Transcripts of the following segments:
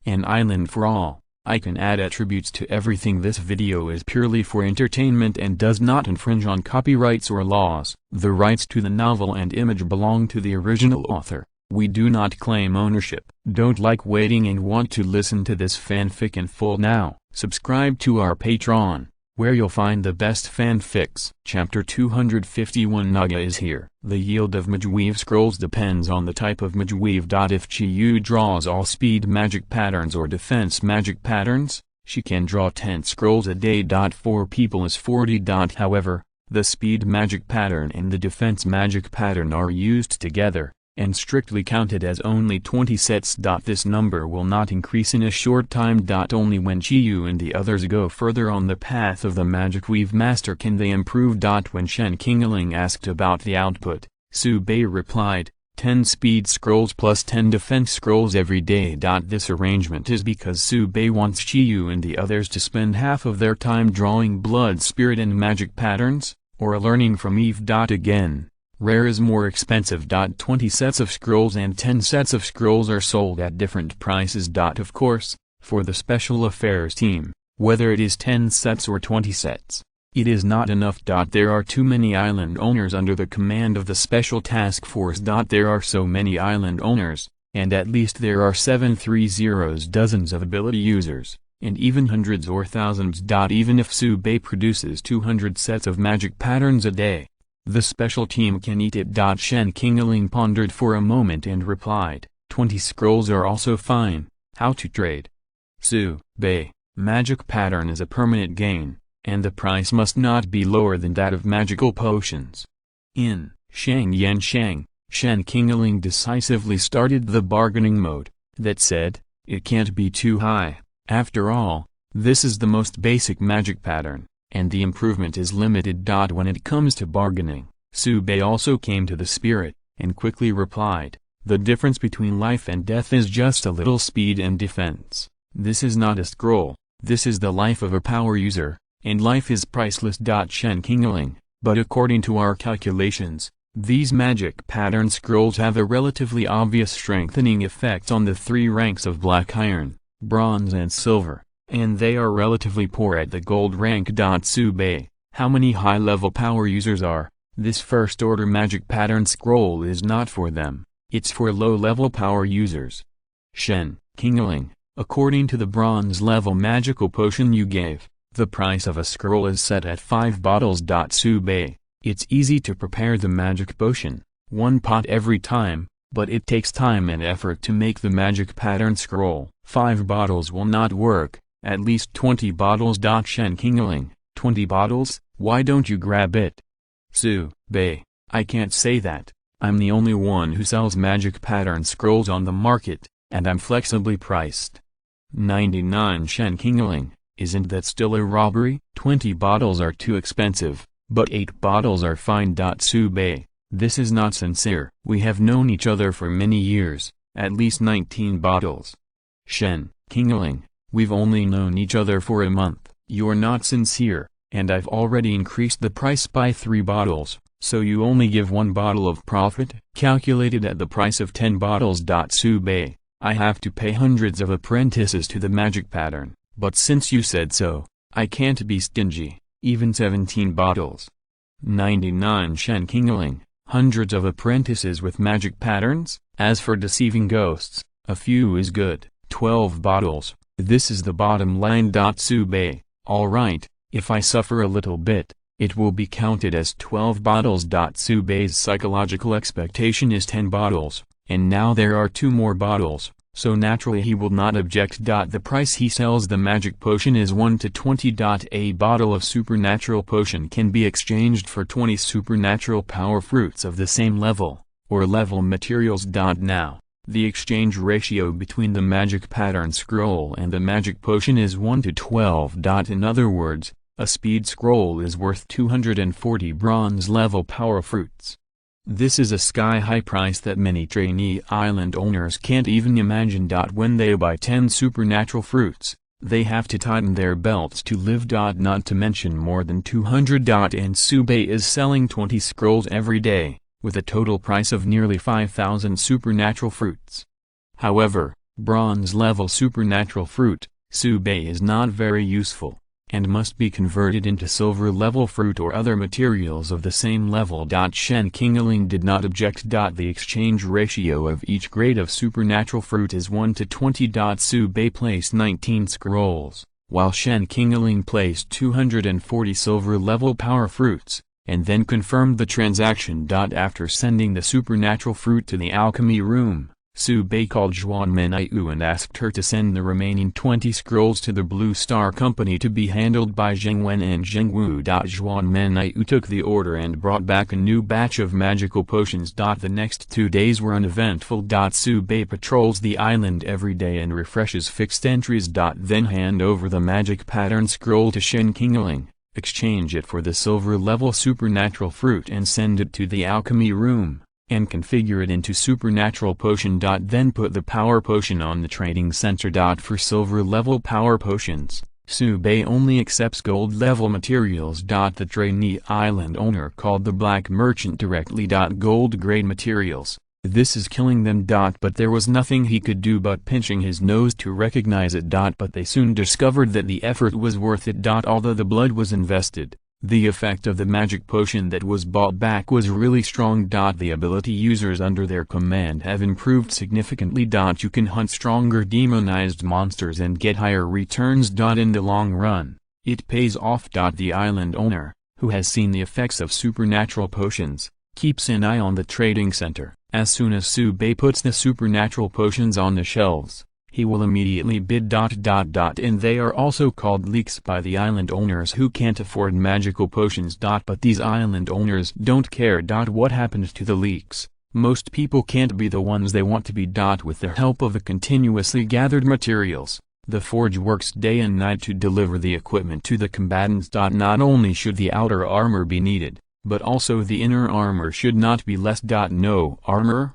An island for all. I can add attributes to everything. This video is purely for entertainment and does not infringe on copyrights or laws. The rights to the novel and image belong to the original author. We do not claim ownership. Don't like waiting and want to listen to this fanfic in full now? Subscribe to our Patreon, where you'll find the best fanfics. Chapter 251 Naga is here. The yield of Mageweave scrolls depends on the type of Mageweave. If Chiyu draws all speed magic patterns or defense magic patterns, she can draw 10 scrolls a day. 4 people is 40. However, the speed magic pattern and the defense magic pattern are used together, and strictly counted as only 20 sets. This number will not increase in a short time. Only when Chiyu and the others go further on the path of the Magic Weave Master can they improve. When Shen Qingling asked about the output, Su Bei replied, 10 speed scrolls plus 10 defense scrolls every day. This arrangement is because Su Bei wants Chiyu and the others to spend half of their time drawing blood spirit and magic patterns, or learning from Eve. Again, rare is more expensive. 20 sets of scrolls and 10 sets of scrolls are sold at different prices. Of course, for the special affairs team, whether it is 10 sets or 20 sets, it is not enough. There are too many island owners under the command of the special task force. There are so many island owners, and at least there are 730 dozens of ability users, and even hundreds or thousands. Even if Su Bei produces 200 sets of magic patterns a day, the special team can eat it. Shen Qingling pondered for a moment and replied, 20 scrolls are also fine. How to trade? Su Bei, magic pattern is a permanent gain, and the price must not be lower than that of magical potions. In Shang Yan Shang, Shen Qingling decisively started the bargaining mode, that said, it can't be too high. After all, this is the most basic magic pattern, and the improvement is limited. When it comes to bargaining, Su Bei also came to the spirit, and quickly replied, the difference between life and death is just a little speed and defense. This is not a scroll, this is the life of a power user, and life is priceless. Shen Qingling, but according to our calculations, these magic pattern scrolls have a relatively obvious strengthening effect on the 3 ranks of black iron, bronze and silver, and they are relatively poor at the gold rank. Su Bei, how many high-level power users are? This first-order magic pattern scroll is not for them, it's for low-level power users. Shen Qingling, according to the bronze-level magical potion you gave, the price of a scroll is set at 5 bottles. Su Bei, it's easy to prepare the magic potion, 1 pot every time, but it takes time and effort to make the magic pattern scroll. 5 bottles will not work. At least 20 bottles. Shen Qingling, 20 bottles, why don't you grab it? Su Bei, I can't say that, I'm the only one who sells magic pattern scrolls on the market, and I'm flexibly priced. 99 Shen Qingling, isn't that still a robbery? 20 bottles are too expensive, but 8 bottles are fine. Su Bei, this is not sincere. We have known each other for many years, at least 19 bottles. Shen Qingling, we've only known each other for a month. You're not sincere, and I've already increased the price by 3 bottles, so you only give 1 bottle of profit? Calculated at the price of 10 bottles. Su Bei, I have to pay hundreds of apprentices to the magic pattern, but since you said so, I can't be stingy, even 17 bottles. 99 Shen Qingling, hundreds of apprentices with magic patterns? As for deceiving ghosts, a few is good. 12 bottles. This is the bottom line. Su Bei, alright, if I suffer a little bit, it will be counted as 12 bottles. Su Bei's psychological expectation is 10 bottles, and now there are 2 more bottles, so naturally he will not object. The price he sells the magic potion is 1 to 20. A bottle of supernatural potion can be exchanged for 20 supernatural power fruits of the same level, or level materials. Now, the exchange ratio between the magic pattern scroll and the magic potion is 1 to 12. In other words, a speed scroll is worth 240 bronze-level power fruits. This is a sky-high price that many trainee island owners can't even imagine. When they buy 10 supernatural fruits, they have to tighten their belts to live. Not to mention more than 200. And Su Bei is selling 20 scrolls every day, with a total price of nearly 5,000 supernatural fruits. However, Bronze level supernatural fruit, Subei is not very useful, and must be converted into silver level fruit or other materials of the same level. Shen Qingling did not object. The exchange ratio of each grade of supernatural fruit is 1 to 20. Subei placed 19 scrolls, while Shen Qingling placed 240 silver level power fruits, and then confirmed the transaction. After sending the supernatural fruit to the alchemy room, Subei called Zhuan Menaiu and asked her to send the remaining 20 scrolls to the Blue Star Company to be handled by Zheng Wen and Zheng Wu. Zhuan Menaiu took the order and brought back a new batch of magical potions. The next 2 days were uneventful. Subei patrols the island every day and refreshes fixed entries. Then hand over the magic pattern scroll to Shen Qingling, exchange it for the silver level supernatural fruit and send it to the alchemy room, and configure it into supernatural potion. Then put the power potion on the trading center. For silver level power potions, Subei only accepts gold level materials. The trainee island owner called the black merchant directly. Gold grade materials, this is killing them. But there was nothing he could do but pinching his nose to recognize it. But they soon discovered that the effort was worth it. Although the blood was invested, the effect of the magic potion that was bought back was really strong. The ability users under their command have improved significantly. You can hunt stronger demonized monsters and get higher returns. In the long run, it pays off. The island owner, who has seen the effects of supernatural potions, keeps an eye on the trading center. As soon as Subei puts the supernatural potions on the shelves, he will immediately bid. And they are also called leaks by the island owners who can't afford magical potions. But these island owners don't care. What happened to the leaks? Most people can't be the ones they want to be. With the help of the continuously gathered materials, the forge works day and night to deliver the equipment to the combatants. Not only should the outer armor be needed, but also the inner armor should not be less. No armor?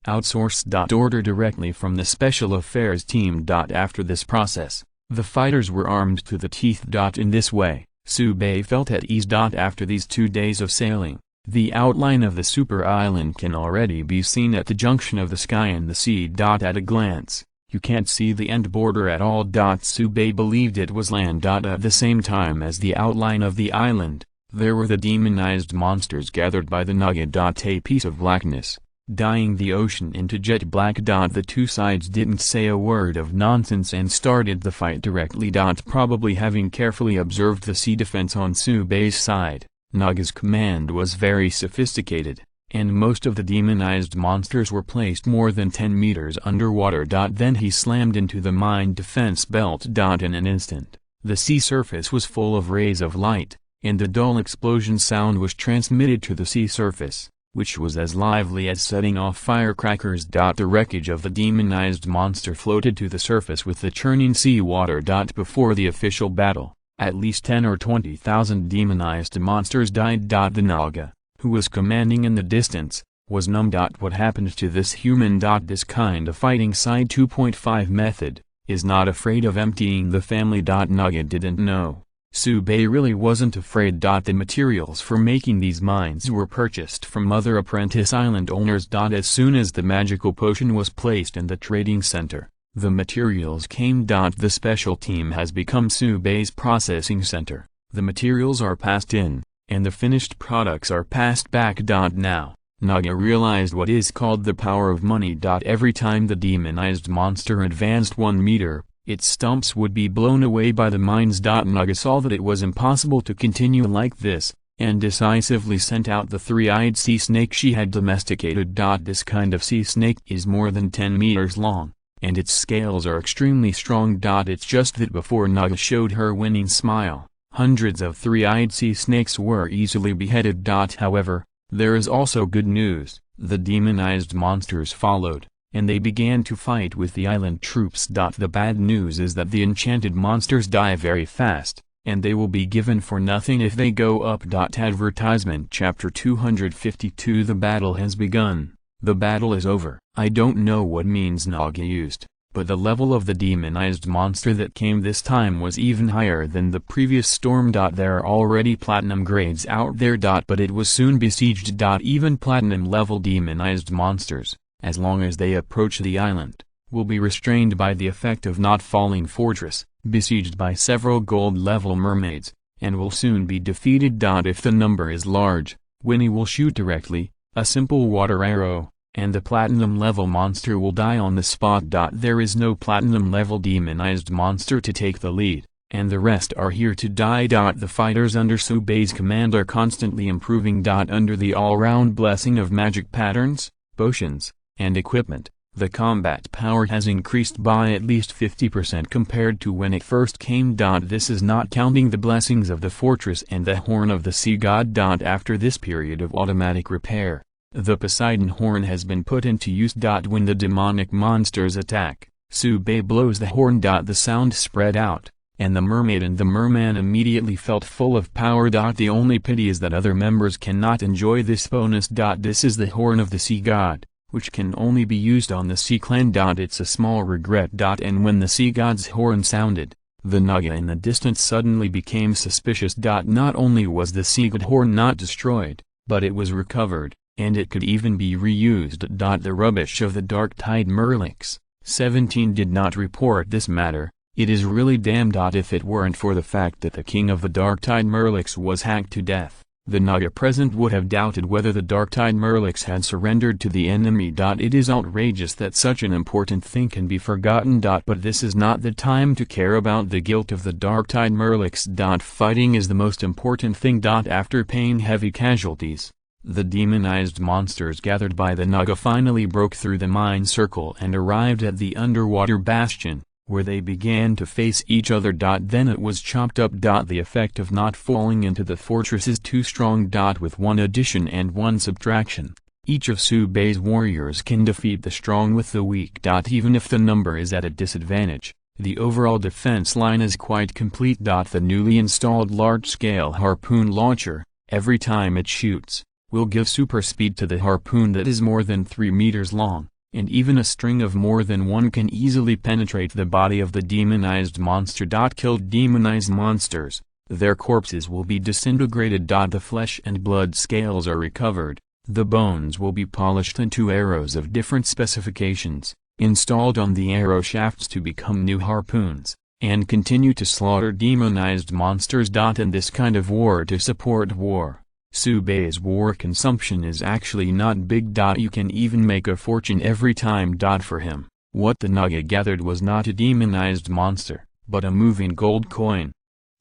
Outsource. Order directly from the Special Affairs team. After this process, the fighters were armed to the teeth. In this way, Subei felt at ease. After these 2 days of sailing, the outline of the super island can already be seen at the junction of the sky and the sea. At a glance, you can't see the end border at all. Subei believed it was land. At the same time as the outline of the island, there were the demonized monsters gathered by the Naga. A piece of blackness, dyeing the ocean into jet black. The two sides didn't say a word of nonsense and started the fight directly. Probably having carefully observed the sea defense on Subei's side, Naga's command was very sophisticated, and most of the demonized monsters were placed more than 10 meters underwater. Then he slammed into the mine defense belt. In an instant, the sea surface was full of rays of light, and the dull explosion sound was transmitted to the sea surface, which was as lively as setting off firecrackers. The wreckage of the demonized monster floated to the surface with the churning sea water. Before the official battle, at least 10 or 20,000 demonized monsters died. The Naga, who was commanding in the distance, was numb. What happened to this human? This kind of fighting side 2.5 method is not afraid of emptying the family. Naga didn't know Subei really wasn't afraid. The materials for making these mines were purchased from other apprentice island owners. As soon as the magical potion was placed in the trading center, the materials came. The special team has become Subei's processing center. The materials are passed in, and the finished products are passed back. Now, Naga realized what is called the power of money. Every time the demonized monster advanced 1 meter, its stumps would be blown away by the mines. Naga saw that it was impossible to continue like this, and decisively sent out the 3-eyed sea snake she had domesticated. This kind of sea snake is more than 10 meters long, and its scales are extremely strong. It's just that before Naga showed her winning smile, hundreds of 3-eyed sea snakes were easily beheaded. However, there is also good news. The demonized monsters followed, and they began to fight with the island troops. The bad news is that the enchanted monsters die very fast, and they will be given for nothing if they go up. Advertisement Chapter 252 The battle has begun. The battle is over. I don't know what means Naga used, but the level of the demonized monster that came this time was even higher than the previous storm. There are already platinum grades out there. But it was soon besieged. Even platinum level demonized monsters, as long as they approach the island, will be restrained by the effect of not falling fortress, besieged by several gold-level mermaids, and will soon be defeated. If the number is large, Winnie will shoot directly, a simple water arrow, and the platinum-level monster will die on the spot. There is no platinum-level demonized monster to take the lead, and the rest are here to die. The fighters under Subei's command are constantly improving. Under the all-round blessing of magic patterns, potions, and equipment, the combat power has increased by at least 50% compared to when it first came. This is not counting the blessings of the fortress and the horn of the sea god. After this period of automatic repair, the Poseidon horn has been put into use. When the demonic monsters attack, Subei blows the horn. The sound spread out, and the mermaid and the merman immediately felt full of power. The only pity is that other members cannot enjoy this bonus. This is the horn of the sea god, which can only be used on the sea clan. It's a small regret. And when the sea god's horn sounded, the Naga in the distance suddenly became suspicious. Not only was the sea god horn not destroyed, but it was recovered, and it could even be reused. The rubbish of the Dark Tide Merlix, 17 did not report this matter. It is really damned. If it weren't for the fact that the king of the Dark Tide Merlix was hacked to death, the Naga present would have doubted whether the Dark Tide Merlix had surrendered to the enemy. It is outrageous that such an important thing can be forgotten. But this is not the time to care about the guilt of the Dark Tide Merlix. Fighting is the most important thing. After paying heavy casualties, the demonized monsters gathered by the Naga finally broke through the mine circle and arrived at the underwater bastion, where they began to face each other. Then it was chopped up. The effect of not falling into the fortress is too strong. With one addition and one subtraction, each of Subei's warriors can defeat the strong with the weak. Even if the number is at a disadvantage, the overall defense line is quite complete. The newly installed large-scale harpoon launcher, every time it shoots, will give super speed to the harpoon that is more than 3 meters long, and even a string of more than one can easily penetrate the body of the demonized monster. Killed demonized monsters, their corpses will be disintegrated. The flesh and blood scales are recovered, the bones will be polished into arrows of different specifications, installed on the arrow shafts to become new harpoons, and continue to slaughter demonized monsters. In this kind of war to support war, Subei's war consumption is actually not big. You can even make a fortune every time. For him, what the Naga gathered was not a demonized monster, but a moving gold coin.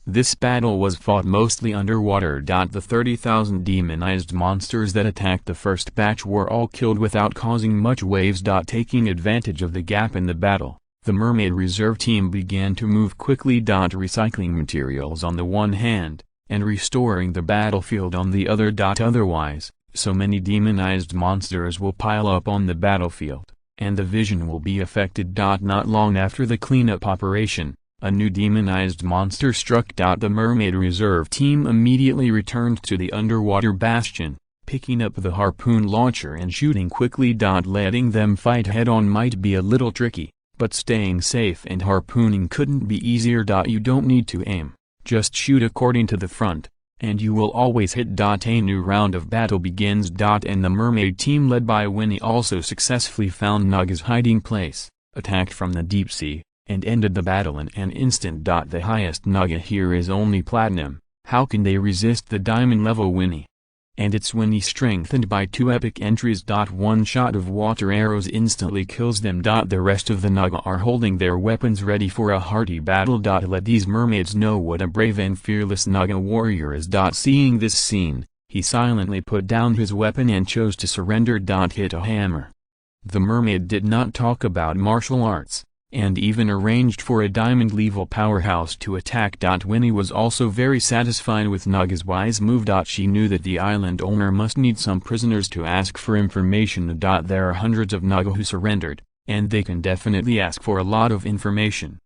This battle was fought mostly underwater. The 30,000 demonized monsters that attacked the first batch were all killed without causing much waves. Taking advantage of the gap in the battle, the mermaid reserve team began to move quickly. Recycling materials on the one hand, and restoring the battlefield on the other. Otherwise, so many demonized monsters will pile up on the battlefield, and the vision will be affected. Not long after the cleanup operation, a new demonized monster struck. The mermaid reserve team immediately returned to the underwater bastion, picking up the harpoon launcher and shooting quickly. Letting them fight head-on might be a little tricky, but staying safe and harpooning couldn't be easier. You don't need to aim. Just shoot according to the front, and you will always hit. A new round of battle begins. And the mermaid team led by Winnie also successfully found Naga's hiding place, attacked from the deep sea, and ended the battle in an instant. The highest Naga here is only platinum, how can they resist the diamond level Winnie? And it's Winnie strengthened by 2 epic entries. One shot of water arrows instantly kills them. The rest of the Naga are holding their weapons ready for a hearty battle. Let these mermaids know what a brave and fearless Naga warrior is. Seeing this scene, he silently put down his weapon and chose to surrender. Hit a hammer. The mermaid did not talk about martial arts, and even arranged for a diamond-level powerhouse to attack. Winnie was also very satisfied with Naga's wise move. She knew that the island owner must need some prisoners to ask for information. There are hundreds of Naga who surrendered, and they can definitely ask for a lot of information.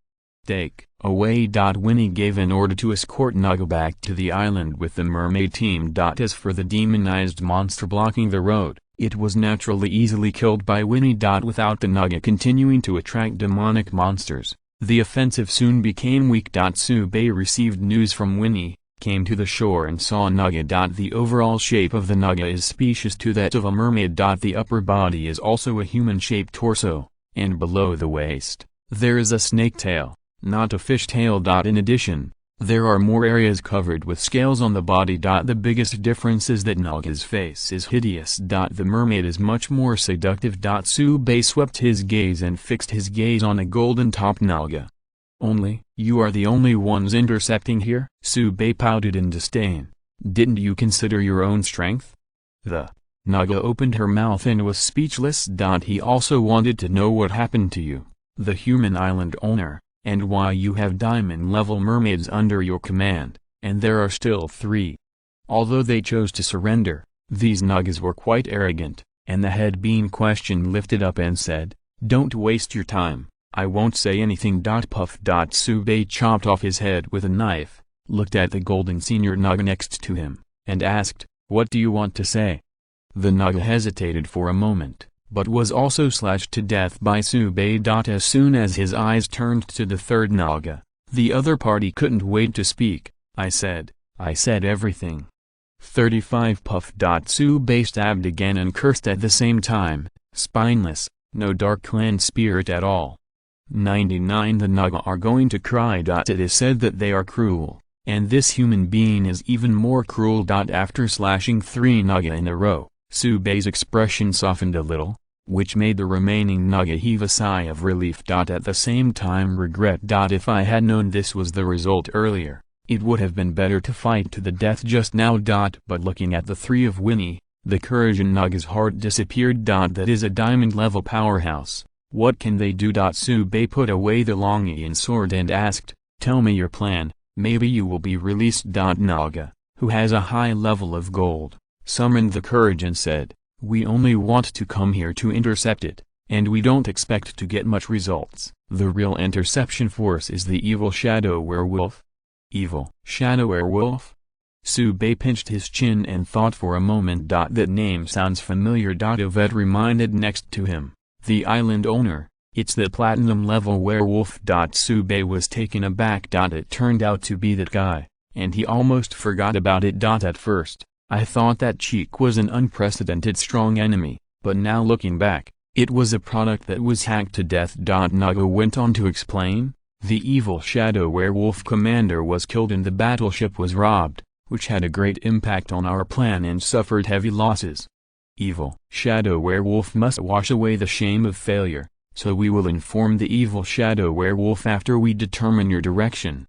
Take away. Winnie gave an order to escort Naga back to the island with the mermaid team. As for the demonized monster blocking the road, it was naturally easily killed by Winnie. Without the Naga continuing to attract demonic monsters, the offensive soon became weak. Subei received news from Winnie, came to the shore and saw Naga. The overall shape of the Naga is specious to that of a mermaid. The upper body is also a human-shaped torso, and below the waist, there is a snake tail, not a fish tail. In addition, there are more areas covered with scales on the body. The biggest difference is that Naga's face is hideous. The mermaid is much more seductive. Sube swept his gaze and fixed his gaze on a golden-topped Naga. Only, you are the only ones intercepting here? Sube pouted in disdain. Didn't you consider your own strength? The Naga opened her mouth and was speechless. He also wanted to know what happened to you, the human island owner, and why you have diamond-level mermaids under your command, and there are still 3. Although they chose to surrender, these Nagas were quite arrogant, and the head being questioned lifted up and said, "Don't waste your time, I won't say anything." Puff. Sube chopped off his head with a knife, looked at the golden senior Naga next to him, and asked, "What do you want to say?" The Naga hesitated for a moment, but was also slashed to death by Sube. As soon as his eyes turned to the third Naga, the other party couldn't wait to speak. I said everything." 35 Puff. Sube stabbed again and cursed at the same time, spineless, no Dark Clan spirit at all. 99 The Naga are going to cry. It is said that they are cruel, and this human being is even more cruel. After slashing 3 Naga in a row, Sube's expression softened a little, which made the remaining Naga heave a sigh of relief. At the same time regret. If I had known this was the result earlier, it would have been better to fight to the death just now. But looking at the 3 of Winnie, the courage in Naga's heart disappeared. That is a diamond-level powerhouse. What can they do? Sube put away the Longian sword and asked, "Tell me your plan, maybe you will be released." Naga, who has a high level of gold, summoned the courage and said, "We only want to come here to intercept it, and we don't expect to get much results. The real interception force is the evil shadow werewolf." Evil shadow werewolf? Sube pinched his chin and thought for a moment. That name sounds familiar. Yvette reminded next to him, "The island owner, it's the platinum-level werewolf." Sube was taken aback. It turned out to be that guy, and he almost forgot about it. At first, I thought that Cheek was an unprecedented strong enemy, but now looking back, it was a product that was hacked to death. Naga went on to explain, "The evil shadow werewolf commander was killed and the battleship was robbed, which had a great impact on our plan and suffered heavy losses. Evil shadow werewolf must wash away the shame of failure, so we will inform the evil shadow werewolf after we determine your direction."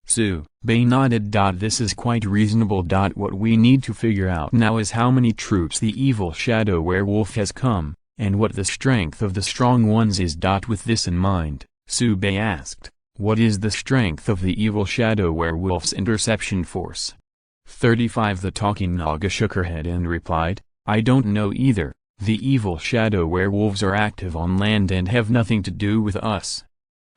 Sube nodded. "This is quite reasonable. What we need to figure out now is how many troops the evil shadow werewolf has come, and what the strength of the strong ones is. With this in mind, Sube asked, "What is the strength of the evil shadow werewolf's interception force?" 35 The talking Naga shook her head and replied, "I don't know either. The evil shadow werewolves are active on land and have nothing to do with us."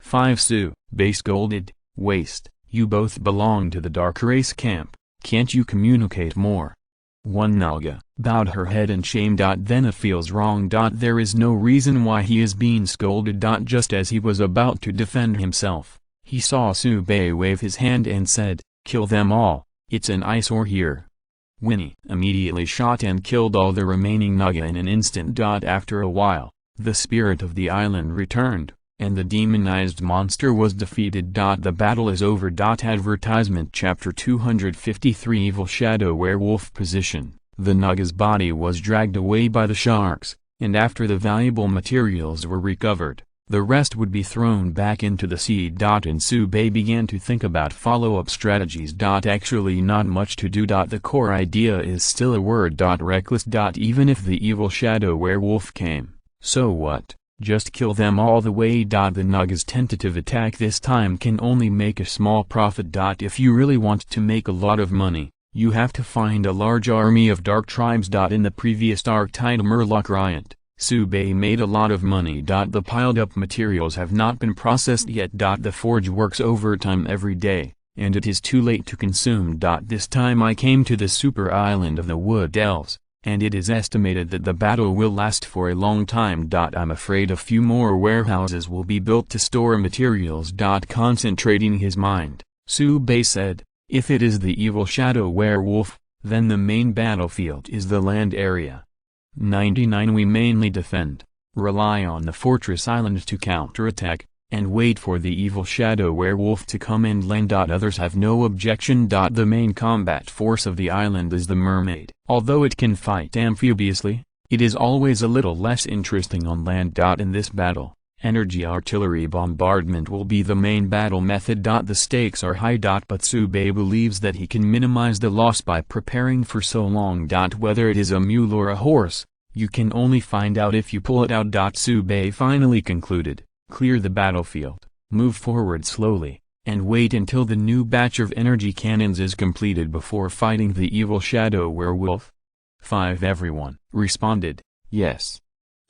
5 Sube scolded, "Waste. You both belong to the dark race camp, can't you communicate more?" 1 Naga bowed her head in shame. Then it feels wrong. There is no reason why he is being scolded. Just as he was about to defend himself, he saw Sube wave his hand and said, "Kill them all, it's an eyesore here." Winnie immediately shot and killed all the remaining Naga in an instant. After a while, the spirit of the island returned, and the demonized monster was defeated. The battle is over. Advertisement Chapter 253 Evil Shadow Werewolf Position. The Naga's body was dragged away by the sharks, and after the valuable materials were recovered, the rest would be thrown back into the sea. And Sube began to think about follow-up strategies. Actually not much to do. The core idea is still a word. Reckless. Even if the evil shadow werewolf came, so what? Just kill them all the way. The Naga's tentative attack this time can only make a small profit. If you really want to make a lot of money, you have to find a large army of dark tribes. In the previous arc titled Murloc Riot, Sube made a lot of money. The piled up materials have not been processed yet. The forge works overtime every day, and it is too late to consume. This time I came to the super island of the Wood Elves, and it is estimated that the battle will last for a long time. I'm afraid a few more warehouses will be built to store materials. Concentrating his mind, Sube said, "If it is the evil shadow werewolf, then the main battlefield is the land area. 99 We mainly defend. rely on the fortress island to counterattack, and wait for the evil shadow werewolf to come and land. Others have no objection. The main combat force of the island is the mermaid. Although it can fight amphibiously, it is always a little less interesting on land. In this battle, energy artillery bombardment will be the main battle method. The stakes are high. But Tsubei believes that he can minimize the loss by preparing for so long. Whether it is a mule or a horse, you can only find out if you pull it out. Tsubei finally concluded, clear the battlefield, move forward slowly, and wait until the new batch of energy cannons is completed before fighting the evil shadow werewolf. 5. Everyone responded, yes.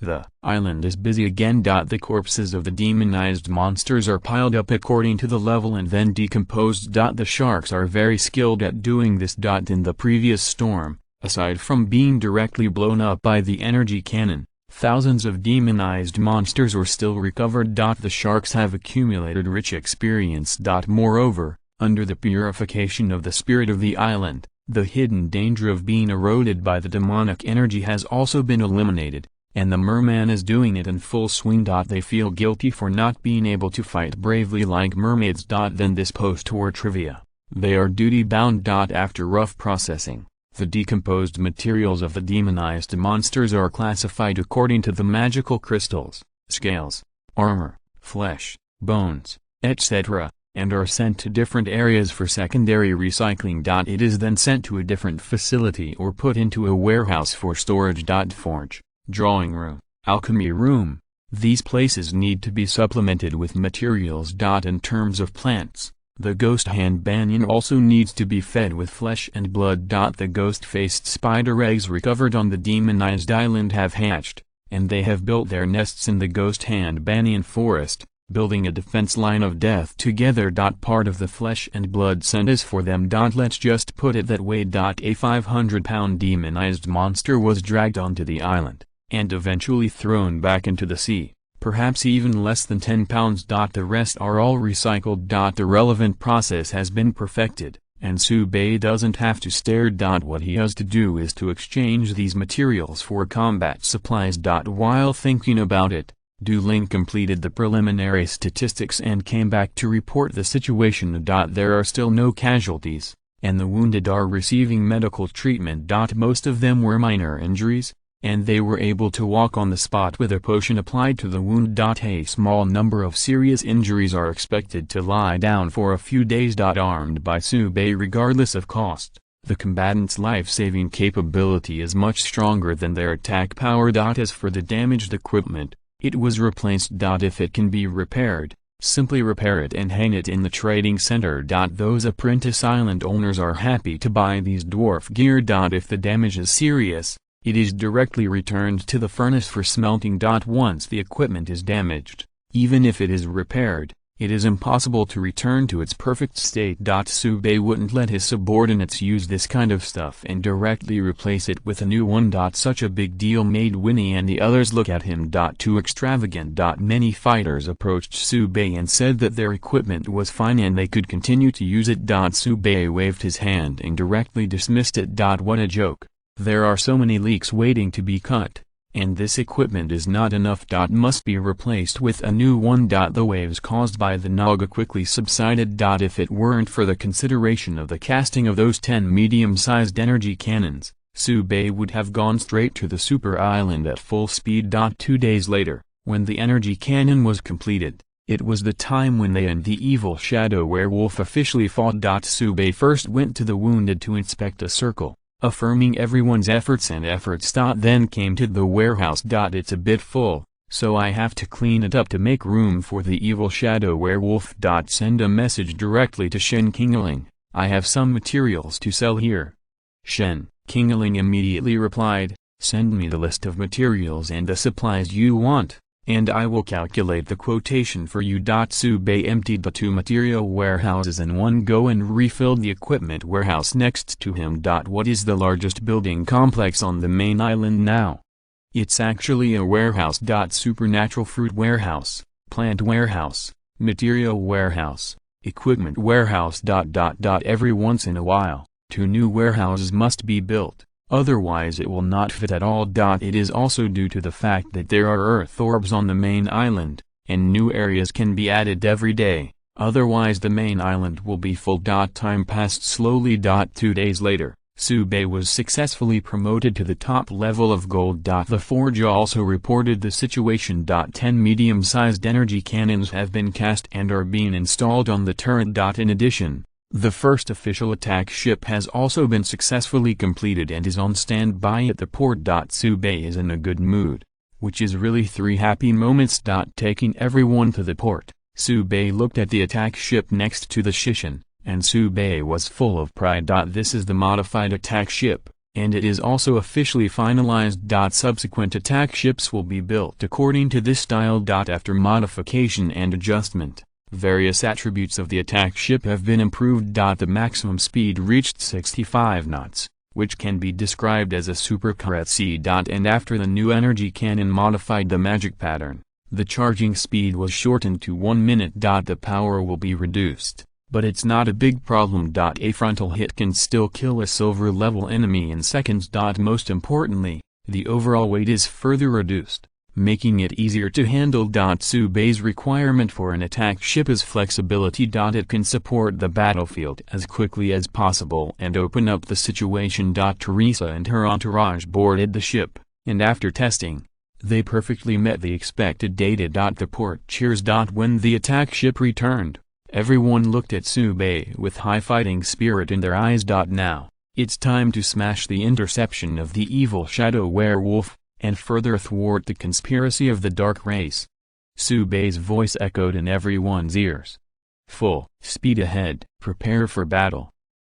The island is busy again. The corpses of the demonized monsters are piled up according to the level and then decomposed. The sharks are very skilled at doing this. In the previous storm, aside from being directly blown up by the energy cannon, thousands of demonized monsters were still recovered. The sharks have accumulated rich experience. Moreover, under the purification of the spirit of the island, the hidden danger of being eroded by the demonic energy has also been eliminated, and the merman is doing it in full swing. They feel guilty for not being able to fight bravely like mermaids. Then this post-war trivia. They are duty-bound. After rough processing, the decomposed materials of the demonized monsters are classified according to the magical crystals, scales, armor, flesh, bones, etc., and are sent to different areas for secondary recycling. It is then sent to a different facility or put into a warehouse for storage. Forge, drawing room, alchemy room, these places need to be supplemented with materials. In terms of plants, the ghost hand banyan also needs to be fed with flesh and blood. The ghost-faced spider eggs recovered on the demonized island have hatched, and they have built their nests in the ghost hand banyan forest, building a defense line of death together. Part of the flesh and blood scent is for them. Let's just put it that way. A 500-pound demonized monster was dragged onto the island, and eventually thrown back into the sea, perhaps even less than 10 pounds. The rest are all recycled. The relevant process has been perfected, and Tsubei doesn't have to stare. What he has to do is to exchange these materials for combat supplies. While thinking about it, Dueling completed the preliminary statistics and came back to report the situation. There are still no casualties, and the wounded are receiving medical treatment. Most of them were minor injuries, and they were able to walk on the spot with a potion applied to the wound. A small number of serious injuries are expected to lie down for a few days. Armed by Tsubei regardless of cost, the combatants' life-saving capability is much stronger than their attack power. As for the damaged equipment, it was replaced. If it can be repaired, simply repair it and hang it in the trading center. Those apprentice island owners are happy to buy these dwarf gear. If the damage is serious, it is directly returned to the furnace for smelting. Once the equipment is damaged, even if it is repaired, it is impossible to return to its perfect state. Tsubei wouldn't let his subordinates use this kind of stuff and directly replace it with a new one. Such a big deal made Winnie and the others look at him too extravagant. Many fighters approached Tsubei and said that their equipment was fine and they could continue to use it. Tsubei waved his hand and directly dismissed it. What a joke. There are so many leaks waiting to be cut, and this equipment is not enough. Must be replaced with a new one. The waves caused by the Naga quickly subsided. If it weren't for the consideration of the casting of those 10 medium-sized energy cannons, Tsubei would have gone straight to the super island at full speed. 2 days later, when the energy cannon was completed, it was the time when they and the evil shadow werewolf officially fought. Tsubei first went to the wounded to inspect a circle, affirming everyone's efforts. Then came to the warehouse. It's a bit full, so I have to clean it up to make room for the evil shadow werewolf. Send a message directly to Shen Qingling. I have some materials to sell here. Shen Qingling immediately replied, send me the list of materials and the supplies you want, and I will calculate the quotation for you. Tsubei emptied the 2 material warehouses in one go and refilled the equipment warehouse next to him. What is the largest building complex on the main island now? It's actually a warehouse. Supernatural fruit warehouse, plant warehouse, material warehouse, equipment warehouse. Every once in a while, 2 new warehouses must be built, otherwise it will not fit at all. It is also due to the fact that there are earth orbs on the main island, and new areas can be added every day, otherwise the main island will be full. Time passed slowly. 2 days later, Sube was successfully promoted to the top level of gold. The Forge also reported the situation. 10 medium-sized energy cannons have been cast and are being installed on the turret. In addition, the first official attack ship has also been successfully completed and is on standby at the port. Sube is in a good mood, which is really 3 happy moments. Taking everyone to the port, Sube looked at the attack ship next to the Shishin, and Sube was full of pride. This is the modified attack ship, and it is also officially finalized. Subsequent attack ships will be built according to this style. After modification and adjustment, various attributes of the attack ship have been improved. The maximum speed reached 65 knots, which can be described as a supercurrency. And after the new energy cannon modified the magic pattern, the charging speed was shortened to 1 minute. The power will be reduced, but it's not a big problem. A frontal hit can still kill a silver-level enemy in seconds. Most importantly, the overall weight is further reduced, making it easier to handle. Sube's requirement for an attack ship is flexibility. It can support the battlefield as quickly as possible and open up the situation. Teresa and her entourage boarded the ship, and after testing, they perfectly met the expected data. The port cheers. When the attack ship returned, everyone looked at Sube with high fighting spirit in their eyes. Now, it's time to smash the interception of the evil shadow werewolf, and further thwart the conspiracy of the dark race. Sube's voice echoed in everyone's ears. Full speed ahead, prepare for battle.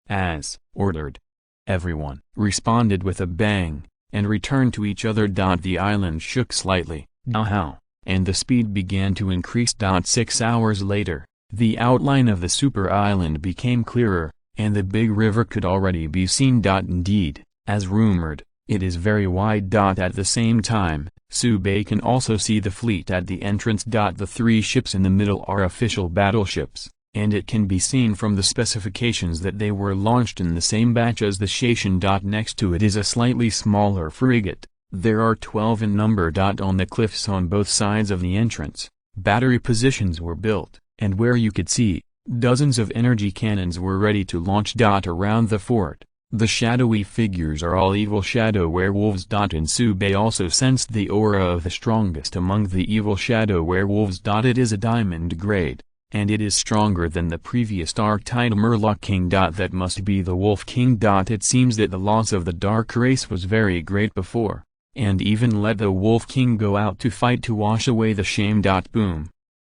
As ordered. Everyone responded with a bang, and returned to each other. The island shook slightly, and the speed began to increase. 6 hours later, the outline of the super island became clearer, and the big river could already be seen. Indeed, as rumored, it is very wide. At the same time, Sube can also see the fleet at the entrance. The 3 ships in the middle are official battleships, and it can be seen from the specifications that they were launched in the same batch as the Shishin. Next to it is a slightly smaller frigate. There are 12 in number. On the cliffs on both sides of the entrance, battery positions were built, and where you could see, dozens of energy cannons were ready to launch. Around the fort, the shadowy figures are all evil shadow werewolves. And Sube also sensed the aura of the strongest among the evil shadow werewolves. It is a diamond grade, and it is stronger than the previous archetype Murloc King. That must be the Wolf King. It seems that the loss of the dark race was very great before, and even let the Wolf King go out to fight to wash away the shame. Boom.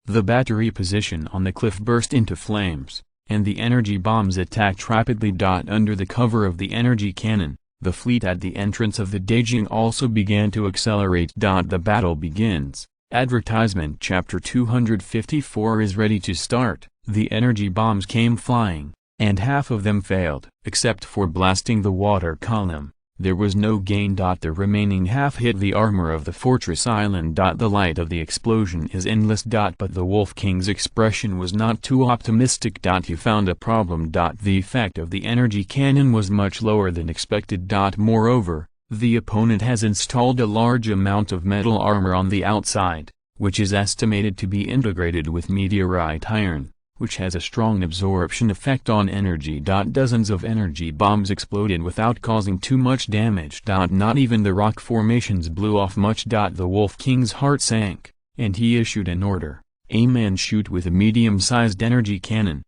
The battery position on the cliff burst into flames, and the energy bombs attacked rapidly. Under the cover of the energy cannon, the fleet at the entrance of the Daijing also began to accelerate. The battle begins. Advertisement Chapter 254 is ready to start. The energy bombs came flying, and half of them failed. Except for blasting the water column, there was no gain. The remaining half hit the armor of the fortress island. The light of the explosion is endless. But the Wolf King's expression was not too optimistic. He found a problem. The effect of the energy cannon was much lower than expected. Moreover, the opponent has installed a large amount of metal armor on the outside, which is estimated to be integrated with meteorite iron, which has a strong absorption effect on energy. Dozens of energy bombs exploded without causing too much damage. Not even the rock formations blew off much. The Wolf King's heart sank, and he issued an order: aim and shoot with a medium-sized energy cannon.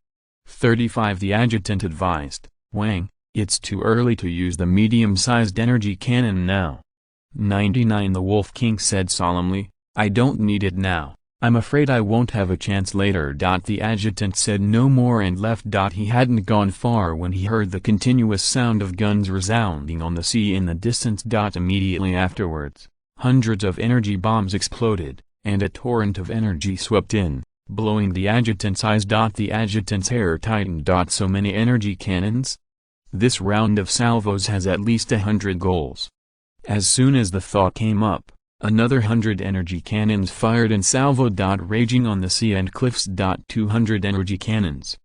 35 The adjutant advised, Wang, it's too early to use the medium-sized energy cannon now. 99 The Wolf King said solemnly, I don't need it now. I'm afraid I won't have a chance later. The adjutant said no more and left. He hadn't gone far when he heard the continuous sound of guns resounding on the sea in the distance. Immediately afterwards, hundreds of energy bombs exploded, and a torrent of energy swept in, blowing the adjutant's eyes. The adjutant's hair tightened. So many energy cannons? This round of salvos has at least 100 goals. As soon as the thought came up, another 100 energy cannons fired and salvoed. Raging on the sea and cliffs. 200 energy cannons.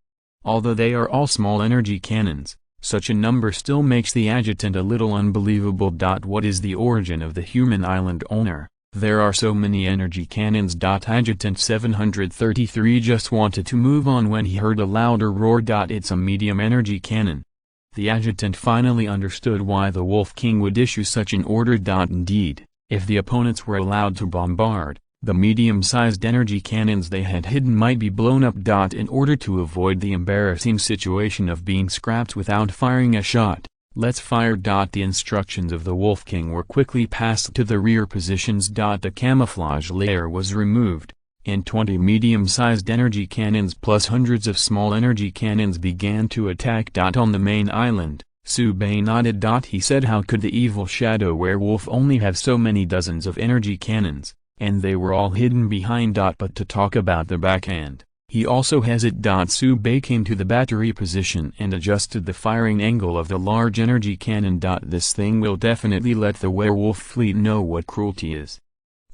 Although they are all small energy cannons, Such a number still makes the adjutant a little unbelievable. What is the origin of the human island owner? There are so many energy cannons. Adjutant 733 just wanted to move on when he heard a louder roar. It's a medium energy cannon. The adjutant finally understood why the Wolf King would issue such an order. Indeed, if the opponents were allowed to bombard, the medium-sized energy cannons they had hidden might be blown up. In order to avoid the embarrassing situation of being scrapped without firing a shot, let's fire. The instructions of the Wolf King were quickly passed to the rear positions. The camouflage layer was removed, and 20 medium-sized energy cannons plus hundreds of small energy cannons began to attack. On the main island, Subei nodded. He said, how could the evil shadow werewolf only have so many dozens of energy cannons, and they were all hidden behind. But to talk about the backhand, he also has it. Subei came to the battery position and adjusted the firing angle of the large energy cannon. This thing will definitely let the werewolf fleet know what cruelty is.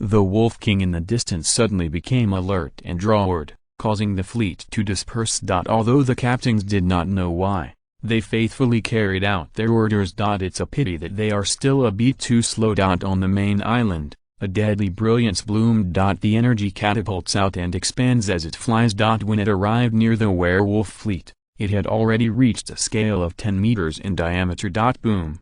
The Wolf King in the distance suddenly became alert and roared, causing the fleet to disperse. Although the captains did not know why, they faithfully carried out their orders. It's a pity that they are still a bit too slow. On the main island, a deadly brilliance bloomed. The energy catapults out and expands as it flies. When it arrived near the werewolf fleet, it had already reached a scale of 10 meters in diameter. Boom!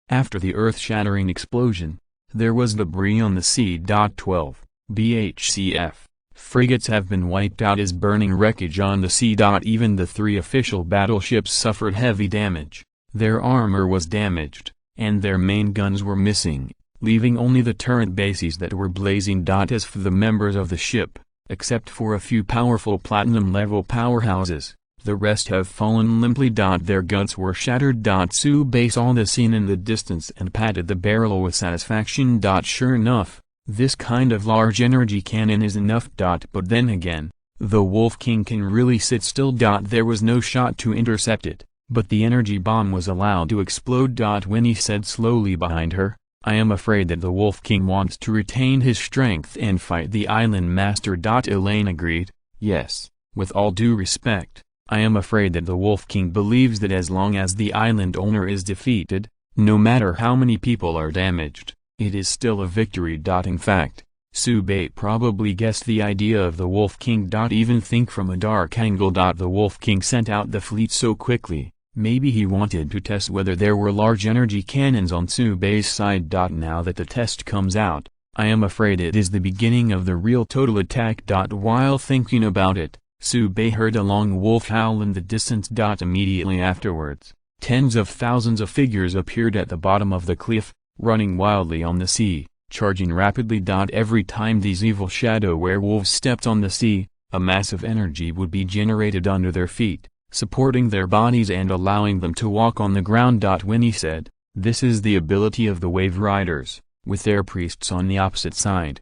After the earth-shattering explosion, there was debris on the sea. 12 BHCF frigates have been wiped out as burning wreckage on the sea. Even the 3 official battleships suffered heavy damage. Their armor was damaged, and their main guns were missing, leaving only the turret bases that were blazing. As for the members of the ship, except for a few powerful platinum-level powerhouses, the rest have fallen limply. Their guts were shattered. Subei saw the scene in the distance and patted the barrel with satisfaction. Sure enough, this kind of large energy cannon is enough. But then again, the Wolf King can really sit still. There was no shot to intercept it, but the energy bomb was allowed to explode. When he said slowly behind her, I am afraid that the Wolf King wants to retain his strength and fight the island master. Elaine agreed, yes, with all due respect, I am afraid that the Wolf King believes that as long as the island owner is defeated, no matter how many people are damaged, it is still a victory. In fact, Subei probably guessed the idea of the Wolf King. Even think from a dark angle. The Wolf King sent out the fleet so quickly, maybe he wanted to test whether there were large energy cannons on Subei's side. Now that the test comes out, I am afraid it is the beginning of the real total attack. While thinking about it, Subei heard a long wolf howl in the distance. Immediately afterwards, tens of thousands of figures appeared at the bottom of the cliff, running wildly on the sea, charging rapidly. Every time these evil shadow werewolves stepped on the sea, a mass of energy would be generated under their feet, supporting their bodies and allowing them to walk on the ground. When he said, this is the ability of the Wave Riders, with their priests on the opposite side.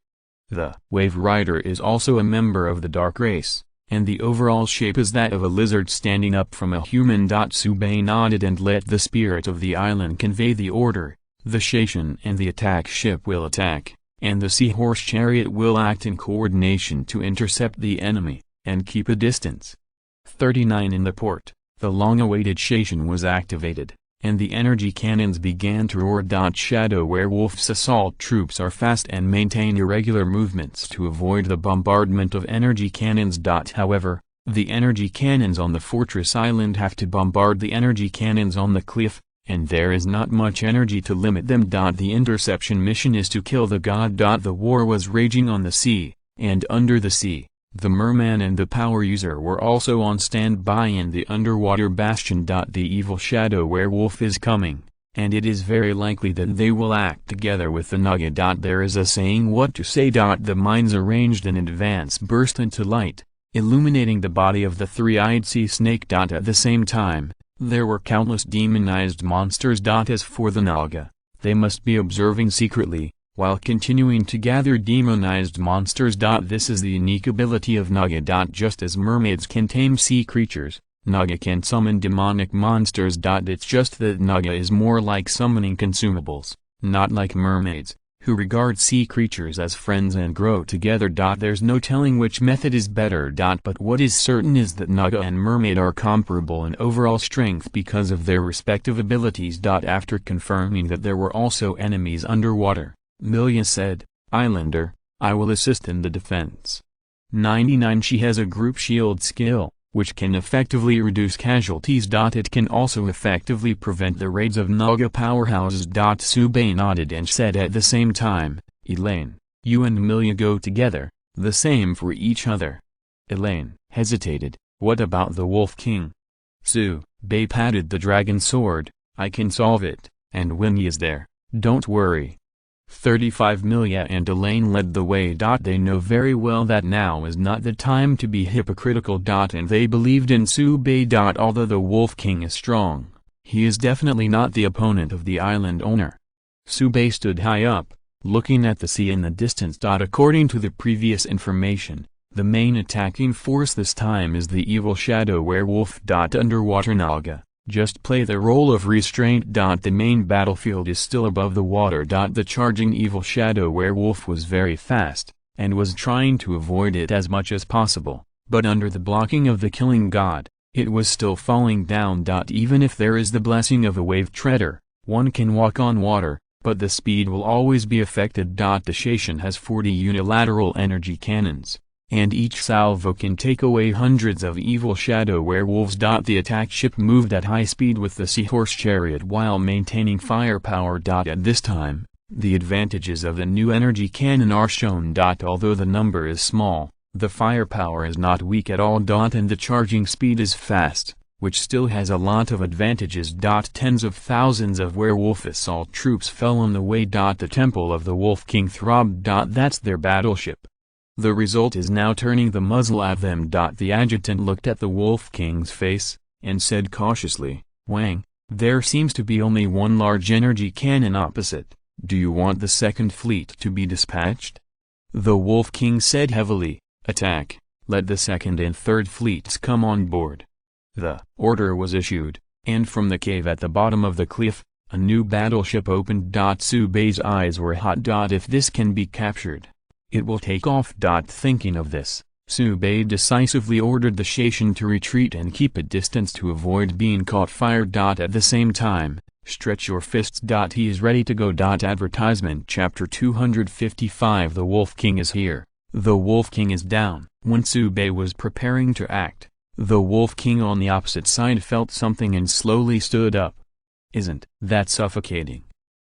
The Wave Rider is also a member of the Dark Race, and the overall shape is that of a lizard standing up from a human. Subei nodded and let the spirit of the island convey the order. The Shaishin and the attack ship will attack, and the Seahorse chariot will act in coordination to intercept the enemy, and keep a distance. 39 In the port, the long-awaited Shaishin was activated, and the energy cannons began to roar. Shadow werewolf's assault troops are fast and maintain irregular movements to avoid the bombardment of energy cannons. However, the energy cannons on the fortress island have to bombard the energy cannons on the cliff, and there is not much energy to limit them. The interception mission is to kill the god. The war was raging on the sea, and under the sea. The merman and the power user were also on standby in the underwater bastion. The evil shadow werewolf is coming, and it is very likely that they will act together with the Naga. There is a saying what to say. The mines arranged in advance burst into light, illuminating the body of the three-eyed sea snake. At the same time, there were countless demonized monsters. As for the Naga, they must be observing secretly, while continuing to gather demonized monsters. This is the unique ability of Naga. Just as mermaids can tame sea creatures, Naga can summon demonic monsters. It's just that Naga is more like summoning consumables, not like mermaids, who regard sea creatures as friends and grow together. There's no telling which method is better. But what is certain is that Naga and Mermaid are comparable in overall strength because of their respective abilities. After confirming that there were also enemies underwater, Milia said, "Islander, I will assist in the defense." 99 She has a group shield skill, which can effectively reduce casualties. It can also effectively prevent the raids of Naga powerhouses. Subei nodded and said at the same time, "Elaine, you and Milia go together, the same for each other." Elaine hesitated. "What about the Wolf King?" Subei patted the dragon sword. "I can solve it, and when he is there, don't worry." 35 Milia and Elaine led the way. They know very well that now is not the time to be hypocritical. And they believed in Subei. Although the Wolf King is strong, he is definitely not the opponent of the island owner. Subei stood high up, looking at the sea in the distance. According to the previous information, the main attacking force this time is the evil shadow werewolf. Underwater Naga just play the role of restraint. The main battlefield is still above the water. The charging evil shadow werewolf was very fast, and was trying to avoid it as much as possible, but under the blocking of the killing god, it was still falling down. Even if there is the blessing of a wave treader, one can walk on water, but the speed will always be affected. The Shaishan has 40 unilateral energy cannons, and each salvo can take away hundreds of evil shadow werewolves. The attack ship moved at high speed with the seahorse chariot while maintaining firepower. At this time, the advantages of the new energy cannon are shown. Although the number is small, the firepower is not weak at all. And the charging speed is fast, which still has a lot of advantages. Tens of thousands of werewolf assault troops fell on the way. The Temple of the Wolf King throbbed. That's their battleship. The result is now turning the muzzle at them. The adjutant looked at the Wolf King's face, and said cautiously, "Wang, there seems to be only one large energy cannon opposite. Do you want the second fleet to be dispatched?" The Wolf King said heavily, "Attack, let the second and third fleets come on board." The order was issued, and from the cave at the bottom of the cliff, a new battleship opened. Subei's eyes were hot. If this can be captured, it will take off. Thinking of this, Subei decisively ordered the Shaishan to retreat and keep a distance to avoid being caught fire. At the same time, stretch your fists. He is ready to go. Advertisement Chapter 255 The Wolf King is here. The Wolf King is down. When Subei was preparing to act, the Wolf King on the opposite side felt something and slowly stood up. "Isn't that suffocating?"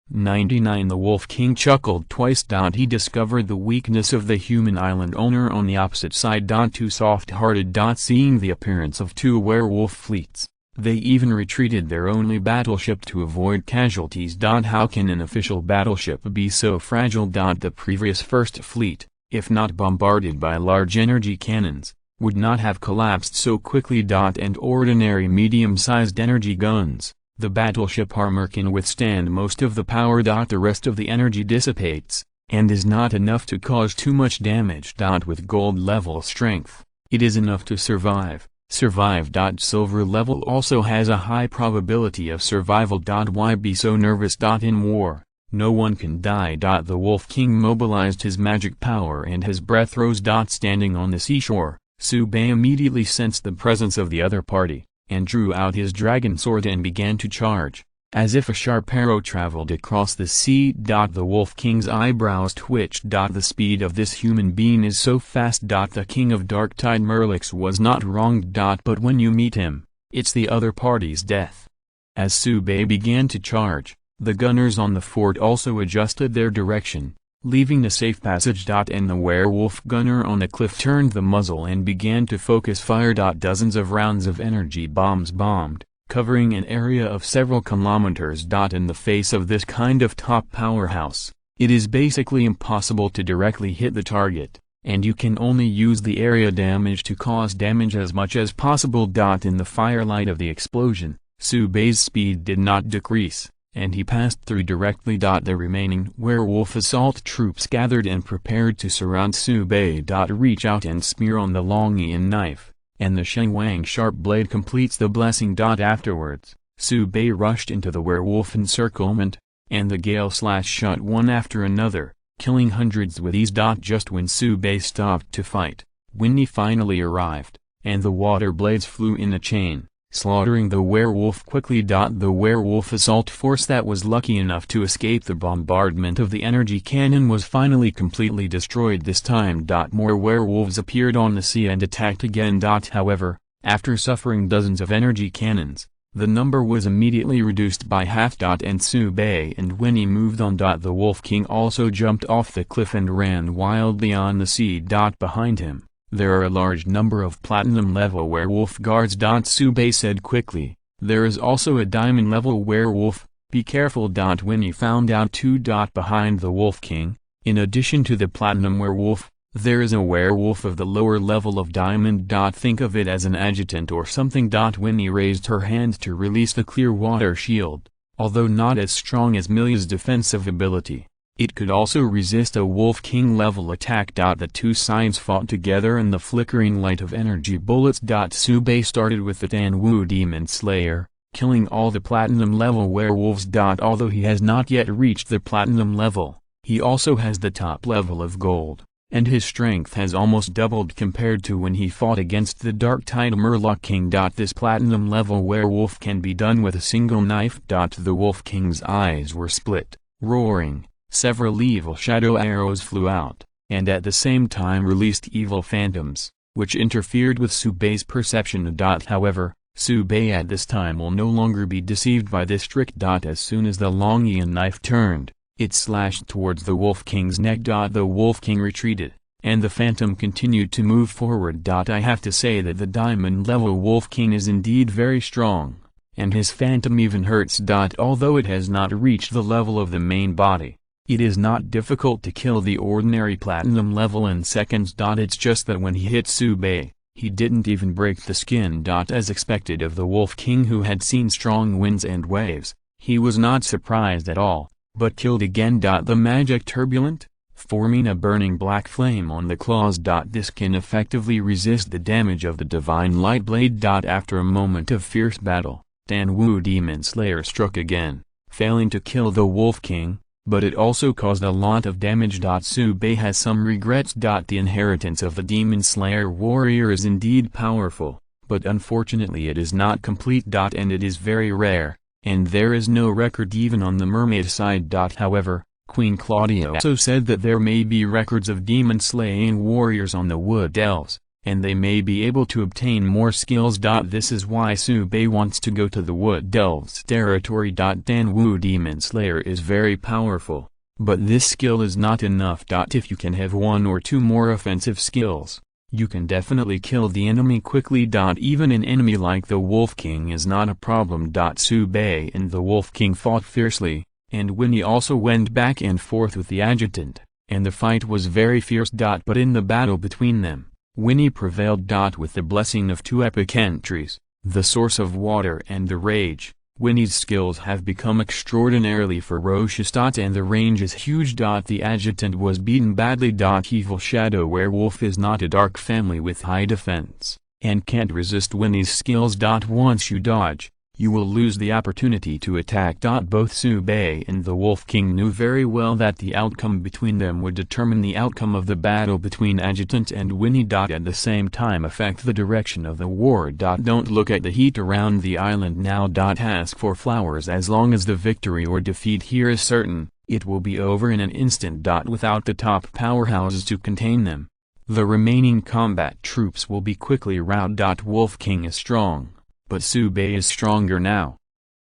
99 The Wolf King chuckled twice. He discovered the weakness of the human island owner on the opposite side. Too soft-hearted. Seeing the appearance of two werewolf fleets, they even retreated their only battleship to avoid casualties. How can an official battleship be so fragile? The previous First Fleet, if not bombarded by large energy cannons, would not have collapsed so quickly. And ordinary medium-sized energy guns, the battleship armor can withstand most of the power. The rest of the energy dissipates, and is not enough to cause too much damage. With gold level strength, it is enough to survive. Silver level also has a high probability of survival. Why be so nervous? In war, no one can die. The Wolf King mobilized his magic power and his breath rose. Standing on the seashore, Subei immediately sensed the presence of the other party, and drew out his dragon sword and began to charge, as if a sharp arrow traveled across the sea. The Wolf King's eyebrows twitched. The speed of this human being is so fast. The King of Darktide Merlix was not wronged. But when you meet him, it's the other party's death. As Subei began to charge, the gunners on the fort also adjusted their direction, leaving a safe passage. And the werewolf gunner on the cliff turned the muzzle and began to focus fire. Dozens of rounds of energy bombs bombed, covering an area of several kilometers. In the face of this kind of top powerhouse, it is basically impossible to directly hit the target, and you can only use the area damage to cause damage as much as possible. In the firelight of the explosion, Subei's speed did not decrease, and he passed through directly. The remaining werewolf assault troops gathered and prepared to surround Subei. Reach out and spear on the long Ian knife, and the Shengwang sharp blade completes the blessing. Afterwards, Subei rushed into the werewolf encirclement, and the gale shot one after another, killing hundreds with ease. Just when Sube stopped to fight, Winnie finally arrived, and the water blades flew in a chain, slaughtering the werewolf quickly. The werewolf assault force that was lucky enough to escape the bombardment of the energy cannon was finally completely destroyed this time. More werewolves appeared on the sea and attacked again. However, after suffering dozens of energy cannons, the number was immediately reduced by half. And Sube and Winnie moved on. The Wolf King also jumped off the cliff and ran wildly on the sea. Behind him, there are a large number of platinum-level werewolf guards. Sube said quickly, there is also a diamond-level werewolf, be careful. Winnie found out too. Behind the Wolf King, in addition to the platinum werewolf, there is a werewolf of the lower level of diamond. Think of it as an adjutant or something. Winnie raised her hand to release the clear water shield. Although not as strong as Milia's defensive ability, it could also resist a Wolf King level attack. The two sides fought together in the flickering light of energy bullets. Sube started with the Danwu Demon Slayer, killing all the platinum level werewolves. Although he has not yet reached the platinum level, he also has the top level of gold, and his strength has almost doubled compared to when he fought against the Dark Tide Murloc King. This platinum level werewolf can be done with a single knife. The Wolf King's eyes were split, roaring, several evil shadow arrows flew out, and at the same time released evil phantoms, which interfered with Sube's perception. However, Sube at this time will no longer be deceived by this trick. As soon as the Longian knife turned, it slashed towards the Wolf King's neck. The Wolf King retreated, and the phantom continued to move forward. I have to say that the diamond-level Wolf King is indeed very strong, and his phantom even hurts. Although it has not reached the level of the main body, it is not difficult to kill the ordinary platinum level in seconds. It's just that when he hit Sube, he didn't even break the skin. As expected of the Wolf King, who had seen strong winds and waves, he was not surprised at all, but killed again. The magic turbulent, forming a burning black flame on the claws. This can effectively resist the damage of the divine light blade. After a moment of fierce battle, Danwu Demon Slayer struck again, failing to kill the Wolf King, but it also caused a lot of damage. Sube has some regrets. The inheritance of the Demon Slayer warrior is indeed powerful, but unfortunately it is not complete. And it is very rare, and there is no record even on the mermaid side. However, Queen Claudia also said that there may be records of demon-slaying warriors on the Wood Elves, and they may be able to obtain more skills. This is why Sube wants to go to the Wood Elves' territory. Danwu Demon Slayer is very powerful, but this skill is not enough. If you can have one or two more offensive skills, you can definitely kill the enemy quickly. Even an enemy like the Wolf King is not a problem. Sube and the Wolf King fought fiercely, and Winnie also went back and forth with the adjutant, and the fight was very fierce. But in the battle between them, Winnie prevailed. With the blessing of two epic entries, the Source of Water and the Rage, Winnie's skills have become extraordinarily ferocious. And the range is huge. The adjutant was beaten badly. Evil Shadow Werewolf is not a dark family with high defense, and can't resist Winnie's skills. Once you dodge, you will lose the opportunity to attack. Both Sube and the Wolf King knew very well that the outcome between them would determine the outcome of the battle between Adjutant and Winnie. At the same time affect the direction of the war. Don't look at the heat around the island now. Ask for flowers. As long as the victory or defeat here is certain, it will be over in an instant. Without the top powerhouses to contain them, the remaining combat troops will be quickly routed. Wolf King is strong, but Sube is stronger now.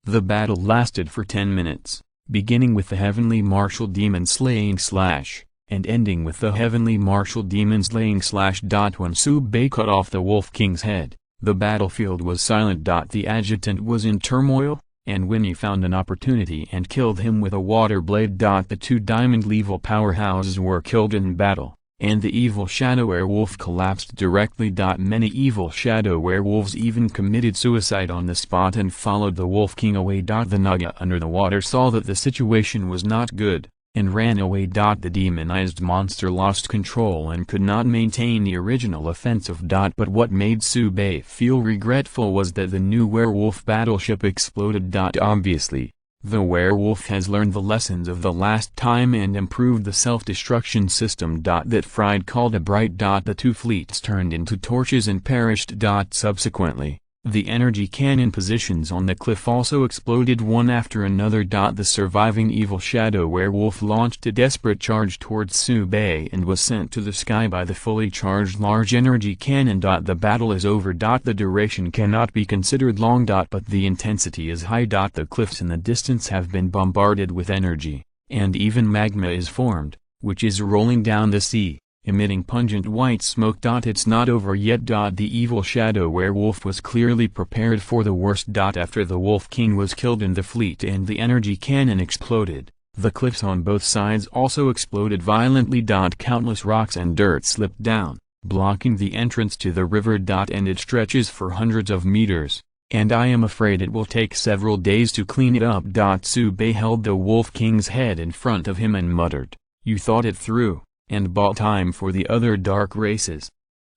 The battle lasted for 10 minutes, beginning with the Heavenly Martial Demon slaying slash, and ending with the Heavenly Martial Demon slaying slash. When Sube cut off the Wolf King's head, the battlefield was silent. The adjutant was in turmoil, and Winnie found an opportunity and killed him with a water blade. The two diamond level powerhouses were killed in battle, and the evil shadow werewolf collapsed directly. Many evil shadow werewolves even committed suicide on the spot and followed the Wolf King away. The Naga under the water saw that the situation was not good, and ran away. The demonized monster lost control and could not maintain the original offensive. But what made Sube feel regretful was that the new werewolf battleship exploded. Obviously, The werewolf has learned the lessons of the last time and improved the self-destruction system. That fried called a bright. The two fleets turned into torches and perished. Subsequently, the energy cannon positions on the cliff also exploded one after another. The surviving evil shadow werewolf launched a desperate charge towards Sube and was sent to the sky by the fully charged large energy cannon. The battle is over. The duration cannot be considered long. But the intensity is high. The cliffs in the distance have been bombarded with energy, and even magma is formed, which is rolling down the sea, emitting pungent white smoke. It's not over yet. The evil shadow werewolf was clearly prepared for the worst. After the Wolf King was killed in the fleet and the energy cannon exploded, the cliffs on both sides also exploded violently. Countless rocks and dirt slipped down, blocking the entrance to the river. And it stretches for hundreds of meters, and I am afraid it will take several days to clean it up. Sube held the Wolf King's head in front of him and muttered, "You thought it through, and bought time for the other dark races."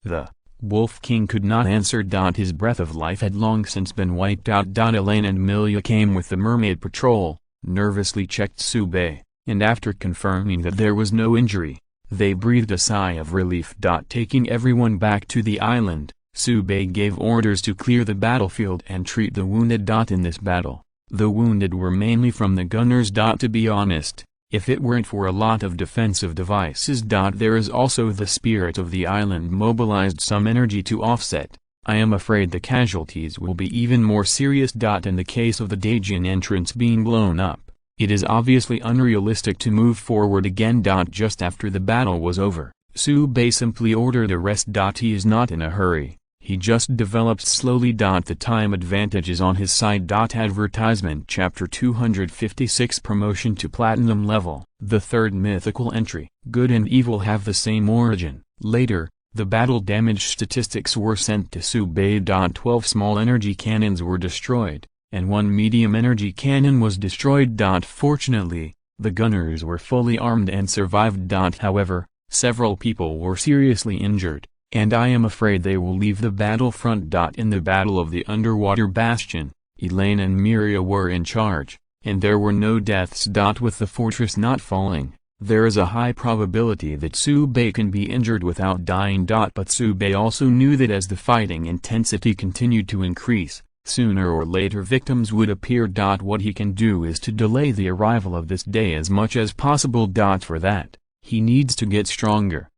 The Wolf King could not answer. His breath of life had long since been wiped out. Elaine and Milia came with the mermaid patrol, nervously checked Sube, and after confirming that there was no injury, they breathed a sigh of relief. Taking everyone back to the island, Sube gave orders to clear the battlefield and treat the wounded. In this battle, the wounded were mainly from the gunners. To be honest, if it weren't for a lot of defensive devices. There is also the spirit of the island mobilized some energy to offset. I am afraid the casualties will be even more serious. In the case of the Daejeon entrance being blown up, it is obviously unrealistic to move forward again. Just after the battle was over, Sube simply ordered a rest. He is not in a hurry. He just develops slowly. The time advantage is on his side. Advertisement Chapter 256 Promotion to Platinum Level. The third mythical entry. Good and evil have the same origin. Later, the battle damage statistics were sent to Sube. 12 small energy cannons were destroyed, and 1 medium energy cannon was destroyed. Fortunately, the gunners were fully armed and survived. However, several people were seriously injured, and I am afraid they will leave the battlefront. In the Battle of the Underwater Bastion, Elaine and Miria were in charge, and there were no deaths. With the fortress not falling, there is a high probability that Sube can be injured without dying. But Sube also knew that as the fighting intensity continued to increase, sooner or later victims would appear. What he can do is to delay the arrival of this day as much as possible. For that, he needs to get stronger.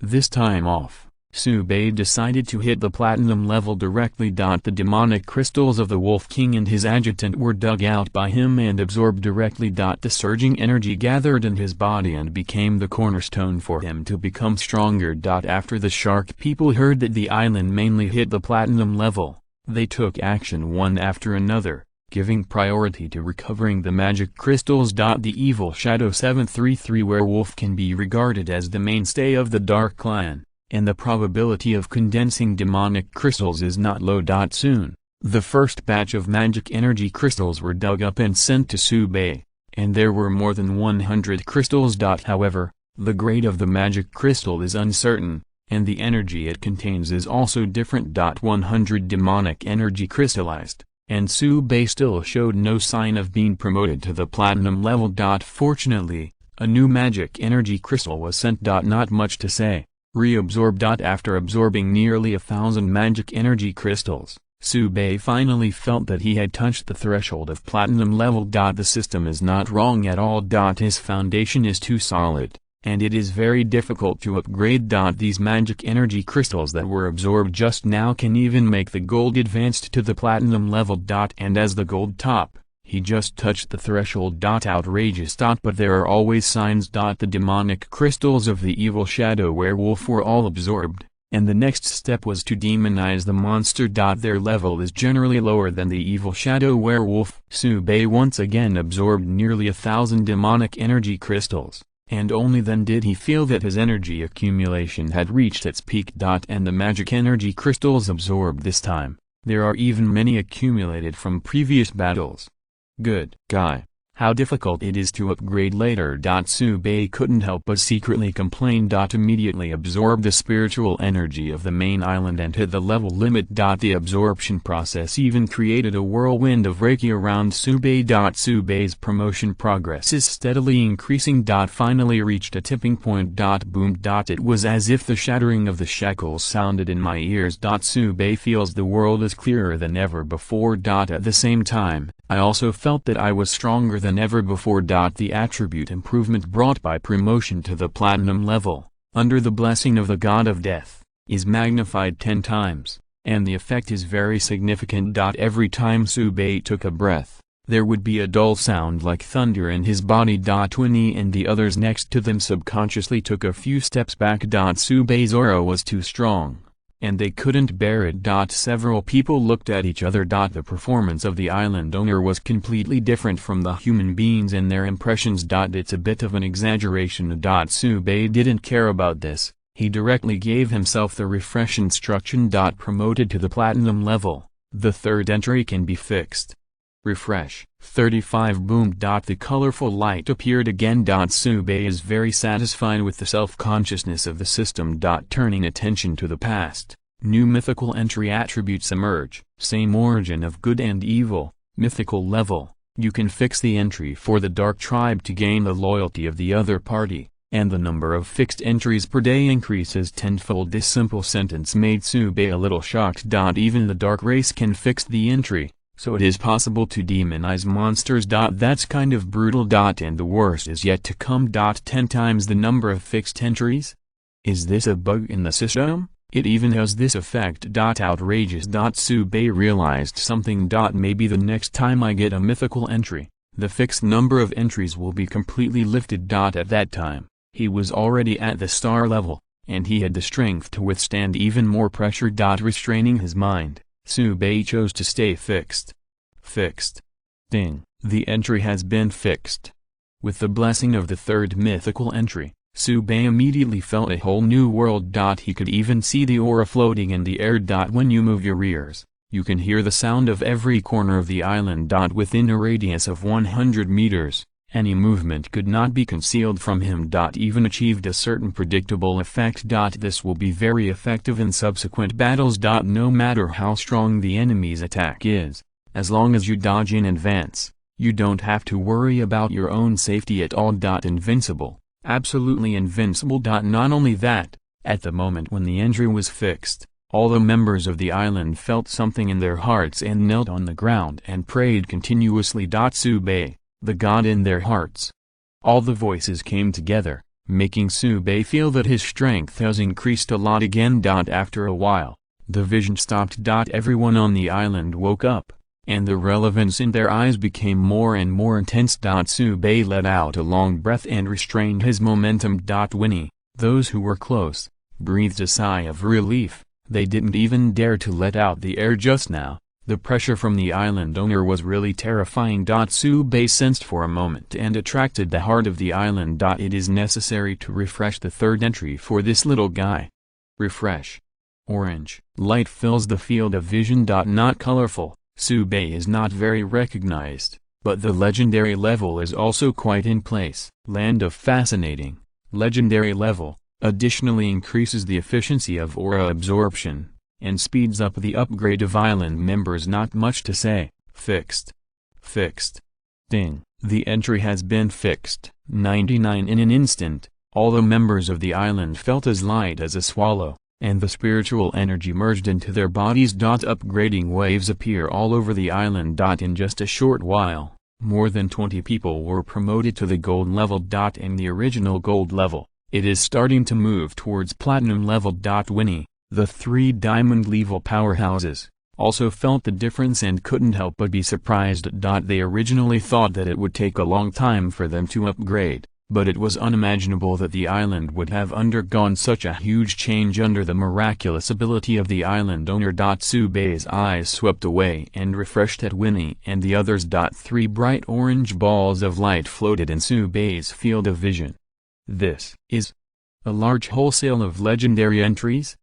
This time off, Sube decided to hit the platinum level directly. The demonic crystals of the Wolf King and his adjutant were dug out by him and absorbed directly. The surging energy gathered in his body and became the cornerstone for him to become stronger. After the shark people heard that the island mainly hit the platinum level, they took action one after another, giving priority to recovering the magic crystals. The evil Shadow 733 werewolf can be regarded as the mainstay of the Dark Clan, and the probability of condensing demonic crystals is not low. Soon, the first batch of magic energy crystals were dug up and sent to Sube, and there were more than 100 crystals. However, the grade of the magic crystal is uncertain, and the energy it contains is also different. 100 demonic energy crystallized, and Sube still showed no sign of being promoted to the platinum level. Fortunately, a new magic energy crystal was sent. Not much to say. Reabsorbed. After absorbing nearly 1,000 magic energy crystals, Sube finally felt that he had touched the threshold of platinum level. The system is not wrong at all. His foundation is too solid, and it is very difficult to upgrade. These magic energy crystals that were absorbed just now can even make the gold advanced to the platinum level. And as the gold top, he just touched the threshold. Outrageous. But there are always signs. The demonic crystals of the evil shadow werewolf were all absorbed, and the next step was to demonize the monster. Their level is generally lower than the evil shadow werewolf. Sube once again absorbed nearly 1,000 demonic energy crystals, and only then did he feel that his energy accumulation had reached its peak. And the magic energy crystals absorbed this time, there are even many accumulated from previous battles. Good guy. how difficult it is to upgrade later. Tsubei couldn't help but secretly complain. Immediately absorb the spiritual energy of the main island and hit the level limit. The absorption process even created a whirlwind of Reiki around Tsubei. Tsubei's promotion progress is steadily increasing. Finally reached a tipping point. Boom. It was as if the shattering of the shackles sounded in my ears. Tsubei feels the world is clearer than ever before. At the same time, I also felt that I was stronger than ever before. The attribute improvement brought by promotion to the platinum level, under the blessing of the god of death, is magnified 10 times, and the effect is very significant. Every time Tsubei took a breath, there would be a dull sound like thunder in his body. Winnie and the others next to them subconsciously took a few steps back. Tsubei's aura was too strong, and they couldn't bear it. Several people looked at each other. The performance of the island owner was completely different from the human beings and their impressions. It's a bit of an exaggeration. Tsubei didn't care about this, he directly gave himself the refresh instruction. Promoted to the platinum level, the third entry can be fixed. Refresh, 35. Boom. The colorful light appeared again. Tsubei is very satisfied with the self-consciousness of the system. Turning attention to the past, new mythical entry attributes emerge. Same origin of good and evil, mythical level. You can fix the entry for the dark tribe to gain the loyalty of the other party, and the number of fixed entries per day increases tenfold. This simple sentence made Tsubei a little shocked. Even the dark race can fix the entry, so it is possible to demonize monsters. That's kind of brutal. And the worst is yet to come. 10 times the number of fixed entries? Is this a bug in the system? It even has this effect. Outrageous. Tsubei realized something. Maybe the next time I get a mythical entry, the fixed number of entries will be completely lifted. At that time, he was already at the star level, and he had the strength to withstand even more pressure. Restraining his mind, Tsubei chose to stay fixed. Fixed. Ding. The entry has been fixed. With the blessing of the third mythical entry, Tsubei immediately felt a whole new world. He could even see the aura floating in the air. When you move your ears, you can hear the sound of every corner of the island. Within a radius of 100 meters, any movement could not be concealed from him. Even achieved a certain predictable effect. This will be very effective in subsequent battles. No matter how strong the enemy's attack is, as long as you dodge in advance, you don't have to worry about your own safety at all. Invincible, absolutely invincible. Not only that, at the moment when the entry was fixed, all the members of the island felt something in their hearts and knelt on the ground and prayed continuously. Tsubei, the god in their hearts. All the voices came together, making Tsubei feel that his strength has increased a lot again. After a while, the vision stopped. Everyone on the island woke up, and the relevance in their eyes became more and more intense. Tsubei let out a long breath and restrained his momentum. Winnie, those who were close, breathed a sigh of relief. They didn't even dare to let out the air just now. The pressure from the island owner was really terrifying. Tsubei sensed for a moment and attracted the heart of the island. It is necessary to refresh the third entry for this little guy. Refresh. Orange. Light fills the field of vision. Not colorful. Tsubei is not very recognized, but the legendary level is also quite in place. Land of fascinating. Legendary level, additionally increases the efficiency of aura absorption, and speeds up the upgrade of island members. Not much to say. Fixed. Fixed. Ding. The entry has been fixed. 99. In an instant, all the members of the island felt as light as a swallow, and the spiritual energy merged into their bodies. Upgrading waves appear all over the island. In just a short while, more than 20 people were promoted to the gold level. In the original gold level, it is starting to move towards platinum level. Winnie, the 3 diamond level powerhouses, also felt the difference and couldn't help but be surprised. They originally thought that it would take a long time for them to upgrade, but it was unimaginable that the island would have undergone such a huge change under the miraculous ability of the island owner. Tsubei's eyes swept away and refreshed at Winnie and the others. 3 bright orange balls of light floated in Tsubei's field of vision. This is a large wholesale of legendary entries?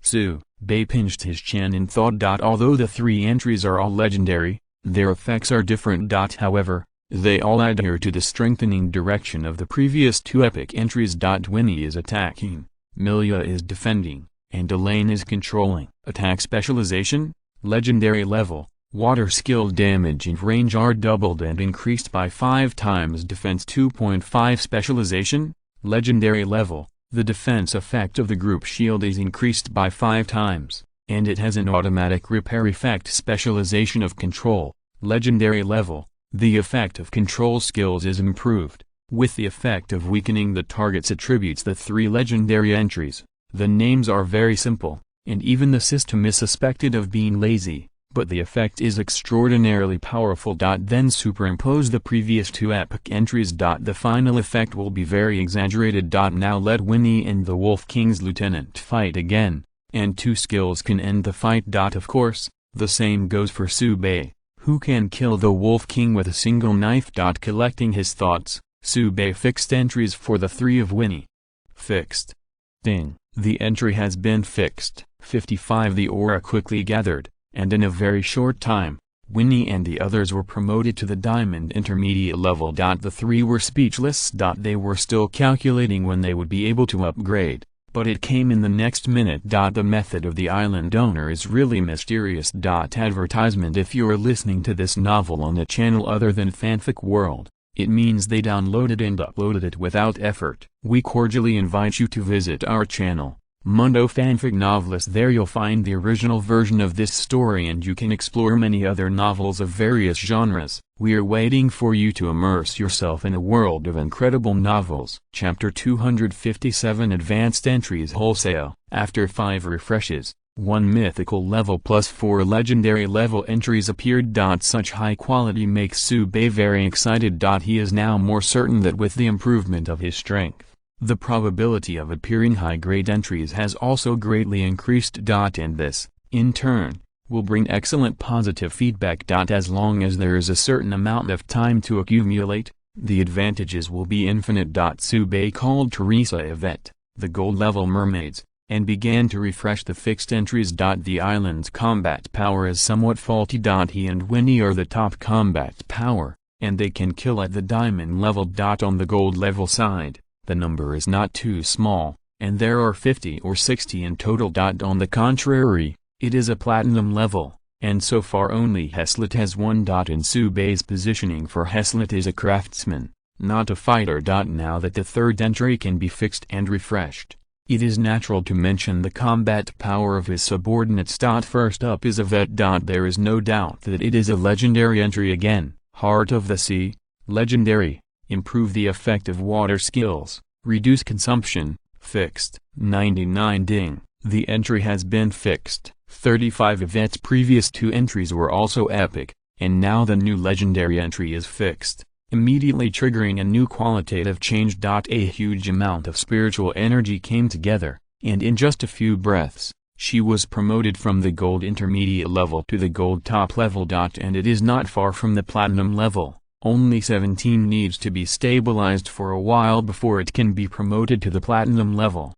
Tsubei pinched his chin in thought. Although the 3 entries are all legendary, their effects are different. However, They all adhere to the strengthening direction of the previous two epic entries. Winnie is attacking, Milia is defending, and Elaine is controlling. Attack specialization, legendary level, water skill damage and range are doubled and increased by 5 times. Defense 2.5 specialization, legendary level, the defense effect of the group shield is increased by 5 times, and it has an automatic repair effect. Specialization of control, legendary level, the effect of control skills is improved, with the effect of weakening the target's attributes. The 3 legendary entries, the names are very simple, and even the system is suspected of being lazy, but the effect is extraordinarily powerful. Then superimpose the previous 2 epic entries. The final effect will be very exaggerated. Now let Winnie and the Wolf King's lieutenant fight again, and 2 skills can end the fight. Of course, the same goes for Subei, who can kill the Wolf King with a single knife. Collecting his thoughts, Subei fixed entries for the 3 of Winnie. Fixed. Ding. The entry has been fixed. 55. The aura quickly gathered, and in a very short time, Winnie and the others were promoted to the diamond intermediate level. The 3 were speechless. They were still calculating when they would be able to upgrade, but it came in the next minute. The method of the island owner is really mysterious. Advertisement: if you're listening to this novel on a channel other than Fanfic World, it means they downloaded and uploaded it without effort. We cordially invite you to visit our channel, Mundo Fanfic Novelist. There you'll find the original version of this story and you can explore many other novels of various genres. We're waiting for you to immerse yourself in a world of incredible novels. Chapter 257 Advanced Entries Wholesale. After 5 refreshes, 1 mythical level plus 4 legendary level entries appeared. Such high quality makes Subei very excited. He is now more certain that with the improvement of his strength, the probability of appearing high-grade entries has also greatly increased. And this, in turn, will bring excellent positive feedback. As long as there is a certain amount of time to accumulate, the advantages will be infinite. Subei called Teresa Yvette, the gold-level mermaids, and began to refresh the fixed entries. The island's combat power is somewhat faulty. He and Winnie are the top combat power, and they can kill at the diamond level. On the gold level side, the number is not too small, and there are 50 or 60 in total. On the contrary, it is a platinum level, and so far only Heslet has 1. In Subei's positioning for Heslet is a craftsman, not a fighter. Now that the 3rd entry can be fixed and refreshed, it is natural to mention the combat power of his subordinates. First up is Yvette. There is no doubt that it is a legendary entry again. Heart of the Sea, legendary, improve the effect of water skills, reduce consumption, fixed. 99. Ding. The entry has been fixed. 35. Yvette's previous 2 entries were also epic, and now the new legendary entry is fixed, immediately triggering a new qualitative change. A huge amount of spiritual energy came together, and in just a few breaths, she was promoted from the gold intermediate level to the gold top level. And it is not far from the platinum level. Only 17 needs to be stabilized for a while before it can be promoted to the platinum level.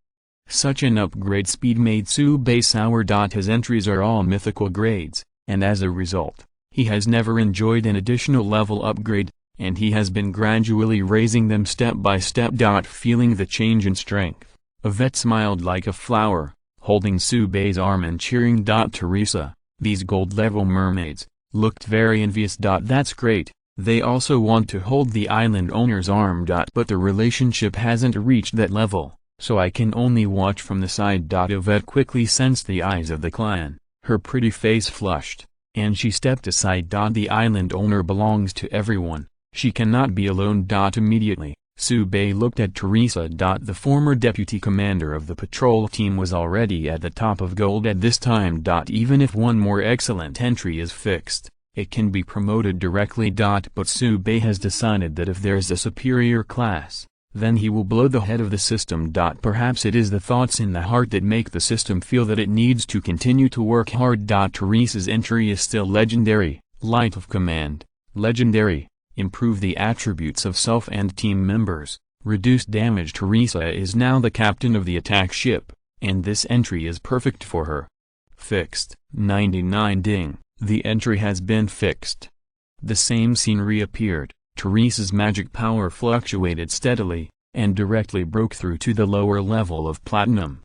Such an upgrade speed made Subei sour. His entries are all mythical grades, and as a result, he has never enjoyed an additional level upgrade, and he has been gradually raising them step by step. Feeling the change in strength, Yvette smiled like a flower, holding Subei's arm and cheering. Teresa, these gold-level mermaids, looked very envious. That's great, they also want to hold the island owner's arm. But the relationship hasn't reached that level, so I can only watch from the side. Yvette quickly sensed the eyes of the clan, her pretty face flushed, and she stepped aside. The island owner belongs to everyone, she cannot be alone. Immediately, Subei looked at Teresa. The former deputy commander of the patrol team was already at the top of gold at this time. Even if 1 more excellent entry is fixed, it can be promoted directly. But Subei has decided that if there's a superior class, then he will blow the head of the system. Perhaps it is the thoughts in the heart that make the system feel that it needs to continue to work hard. Teresa's entry is still legendary, light of command, legendary, improve the attributes of self and team members, reduce damage. Teresa is now the captain of the attack ship, and this entry is perfect for her. Fixed. 99. Ding. The entry has been fixed. The same scene reappeared, Teresa's magic power fluctuated steadily, and directly broke through to the lower level of platinum.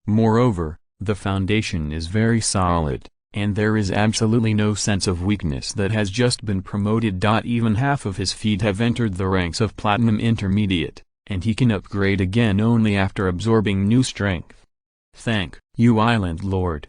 Moreover, the foundation is very solid, and there is absolutely no sense of weakness that has just been promoted. Even half of his feet have entered the ranks of Platinum Intermediate, and he can upgrade again only after absorbing new strength. Thank you, Island Lord.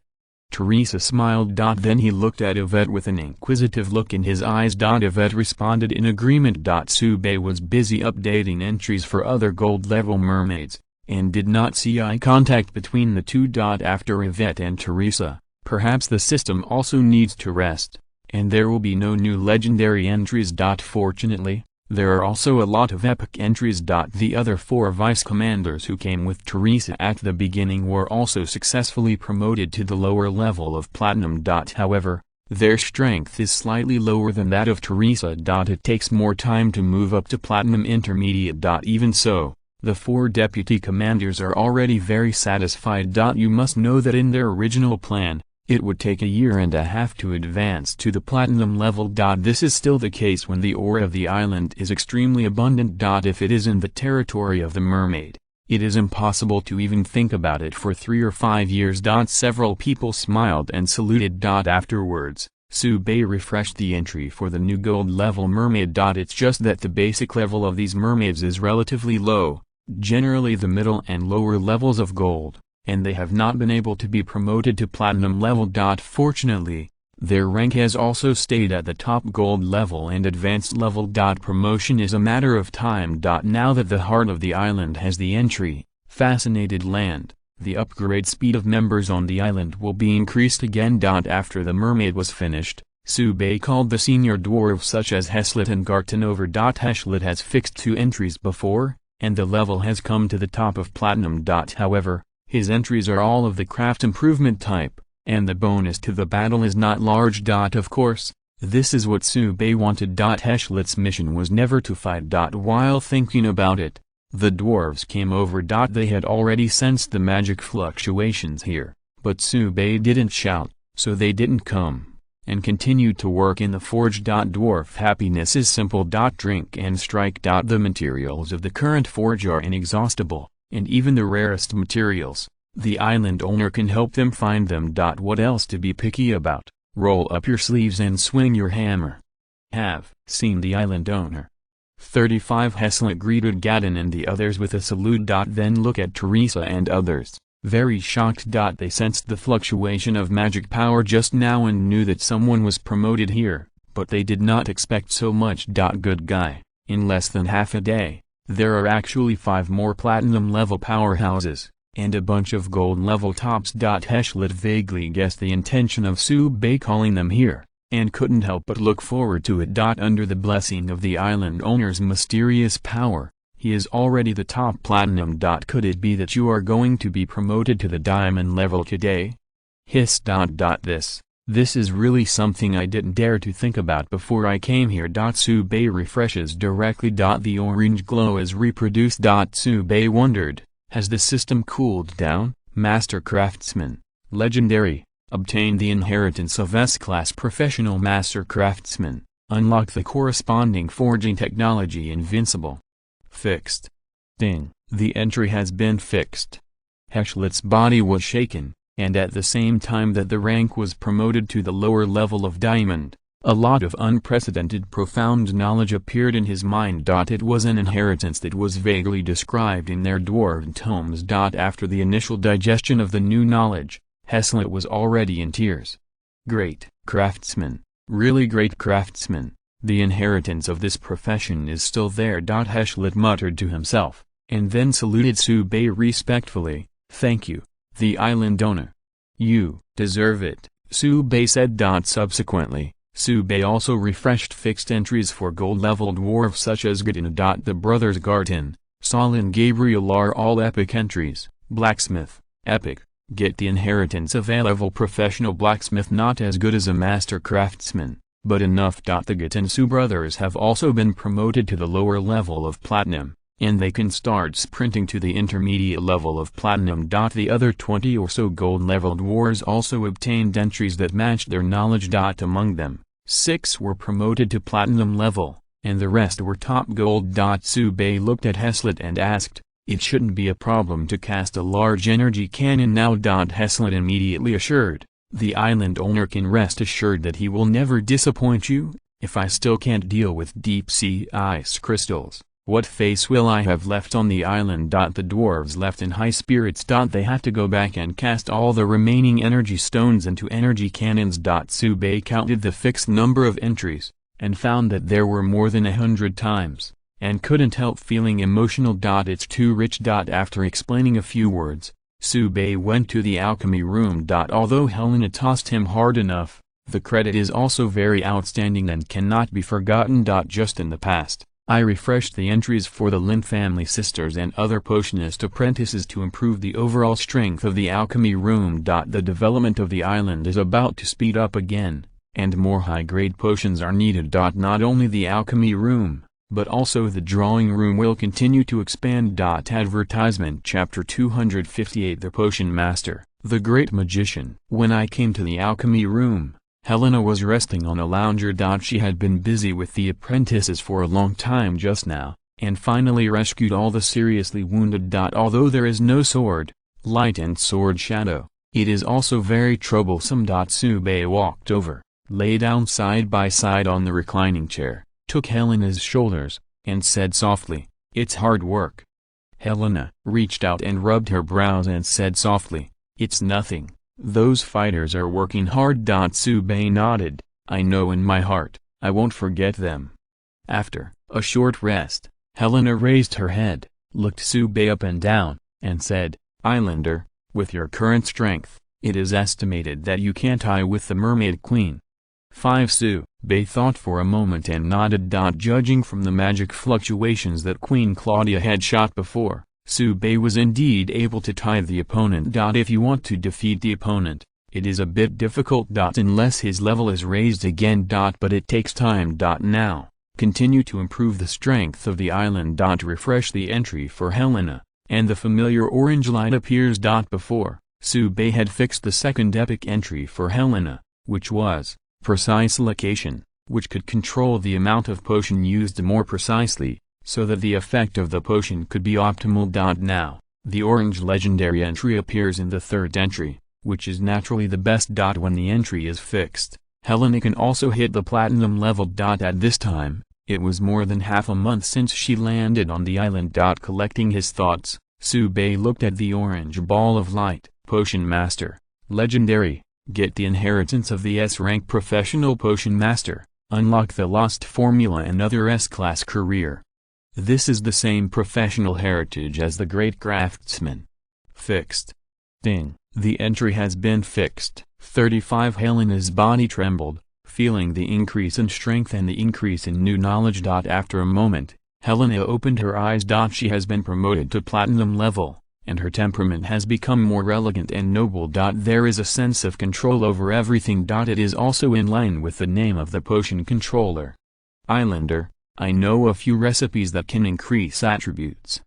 Teresa smiled. Then he looked at Yvette with an inquisitive look in his eyes. Yvette responded in agreement. Tsubei was busy updating entries for other gold-level mermaids, and did not see eye contact between the two. After Yvette and Teresa, perhaps the system also needs to rest, and there will be no new legendary entries. Fortunately, there are also a lot of epic entries. The other 4 vice-commanders who came with Teresa at the beginning were also successfully promoted to the lower level of Platinum. However, their strength is slightly lower than that of Teresa. It takes more time to move up to Platinum Intermediate. Even so, the 4 deputy commanders are already very satisfied. You must know that in their original plan, it would take a year and a half to advance to the platinum level. This is still the case when the ore of the island is extremely abundant. If it is in the territory of the mermaid, it is impossible to even think about it for 3 or 5 years. Several people smiled and saluted. Afterwards, Tsubei refreshed the entry for the new gold level mermaid. It's just that the basic level of these mermaids is relatively low, generally the middle and lower levels of gold, and they have not been able to be promoted to platinum level. Fortunately, their rank has also stayed at the top gold level and advanced level. Promotion is a matter of time. Now that the heart of the island has the entry, Fascinated Land, the upgrade speed of members on the island will be increased again. After the mermaid was finished, Tsubei called the senior dwarves such as Heslet and Garten over. Heslet has fixed 2 entries before, and the level has come to the top of platinum. However, his entries are all of the craft improvement type, and the bonus to the battle is not large. Of course, this is what Tsubei wanted. Heslet's mission was never to fight. While thinking about it, the dwarves came over. They had already sensed the magic fluctuations here, but Tsubei didn't shout, so they didn't come, and continued to work in the forge. Dwarf happiness is simple. Drink and strike. The materials of the current forge are inexhaustible, and even the rarest materials, the island owner can help them find them. What else to be picky about? Roll up your sleeves and swing your hammer. Have seen the island owner. 35 Heslet greeted Gaddon and the others with a salute. Then look at Teresa and others, very shocked. They sensed the fluctuation of magic power just now and knew that someone was promoted here, but they did not expect so much. Good guy, in less than half a day, there are actually 5 more platinum level powerhouses, and a bunch of gold level tops. Heslet vaguely guessed the intention of Tsubei calling them here, and couldn't help but look forward to it. Under the blessing of the island owner's mysterious power, he is already the top platinum. Could it be that you are going to be promoted to the diamond level today? Hiss. This is really something I didn't dare to think about before I came here. Tsubei refreshes directly. The orange glow is reproduced. Tsubei wondered, has the system cooled down? Master Craftsman, Legendary, obtain the inheritance of S-Class Professional Master Craftsman, unlock the corresponding forging technology. Invincible. Fixed. Ding, the entry has been fixed. Heslet's body was shaken, and at the same time that the rank was promoted to the lower level of diamond, a lot of unprecedented profound knowledge appeared in his mind. It was an inheritance that was vaguely described in their dwarven tomes. After the initial digestion of the new knowledge, Heslet was already in tears. Great craftsman, really great craftsman, the inheritance of this profession is still there. Heslet muttered to himself, and then saluted Tsubei respectfully. Thank you, the island owner. You deserve it, Tsubei said. Subsequently, Tsubei also refreshed fixed entries for gold-level dwarves such as Gaten. The brothers Garten, Saul and Gabriel are all epic entries. Blacksmith, epic, get the inheritance of A-level professional blacksmith. Not as good as a master craftsman, but enough. The Gatensu brothers have also been promoted to the lower level of platinum, and they can start sprinting to the intermediate level of platinum. The other 20 or so gold-level dwarves also obtained entries that matched their knowledge. Among them, 6 were promoted to platinum level, and the rest were top gold. Tsubei looked at Heslet and asked, "It shouldn't be a problem to cast a large energy cannon now." Heslet immediately assured, "The island owner can rest assured that he will never disappoint you. If I still can't deal with deep-sea ice crystals, what face will I have left on the island?" The dwarves left in high spirits. They have to go back and cast all the remaining energy stones into energy cannons. Tsubei counted the fixed number of entries, and found that there were more than 100 times, and couldn't help feeling emotional. "It's too rich." After explaining a few words, Tsubei went to the alchemy room. Although Helena tossed him hard enough, the credit is also very outstanding and cannot be forgotten. Just in the past, I refreshed the entries for the Lin family sisters and other potionist apprentices to improve the overall strength of the alchemy room. The development of the island is about to speed up again, and more high-grade potions are needed. Not only the alchemy room, but also the drawing room will continue to expand. Advertisement Chapter 258 The Potion Master, the Great Magician. When I came to the alchemy room, Helena was resting on a lounger. She had been busy with the apprentices for a long time just now, and finally rescued all the seriously wounded. Although there is no sword, light and sword shadow, it is also very troublesome. Tsubei walked over, lay down side by side on the reclining chair, took Helena's shoulders, and said softly, "It's hard work." Helena reached out and rubbed her brows and said softly, "It's nothing. Those fighters are working hard." Tsubei nodded, "I know in my heart, I won't forget them." After a short rest, Helena raised her head, looked Tsubei up and down, and said, "Islander, with your current strength, it is estimated that you can tie with the Mermaid Queen." 5. Tsubei thought for a moment and nodded. Judging from the magic fluctuations that Queen Claudia had shot before, Tsubei was indeed able to tie the opponent. If you want to defeat the opponent, it is a bit difficult. Unless his level is raised again. But it takes time. Now, continue to improve the strength of the island. Refresh the entry for Helena, and the familiar orange light appears. Before, Tsubei had fixed the second epic entry for Helena, which was precise location, which could control the amount of potion used more precisely, so that the effect of the potion could be optimal. Now, the orange legendary entry appears in the third entry, which is naturally the best. When the entry is fixed, Helena can also hit the platinum level. At this time, it was more than half a month since she landed on the island. Collecting his thoughts, Tsubei looked at the orange ball of light. Potion Master, Legendary, get the inheritance of the S-rank Professional Potion Master, unlock the Lost Formula and other S-class career. This is the same professional heritage as the Great Craftsman. Fixed. Ding. The entry has been fixed. 35. Helena's body trembled, feeling the increase in strength and the increase in new knowledge. After a moment, Helena opened her eyes. She has been promoted to platinum level, and her temperament has become more elegant and noble. There is a sense of control over everything. It is also in line with the name of the potion controller. Islander, I know a few recipes that can increase attributes.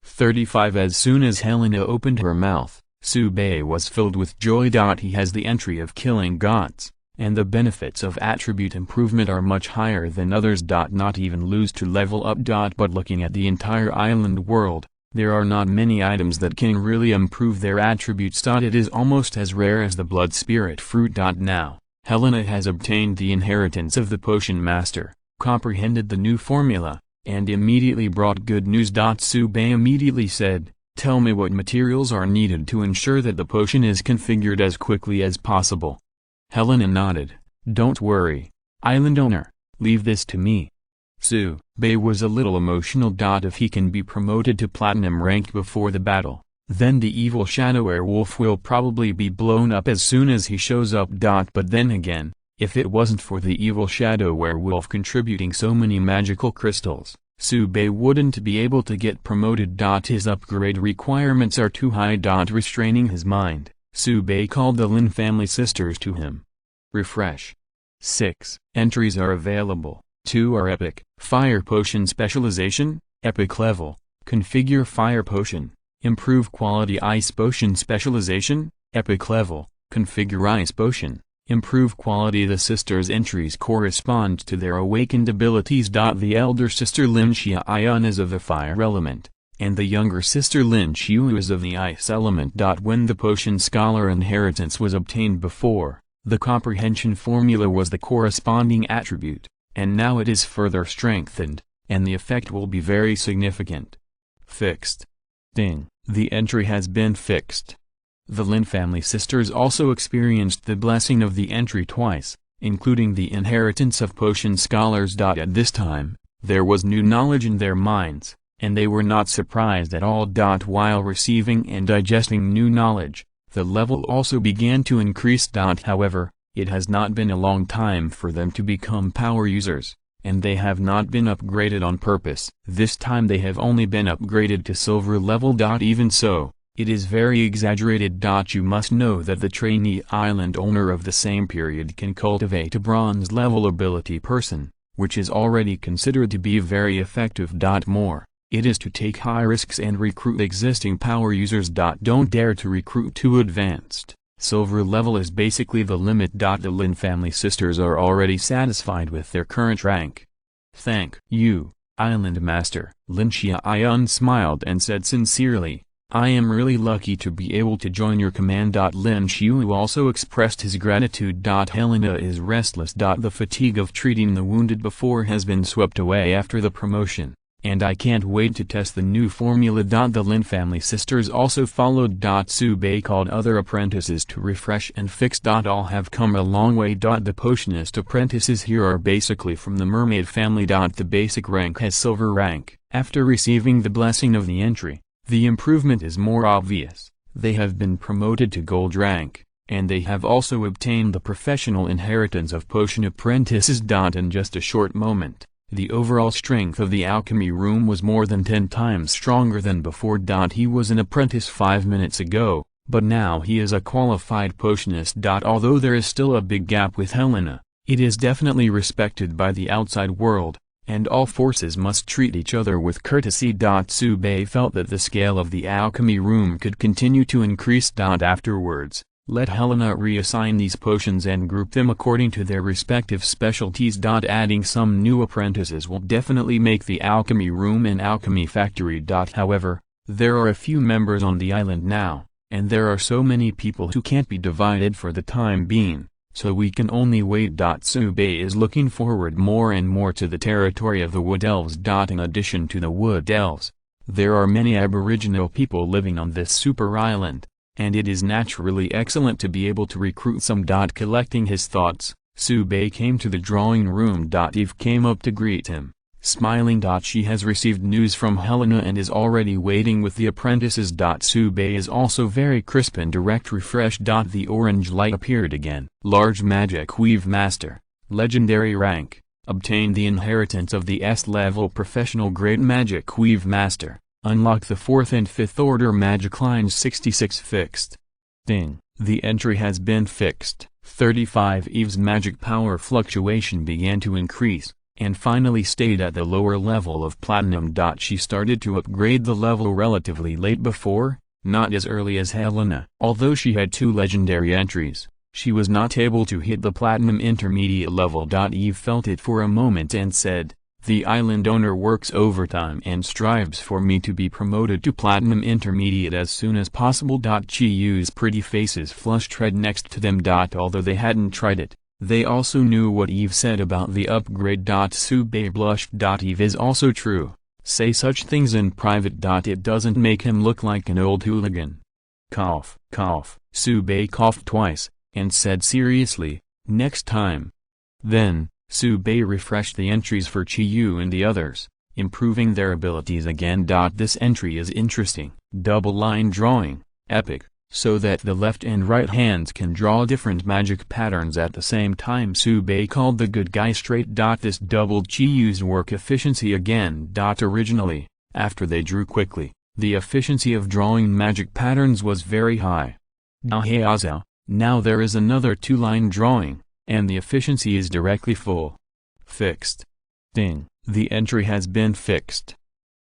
35. As soon as Helena opened her mouth, Tsubei was filled with joy. He has the entry of killing gods, and the benefits of attribute improvement are much higher than others. Not even lose to level up. But looking at the entire island world, there are not many items that can really improve their attributes. It is almost as rare as the blood spirit fruit. Now, Helena has obtained the inheritance of the Potion Master, comprehended the new formula, and immediately brought good news. Tsubei immediately said, "Tell me what materials are needed to ensure that the potion is configured as quickly as possible." Helena nodded. "Don't worry, Island Owner, leave this to me." Tsubei was a little emotional. If he can be promoted to platinum rank before the battle, then the evil shadow werewolf will probably be blown up as soon as he shows up. But then again, if it wasn't for the evil shadow werewolf contributing so many magical crystals, Tsubei wouldn't be able to get promoted. His upgrade requirements are too high. Restraining his mind, Tsubei called the Lin family sisters to him. Refresh. 6 entries are available. 2 are epic. Fire Potion Specialization, Epic Level. Configure Fire Potion. Improve Quality Ice Potion Specialization, Epic Level. Configure Ice Potion. Improve quality. The sisters' entries correspond to their awakened abilities. The elder sister Lin Xiaoyan is of the fire element, and the younger sister Lin Xiu is of the ice element. When the potion scholar inheritance was obtained before, the comprehension formula was the corresponding attribute, and now it is further strengthened, and the effect will be very significant. Fixed. Ding. The entry has been fixed. The Lin family sisters also experienced the blessing of the entry twice, including the inheritance of potion scholars. At this time, there was new knowledge in their minds, and they were not surprised at all. While receiving and digesting new knowledge, the level also began to increase. However, it has not been a long time for them to become power users, and they have not been upgraded on purpose. This time they have only been upgraded to silver level. Even so, it is very exaggerated. You must know that the trainee island owner of the same period can cultivate a bronze level ability person, which is already considered to be very effective. More, it is to take high risks and recruit existing power users. Don't dare to recruit too advanced. Silver level is basically the limit. The Lin family sisters are already satisfied with their current rank. Thank you, Island Master. Lin Xiaoyan smiled and said sincerely, I am really lucky to be able to join your command. Lin Xiu also expressed his gratitude. Helena is restless. The fatigue of treating the wounded before has been swept away after the promotion, and I can't wait to test the new formula. The Lin family sisters also followed. Bei called other apprentices to refresh and fix. All have come a long way. The potionist apprentices here are basically from the mermaid family. The basic rank has silver rank. After receiving the blessing of the entry, the improvement is more obvious. They have been promoted to gold rank, and they have also obtained the professional inheritance of potion apprentices. In just a short moment, the overall strength of the alchemy room was more than 10 times stronger than before. He was an apprentice 5 minutes ago, but now he is a qualified potionist. Although there is still a big gap with Helena, it is definitely respected by the outside world, and all forces must treat each other with courtesy. Bei felt that the scale of the alchemy room could continue to increase. Afterwards, let Helena reassign these potions and group them according to their respective specialties. Adding some new apprentices will definitely make the alchemy room an alchemy factory. However, there are a few members on the island now, and there are so many people who can't be divided for the time being, so we can only wait. Bei is looking forward more and more to the territory of the Wood Elves. In addition to the Wood Elves, there are many aboriginal people living on this super island, and it is naturally excellent to be able to recruit some. Collecting his thoughts, Bei came to the drawing room. Eve came up to greet him, smiling. She has received news from Helena and is already waiting with the apprentices. Bei is also very crisp and direct. Refreshed. The orange light appeared again. Large Magic Weave Master, legendary rank, obtained the inheritance of the S-level professional Great Magic Weave Master. Unlock the 4th and 5th order magic lines. 66 fixed. Ding. The entry has been fixed. 35 Eve's magic power fluctuation began to increase, and finally stayed at the lower level of platinum. She started to upgrade the level relatively late before, not as early as Helena. Although she had 2 legendary entries, she was not able to hit the platinum intermediate level. Eve felt it for a moment and said, the island owner works overtime and strives for me to be promoted to platinum intermediate as soon as possible. Chiyu's pretty faces flushed red next to them. Although they hadn't tried it, they also knew what Eve said about the upgrade. Bei blushed. Eve is also true. Say such things in private. It doesn't make him look like an old hooligan. Cough, cough. Bei coughed twice, and said seriously, next time. Then, Bei refreshed the entries for Chiyu and the others, improving their abilities again. This entry is interesting. Double line drawing, epic, so that the left and right hands can draw different magic patterns at the same time. Bei called the good guy straight. This doubled Chiyu's work efficiency again. Originally, after they drew quickly, the efficiency of drawing magic patterns was very high. Now there is another 2-line drawing, and the efficiency is directly full. Fixed. Ding. The entry has been fixed.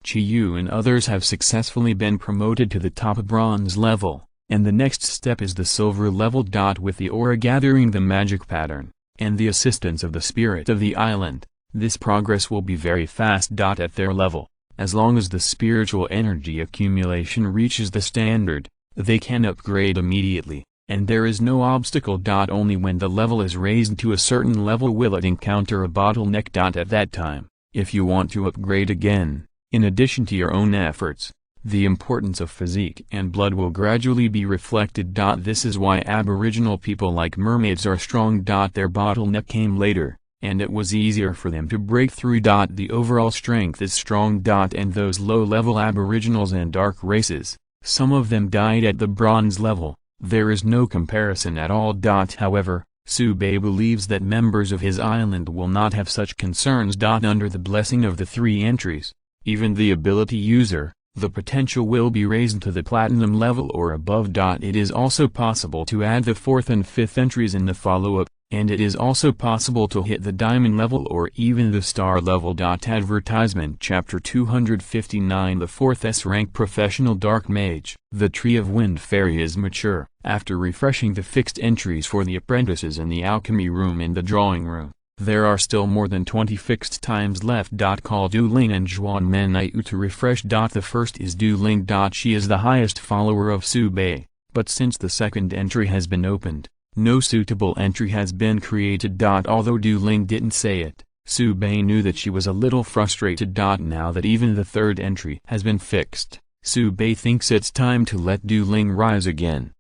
Chiyu and others have successfully been promoted to the top bronze level, and the next step is the silver level. With the aura gathering the magic pattern, and the assistance of the spirit of the island, this progress will be very fast. At their level, as long as the spiritual energy accumulation reaches the standard, they can upgrade immediately, and there is no obstacle. Only when the level is raised to a certain level will it encounter a bottleneck. At that time, if you want to upgrade again, in addition to your own efforts, the importance of physique and blood will gradually be reflected. This is why aboriginal people like mermaids are strong. Their bottleneck came later, and it was easier for them to break through. The overall strength is strong. And those low-level aboriginals and dark races, some of them died at the bronze level, there is no comparison at all. However, Subei believes that members of his island will not have such concerns. Under the blessing of the 3 entries, even the ability user, the potential will be raised to the platinum level or above. It is also possible to add the 4th and 5th entries in the follow-up, and it is also possible to hit the diamond level or even the star level. Advertisement Chapter 259 The 4th S rank Professional Dark Mage. The Tree of Wind Fairy is mature. After refreshing the fixed entries for the apprentices in the alchemy room and the drawing room, there are still more than 20 fixed times left. Call Du Ling and Zhuan Menai to refresh. The first is Du Ling. She is the highest follower of Subei, but since the second entry has been opened, no suitable entry has been created. Although Du Ling didn't say it, Subei knew that she was a little frustrated. Now that even the third entry has been fixed, Subei thinks it's time to let Du Ling rise again.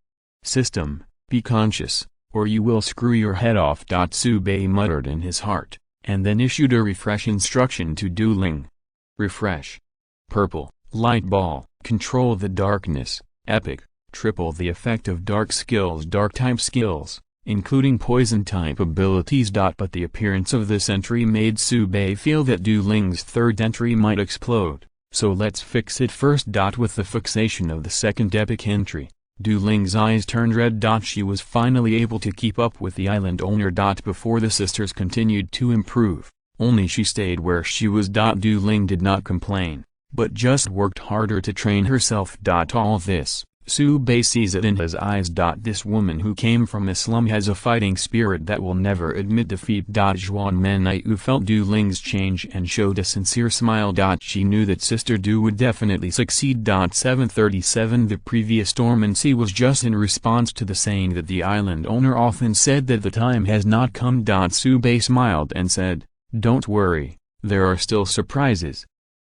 System, be conscious, or you will screw your head off. Subei muttered in his heart, and then issued a refresh instruction to Du Ling. Refresh. Purple, light ball, control the darkness, epic. Triple the effect of dark skills. Dark type skills, including poison type abilities. But the appearance of this entry made Subei feel that Du Ling's third entry might explode, so let's fix it first. With the fixation of the second epic entry, Du Ling's eyes turned red. She was finally able to keep up with the island owner. Before the sisters continued to improve, only she stayed where she was. Du Ling did not complain, but just worked harder to train herself. All this, Subei sees it in his eyes. This woman who came from a slum has a fighting spirit that will never admit defeat. Zhuan Menai felt Du Ling's change and showed a sincere smile. She knew that Sister Du would definitely succeed. 737 The previous dormancy was just in response to the saying that the island owner often said that the time has not come. Subei smiled and said, "Don't worry, there are still surprises."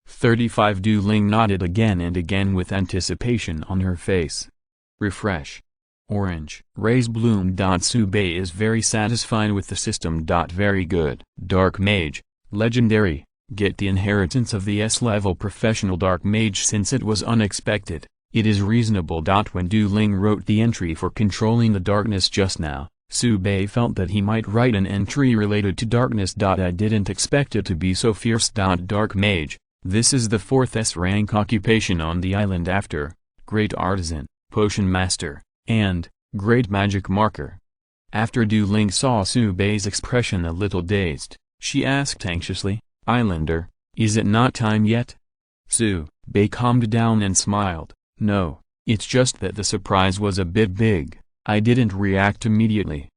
35 Du Ling nodded again and again with anticipation on her face. Refresh. Orange. Raise bloom. Subei is very satisfied with the system. Very good. Dark Mage. Legendary. Get the inheritance of the S-level professional Dark Mage since it was unexpected. It is reasonable. When Du Ling wrote the entry for controlling the darkness just now, Subei felt that he might write an entry related to darkness. I didn't expect it to be so fierce. Dark Mage. This is the 4th S rank occupation on the island after Great Artisan, Potion Master, and Great Magic Marker. After Du Ling saw Subei's expression a little dazed, she asked anxiously, "Islander, is it not time yet?" Subei calmed down and smiled, "No, it's just that the surprise was a bit big, I didn't react immediately."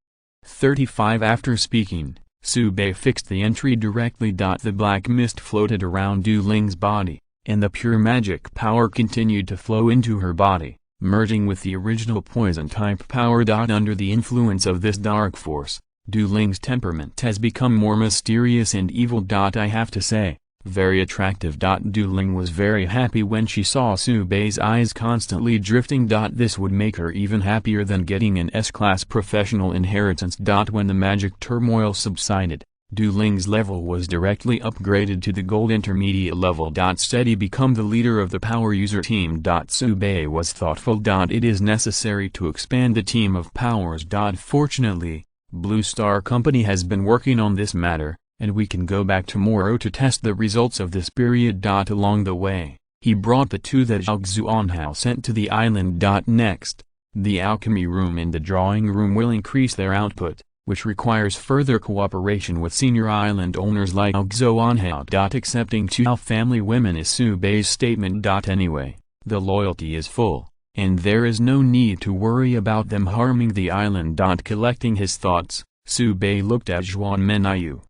35 After speaking, Subei fixed the entry directly. The black mist floated around Du Ling's body, and the pure magic power continued to flow into her body, merging with the original poison-type power. Under the influence of this dark force, Du Ling's temperament has become more mysterious and evil. I have to say, very attractive. Du Ling was very happy when she saw Subei's eyes constantly drifting. This would make her even happier than getting an S-class professional inheritance. When the magic turmoil subsided, Du Ling's level was directly upgraded to the gold intermediate level. Steady become the leader of the power user team. Subei was thoughtful. It is necessary to expand the team of powers. Fortunately, Blue Star Company has been working on this matter, and we can go back tomorrow to test the results of this period. Along the way, he brought the 2 that Zhao Xuanhao sent to the island. Next, the alchemy room and the drawing room will increase their output, which requires further cooperation with senior island owners like Xuanhao. Accepting 2 family women is Subei's statement. Anyway, the loyalty is full, and there is no need to worry about them harming the island. Collecting his thoughts, Sube looked at Juan Menayu.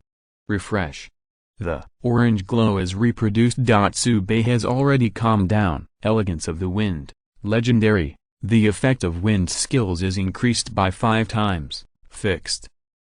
Refresh. The orange glow is reproduced. Sube has already calmed down. Elegance of the wind. Legendary. The effect of wind skills is increased by 5 times. Fixed.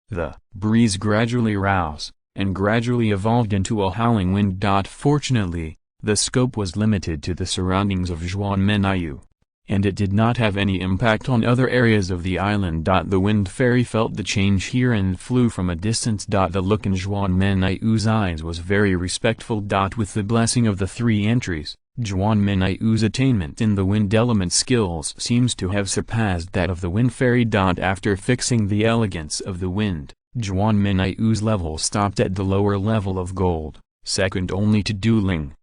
The breeze gradually rose, and gradually evolved into a howling wind. Fortunately, the scope was limited to the surroundings of Juan Menayu, and it did not have any impact on other areas of the island. The wind fairy felt the change here and flew from a distance. The look in Juan Menayu's eyes was very respectful. With the blessing of the 3 entries, Juan Menayu's attainment in the wind element skills seems to have surpassed that of the wind fairy. After fixing the elegance of the wind, Juan Menayu's level stopped at the lower level of gold, second only to Du Ling.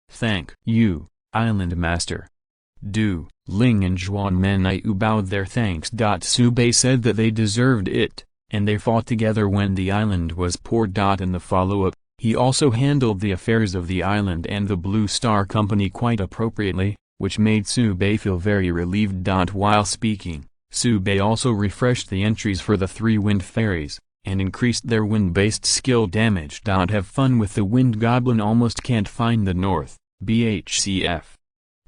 Thank you, Island Master. Du Ling and Juan Menayu bowed their thanks. Sube said that they deserved it, and they fought together when the island was poor. In the follow-up, he also handled the affairs of the island and the Blue Star Company quite appropriately, which made Sube feel very relieved. While speaking, Sube also refreshed the entries for the 3 wind fairies, and increased their wind-based skill damage. Have fun with the wind goblin almost can't find the north, BHCF.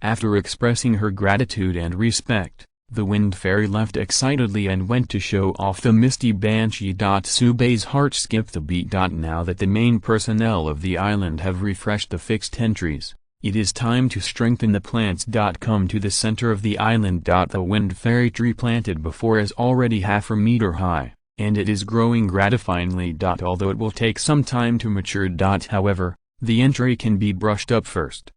After expressing her gratitude and respect, the wind fairy left excitedly and went to show off the misty banshee. Sube's heart skipped a beat. Now that the main personnel of the island have refreshed the fixed entries, it is time to strengthen the plants. Come to the center of the island. The wind fairy tree planted before is already half a meter high, and it is growing gratifyingly. Although it will take some time to mature. However, the entry can be brushed up first.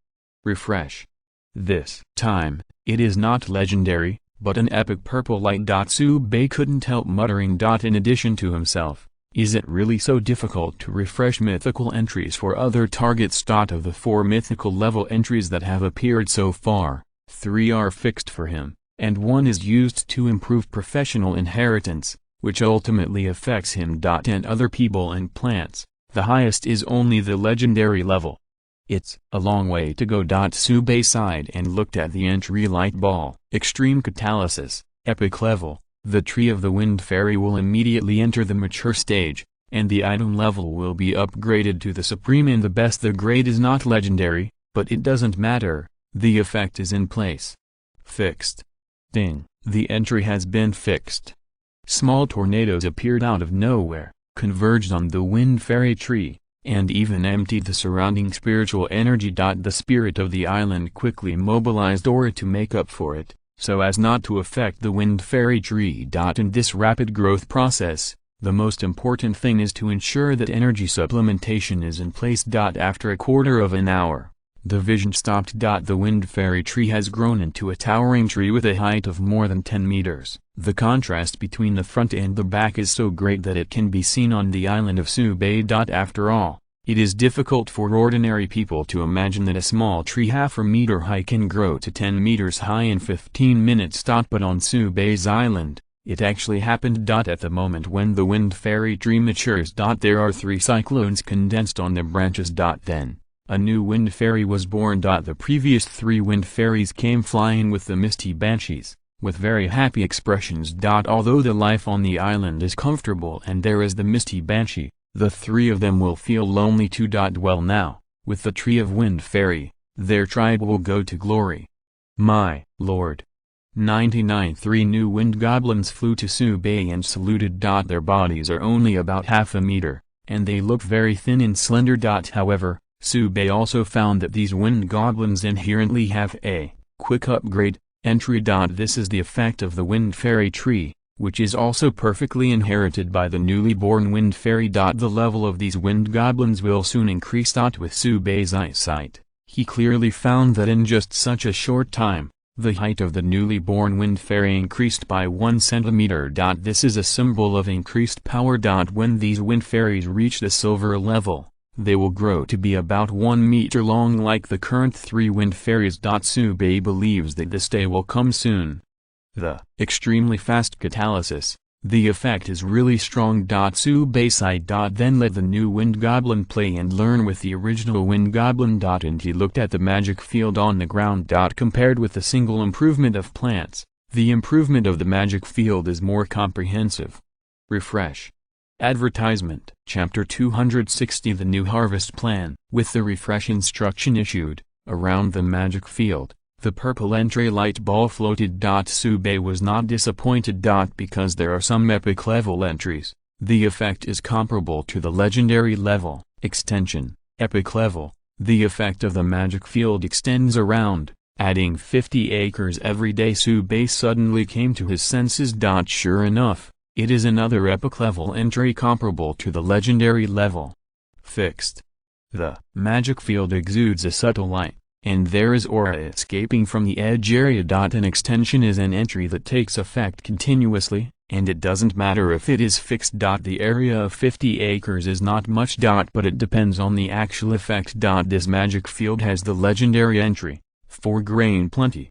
Refresh. This time, it is not legendary, but an epic purple light. Sube couldn't help muttering. In addition to himself, is it really so difficult to refresh mythical entries for other targets? Of the 4 mythical level entries that have appeared so far, 3 are fixed for him, and 1 is used to improve professional inheritance, which ultimately affects him. And other people and plants, the highest is only the legendary level. It's a long way to go. Sube sighed and looked at the entry light ball. Extreme catalysis, epic level. The tree of the wind fairy will immediately enter the mature stage, and the item level will be upgraded to the supreme and the best. The grade is not legendary, but it doesn't matter, the effect is in place. Fixed. Ding, the entry has been fixed. Small tornadoes appeared out of nowhere, converged on the wind fairy tree, and even emptied the surrounding spiritual energy. The spirit of the island quickly mobilized aura to make up for it, so as not to affect the wind fairy tree. In this rapid growth process, the most important thing is to ensure that energy supplementation is in place. After a quarter of an hour, the vision stopped. The wind fairy tree has grown into a towering tree with a height of more than 10 meters. The contrast between the front and the back is so great that it can be seen on the island of Sube. After all, it is difficult for ordinary people to imagine that a small tree half a meter high can grow to 10 meters high in 15 minutes. But on Sube's island, it actually happened. At the moment when the wind fairy tree matures, there are 3 cyclones condensed on the branches. Then, a new wind fairy was born. The previous 3 wind fairies came flying with the misty banshees, with very happy expressions. Although the life on the island is comfortable and there is the misty banshee, the 3 of them will feel lonely too. Well now, with the tree of wind fairy, their tribe will go to glory. My lord. 99 3 new wind goblins flew to Sube and saluted. Their bodies are only about half a meter, and they look very thin and slender. However, Sube also found that these wind goblins inherently have a quick upgrade entry. This is the effect of the wind fairy tree, which is also perfectly inherited by the newly born wind fairy. The level of these wind goblins will soon increase. With Sube's eyesight, he clearly found that in just such a short time, the height of the newly born wind fairy increased by 1 centimeter. This is a symbol of increased power. When these wind fairies reach the silver level, they will grow to be about 1 meter long like the current 3 wind fairies. Sube believes that this day will come soon. The extremely fast catalysis, The effect is really strong. Subei sighed. Then let the new Wind Goblin play and learn with the original Wind Goblin. And he looked at the magic field on the ground. Compared with the single improvement of plants, the improvement of the magic field is more comprehensive. Refresh. Advertisement. Chapter 260. The new harvest plan. With the refresh instruction issued, around the magic field, the purple entry light ball floated. Subei was not disappointed. Because there are some epic level entries, the effect is comparable to the legendary level. Extension. Epic level. The effect of the magic field extends around, adding 50 acres every day. Subei suddenly came to his senses. Sure enough, it is another epic level entry comparable to the legendary level. Fixed. The magic field exudes a subtle light, and there is aura escaping from the edge area. An extension is an entry that takes effect continuously, and it doesn't matter if it is fixed. The area of 50 acres is not much. But it depends on the actual effect. This magic field has the legendary entry, 4 grain plenty.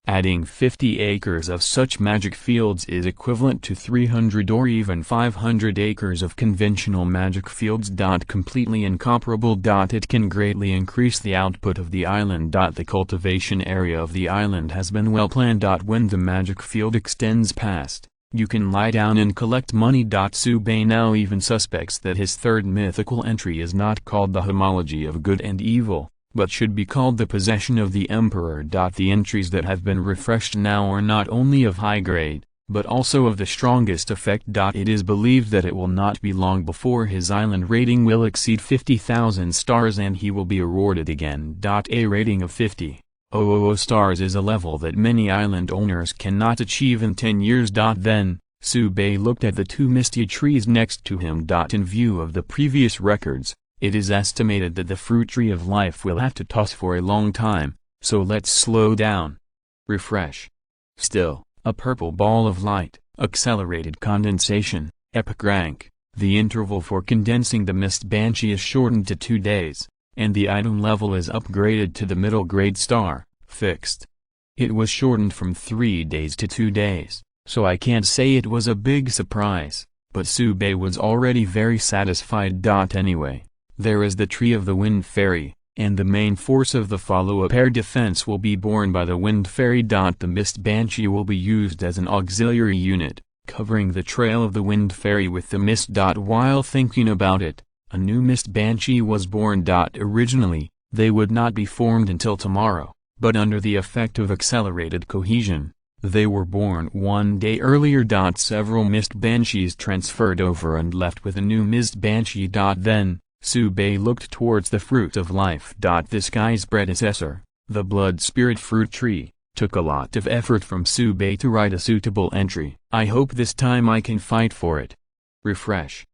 Adding 50 acres of such magic fields is equivalent to 300 or even 500 acres of conventional magic fields. Completely incomparable. It can greatly increase the output of the island. The cultivation area of the island has been well planned. When the magic field extends past, you can lie down and collect money. Subei now even suspects that his third mythical entry is not called the homology of good and evil, but should be called the possession of the emperor. The entries that have been refreshed now are not only of high grade, but also of the strongest effect. It is believed that it will not be long before his island rating will exceed 50,000 stars and he will be awarded again. A rating of 50,000 stars is a level that many island owners cannot achieve in 10 years. Then, Subei looked at the 2 misty trees next to him. In view of the previous records, it is estimated that the fruit tree of life will have to toss for a long time, so let's slow down. Refresh. Still, a purple ball of light, accelerated condensation, epic rank. The interval for condensing the mist banshee is shortened to 2 days, and the item level is upgraded to the middle grade star, fixed. It was shortened from 3 days to 2 days, so I can't say it was a big surprise, but Subei was already very satisfied. Anyway, there is the Tree of the Wind Fairy, and the main force of the follow-up air defense will be borne by the Wind Fairy. The Mist Banshee will be used as an auxiliary unit, covering the trail of the Wind Fairy with the mist. While thinking about it, a new Mist Banshee was born. Originally, they would not be formed until tomorrow, but under the effect of accelerated cohesion, they were born 1 day earlier. Several Mist Banshees transferred over and left with a new Mist Banshee. Then, Subei looked towards the fruit of life. This guy's predecessor, the blood spirit fruit tree, took a lot of effort from Subei to write a suitable entry. I hope this time I can fight for it. Refresh.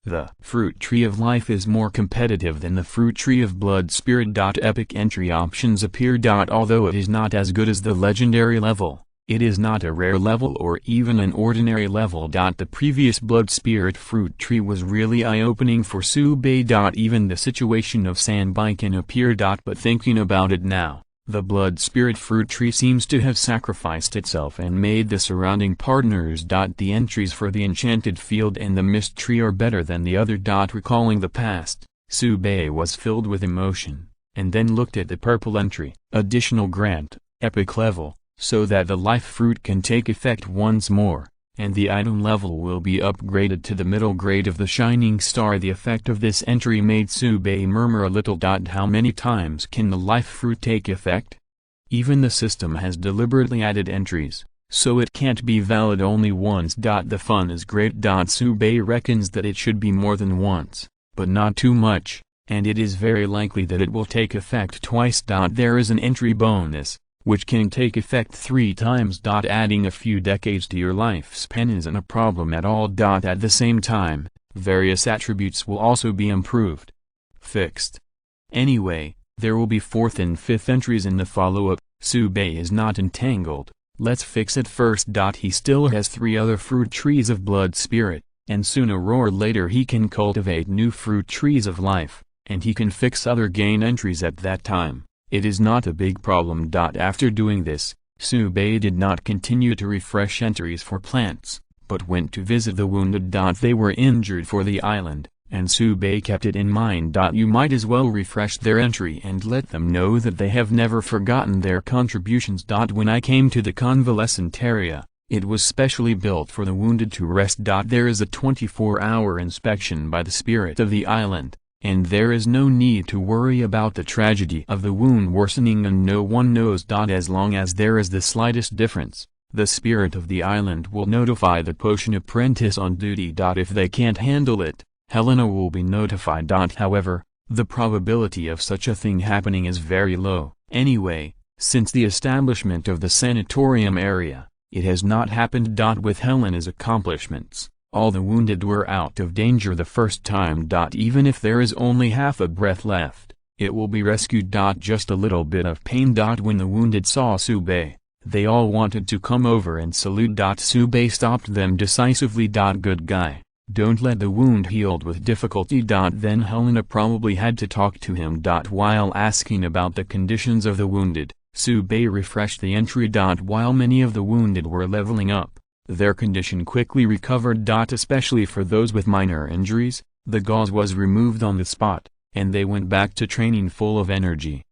The fruit tree of life is more competitive than the fruit tree of blood spirit. Epic entry options appear. Although it is not as good as the legendary level, it is not a rare level or even an ordinary level. The previous blood spirit fruit tree was really eye-opening for Subei. Even the situation of Sanbai can appear. But thinking about it now, the blood spirit fruit tree seems to have sacrificed itself and made the surrounding partners. The entries for the enchanted field and the mist tree are better than the other. Recalling the past, Subei was filled with emotion, and then looked at the purple entry, additional grant, epic level, so that the life fruit can take effect once more, and the item level will be upgraded to the middle grade of the shining star. The effect of this entry made Subei murmur a little. How many times can the life fruit take effect? Even the system has deliberately added entries, so it can't be valid only once. The fun is great. Subei reckons that it should be more than once, but not too much, and it is very likely that it will take effect twice. There is an entry bonus, which can take effect 3 times. Adding a few decades to your lifespan isn't a problem at all. At the same time, various attributes will also be improved. Fixed. Anyway, there will be 4th and 5th entries in the follow-up. Subei is not entangled. Let's fix it first. He still has 3 other fruit trees of blood spirit, and sooner or later he can cultivate new fruit trees of life, and he can fix other gain entries at that time. It is not a big problem. After doing this, Subei did not continue to refresh entries for plants, but went to visit the wounded. They were injured for the island, and Sube kept it in mind. You might as well refresh their entry and let them know that they have never forgotten their contributions. When I came to the convalescent area, it was specially built for the wounded to rest. There is a 24-hour inspection by the spirit of the island, and there is no need to worry about the tragedy of the wound worsening, and no one knows. As long as there is the slightest difference, the spirit of the island will notify the potion apprentice on duty. If they can't handle it, Helena will be notified. However, the probability of such a thing happening is very low. Anyway, since the establishment of the sanatorium area, it has not happened. With Helena's accomplishments, all the wounded were out of danger the first time. Even if there is only half a breath left, it will be rescued. Just a little bit of pain. When the wounded saw Sube, they all wanted to come over and salute. Sube stopped them decisively. Good guy, don't let the wound healed with difficulty. Then Helena probably had to talk to him. While asking about the conditions of the wounded, Sube refreshed the entry. While many of the wounded were leveling up, their condition quickly recovered. Especially for those with minor injuries, the gauze was removed on the spot, and they went back to training full of energy.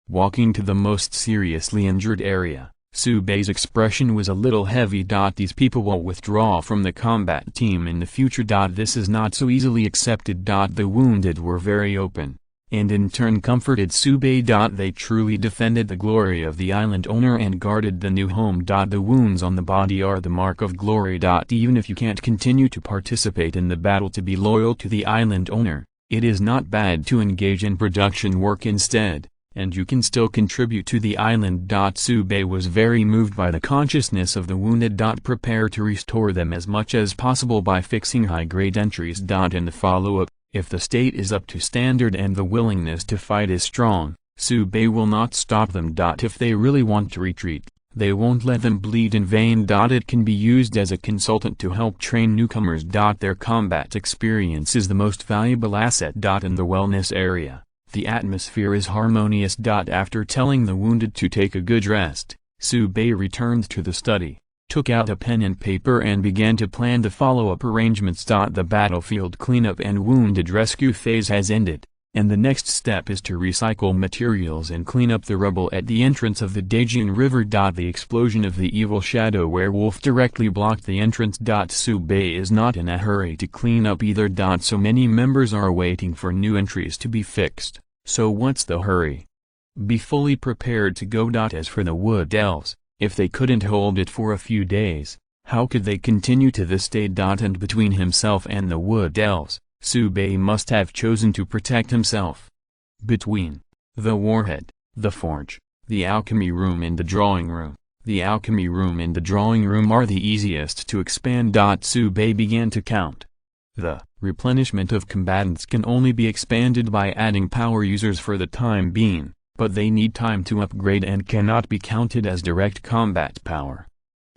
Walking to the most seriously injured area, Sube's expression was a little heavy. These people will withdraw from the combat team in the future. This is not so easily accepted. The wounded were very open, and in turn comforted Sube. They truly defended the glory of the island owner and guarded the new home. The wounds on the body are the mark of glory. Even if you can't continue to participate in the battle to be loyal to the island owner, it is not bad to engage in production work instead, and you can still contribute to the island. Sube was very moved by the consciousness of the wounded. Prepare to restore them as much as possible by fixing high-grade entries. In the follow-up, if the state is up to standard and the willingness to fight is strong, Sube will not stop them. If they really want to retreat, they won't let them bleed in vain. It can be used as a consultant to help train newcomers. Their combat experience is the most valuable asset. In the wellness area, the atmosphere is harmonious. After telling the wounded to take a good rest, Sube returned to the study, took out a pen and paper and began to plan the follow-up arrangements. The battlefield cleanup and wounded rescue phase has ended, and the next step is to recycle materials and clean up the rubble at the entrance of the Daejeon River. The explosion of the evil shadow werewolf directly blocked the entrance. Sube is not in a hurry to clean up either. So many members are waiting for new entries to be fixed, so what's the hurry? Be fully prepared to go. As for the wood elves, if they couldn't hold it for a few days, how could they continue to this day? And between himself and the wood elves, Sube must have chosen to protect himself. Between the warhead, the forge, the alchemy room and the drawing room, the alchemy room and the drawing room are the easiest to expand. Sube began to count. The replenishment of combatants can only be expanded by adding power users for the time being, but they need time to upgrade and cannot be counted as direct combat power.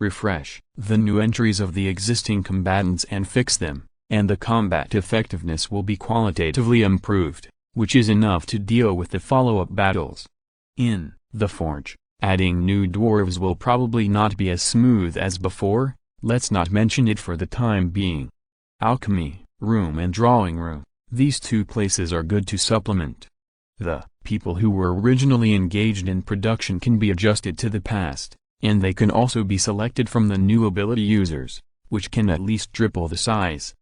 Refresh the new entries of the existing combatants and fix them, and the combat effectiveness will be qualitatively improved, which is enough to deal with the follow-up battles. In the forge, adding new dwarves will probably not be as smooth as before, let's not mention it for the time being. Alchemy room and drawing room, these two places are good to supplement. The people who were originally engaged in production can be adjusted to the past, and they can also be selected from the new ability users, which can at least triple the size.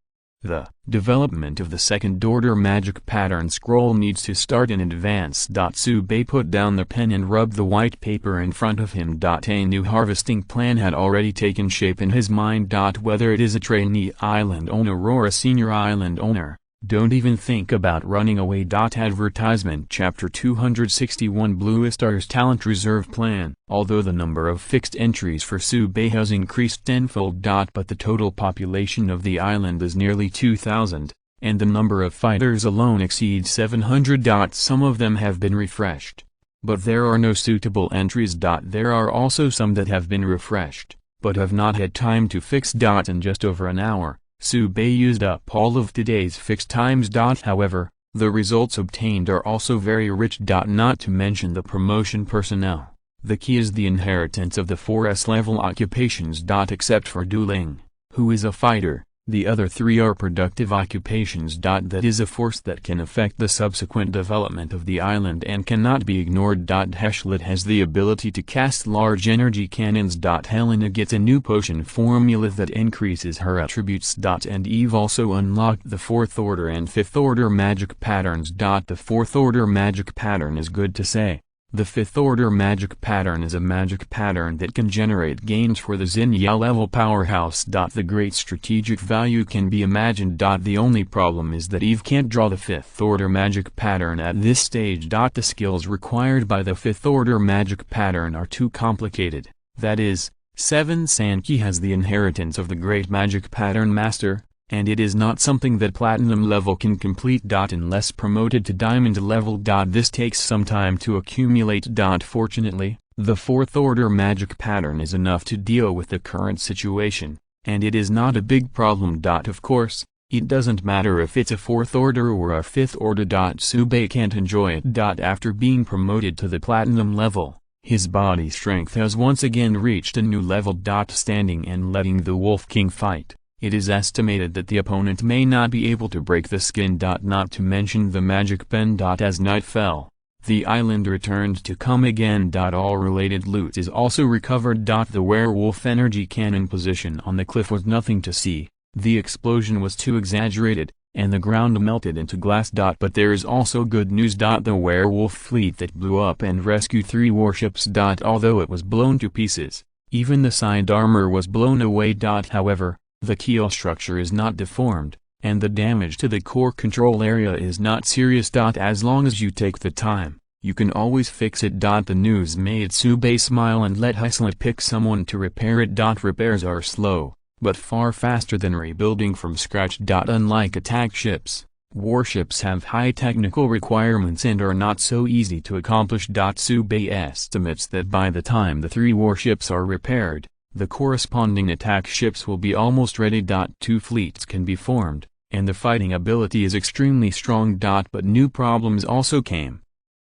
The development of the second-order magic pattern scroll needs to start in advance. Sube put down the pen and rubbed the white paper in front of him. A new harvesting plan had already taken shape in his mind. Whether it is a trainee island owner or a senior island owner, don't even think about running away. Advertisement Chapter 261 Blue Star's Talent Reserve Plan. Although the number of fixed entries for Sube has increased tenfold, but the total population of the island is nearly 2,000, and the number of fighters alone exceeds 700. Some of them have been refreshed, but there are no suitable entries. There are also some that have been refreshed, but have not had time to fix. In just over an hour, Sube used up all of today's fixed times. However, the results obtained are also very rich. Not to mention the promotion personnel. The key is the inheritance of the 4S level occupations. Except for dueling, who is a fighter. The other three are productive occupations. That is a force that can affect the subsequent development of the island and cannot be ignored. Heshlet has the ability to cast large energy cannons. Helena gets a new potion formula that increases her attributes. And Eve also unlocked the 4th order and 5th order magic patterns. The 4th order magic pattern is good to say. The 5th order magic pattern is a magic pattern that can generate gains for the Zinnia level powerhouse. The great strategic value can be imagined. The only problem is that Eve can't draw the 5th order magic pattern at this stage. The skills required by the 5th order magic pattern are too complicated. That is, 7 Sankey has the inheritance of the great magic pattern master, and it is not something that platinum level can complete. Unless promoted to diamond level. This takes some time to accumulate. Fortunately, the 4th order magic pattern is enough to deal with the current situation, and it is not a big problem. Of course, it doesn't matter if it's a 4th order or a 5th order. Tsubei can't enjoy it. After being promoted to the platinum level, his body strength has once again reached a new level. Standing and letting the Wolf King fight, it is estimated that the opponent may not be able to break the skin. Not to mention the magic pen. As night fell, the island returned to calm again. All related loot is also recovered. The werewolf energy cannon position on the cliff was nothing to see. The explosion was too exaggerated, and the ground melted into glass. But there is also good news. The werewolf fleet that blew up and rescued 3 warships. Although it was blown to pieces, even the side armor was blown away. However, the keel structure is not deformed, and the damage to the core control area is not serious. As long as you take the time, you can always fix it. The news made Tsubei smile and let Heshlet pick someone to repair it. Repairs are slow, but far faster than rebuilding from scratch. Unlike attack ships, warships have high technical requirements and are not so easy to accomplish. Tsubei estimates that by the time the 3 warships are repaired, the corresponding attack ships will be almost ready. 2 fleets can be formed, and the fighting ability is extremely strong. But new problems also came.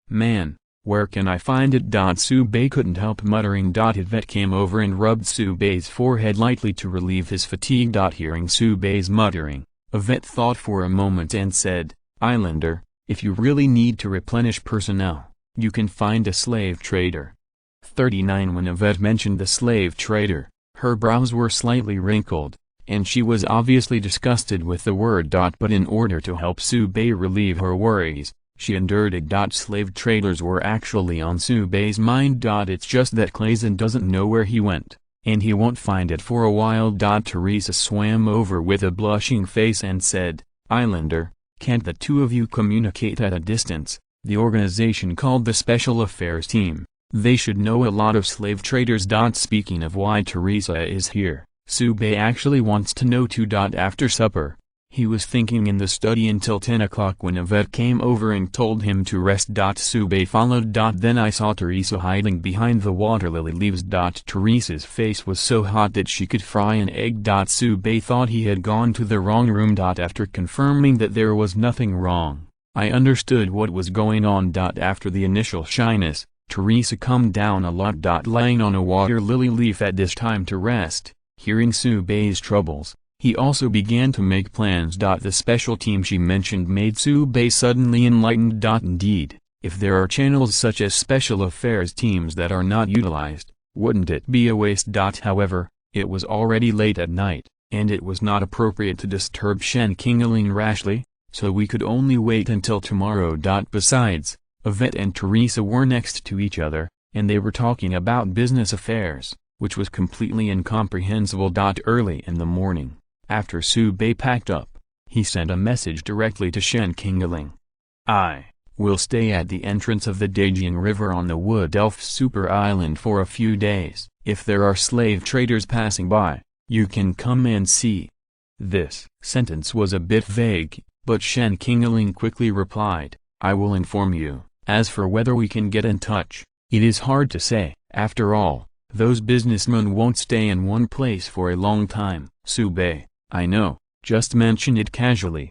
Man, where can I find it? Tsubei couldn't help muttering. Yvette came over and rubbed Tsubei's forehead lightly to relieve his fatigue. Hearing Tsubei's muttering, Yvette thought for a moment and said, "Islander, if you really need to replenish personnel, you can find a slave trader." 39 When Yvette mentioned the slave trader, her brows were slightly wrinkled, and she was obviously disgusted with the word. But in order to help Tsubei relieve her worries, she endured it. Slave traders were actually on Tsubei's mind. It's just that Clazen doesn't know where he went, and he won't find it for a while. Teresa swam over with a blushing face and said, "Islander, can't the 2 of you communicate at a distance? The organization called the Special Affairs Team. They should know a lot of slave traders." Speaking of why Teresa is here, Tsubei actually wants to know too. After supper, he was thinking in the study until 10 o'clock when Yvette came over and told him to rest. Tsubei followed. Then I saw Teresa hiding behind the water lily leaves. Teresa's face was so hot that she could fry an egg. Tsubei thought he had gone to the wrong room. After confirming that there was nothing wrong, I understood what was going on. After the initial shyness, Teresa calmed down a lot. Lying on a water lily leaf at this time to rest, hearing Tsubei's troubles, he also began to make plans. The special team she mentioned made Tsubei suddenly enlightened. Indeed, if there are channels such as special affairs teams that are not utilized, wouldn't it be a waste? However, it was already late at night, and it was not appropriate to disturb Shen Qingling rashly, so we could only wait until tomorrow. Besides, Yvette and Teresa were next to each other, and they were talking about business affairs, which was completely incomprehensible. Early in the morning, after Tsubei packed up, he sent a message directly to Shen Qingling. "I will stay at the entrance of the Daejiang River on the Wood Elf Super Island for a few days. If there are slave traders passing by, you can come and see." This sentence was a bit vague, but Shen Qingling quickly replied, "I will inform you. As for whether we can get in touch, it is hard to say. After all, those businessmen won't stay in one place for a long time." "Tsubei, I know, just mention it casually."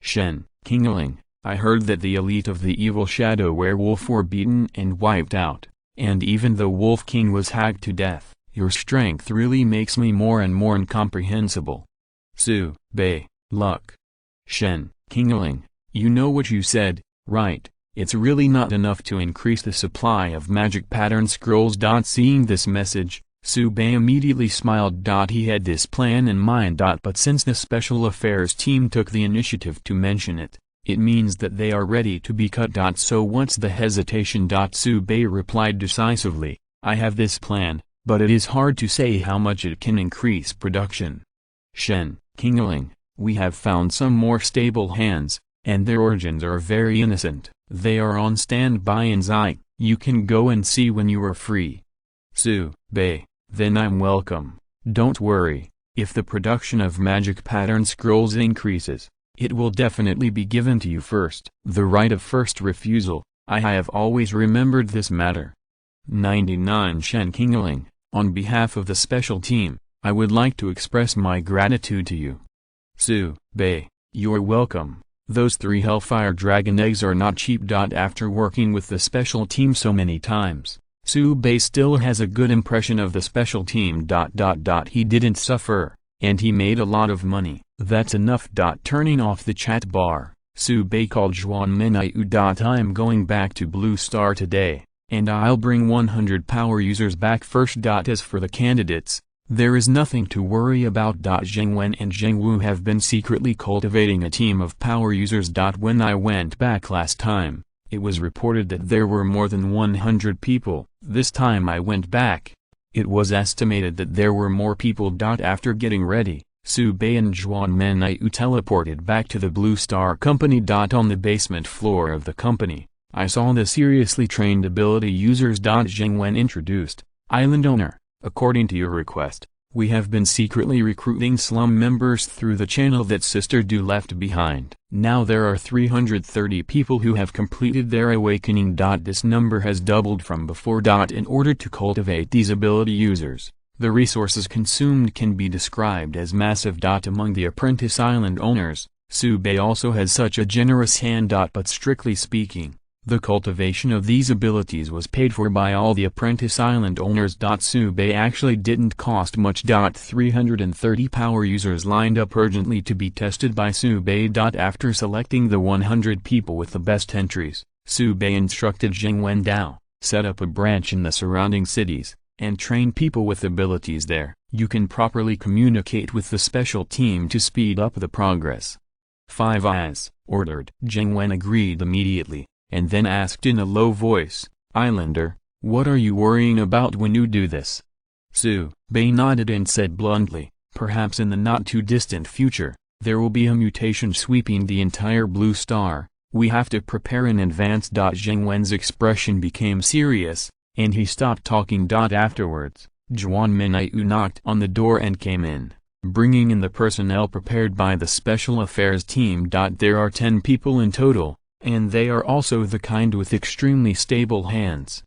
"Shen Qingling, I heard that the elite of the evil shadow werewolf were beaten and wiped out, and even the Wolf King was hacked to death. Your strength really makes me more and more incomprehensible. Su, Bei, Luck. Shen, Kingling, you know what you said, right? It's really not enough to increase the supply of magic pattern scrolls. Seeing this message, Su Bei immediately smiled. He had this plan in mind. But since the special affairs team took the initiative to mention it, it means that they are ready to be cut. So what's the hesitation? Su Bei replied decisively, I have this plan, but it is hard to say how much it can increase production. Shen, Kingling, we have found some more stable hands, and their origins are very innocent. They are on standby in Zai. You can go and see when you are free. Su Bei, then I'm welcome. Don't worry, if the production of magic pattern scrolls increases, it will definitely be given to you first. The right of first refusal, I have always remembered this matter. 99 Shen Kingling, on behalf of the special team, I would like to express my gratitude to you. Su Bei, you're welcome. Those 3 Hellfire Dragon eggs are not cheap. After working with the special team so many times, Su Bei still has a good impression of the special team. He didn't suffer, and he made a lot of money. That's enough. Turning off the chat bar, Su Bei called Zhuan Menyu. I'm going back to Blue Star today, and I'll bring 100 power users back first. As for the candidates, there is nothing to worry about. Zheng Wen and Zheng Wu have been secretly cultivating a team of power users. When I went back last time, it was reported that there were more than 100 people. This time I went back, it was estimated that there were more people. After getting ready, Su Bei and Zhuan Menyu teleported back to the Blue Star Company. On the basement floor of the company, I saw the seriously trained ability users. Zheng Wen introduced, Island owner, according to your request, we have been secretly recruiting slum members through the channel that Sister Du left behind. Now there are 330 people who have completed their awakening. This number has doubled from before. In order to cultivate these ability users, the resources consumed can be described as massive. Among the apprentice island owners, Su Bei also has such a generous hand. But strictly speaking, the cultivation of these abilities was paid for by all the apprentice island owners. Su Bei actually didn't cost much. 330 power users lined up urgently to be tested by Su Bei. After selecting the 100 people with the best entries, Su Bei instructed Zheng Wen Dao, set up a branch in the surrounding cities, and train people with abilities there. You can properly communicate with the special team to speed up the progress. 5 Eyes, ordered. Zheng Wen agreed immediately, and then asked in a low voice, Islander, what are you worrying about when you do this? Su Bei nodded and said bluntly, perhaps in the not-too-distant future, there will be a mutation sweeping the entire Blue Star. We have to prepare in advance. Zheng Wen's expression became serious, and he stopped talking. Afterwards, Zhuan Menyu knocked on the door and came in, bringing in the personnel prepared by the special affairs team. There are 10 people in total, and they are also the kind with extremely stable hands.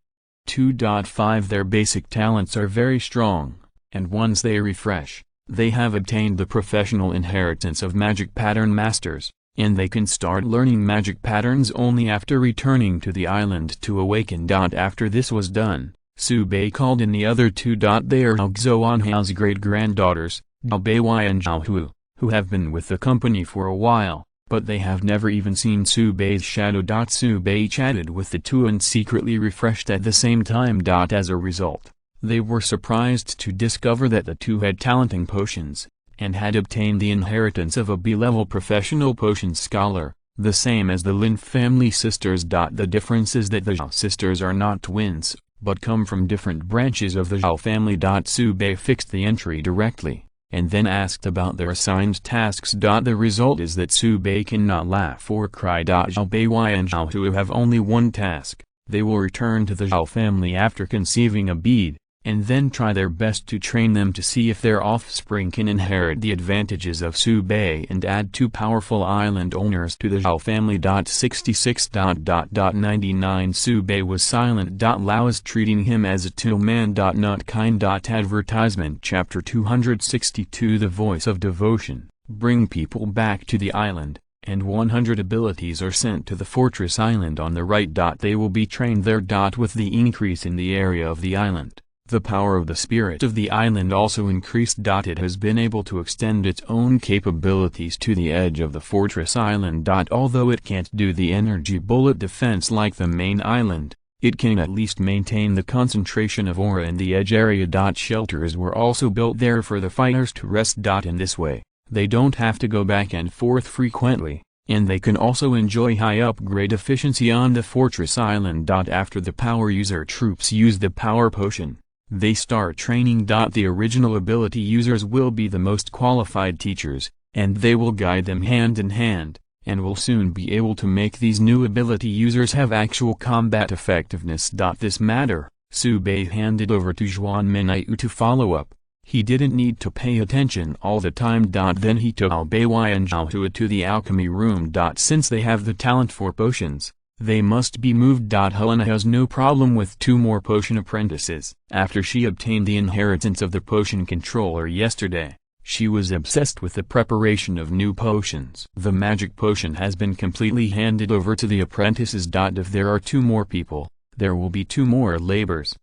2.5 Their basic talents are very strong, and once they refresh, they have obtained the professional inheritance of magic pattern masters, and they can start learning magic patterns only after returning to the island to awaken. After this was done, Su Bei called in the other 2. They are Zhao Xuanhao's great-granddaughters, Zhao Beiwei and Zhao Hu, who have been with the company for a while, but they have never even seen Su Bei's shadow. Su Bei chatted with the 2 and secretly refreshed at the same time. As a result, they were surprised to discover that the 2 had talenting potions, and had obtained the inheritance of a B-level professional potion scholar, the same as the Lin family sisters. The difference is that the Zhao sisters are not twins, but come from different branches of the Zhao family. Su Bei fixed the entry directly, and then asked about their assigned tasks. The result is that Su Bei cannot laugh or cry. Zhao Beiwei and Zhao Hu have only one task. They will return to the Zhao family after conceiving a bead, and then try their best to train them to see if their offspring can inherit the advantages of Su Bei and add 2 powerful island owners to the Zhao family. 66. 99 Su Bei was silent. Lao is treating him as a tool-man. Not kind. Advertisement Chapter 262 The Voice of Devotion, bring people back to the island, and 100 abilities are sent to the fortress island on the right. They will be trained there. With the increase in the area of the island, The power of the spirit of the island also increased. It has been able to extend its own capabilities to the edge of the fortress island. Although it can't do the energy bullet defense like the main island, it can at least maintain the concentration of aura in the edge area. Shelters were also built there for the fighters to rest. In this way, they don't have to go back and forth frequently, and they can also enjoy high upgrade efficiency on the fortress island. After the power user troops use the power potion, they start training. The original ability users will be the most qualified teachers, and they will guide them hand in hand, and will soon be able to make these new ability users have actual combat effectiveness. This matter, Subei handed over to Juan Minayu to follow up. He didn't need to pay attention all the time. Then he took Albei and Zhaohua to the alchemy room. Since they have the talent for potions, they must be moved. Helena has no problem with 2 more potion apprentices. After she obtained the inheritance of the potion controller yesterday, she was obsessed with the preparation of new potions. The magic potion has been completely handed over to the apprentices. If there are 2 more people, there will be 2 more labors.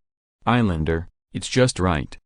Islander, it's just right.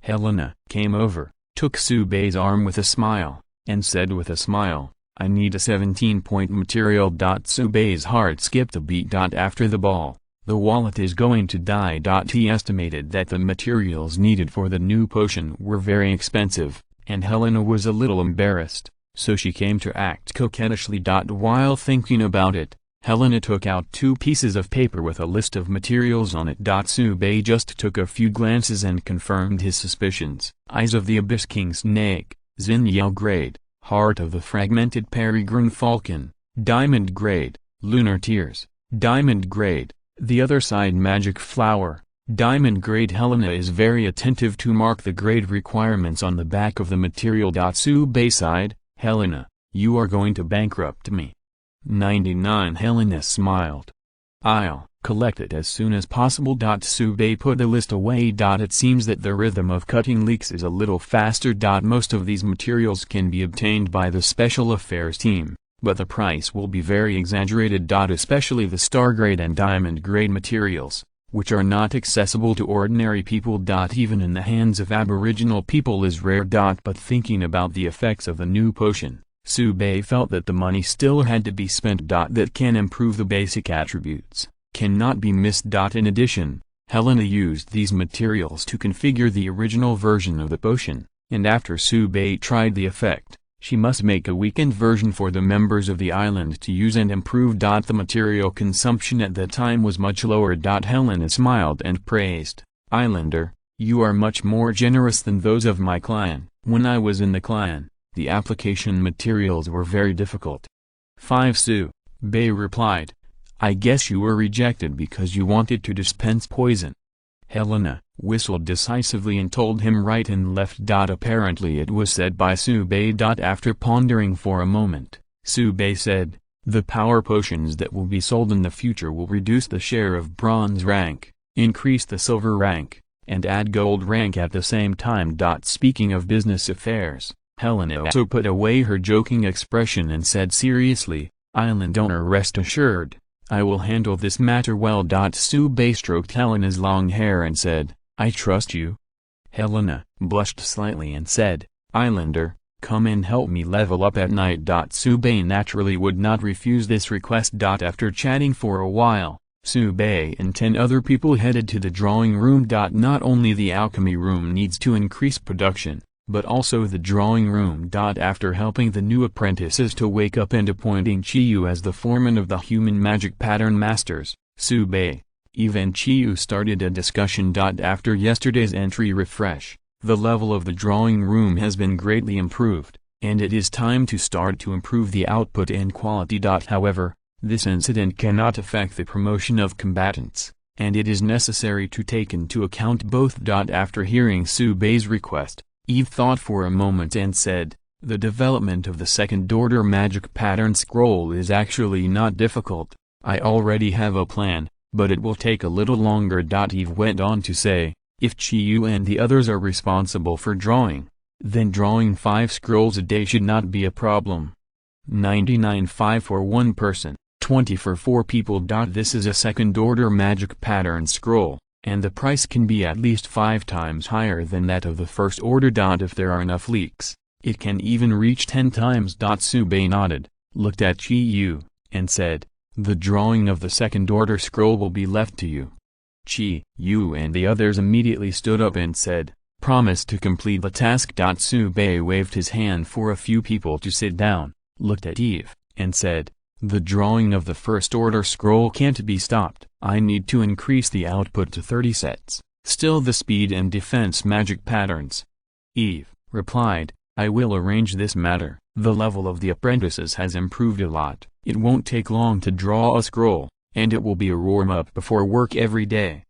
Helena came over, took Subei's arm with a smile, and said with a smile, I need a 17-point material. Subei's heart skipped a beat. After the ball, the wallet is going to die. He estimated that the materials needed for the new potion were very expensive, and Helena was a little embarrassed, so she came to act coquettishly. While thinking about it, Helena took out 2 pieces of paper with a list of materials on it. Subei just took a few glances and confirmed his suspicions. Eyes of the Abyss King Snake, Xinyao grade, Heart of the Fragmented Peregrine Falcon, Diamond grade, Lunar Tears, Diamond grade, The Other Side Magic Flower, Diamond grade. Helena is very attentive to mark the grade requirements on the back of the material. Subei sighed, Helena, you are going to bankrupt me. 99. Helena smiled. I'll collect it as soon as possible. Subei put the list away. It seems that the rhythm of cutting leaks is a little faster. Most of these materials can be obtained by the special affairs team, but the price will be very exaggerated. Especially the star grade and diamond grade materials, which are not accessible to ordinary people. Even in the hands of aboriginal people is rare. But thinking about the effects of the new potion, Subei felt that the money still had to be spent. That can improve the basic attributes, cannot be missed. In addition, Helena used these materials to configure the original version of the potion, and after Subei tried the effect, she must make a weakened version for the members of the island to use and improve. The material consumption at that time was much lower. Helena smiled and praised, Islander, you are much more generous than those of my clan. When I was in the clan, the application materials were very difficult. 5. Subei replied, I guess you were rejected because you wanted to dispense poison. Helena whistled decisively and told him right and left. Apparently it was said by Subei. After pondering for a moment, Subei said, the power potions that will be sold in the future will reduce the share of bronze rank, increase the silver rank, and add gold rank at the same time. Speaking of business affairs, Helena also put away her joking expression and said seriously, Island owner, rest assured, I will handle this matter well. Subei stroked Helena's long hair and said, I trust you. Helena blushed slightly and said, Islander, come and help me level up at night. Subei naturally would not refuse this request. After chatting for a while, Subei and 10 other people headed to the drawing room. Not only the alchemy room needs to increase production, but also the drawing room. After helping the new apprentices to wake up and appointing Chiyu as the foreman of the human magic pattern masters, Subei, Eve and Chiyu started a discussion. After yesterday's entry refresh, the level of the drawing room has been greatly improved, and it is time to start to improve the output and quality. However, this incident cannot affect the promotion of combatants, and it is necessary to take into account both. After hearing Subei's request, Eve thought for a moment and said, the development of the second-order magic pattern scroll is actually not difficult. I already have a plan, but it will take a little longer. Eve went on to say, if Chiyu and the others are responsible for drawing, then drawing 5 scrolls a day should not be a problem. 99.5 for one person, 20 for 4 people. This is a second-order magic pattern scroll, and the price can be at least 5 times higher than that of the first order. If there are enough leaks, it can even reach 10 times. Sube nodded, looked at Chi-Yu, and said, "The drawing of the second order scroll will be left to you." Chi-Yu and the others immediately stood up and said, "Promise to complete the task." Sube waved his hand for a few people to sit down, looked at Eve, and said, "The drawing of the first order scroll can't be stopped. I need to increase the output to 30 sets, still the speed and defense magic patterns." Eve replied, "I will arrange this matter. The level of the apprentices has improved a lot. It won't take long to draw a scroll, and it will be a warm-up before work every day."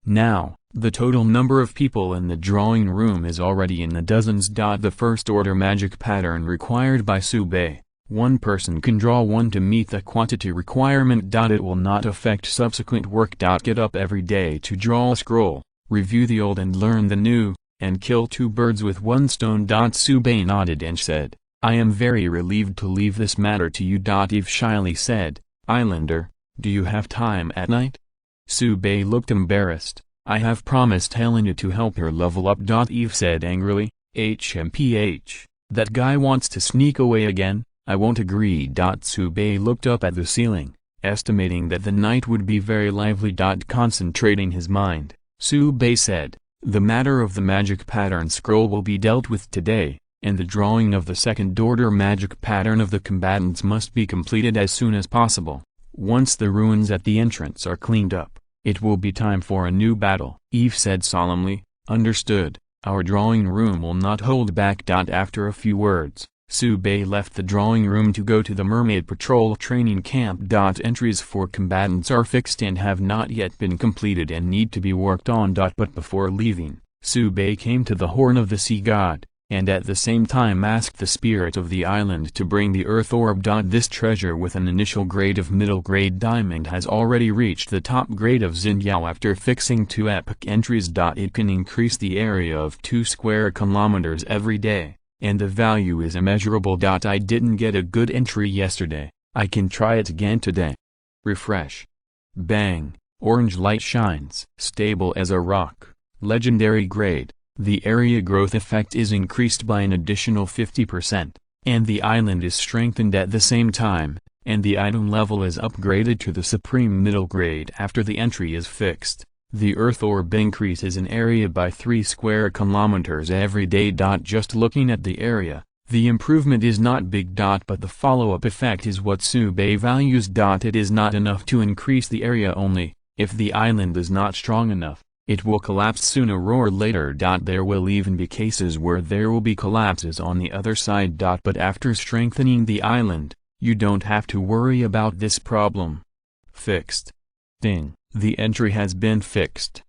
Now, the total number of people in the drawing room is already in the dozens. The first order magic pattern required by Sube, one person can draw one to meet the quantity requirement. It will not affect subsequent work. Get up every day to draw a scroll, review the old and learn the new, and kill 2 birds with 1 stone. Sube nodded and said, "I am very relieved to leave this matter to you." Eve shyly said, "Islander, do you have time at night?" Sube looked embarrassed. "I have promised Helena to help her level up." Eve said angrily, "HMPH, that guy wants to sneak away again. I won't agree." Sube looked up at the ceiling, estimating that the night would be very lively. Concentrating his mind, Sube said, "The matter of the magic pattern scroll will be dealt with today, and the drawing of the second order magic pattern of the combatants must be completed as soon as possible. Once the ruins at the entrance are cleaned up, it will be time for a new battle." Eve said solemnly, "Understood, our drawing room will not hold back." After a few words, Sube left the drawing room to go to the Mermaid Patrol training camp. Entries for combatants are fixed and have not yet been completed and need to be worked on. But before leaving, Sube came to the Horn of the Sea God, and at the same time asked the spirit of the island to bring the Earth Orb. This treasure with an initial grade of middle grade diamond has already reached the top grade of Xinyao after fixing 2 epic entries. It can increase the area of 2 square kilometers every day, and the value is immeasurable. I didn't get a good entry yesterday, I can try it again today. Refresh. Bang, orange light shines. Stable as a rock, legendary grade. The area growth effect is increased by an additional 50%, and the island is strengthened at the same time, and the item level is upgraded to the supreme middle grade after the entry is fixed. The Earth Orb increases in area by 3 square kilometers every day. Just looking at the area, the improvement is not big. But the follow-up effect is what Sube values. It is not enough to increase the area only. If the island is not strong enough, it will collapse sooner or later. There will even be cases where there will be collapses on the other side. But after strengthening the island, you don't have to worry about this problem. Fixed. Ding, the entry has been fixed.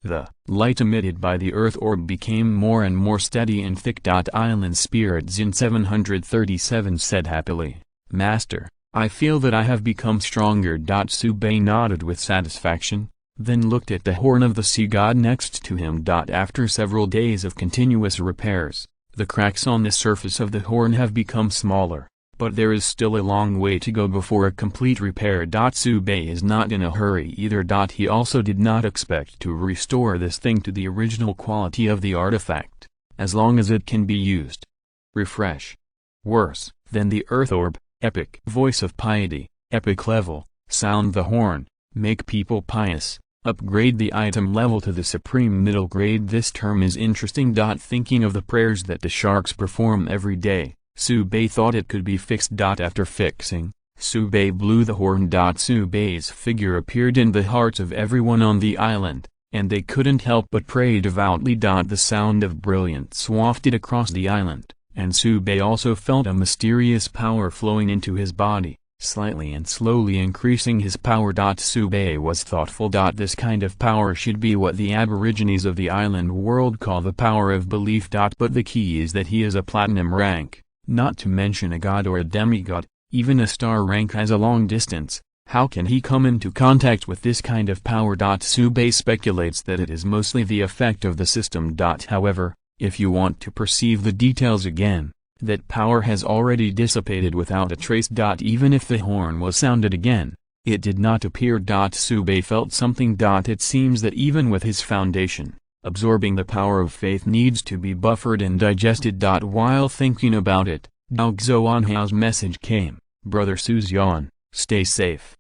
The light emitted by the Earth Orb became more and more steady and thick. Island Spirit Zin 737 said happily, "Master, I feel that I have become stronger." Sube nodded with satisfaction, then looked at the Horn of the Sea God next to him. After several days of continuous repairs, the cracks on the surface of the horn have become smaller, but there is still a long way to go before a complete repair. Sube is not in a hurry either. He also did not expect to restore this thing to the original quality of the artifact, as long as it can be used. Refresh. Worse than the Earth Orb, epic voice of piety, epic level, sound the horn, make people pious, upgrade the item level to the supreme middle grade. This term is interesting. Thinking of the prayers that the sharks perform every day, Sube thought it could be fixed. After fixing, Sube blew the horn. Sube's figure appeared in the hearts of everyone on the island, and they couldn't help but pray devoutly. The sound of brilliance wafted across the island, and Sube also felt a mysterious power flowing into his body, slightly and slowly increasing his power. Sube was thoughtful. This kind of power should be what the aborigines of the island world call the power of belief. But the key is that he is a platinum rank, not to mention a god or a demigod. Even a star rank has a long distance. How can he come into contact with this kind of power? Sube speculates that it is mostly the effect of the system. However, if you want to perceive the details again, that power has already dissipated without a trace. Even if the horn was sounded again, It did not appear. Sube felt something. It seems that even with his foundation, absorbing the power of faith needs to be buffered and digested. While thinking about it, Zhao Xuanhao's message came: Brother Suzyan, stay safe.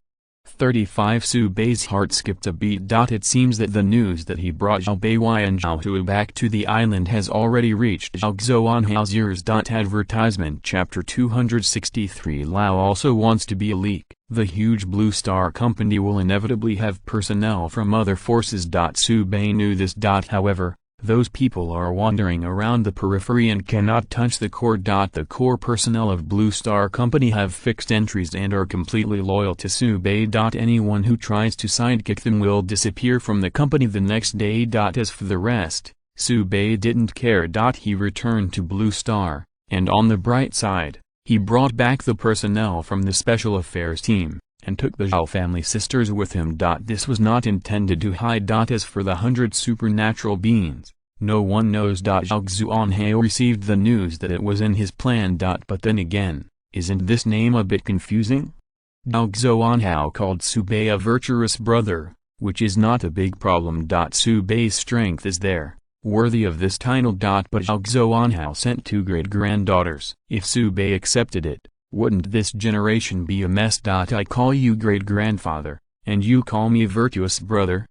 35 Subei's heart skipped a beat. It seems that the news that he brought Zhao Beiwei and Zhao Hui back to the island has already reached Zhao Xuanhao's ears. Advertisement Chapter 263 Lao also wants to be a leak. The huge Blue Star Company will inevitably have personnel from other forces. Subei knew this. However, those people are wandering around the periphery and cannot touch the core. The core personnel of Blue Star Company have fixed entries and are completely loyal to Subei. Anyone who tries to sidekick them will disappear from the company the next day. As for the rest, Subei didn't care. He returned to Blue Star, and on the bright side, he brought back the personnel from the Special Affairs team, and took the Zhao family sisters with him. This was not intended to hide. As for the 100 supernatural beings, no one knows. Zhao Xuanhao received the news that it was in his plan. But then again, isn't this name a bit confusing? Zhao Xuanhao called Subei a virtuous brother, which is not a big problem. Subei's strength is there, worthy of this title. But Zhao Xuanhao sent 2 great-granddaughters. If Subei accepted it, wouldn't this generation be a mess? I call you great-grandfather, and you call me virtuous brother?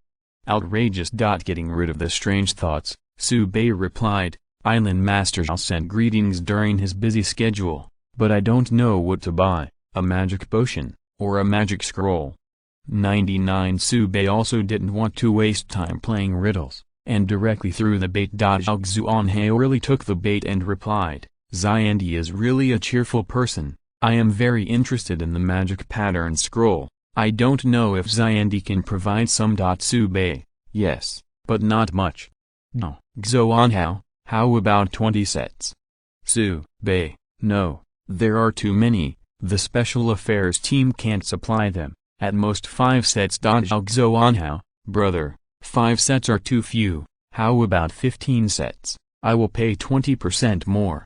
Outrageous. Getting rid of the strange thoughts, Subei replied, Island Master Zhao sent greetings during his busy schedule, but I don't know what to buy, a magic potion, or a magic scroll. 99 Subei also didn't want to waste time playing riddles, and directly threw the bait. Zhao Xuanhao really took the bait and replied, Xiandi is really a cheerful person. I am very interested in the magic pattern scroll. I don't know if Xiandi can provide some. Subei, yes, but not much. No. Xuanhao, how about 20 sets? Subei, no, there are too many, the Special Affairs team can't supply them, at most 5 sets. Zhao Xuanhao, brother, 5 sets are too few, how about 15 sets? I will pay 20% more.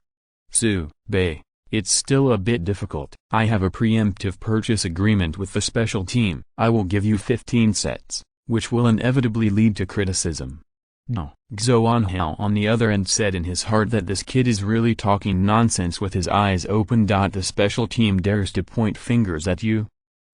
Subei, it's still a bit difficult. I have a preemptive purchase agreement with the special team. I will give you 15 sets, which will inevitably lead to criticism. No. Xuanhao on the other end said in his heart that this kid is really talking nonsense with his eyes open. The special team dares to point fingers at you?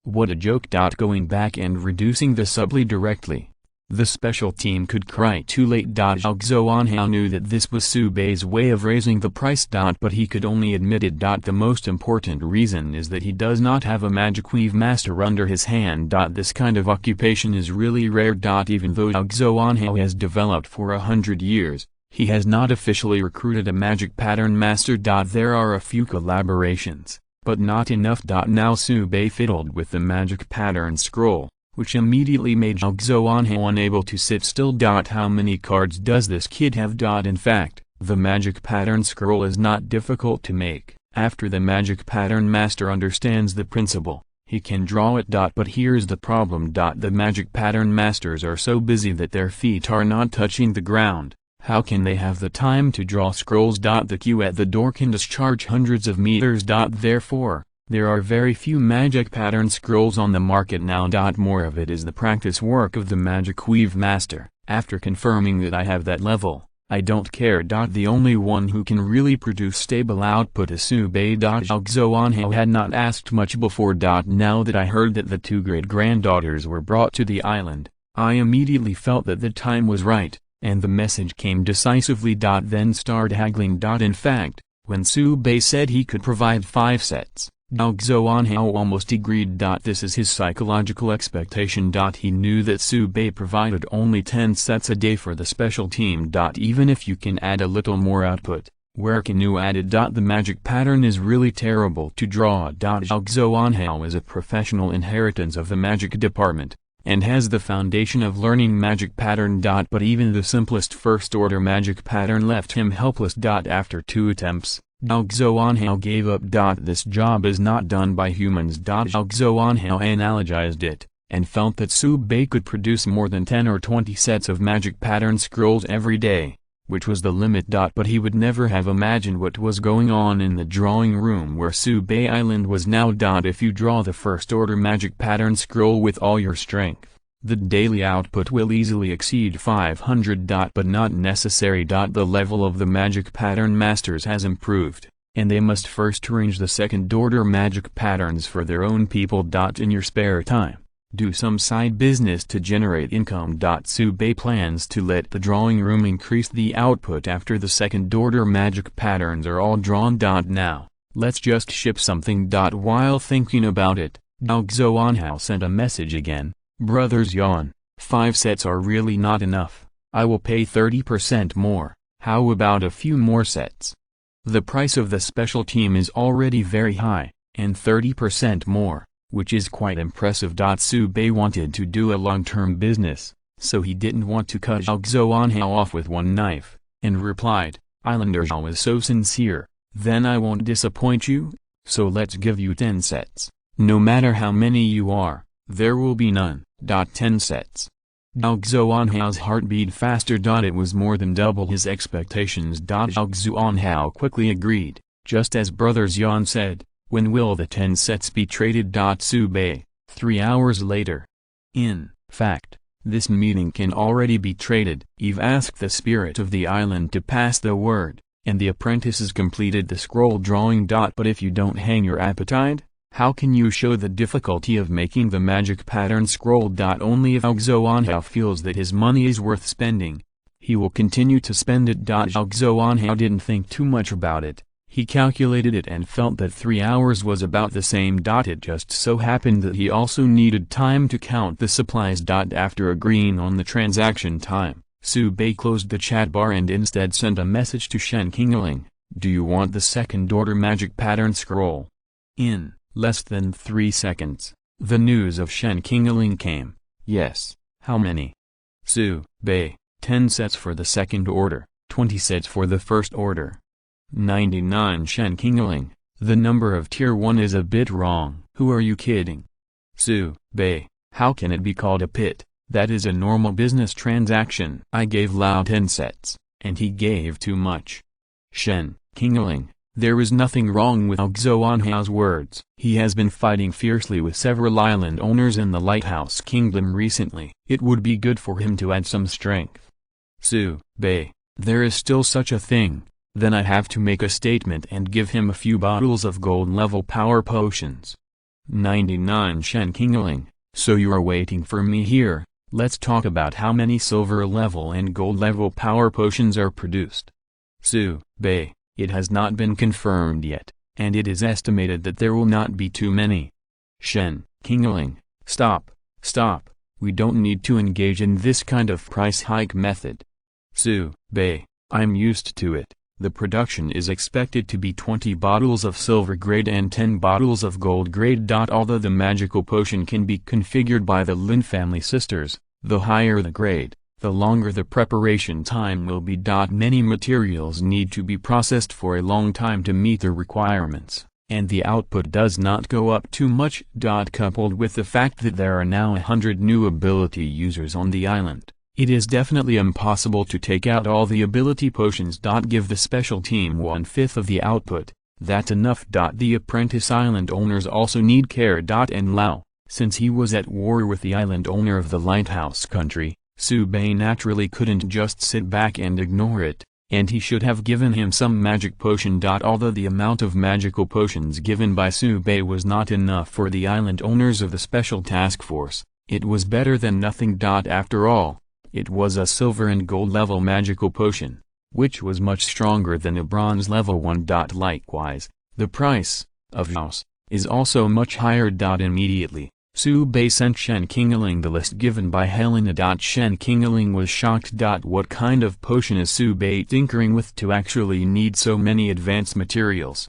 What a joke. Going back and reducing the subly directly, the special team could cry too late. Zhao Xuanhao knew that this was Subei's way of raising the price. But he could only admit it. The most important reason is that he does not have a magic weave master under his hand. This kind of occupation is really rare. Even though Zhao Xuanhao has developed for 100 years, he has not officially recruited a magic pattern master. There are a few collaborations, but not enough. Now Subei fiddled with the magic pattern scroll, which immediately made Zhao Xuanhao unable to sit still. How many cards does this kid have? In fact, the magic pattern scroll is not difficult to make. After the magic pattern master understands the principle, he can draw it. But here's the problem. The magic pattern masters are so busy that their feet are not touching the ground. How can they have the time to draw scrolls? The queue at the door can discharge hundreds of meters. Therefore, there are very few magic pattern scrolls on the market now. More of it is the practice work of the magic weave master. After confirming that I have that level, I don't care. The only one who can really produce stable output is Subei. Zhao Xuanhao had not asked much before. Now that I heard that the 2 great-granddaughters were brought to the island, I immediately felt that the time was right, and the message came decisively. Then started haggling. In fact, when Subei said he could provide 5 sets, Zhao Xuanhao almost agreed. This is his psychological expectation. He knew that Subei provided only 10 sets a day for the special team. Even if you can add a little more output, where can you add it? The magic pattern is really terrible to draw. Zhao Xuanhao is a professional inheritance of the magic department, and has the foundation of learning magic pattern. But even the simplest first-order magic pattern left him helpless. After 2 attempts, Zhao Xuanhao gave up. This job is not done by humans. Zhao Xuanhao analogized it, and felt that Subei could produce more than 10 or 20 sets of magic pattern scrolls every day. which was the limit. But he would never have imagined what was going on in the drawing room where Subei Island was now. If you draw the first order magic pattern scroll with all your strength, the daily output will easily exceed 500. But not necessary. The level of the magic pattern masters has improved, and they must first arrange the second order magic patterns for their own people. In your spare time, do some side business to generate income. Subei plans to let the drawing room increase the output after the second order magic patterns are all drawn. Now, let's just ship something. While thinking about it, Xiaozuanhao sent a message again. Brothers Yan, 5 sets are really not enough. I will pay 30% more. How about a few more sets? The price of the special team is already very high, and 30% more, which is quite impressive. Subei wanted to do a long-term business, so he didn't want to cut Xiaozuanhao off with one knife, and replied, Islander Zhao is so sincere, then I won't disappoint you, so let's give you 10 sets. No matter how many you are, there will be none. 10 sets. Xiaozuanhao's heart beat faster. It was more than double his expectations. Xiaozuanhao quickly agreed, just as Brothers Yan said. When will the 10 sets be traded? Subei, 3 hours later. In fact, this meeting can already be traded. Eve asked the spirit of the island to pass the word, and the apprentices completed the scroll drawing. But if you don't hang your appetite, how can you show the difficulty of making the magic pattern scroll? Only if Xiaozuanhao feels that his money is worth spending, he will continue to spend it. Xiaozuanhao didn't think too much about it. He calculated it and felt that 3 hours was about the same. It just so happened that he also needed time to count the supplies. After agreeing on the transaction time, Subei closed the chat bar and instead sent a message to Shen Qingling. Do you want the second order magic pattern scroll? In less than 3 seconds, the news of Shen Qingling came. Yes. How many? Subei, 10 sets for the second order, 20 sets for the first order. 99 Shen Qingling, the number of tier 1 is a bit wrong. Who are you kidding? Subei, how can it be called a pit? That is a normal business transaction. I gave Lao 10 sets, and he gave too much. Shen Qingling, there is nothing wrong with Xiaozuanhao's words. He has been fighting fiercely with several island owners in the Lighthouse Kingdom recently. It would be good for him to add some strength. Subei, there is still such a thing. Then I have to make a statement and give him a few bottles of gold level power potions. 99 Shen Qingling, so you are waiting for me here. Let's talk about how many silver level and gold level power potions are produced. Subei, it has not been confirmed yet, and it is estimated that there will not be too many. Shen Qingling, stop, we don't need to engage in this kind of price hike method. Subei, I'm used to it. The production is expected to be 20 bottles of silver grade and 10 bottles of gold grade. Although the magical potion can be configured by the Lin family sisters, the higher the grade, the longer the preparation time will be. Many materials need to be processed for a long time to meet the requirements, and the output does not go up too much. Coupled with the fact that there are now 100 new ability users on the island, it is definitely impossible to take out all the ability potions. Give the special team 1/5 of the output, that's enough. The apprentice island owners also need care. And Lao, since he was at war with the island owner of the lighthouse country, Subei naturally couldn't just sit back and ignore it, and he should have given him some magic potion. Although the amount of magical potions given by Subei was not enough for the island owners of the special task force, it was better than nothing. After all, it was a silver and gold level magical potion, which was much stronger than a bronze level one. Likewise, the price of house is also much higher. Immediately, Subei sent Shen Qingling the list given by Helena. Shen Qingling was shocked. What kind of potion is Subei tinkering with to actually need so many advanced materials?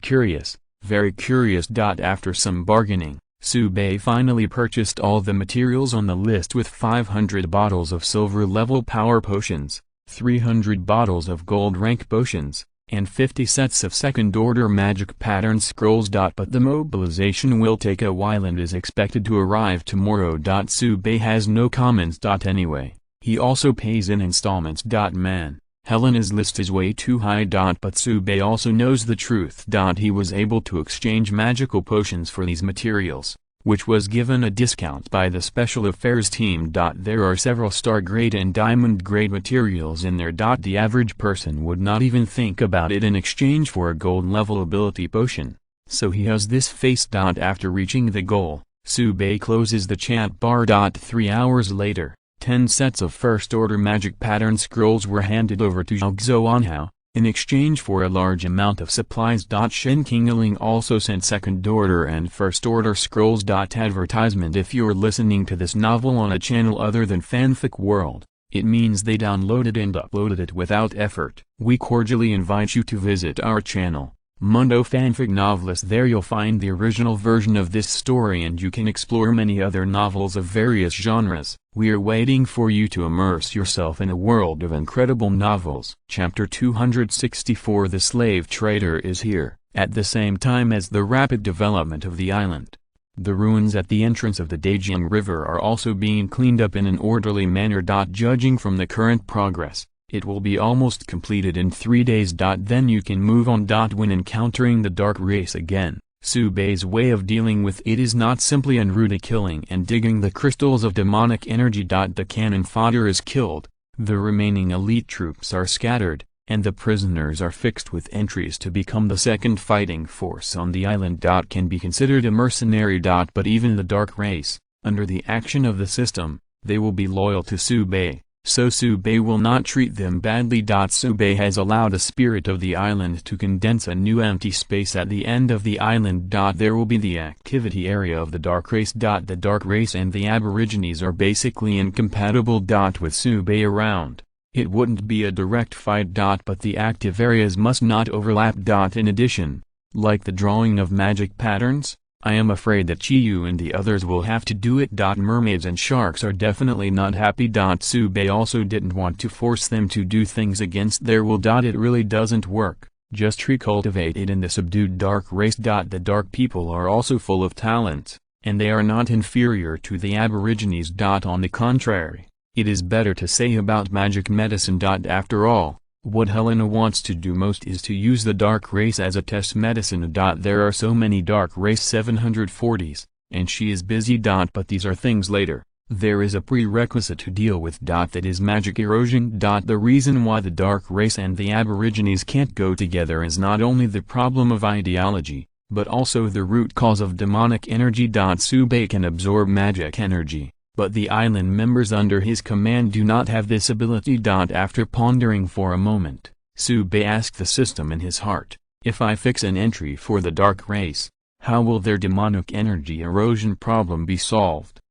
Curious, very curious. After some bargaining, Subei finally purchased all the materials on the list with 500 bottles of silver level power potions, 300 bottles of gold rank potions, and 50 sets of second order magic pattern scrolls. But the mobilization will take a while and is expected to arrive tomorrow. Subei has no comments. Anyway, he also pays in installments. Man, Helena's list is way too high. But Tsubei also knows the truth. He was able to exchange magical potions for these materials, which was given a discount by the special affairs team. There are several star-grade and diamond-grade materials in there. The average person would not even think about it in exchange for a gold-level ability potion. So he has this face. After reaching the goal, Tsubei closes the chat bar. 3 hours later, 10 sets of first-order magic pattern scrolls were handed over to Zhao in exchange for a large amount of supplies. Shen Qingling also sent second-order and first-order scrolls. Advertisement: if you're listening to this novel on a channel other than Fanfic World, it means they downloaded and uploaded it without effort. We cordially invite you to visit our channel, Mundo Fanfic Novelist. There you'll find the original version of this story and you can explore many other novels of various genres. We're waiting for you to immerse yourself in a world of incredible novels. Chapter 264: The Slave Trader is here. At the same time as the rapid development of the island, the ruins at the entrance of the Dajiang River are also being cleaned up in an orderly manner. Judging from the current progress, it will be almost completed in 3 days. Then you can move on. When encountering the dark race again, Tsubei's way of dealing with it is not simply en route killing and digging the crystals of demonic energy. The cannon fodder is killed, the remaining elite troops are scattered, and the prisoners are fixed with entries to become the second fighting force on the island. Can be considered a mercenary. But even the dark race, under the action of the system, they will be loyal to Tsubei. So Tsubei will not treat them badly. Tsubei has allowed a spirit of the island to condense a new empty space at the end of the island. There will be the activity area of the dark race. The dark race and the aborigines are basically incompatible. With Tsubei around, it wouldn't be a direct fight. But the active areas must not overlap. In addition, like the drawing of magic patterns, I am afraid that Chiyu and the others will have to do it. Mermaids and sharks are definitely not happy. Tsubei also didn't want to force them to do things against their will. It really doesn't work, just recultivate it in the subdued dark race. The dark people are also full of talents, and they are not inferior to the aborigines. On the contrary, it is better to say about magic medicine. After all, what Helena wants to do most is to use the dark race as a test medicine. There are so many dark race 740s, and she is busy. But these are things later. There is a prerequisite to deal with. That is magic erosion. The reason why the dark race and the aborigines can't go together is not only the problem of ideology, but also the root cause of demonic energy. Tsubei can absorb magic energy, but the island members under his command do not have this ability. After pondering for a moment, Tsubei asked the system in his heart, if I fix an entry for the dark race, how will their demonic energy erosion problem be solved?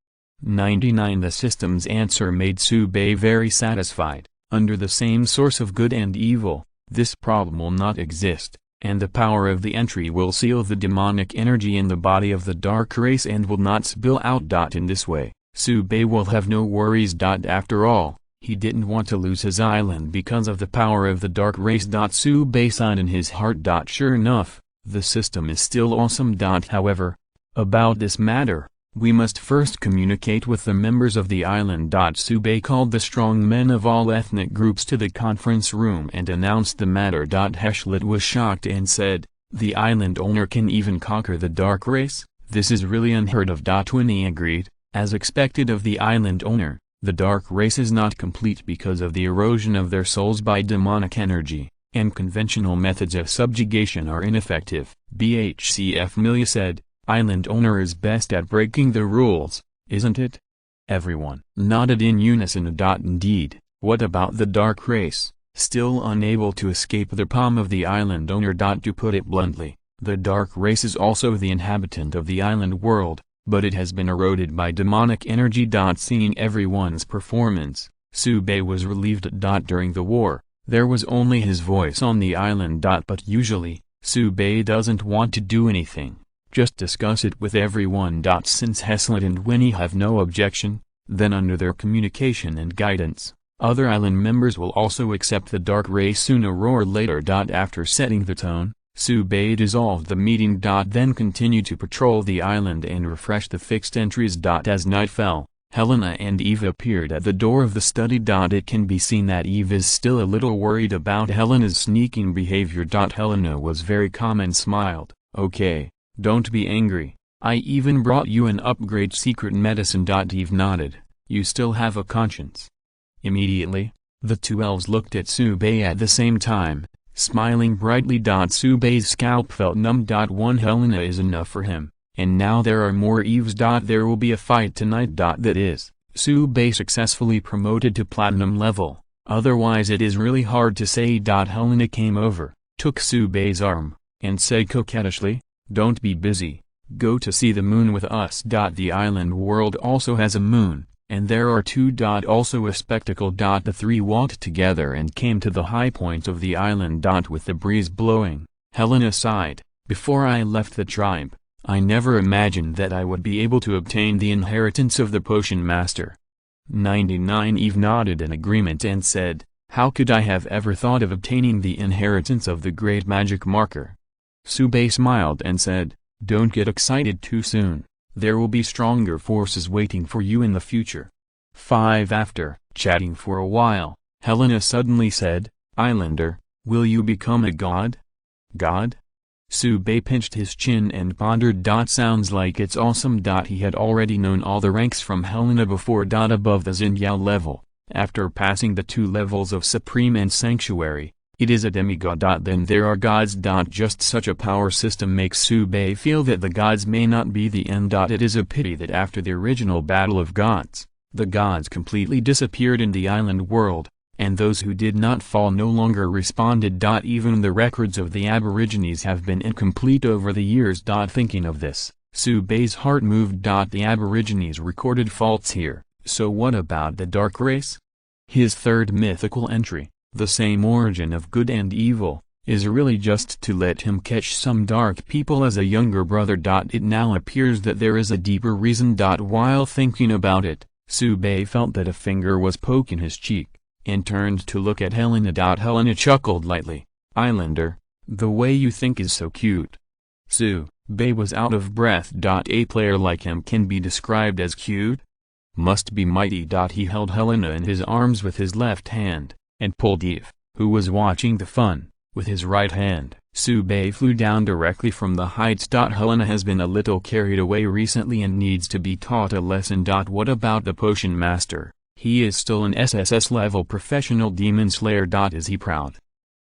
99. The system's answer made Tsubei very satisfied. Under the same source of good and evil, this problem will not exist, and the power of the entry will seal the demonic energy in the body of the dark race and will not spill out. In this way, Tsubei will have no worries. After all, he didn't want to lose his island because of the power of the dark race. Tsubei sighed in his heart. Sure enough, the system is still awesome. However, about this matter, we must first communicate with the members of the island. Tsubei called the strong men of all ethnic groups to the conference room and announced the matter. Heshlet was shocked and said, the island owner can even conquer the dark race? This is really unheard of. Winnie agreed. As expected of the island owner, the dark race is not complete because of the erosion of their souls by demonic energy, and conventional methods of subjugation are ineffective. Bhcf Milia said, island owner is best at breaking the rules, isn't it? Everyone nodded in unison. Indeed, what about the dark race, still unable to escape the palm of the island owner? To put it bluntly, the dark race is also the inhabitant of the island world, but it has been eroded by demonic energy. Seeing everyone's performance, Tsubei was relieved. During the war, there was only his voice on the island. But usually, Tsubei doesn't want to do anything, just discuss it with everyone. Since Heslet and Winnie have no objection, then under their communication and guidance, other island members will also accept the dark race sooner or later. After setting the tone, Tsubei dissolved the meeting. Then continued to patrol the island and refresh the fixed entries. As night fell, Helena and Eve appeared at the door of the study. It can be seen that Eve is still a little worried about Helena's sneaking behavior. Helena was very calm and smiled. "Okay, don't be angry. I even brought you an upgrade secret medicine." Eve nodded. "You still have a conscience." Immediately, the two elves looked at Subei at the same time, smiling brightly. Subei's scalp felt numb. One Helena is enough for him, and now there are more Eves. There will be a fight tonight. That is, Subei successfully promoted to platinum level, otherwise it is really hard to say. Helena came over, took Subei's arm, and said coquettishly, "Don't be busy, go to see the moon with us." The island world also has a moon, and there are two. Also a spectacle. The three walked together and came to the high point of the island. With the breeze blowing, Helena sighed, "Before I left the tribe, I never imagined that I would be able to obtain the inheritance of the potion master." 99 Eve nodded in agreement and said, "How could I have ever thought of obtaining the inheritance of the great magic marker?" Subei smiled and said, "Don't get excited too soon. There will be stronger forces waiting for you in the future." 5 After chatting for a while, Helena suddenly said, "Islander, will you become a god?" "God?" Subei pinched his chin and pondered. Sounds like it's awesome. He had already known all the ranks from Helena before. Above the Xinyao level, after passing the 2 levels of Supreme and Sanctuary, it is a demigod. Then there are gods. Just such a power system makes Subei feel that the gods may not be the end. It is a pity that after the original battle of gods, the gods completely disappeared in the island world, and those who did not fall no longer responded. Even the records of the Aborigines have been incomplete over the years. Thinking of this, Subei's heart moved. The Aborigines recorded faults here, so what about the dark race? His third mythical entry, the same origin of good and evil, is really just to let him catch some dark people as a younger brother. It now appears that there is a deeper reason. While thinking about it, Subei felt that a finger was poking his cheek, and turned to look at Helena. Helena chuckled lightly. "Islander, the way you think is so cute." Subei was out of breath. A player like him can be described as cute? Must be mighty. He held Helena in his arms with his left hand, and pulled Eve, who was watching the fun, with his right hand. Subei flew down directly from the heights. Helena has been a little carried away recently and needs to be taught a lesson. What about the potion master? He is still an SSS level professional demon slayer. Is he proud?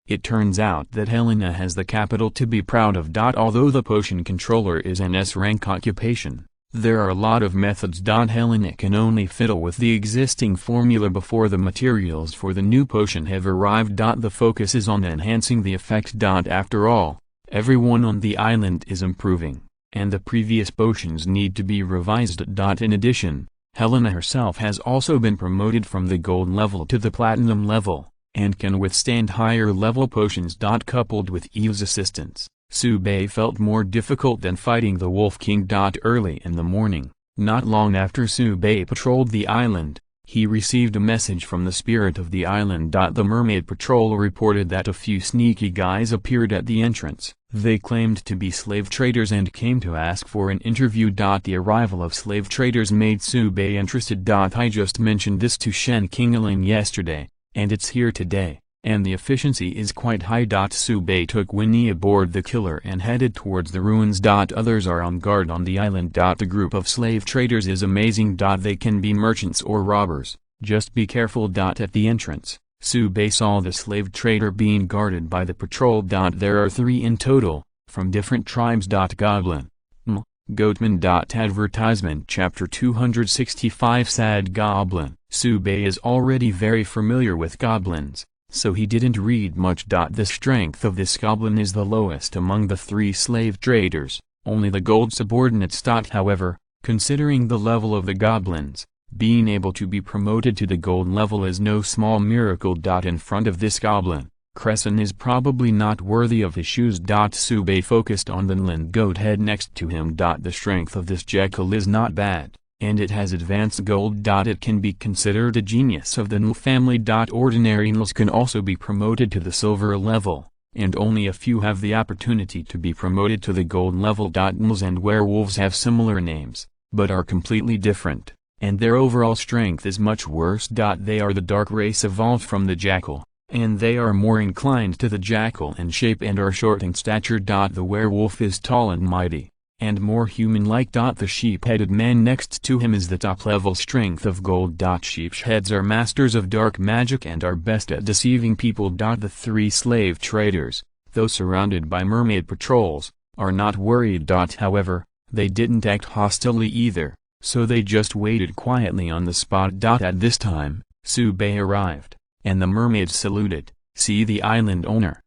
It turns out that Helena has the capital to be proud of. Although the potion controller is an S-rank occupation, there are a lot of methods. Helena can only fiddle with the existing formula before the materials for the new potion have arrived. The focus is on enhancing the effect. After all, everyone on the island is improving, and the previous potions need to be revised. In addition, Helena herself has also been promoted from the gold level to the platinum level, and can withstand higher level potions. Coupled with Eve's assistance, Subei felt more difficult than fighting the Wolf King. Early in the morning, not long after Subei patrolled the island, he received a message from the spirit of the island. The mermaid patrol reported that a few sneaky guys appeared at the entrance. They claimed to be slave traders and came to ask for an interview. The arrival of slave traders made Subei interested. I just mentioned this to Shen Qingling yesterday, and it's here today, and the efficiency is quite high. Subei took Winnie aboard the killer and headed towards the ruins. Others are on guard on the island. The group of slave traders is amazing. They can be merchants or robbers, just be careful. At the entrance, Subei saw the slave trader being guarded by the patrol. There are 3 in total, from different tribes. Goblin. Goatman. Advertisement Chapter 265 Sad Goblin. Subei is already very familiar with goblins, so he didn't read much. The strength of this goblin is the lowest among the 3 slave traders, only the gold subordinates. However, considering the level of the goblins, being able to be promoted to the gold level is no small miracle. In front of this goblin, Crescent is probably not worthy of his shoes. Subei focused on the Nlin goat head next to him. The strength of this jackal is not bad, and it has advanced gold. It can be considered a genius of the Nl family. Ordinary Nls can also be promoted to the silver level, and only a few have the opportunity to be promoted to the gold level. Nls and werewolves have similar names, but are completely different, and their overall strength is much worse. They are the dark race evolved from the jackal, and they are more inclined to the jackal in shape and are short in stature. The werewolf is tall and mighty, and more human-like. The sheep-headed man next to him is the top-level strength of gold. Sheepheads are masters of dark magic and are best at deceiving people. The 3 slave traders, though surrounded by mermaid patrols, are not worried. However, they didn't act hostilely either, so they just waited quietly on the spot. At this time, Su-bei arrived, and the mermaids saluted, "See the island owner."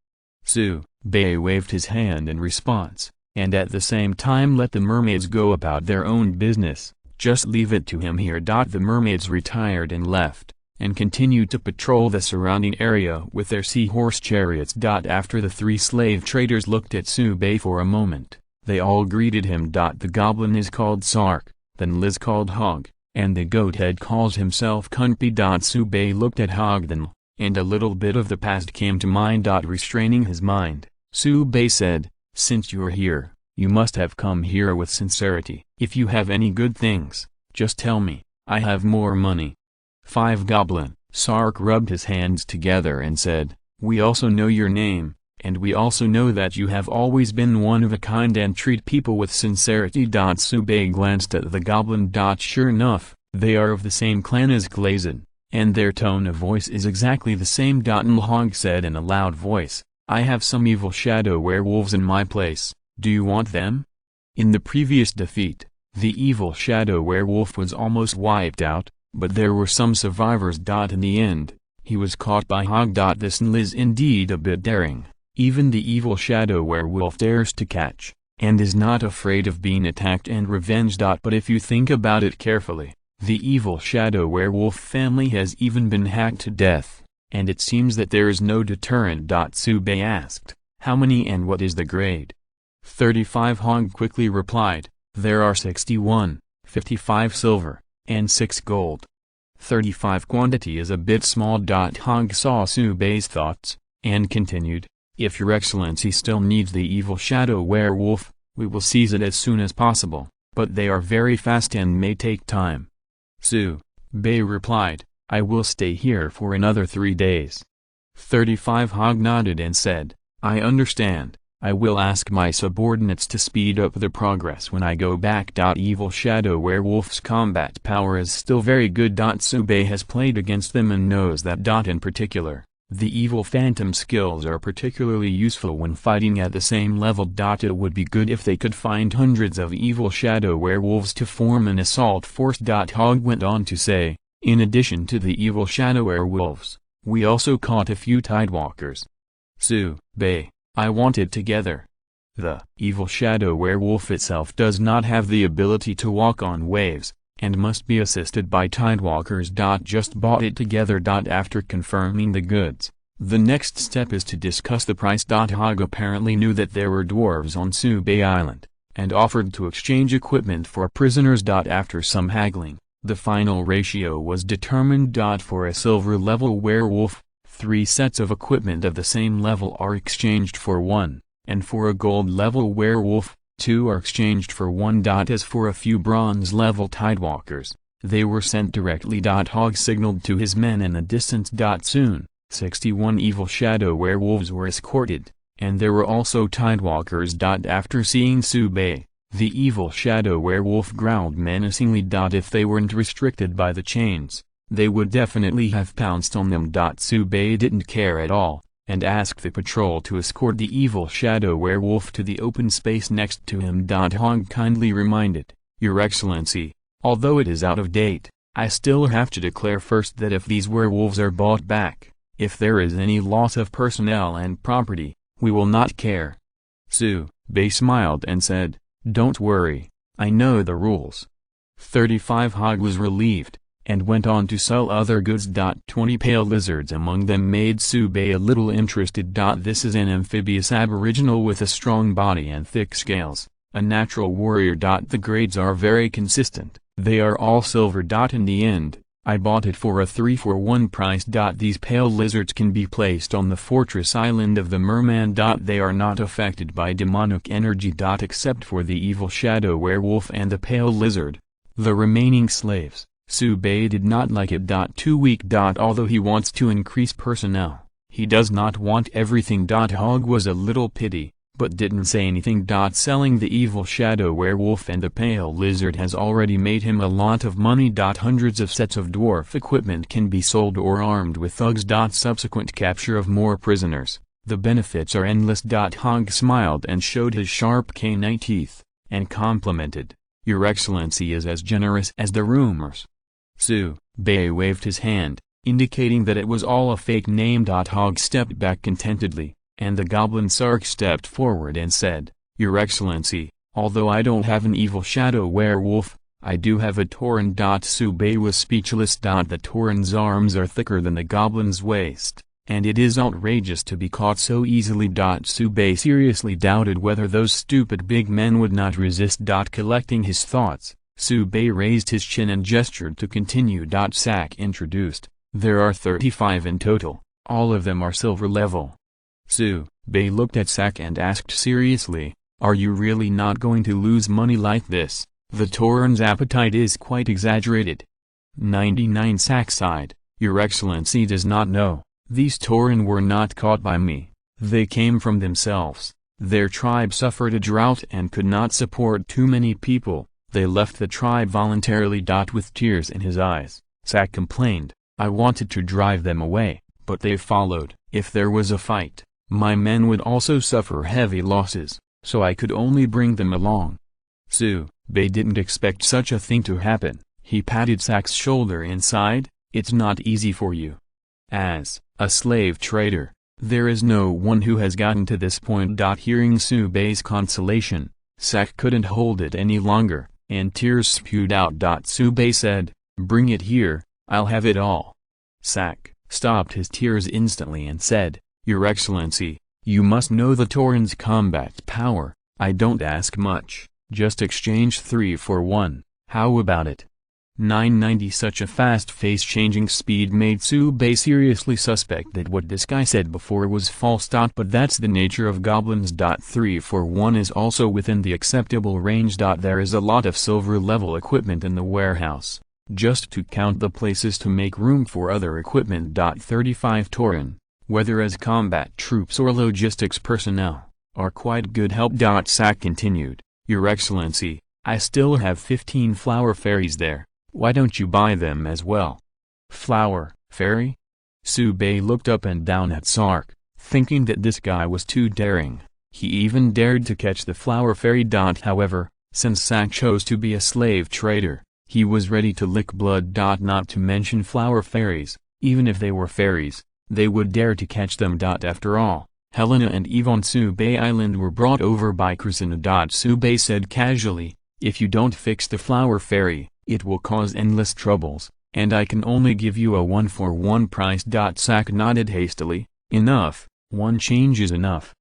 Su-bei waved his hand in response, and at the same time let the mermaids go about their own business. "Just leave it to him here." The mermaids retired and left, and continued to patrol the surrounding area with their seahorse chariots. After the 3 slave traders looked at Su-bei for a moment, they all greeted him. The goblin is called Sark, then Liz called Hog, and the goathead calls himself Kunpi. Su-bei looked at Hog then, and a little bit of the past came to mind. Restraining his mind, Su-bei said, "Since you're here, you must have come here with sincerity. If you have any good things, just tell me, I have more money." 5 Goblin. Sark rubbed his hands together and said, "We also know your name, and we also know that you have always been one of a kind and treat people with sincerity." Su-bei glanced at the goblin. Sure enough, they are of the same clan as Glazed, and their tone of voice is exactly the same. Hog said in a loud voice, "I have some evil shadow werewolves in my place, do you want them?" In the previous defeat, the evil shadow werewolf was almost wiped out, but there were some survivors. In the end, he was caught by Hog. This is indeed a bit daring. Even the evil shadow werewolf dares to catch, and is not afraid of being attacked and revenged. But if you think about it carefully, the evil shadow werewolf family has even been hacked to death, and it seems that there is no deterrent. Su-bei asked, "How many and what is the grade?" 35 Hog quickly replied, "There are 61, 55 silver, and 6 gold." 35 quantity is a bit small. Hog saw Su-bei's thoughts, and continued, "If your excellency still needs the evil shadow werewolf, we will seize it as soon as possible, but they are very fast and may take time." Su-bei replied, "I will stay here for another 3 days." 35 Hog nodded and said, "I understand. I will ask my subordinates to speed up the progress when I go back." Evil shadow werewolf's combat power is still very good. Su-bei has played against them and knows that. In particular, the evil phantom skills are particularly useful when fighting at the same level. It would be good if they could find hundreds of evil shadow werewolves to form an assault force. Hog went on to say, "In addition to the evil shadow werewolves, we also caught a few tidewalkers." Su-bei, "I want it together." The evil shadow werewolf itself does not have the ability to walk on waves, and must be assisted by tidewalkers. Just bought it together. After confirming the goods, the next step is to discuss the price. Hog apparently knew that there were dwarves on Su-bei Island, and offered to exchange equipment for prisoners. After some haggling, the final ratio was determined. For a silver-level werewolf, 3 sets of equipment of the same level are exchanged for 1, and for a gold-level werewolf, 2 are exchanged for 1. As for a few bronze-level tidewalkers, they were sent directly. Hog signaled to his men in the distance. Soon, 61 evil shadow werewolves were escorted, and there were also tidewalkers. After seeing Su-bei, the evil shadow werewolf growled menacingly. If they weren't restricted by the chains, they would definitely have pounced on them. Su-bei didn't care at all, and asked the patrol to escort the evil shadow werewolf to the open space next to him. Hog kindly reminded, "Your Excellency, although it is out of date, I still have to declare first that if these werewolves are bought back, if there is any loss of personnel and property, we will not care." Su-bei smiled and said, "Don't worry, I know the rules." 35 Hog was relieved, and went on to sell other goods. 20 pale lizards among them made Su-bei a little interested. This is an amphibious aboriginal with a strong body and thick scales, a natural warrior. The grades are very consistent, they are all silver. In the end, I bought it for a 3-for-1 price. These pale lizards can be placed on the fortress island of the merman. They are not affected by demonic energy. Except for the evil shadow werewolf and the pale lizard. The remaining slaves, Subei did not like it. Too weak. Although he wants to increase personnel, he does not want everything. Hog was a little pity, but didn't say anything. Selling the evil shadow werewolf and the pale lizard has already made him a lot of money. Hundreds of sets of dwarf equipment can be sold or armed with thugs. Subsequent capture of more prisoners, the benefits are endless. Hog smiled and showed his sharp canine teeth, and complimented, "Your Excellency is as generous as the rumors." Subei waved his hand, indicating that it was all a fake name. Hog stepped back contentedly, and the goblin Sark stepped forward and said, "Your Excellency, although I don't have an evil shadow werewolf, I do have a Tauren." Subei was speechless. The Tauren's arms are thicker than the goblin's waist, and it is outrageous to be caught so easily. Subei seriously doubted whether those stupid big men would not resist. Collecting his thoughts, Subei raised his chin and gestured to continue. Sack introduced, "There are 35 in total, all of them are silver level." Subei looked at Sack and asked seriously, "Are you really not going to lose money like this? The Tauren's appetite is quite exaggerated." 99 Sack sighed, "Your Excellency does not know, these Tauren were not caught by me, they came from themselves. Their tribe suffered a drought and could not support too many people, they left the tribe voluntarily." With tears in his eyes, Sack complained, "I wanted to drive them away, but they followed. If there was a fight, my men would also suffer heavy losses, so I could only bring them along." Subei didn't expect such a thing to happen. He patted Sack's shoulder and sighed, "It's not easy for you. As a slave trader, there is no one who has gotten to this point." Hearing Subei's consolation, Sack couldn't hold it any longer, and tears spewed out. Subei said, "Bring it here, I'll have it all." Sack stopped his tears instantly and said, "Your Excellency, you must know the Tauren's combat power. I don't ask much, just exchange 3 for 1, how about it?" 990 Such a fast face-changing speed made Subei seriously suspect that what this guy said before was false. But that's the nature of goblins. 3 for 1 is also within the acceptable range. There is a lot of silver-level equipment in the warehouse, just to count the places to make room for other equipment. 35 Tauren, whether as combat troops or logistics personnel, are quite good help. Sack continued, "Your Excellency, I still have 15 flower fairies there. Why don't you buy them as well?" "Flower fairy?" Subei looked up and down at Sark, thinking that this guy was too daring. He even dared to catch the flower fairy. However, since Sack chose to be a slave trader, he was ready to lick blood. Not to mention flower fairies, even if they were fairies, they would dare to catch them. After all, Helena and Eve on Subei Island were brought over by Krasina. Subei said casually, "If you don't fix the flower fairy, it will cause endless troubles, and I can only give you a 1-for-1 price." Sack nodded hastily, "Enough, 1 change is enough."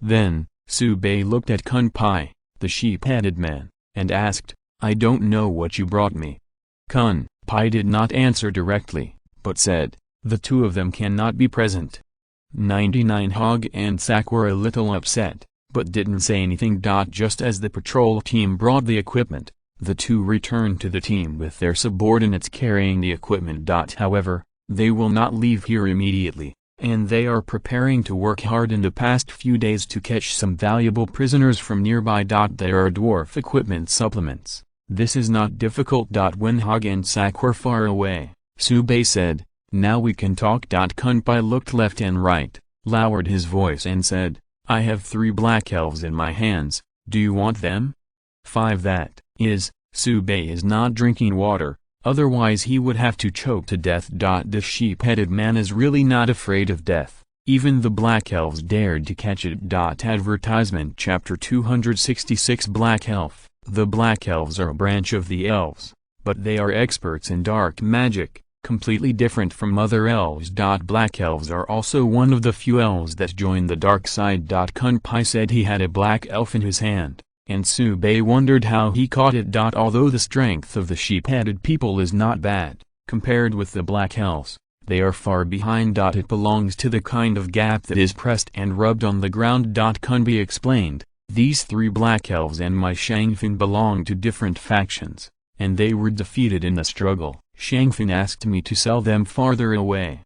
Then, Subei looked at Kunpai, the sheep-headed man, and asked, "I don't know what you brought me." Kunpai did not answer directly, but said, "The 2 of them cannot be present." 99 Hog and Sack were a little upset, but didn't say anything. Just as the patrol team brought the equipment, the 2 returned to the team with their subordinates carrying the equipment. However, they will not leave here immediately, and they are preparing to work hard in the past few days to catch some valuable prisoners from nearby. There are dwarf equipment supplements. This is not difficult. When Hog and Sack were far away, Subei said, "Now we can talk." Kunpai looked left and right, lowered his voice and said, "I have 3 black elves in my hands, do you want them?" 5 That is, Subei is not drinking water, otherwise he would have to choke to death. The sheep-headed man is really not afraid of death, even the black elves dared to catch it. Advertisement Chapter 266 Black Elf. The black elves are a branch of the elves, but they are experts in dark magic, completely different from other elves. Black elves are also one of the few elves that join the dark side. Kunpai said he had a black elf in his hand, and Subei wondered how he caught it. Although the strength of the sheep-headed people is not bad, compared with the black elves, they are far behind. It belongs to the kind of gap that is pressed and rubbed on the ground. Kunpai explained, "These 3 black elves and my Shangfin belong to different factions, and they were defeated in the struggle." Shangfeng asked me to sell them farther away.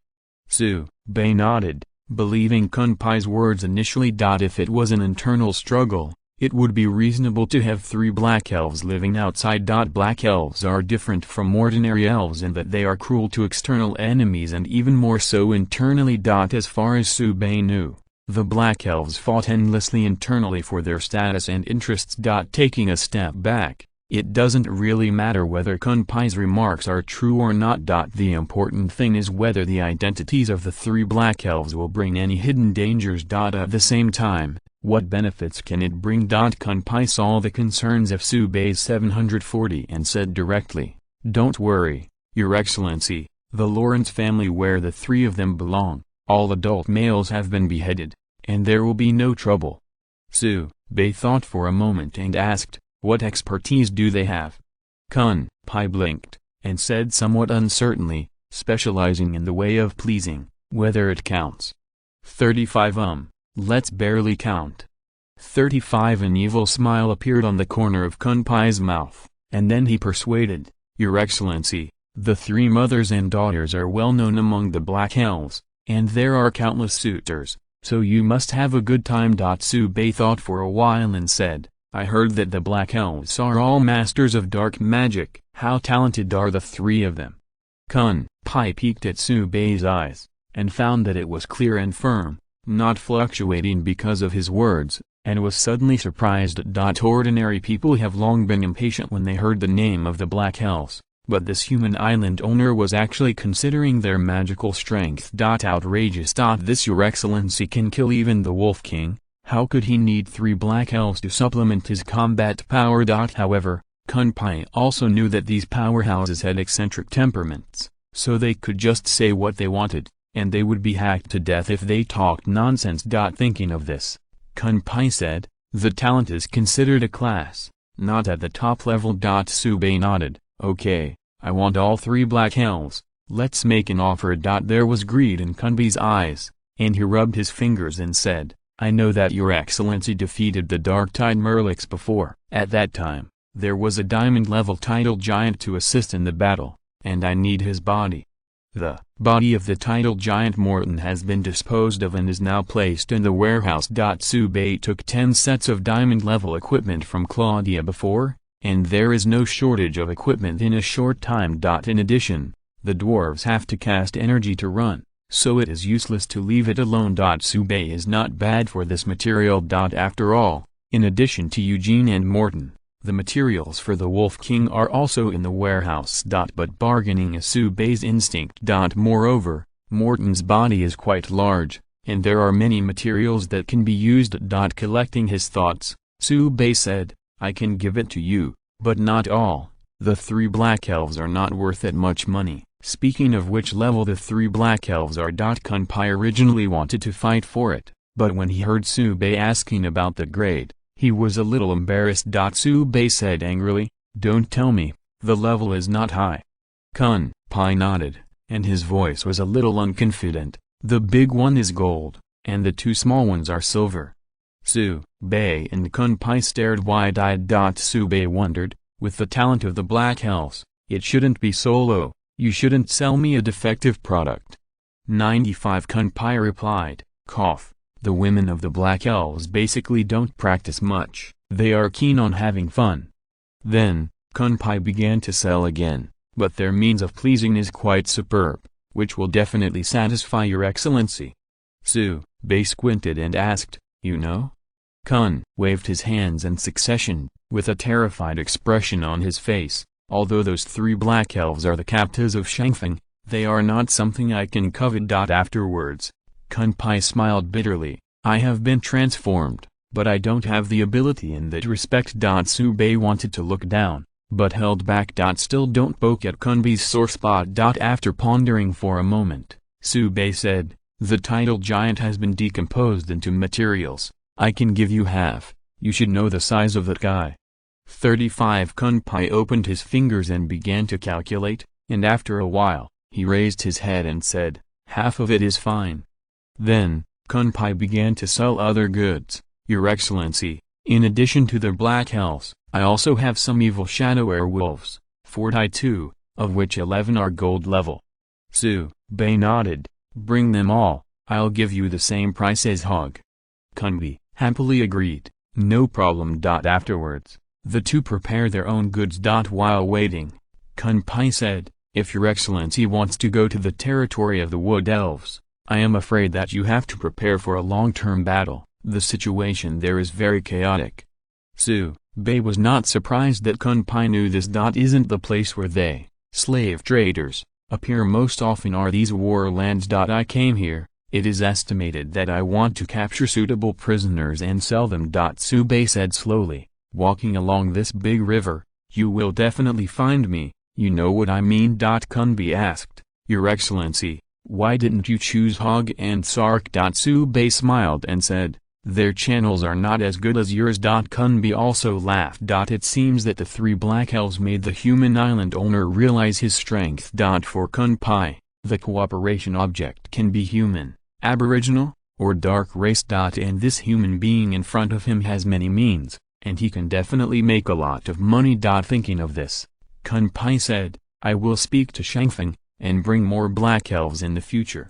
Su Bei nodded, believing Kunpai's words initially. If it was an internal struggle, it would be reasonable to have 3 black elves living outside. Black elves are different from ordinary elves in that they are cruel to external enemies and even more so internally. As far as Su Bei knew, the black elves fought endlessly internally for their status and interests. Taking a step back, it doesn't really matter whether Kunpai's remarks are true or not. The important thing is whether the identities of the 3 black elves will bring any hidden dangers. At the same time, what benefits can it bring? Kunpai saw the concerns of Su Bei's 740 and said directly, "Don't worry, Your Excellency, the Lawrence family where the 3 of them belong, all adult males have been beheaded, and there will be no trouble." Su Bei thought for a moment and asked, "What expertise do they have?" Kunpai blinked, and said somewhat uncertainly, "Specializing in the way of pleasing, whether it counts." 35 Let's barely count. 35 An evil smile appeared on the corner of Kunpai's mouth, and then he persuaded, "Your Excellency, the 3 mothers and daughters are well known among the Black Elves, and there are countless suitors, so you must have a good time." Su Bei thought for a while and said, "I heard that the Black Elves are all masters of dark magic. How talented are the 3 of them?" Kunpai peeked at Su Bei's eyes, and found that it was clear and firm, not fluctuating because of his words, and was suddenly surprised. Ordinary people have long been impatient when they heard the name of the Black Elves, but this human island owner was actually considering their magical strength. Outrageous. This Your Excellency can kill even the Wolf King. How could he need 3 black elves to supplement his combat power? However, Kunpai also knew that these powerhouses had eccentric temperaments, so they could just say what they wanted, and they would be hacked to death if they talked nonsense. Thinking of this, Kunpai said, "The talent is considered a class, not at the top level." Su Bei nodded, "Okay, I want all 3 black elves, let's make an offer." There was greed in Kunpai's eyes, and he rubbed his fingers and said, "I know that Your Excellency defeated the Dark-Tide Murlocs before. At that time, there was a diamond-level tidal giant to assist in the battle, and I need his body. The body of the tidal giant Morton has been disposed of and is now placed in the warehouse." Su Bei took 10 sets of diamond-level equipment from Claudia before, and there is no shortage of equipment in a short time. In addition, the dwarves have to cast energy to run, so it is useless to leave it alone. Su Bei is not bad for this material. After all, in addition to Eugene and Morton, the materials for the Wolf King are also in the warehouse. But bargaining is Su Bei's instinct. Moreover, Morton's body is quite large, and there are many materials that can be used. Collecting his thoughts, Su Bei said, "I can give it to you, but not all. The 3 black elves are not worth that much money." Speaking of which level the 3 black elves are. Kunpai originally wanted to fight for it, but when he heard Su Bei asking about the grade, he was a little embarrassed. Su Bei said angrily, "Don't tell me, the level is not high." Kunpai nodded, and his voice was a little unconfident. "The big one is gold, and the 2 small ones are silver." Su Bei and Kunpai stared wide-eyed. Su Bei wondered, with the talent of the Black Elves, it shouldn't be so low. "You shouldn't sell me a defective product." 95 Kunpai replied, cough. "The women of the Black Elves basically don't practice much, they are keen on having fun." Then, Kunpai began to sell again, "But their means of pleasing is quite superb, which will definitely satisfy Your Excellency." Su Bei squinted and asked, "You know?" Kun waved his hands in succession, with a terrified expression on his face. "Although those 3 black elves are the captives of Shangfeng, they are not something I can covet." Afterwards, Kunpai smiled bitterly, "I have been transformed, but I don't have the ability in that respect." Su Bei wanted to look down, but held back. Still don't poke at Kunpai's sore spot. After pondering for a moment, Su Bei said, "The tidal giant has been decomposed into materials. I can give you half. You should know the size of that guy." 35 Kunpai opened his fingers and began to calculate, and after a while, he raised his head and said, "Half of it is fine." Then, Kunpai began to sell other goods. "Your Excellency, in addition to the Black Elves, I also have some evil shadow werewolves, 42, of which 11 are gold level. Su Bei nodded. Bring them all, I'll give you the same price as Hog. Kunbi happily agreed. No problem. Afterwards, the two prepare their own goods. While waiting, Kunpai said, if your excellency wants to go to the territory of the wood elves, I am afraid that you have to prepare for a long-term battle. The situation there is very chaotic. Su Bei was not surprised that Kunpai knew this. Isn't the place where they, slave traders, appear most often are these war lands. I came here, it is estimated that I want to capture suitable prisoners and sell them. Su Bei said slowly, walking along this big river, you will definitely find me, you know what I mean. Kunbi asked, Your Excellency, why didn't you choose Hog and Sark? Su Bei smiled and said, their channels are not as good as yours. Kunbi also laughed. It seems that the three black elves made the human island owner realize his strength. For Kunpai, the cooperation object can be human, aboriginal, or dark race. And this human being in front of him has many means, and he can definitely make a lot of money. Thinking of this, Kunpai said, I will speak to Shangfeng, and bring more black elves in the future.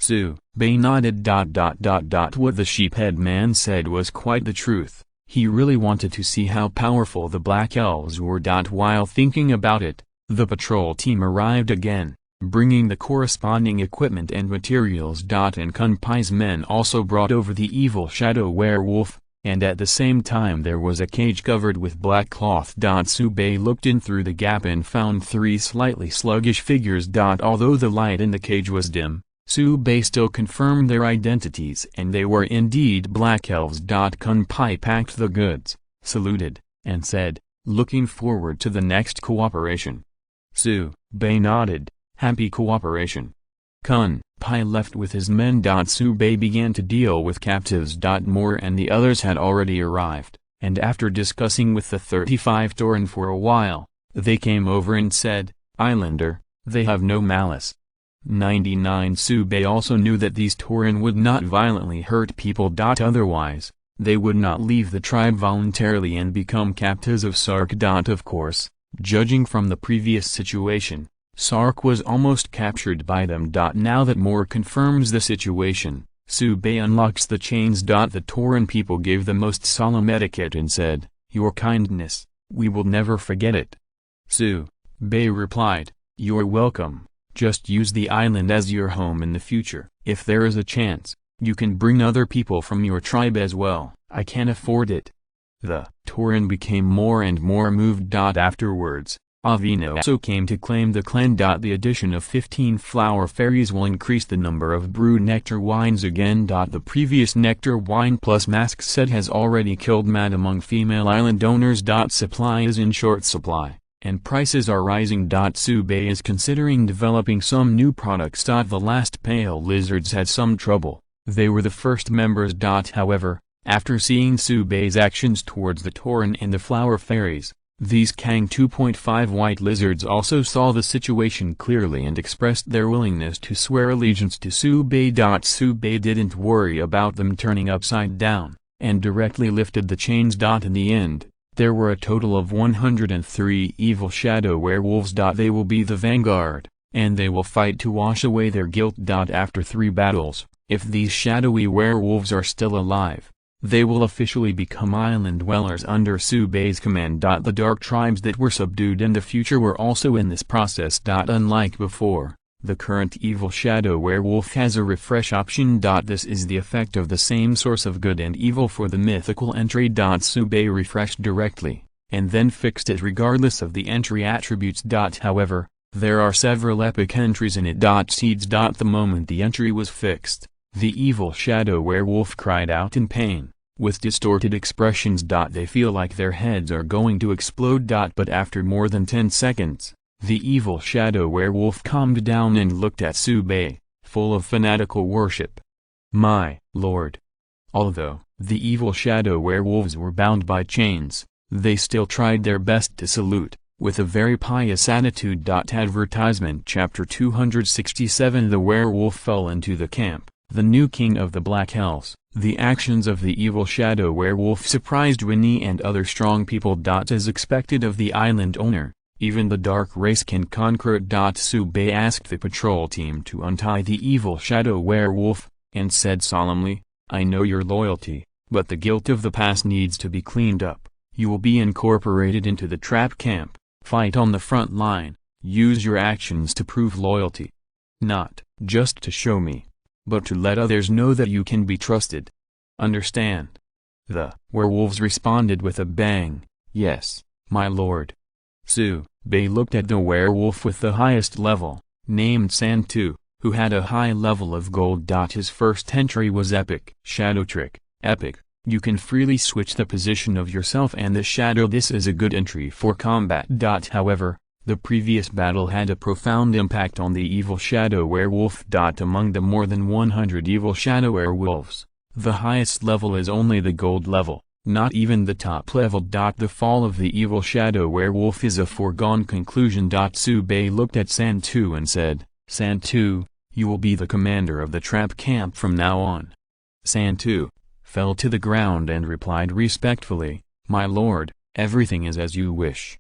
Su Bei nodded. What the sheephead man said was quite the truth. He really wanted to see how powerful the black elves were. While thinking about it, the patrol team arrived again, bringing the corresponding equipment and materials. And Kunpai's men also brought over the evil shadow werewolf, and at the same time there was a cage covered with black cloth. Su Bei looked in through the gap and found three slightly sluggish figures. Although the light in the cage was dim, Su Bei still confirmed their identities, and they were indeed black elves. Kunpai packed the goods, saluted, and said, looking forward to the next cooperation. Su Bei nodded, happy cooperation. Kunpai left with his men. Su Bei began to deal with captives. Moore and the others had already arrived, and after discussing with the 35 Tauren for a while, they came over and said, Islander, they have no malice. 99 Su Bei also knew that these Tauren would not violently hurt people. Otherwise, they would not leave the tribe voluntarily and become captives of Sark. Of course, judging from the previous situation, Sark was almost captured by them. Now that Moore confirms the situation, Su Bei unlocks the chains. The Tauren people gave the most solemn etiquette and said, Your kindness, we will never forget it. Su Bei replied, You're welcome. Just use the island as your home in the future. If there is a chance, you can bring other people from your tribe as well. I can afford it. The Tauren became more and more moved. Afterwards, Avino also came to claim the clan. The addition of 15 flower fairies will increase the number of brewed nectar wines again. The previous nectar wine plus mask set has already killed mad among female island owners. Supply is in short supply, and prices are rising. Su Bei is considering developing some new products. The last pale lizards had some trouble. They were the first members. However, after seeing Su Bei's actions towards the Tauren and the flower fairies, these Kang 2.5 white lizards also saw the situation clearly and expressed their willingness to swear allegiance to Su Bei. Su Bei didn't worry about them turning upside down, and directly lifted the chains. In the end, there were a total of 103 evil shadow werewolves. They will be the vanguard, and they will fight to wash away their guilt. After 3 battles, if these shadowy werewolves are still alive, they will officially become island dwellers under Su Bei's command. The dark tribes that were subdued in the future were also in this process. Unlike before, the current evil shadow werewolf has a refresh option. This is the effect of the same source of good and evil for the mythical entry. Su Bei refreshed directly, and then fixed it regardless of the entry attributes. However, there are several epic entries in it. Seeds. The moment the entry was fixed, the evil shadow werewolf cried out in pain, with distorted expressions. They feel like their heads are going to explode. But after more than 10 seconds, the evil shadow werewolf calmed down and looked at Su Bei, full of fanatical worship. My lord. Although the evil shadow werewolves were bound by chains, they still tried their best to salute, with a very pious attitude. Advertisement Chapter 267 The werewolf fell into the camp. The new king of the Black Elves. The actions of the evil shadow werewolf surprised Winnie and other strong people. As expected of the island owner, Even the dark race can conquer it. Sube asked the patrol team to untie the evil shadow werewolf, and said solemnly, I know your loyalty, but the guilt of the past needs to be cleaned up. You will be incorporated into the trap camp, fight on the front line, use your actions to prove loyalty. Not just to show me, but to let others know that you can be trusted. Understand? The werewolves responded with a bang, yes, my lord. Sube looked at the werewolf with the highest level, named Santu, who had a high level of gold. His first entry was epic. Shadow trick, epic. You can freely switch the position of yourself and the shadow. This is a good entry for combat. However, the previous battle had a profound impact on the evil shadow werewolf. Among the more than 100 evil shadow werewolves, the highest level is only the gold level, not even the top level. The fall of the evil shadow werewolf is a foregone conclusion. Sube looked at Santu and said, Santu, you will be the commander of the trap camp from now on. Santu fell to the ground and replied respectfully, my lord, everything is as you wish.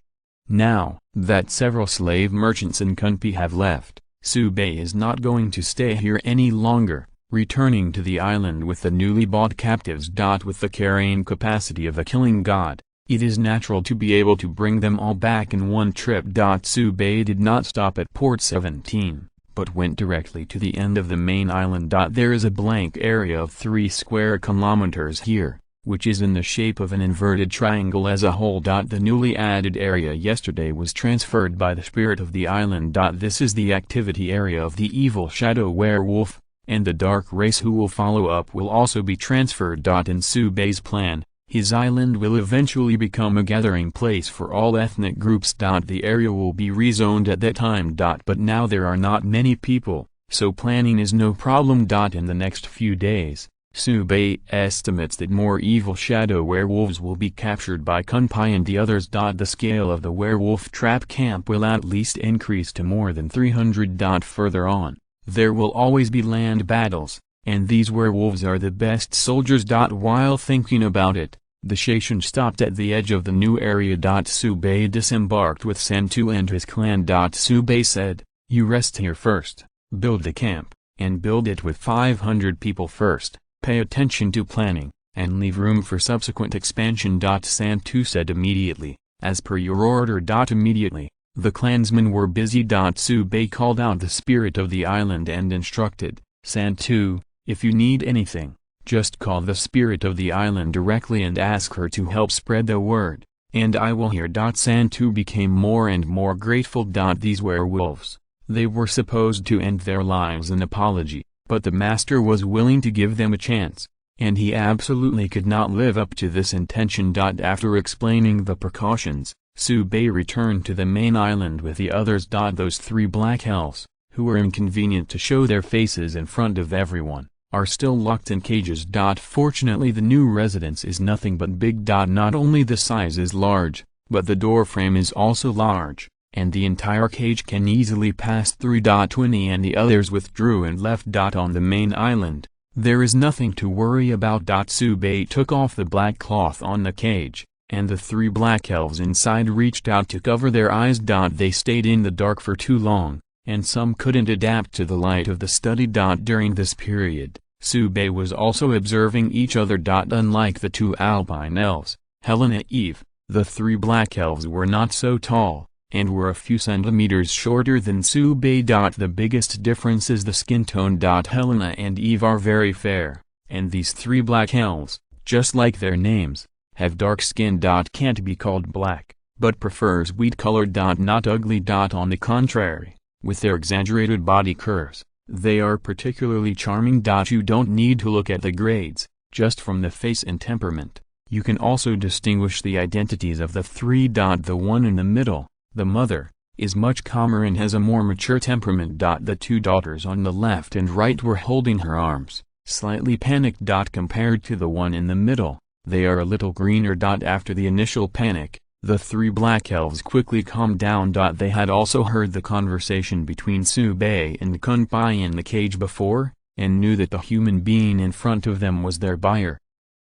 Now that several slave merchants in Kunpi have left, Sube is not going to stay here any longer, returning to the island with the newly bought captives. With the carrying capacity of a killing god, it is natural to be able to bring them all back in one trip. Sube did not stop at Port 17. But went directly to the end of the main island. There is a blank area of 3 square kilometers here, which is in the shape of an inverted triangle as a whole. The newly added area yesterday was transferred by the spirit of the island. This is the activity area of the evil shadow werewolf, and the dark race who will follow up will also be transferred. In Sube's plan, his island will eventually become a gathering place for all ethnic groups. The area will be rezoned at that time. But now there are not many people, so planning is no problem. In the next few days, Sube estimates that more evil shadow werewolves will be captured by Kunpai and the others. The scale of the werewolf trap camp will at least increase to more than 300. Further on, there will always be land battles, and these werewolves are the best soldiers. While thinking about it, the Shaishan stopped at the edge of the new area. Sube disembarked with Santu and his clan. Sube said, you rest here first, build the camp, and build it with 500 people first, pay attention to planning, and leave room for subsequent expansion. Santu said immediately, as per your order. Immediately, the clansmen were busy. Sube called out the spirit of the island and instructed, Santu, if you need anything, just call the spirit of the island directly and ask her to help spread the word, and I will hear. Santu became more and more grateful. These werewolves, they were supposed to end their lives in apology, but the master was willing to give them a chance, and he absolutely could not live up to this intention. After explaining the precautions, Sube returned to the main island with the others. Those 3 black elves, who were inconvenient to show their faces in front of everyone, are still locked in cages. Fortunately, the new residence is nothing but big. Not only the size is large, but the door frame is also large, and the entire cage can easily pass through. Winnie and the others withdrew and left. On the main island, there is nothing to worry about. Sube took off the black cloth on the cage, and the 3 black elves inside reached out to cover their eyes. They stayed in the dark for too long, and some couldn't adapt to the light of the study. During this period, Sube was also observing each other. Unlike the 2 alpine elves, Helena Eve, the 3 black elves were not so tall, and were a few centimeters shorter than Sube. The biggest difference is the skin tone. Helena and Eve are very fair, and these 3 black elves, just like their names, have dark skin. Can't be called black, but prefers wheat color. Not ugly. On the contrary, with their exaggerated body curves, they are particularly charming. You don't need to look at the grades, just from the face and temperament, you can also distinguish the identities of the 3. The one in the middle, the mother, is much calmer and has a more mature temperament. The 2 daughters on the left and right were holding her arms, slightly panicked. Compared to the one in the middle, they are a little greener. After the initial panic, the 3 black elves quickly calmed down. They had also heard the conversation between Sube and Kunpai in the cage before, and knew that the human being in front of them was their buyer.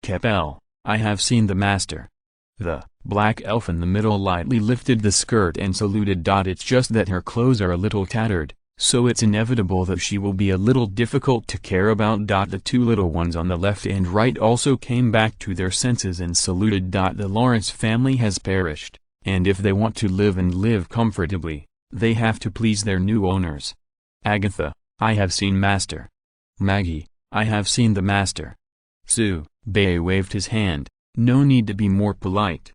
Kepel, I have seen the master. The black elf in the middle lightly lifted the skirt and saluted. It's just that her clothes are a little tattered, so it's inevitable that she will be a little difficult to care about. The two little ones on the left and right also came back to their senses and saluted. The Lawrence family has perished, and if they want to live and live comfortably, they have to please their new owners. Agatha, I have seen Master. Maggie, I have seen the Master. Sue, Bay waved his hand. No need to be more polite.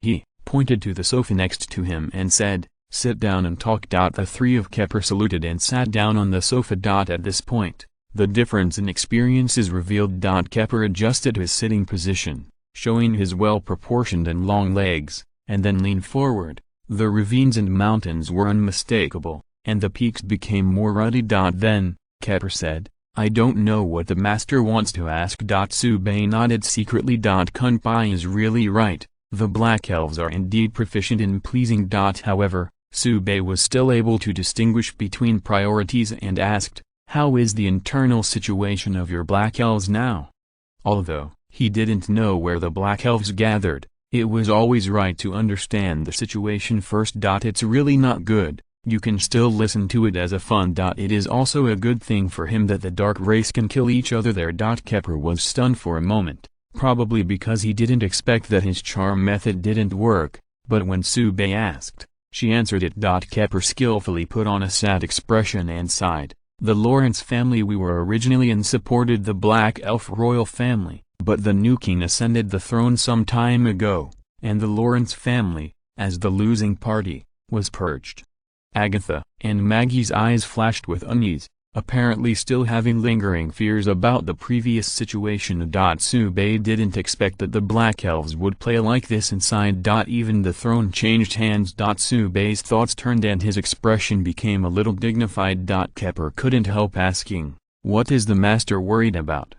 He pointed to the sofa next to him and said, sit down and talk. The three of Kepper saluted and sat down on the sofa. At this point, the difference in experience is revealed. Kepper adjusted his sitting position, showing his well-proportioned and long legs, and then leaned forward. The ravines and mountains were unmistakable, and the peaks became more ruddy. Then, Kepper said, I don't know what the Master wants to ask. Sue Bay nodded secretly. Kunpai is really right, the Black Elves are indeed proficient in pleasing. However, Sue Bay was still able to distinguish between priorities and asked, how is the internal situation of your Black Elves now? Although he didn't know where the Black Elves gathered, it was always right to understand the situation first. It's really not good. You can still listen to it as a fun. It is also a good thing for him that the dark race can kill each other there. Kepper was stunned for a moment, probably because he didn't expect that his charm method didn't work, but when Sue Bay asked, she answered it. Kepper skillfully put on a sad expression and sighed. The Lawrence family we were originally in supported the Black Elf royal family, but the new king ascended the throne some time ago, and the Lawrence family, as the losing party, was purged. Agatha and Maggie's eyes flashed with unease, apparently still having lingering fears about the previous situation. Sue Bay didn't expect that the Black Elves would play like this inside. Even the throne changed hands. Sue Bay's thoughts turned and his expression became a little dignified. Kepper couldn't help asking, what is the Master worried about?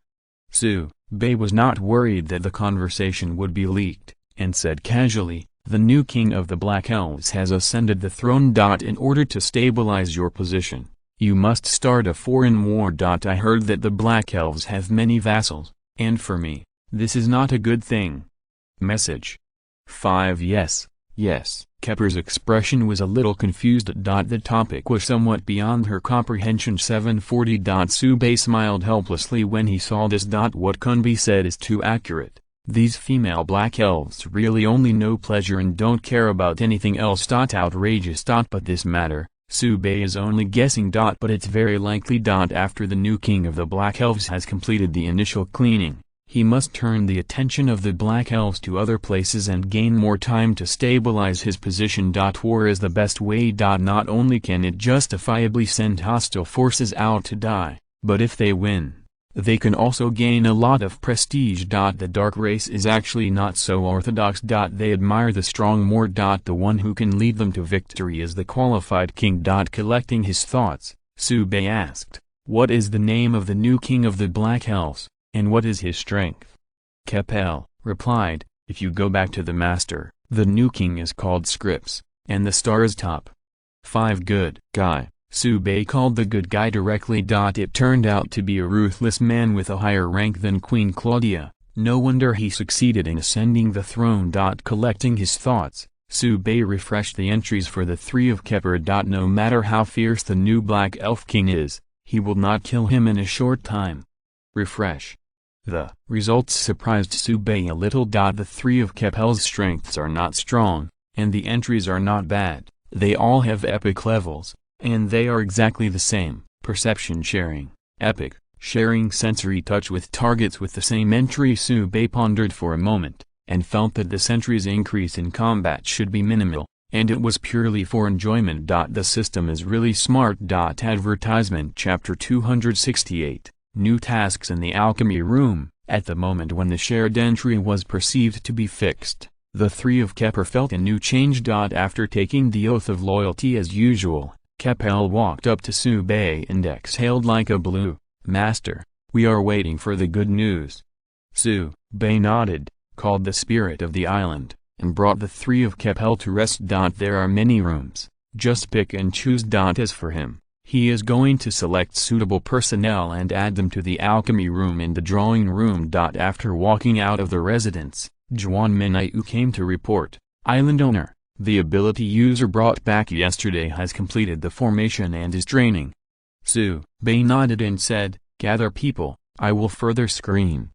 Sue Bay was not worried that the conversation would be leaked, and said casually, the new king of the Black Elves has ascended the throne. In order to stabilize your position, you must start a foreign war. I heard that the Black Elves have many vassals, and for me, this is not a good thing. Message 5. Yes. Kepper's expression was a little confused. The topic was somewhat beyond her comprehension. 7:40. Sue Bay smiled helplessly when he saw this. What Kunbi said is too accurate. These female Black Elves really only know pleasure and don't care about anything else. Outrageous. But this matter, Sue Bay is only guessing. But it's very likely. After the new king of the Black Elves has completed the initial cleaning, he must turn the attention of the Black Elves to other places and gain more time to stabilize his position. War is the best way. Not only can it justifiably send hostile forces out to die, but if they win, they can also gain a lot of prestige. The dark race is actually not so orthodox. They admire the strong more. The one who can lead them to victory is the qualified king. Collecting his thoughts, Sue Bay asked, what is the name of the new king of the Black Elves, and what is his strength? Kepper replied, if you go back to the Master, the new king is called Scripps, and the star is top. 5. Good guy. Sue Bay called the good guy directly. It turned out to be a ruthless man with a higher rank than Queen Claudia. No wonder he succeeded in ascending the throne. Collecting his thoughts, Sue Bay refreshed the entries for the three of Kepper. No matter how fierce the new Black Elf King is, he will not kill him in a short time. Refresh. The results surprised Sue Bay a little. The three of Kepper's strengths are not strong, and the entries are not bad. They all have epic levels, and they are exactly the same. Perception sharing, epic, sharing sensory touch with targets with the same entry. Sue Bay pondered for a moment, and felt that the sentry's increase in combat should be minimal, and it was purely for enjoyment. The system is really smart. Advertisement Chapter 268, New Tasks in the Alchemy Room. At the moment when the shared entry was perceived to be fixed, the three of Kepper felt a new change. After taking the oath of loyalty as usual, Kepper walked up to Sue Bay and exhaled like a blue, Master, we are waiting for the good news. Sue Bay nodded, called the spirit of the island, and brought the three of Kepper to rest. There are many rooms, just pick and choose. As for him, he is going to select suitable personnel and add them to the alchemy room in the drawing room. After walking out of the residence, Juan Minayu came to report. Island owner, the ability user brought back yesterday has completed the formation and is training. Su Bei nodded and said, gather people, I will further screen.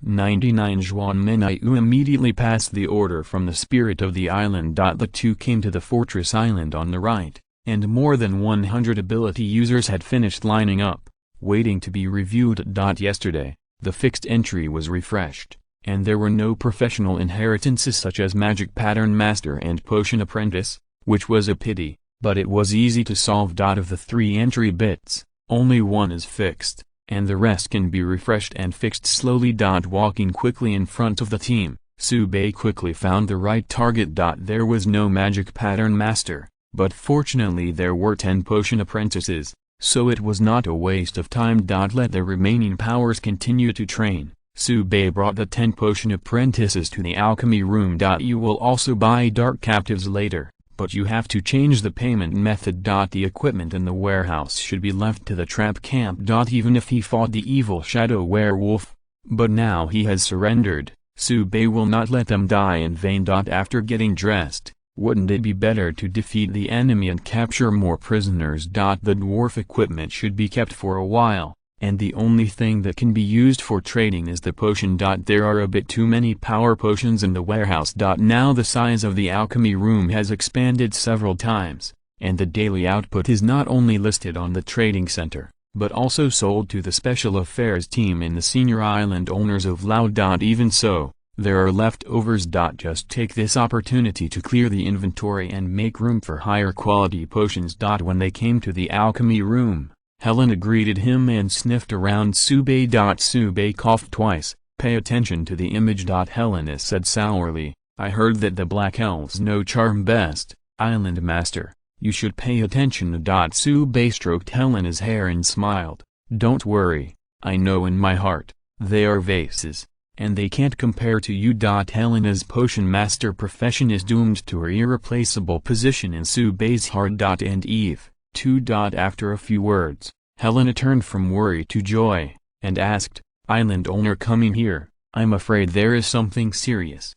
99 Juan Minayu immediately passed the order from the spirit of the island. The two came to the fortress island on the right, and more than 100 ability users had finished lining up, waiting to be reviewed. Yesterday, the fixed entry was refreshed, and there were no professional inheritances such as Magic Pattern Master and Potion Apprentice, which was a pity, but it was easy to solve. Of the 3 entry bits, only one is fixed, and the rest can be refreshed and fixed slowly. Walking quickly in front of the team, Su Bei quickly found the right target. There was no Magic Pattern Master, but fortunately there were 10 Potion Apprentices, so it was not a waste of time. Let the remaining powers continue to train. Su Bei brought the 10 Potion Apprentices to the alchemy room. You will also buy Dark Captives later, but you have to change the payment method. The equipment in the warehouse should be left to the trap camp. Even if he fought the evil shadow werewolf, but now he has surrendered, Su Bei will not let them die in vain. After getting dressed, wouldn't it be better to defeat the enemy and capture more prisoners? The dwarf equipment should be kept for a while, and the only thing that can be used for trading is the potion. There are a bit too many power potions in the warehouse. Now the size of the alchemy room has expanded several times, and the daily output is not only listed on the trading center, but also sold to the special affairs team and the senior island owners of Lao. Even so, there are leftovers. Just take this opportunity to clear the inventory and make room for higher quality potions. When they came to the alchemy room, Helena greeted him and sniffed around Su Bei. Su Bei coughed twice. Pay attention to the image. Helena said sourly, I heard that the Black Elves know charm best, Island Master, you should pay attention. Su Bei stroked Helena's hair and smiled, don't worry, I know in my heart, they are vases, and they can't compare to you. Helena's potion master profession is doomed to her irreplaceable position in Su Bei's heart. And Eve, too. After a few words, Helena turned from worry to joy, and asked, Island owner coming here, I'm afraid there is something serious.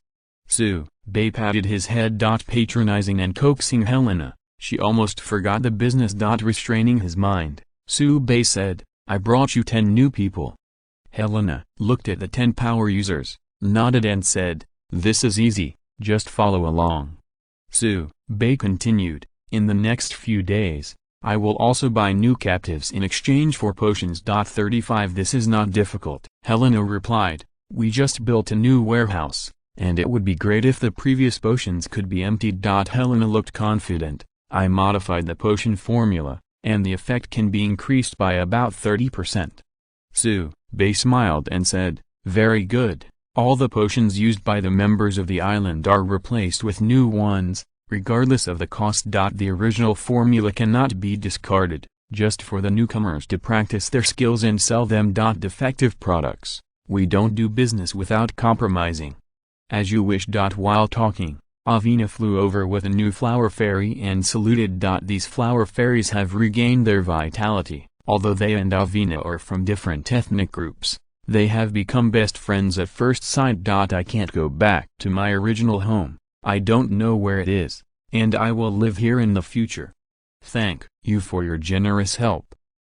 Su Bei patted his head. Patronizing and coaxing Helena, she almost forgot the business. Restraining his mind, Su Bei said, I brought you 10 new people. Helena looked at the 10 power users, nodded and said, this is easy, just follow along. Su Bei continued, in the next few days, I will also buy new captives in exchange for potions. 35 This is not difficult, Helena replied, we just built a new warehouse, and it would be great if the previous potions could be emptied. Helena looked confident, I modified the potion formula, and the effect can be increased by about 30%. Su Bei smiled and said, very good, all the potions used by the members of the island are replaced with new ones, regardless of the cost. The original formula cannot be discarded, just for the newcomers to practice their skills and sell them. Defective products, we don't do business without compromising. As you wish. While talking, Avina flew over with a new flower fairy and saluted. These flower fairies have regained their vitality, although they and Avina are from different ethnic groups. They have become best friends at first sight. I can't go back to my original home. I don't know where it is, and I will live here in the future. Thank you for your generous help.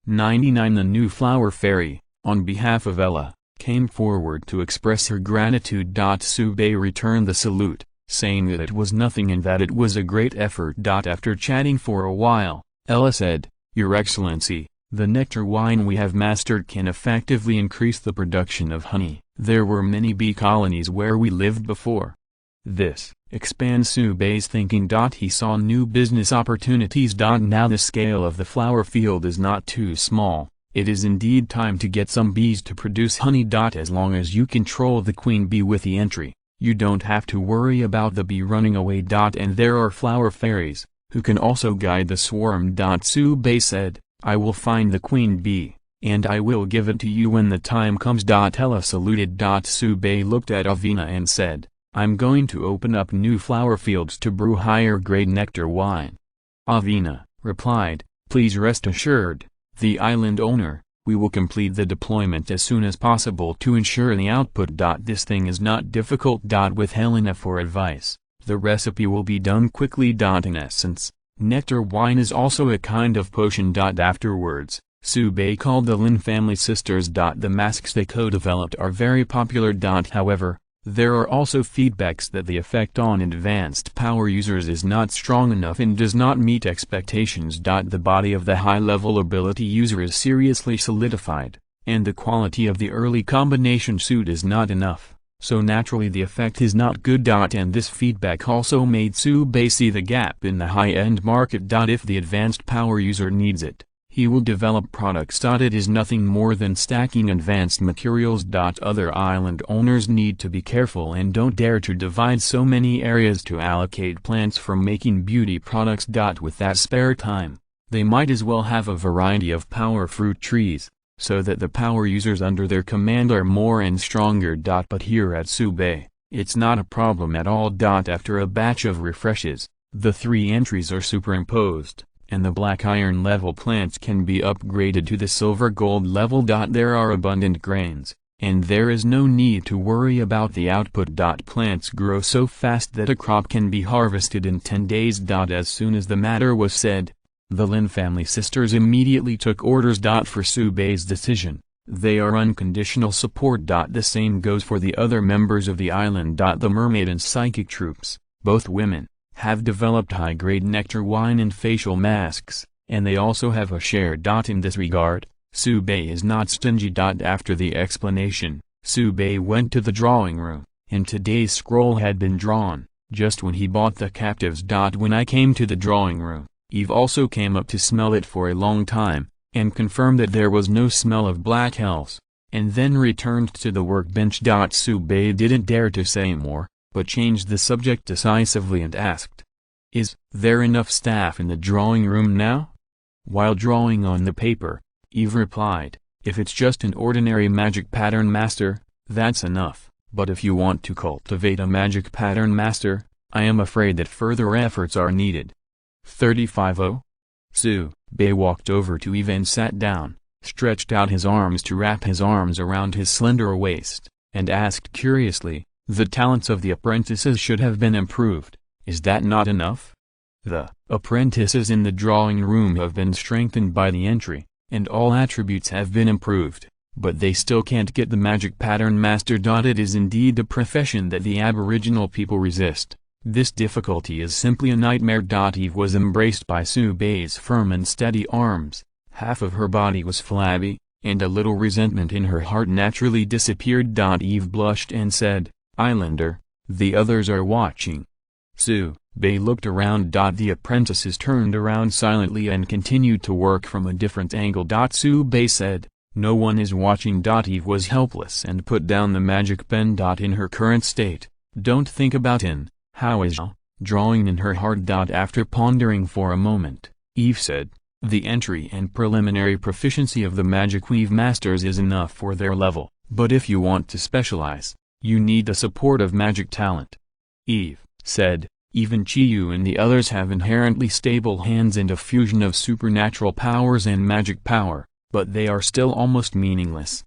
99 The new flower fairy, on behalf of Ella, came forward to express her gratitude. Su Bei returned the salute, saying that it was nothing and that it was a great effort. After chatting for a while, Ella said, Your Excellency, the nectar wine we have mastered can effectively increase the production of honey. There were many bee colonies where we lived before. This expands Su Bei's thinking. He saw new business opportunities. Now the scale of the flower field is not too small, it is indeed time to get some bees to produce honey. As long as you control the queen bee with the entry, you don't have to worry about the bee running away. And there are flower fairies, who can also guide the swarm. Su Bei said, I will find the queen bee, and I will give it to you when the time comes. Ella saluted. Su Bei looked at Avina and said, I'm going to open up new flower fields to brew higher grade nectar wine. Avina replied, please rest assured, the island owner, We will complete the deployment as soon as possible to ensure the output. This thing is not difficult. With Helena for advice. The recipe will be done quickly. In essence, nectar wine is also a kind of potion. Afterwards, Sube called the Lin family sisters. The masks they co-developed are very popular. However, there are also feedbacks that the effect on advanced power users is not strong enough and does not meet expectations. The body of the high-level ability user is seriously solidified, and the quality of the early combination suit is not enough, so naturally the effect is not good. And this feedback also made Sube see the gap in the high-end market. If the advanced power user needs it, he will develop products. It is nothing more than stacking advanced materials. Other island owners need to be careful and don't dare to divide so many areas to allocate plants for making beauty products. With that spare time, they might as well have a variety of power fruit trees, so that the power users under their command are more and stronger. But here at Sube, it's not a problem at all. After a batch of refreshes, the 3 entries are superimposed, and the black iron level plants can be upgraded to the silver gold level. There are abundant grains, and there is no need to worry about the output. Plants grow so fast that a crop can be harvested in 10 days. As soon as the matter was said, the Lin family sisters immediately took orders. For Sube's decision, they are unconditional support. The same goes for the other members of the island. The mermaid and psychic troops, both women, have developed high-grade nectar wine and facial masks, and they also have a share. In this regard, Sube is not stingy. After the explanation, Sube went to the drawing room, and today's scroll had been drawn, just when he bought the captives. When I came to the drawing room, Eve also came up to smell it for a long time, and confirmed that there was no smell of black elves, and then returned to the workbench. Sube didn't dare to say more, but changed the subject decisively and asked, "Is there enough staff in the drawing room now?" While drawing on the paper, Eve replied, "If it's just an ordinary magic pattern master, that's enough, but if you want to cultivate a magic pattern master, I am afraid that further efforts are needed." 35-0? Sube walked over to Eve and sat down, stretched out his arms to wrap his arms around his slender waist, and asked curiously, "The talents of the apprentices should have been improved, is that not enough?" "The apprentices in the drawing room have been strengthened by the entry, and all attributes have been improved, but they still can't get the magic pattern master. It is indeed a profession that the aboriginal people resist. This difficulty is simply a nightmare." Eve was embraced by Sube's firm and steady arms, half of her body was flabby, and a little resentment in her heart naturally disappeared. Eve blushed and said, "Islander, the others are watching." Sube looked around. The apprentices turned around silently and continued to work from a different angle. Sube said, "No one is watching." Eve was helpless and put down the magic pen. In her current state, don't think about in, how is drawing in her heart. After pondering for a moment, Eve said, "The entry and preliminary proficiency of the magic weave masters is enough for their level, but if you want to specialize, you need the support of magic talent." Eve said, "Even Chiyu and the others have inherently stable hands and a fusion of supernatural powers and magic power, but they are still almost meaningless.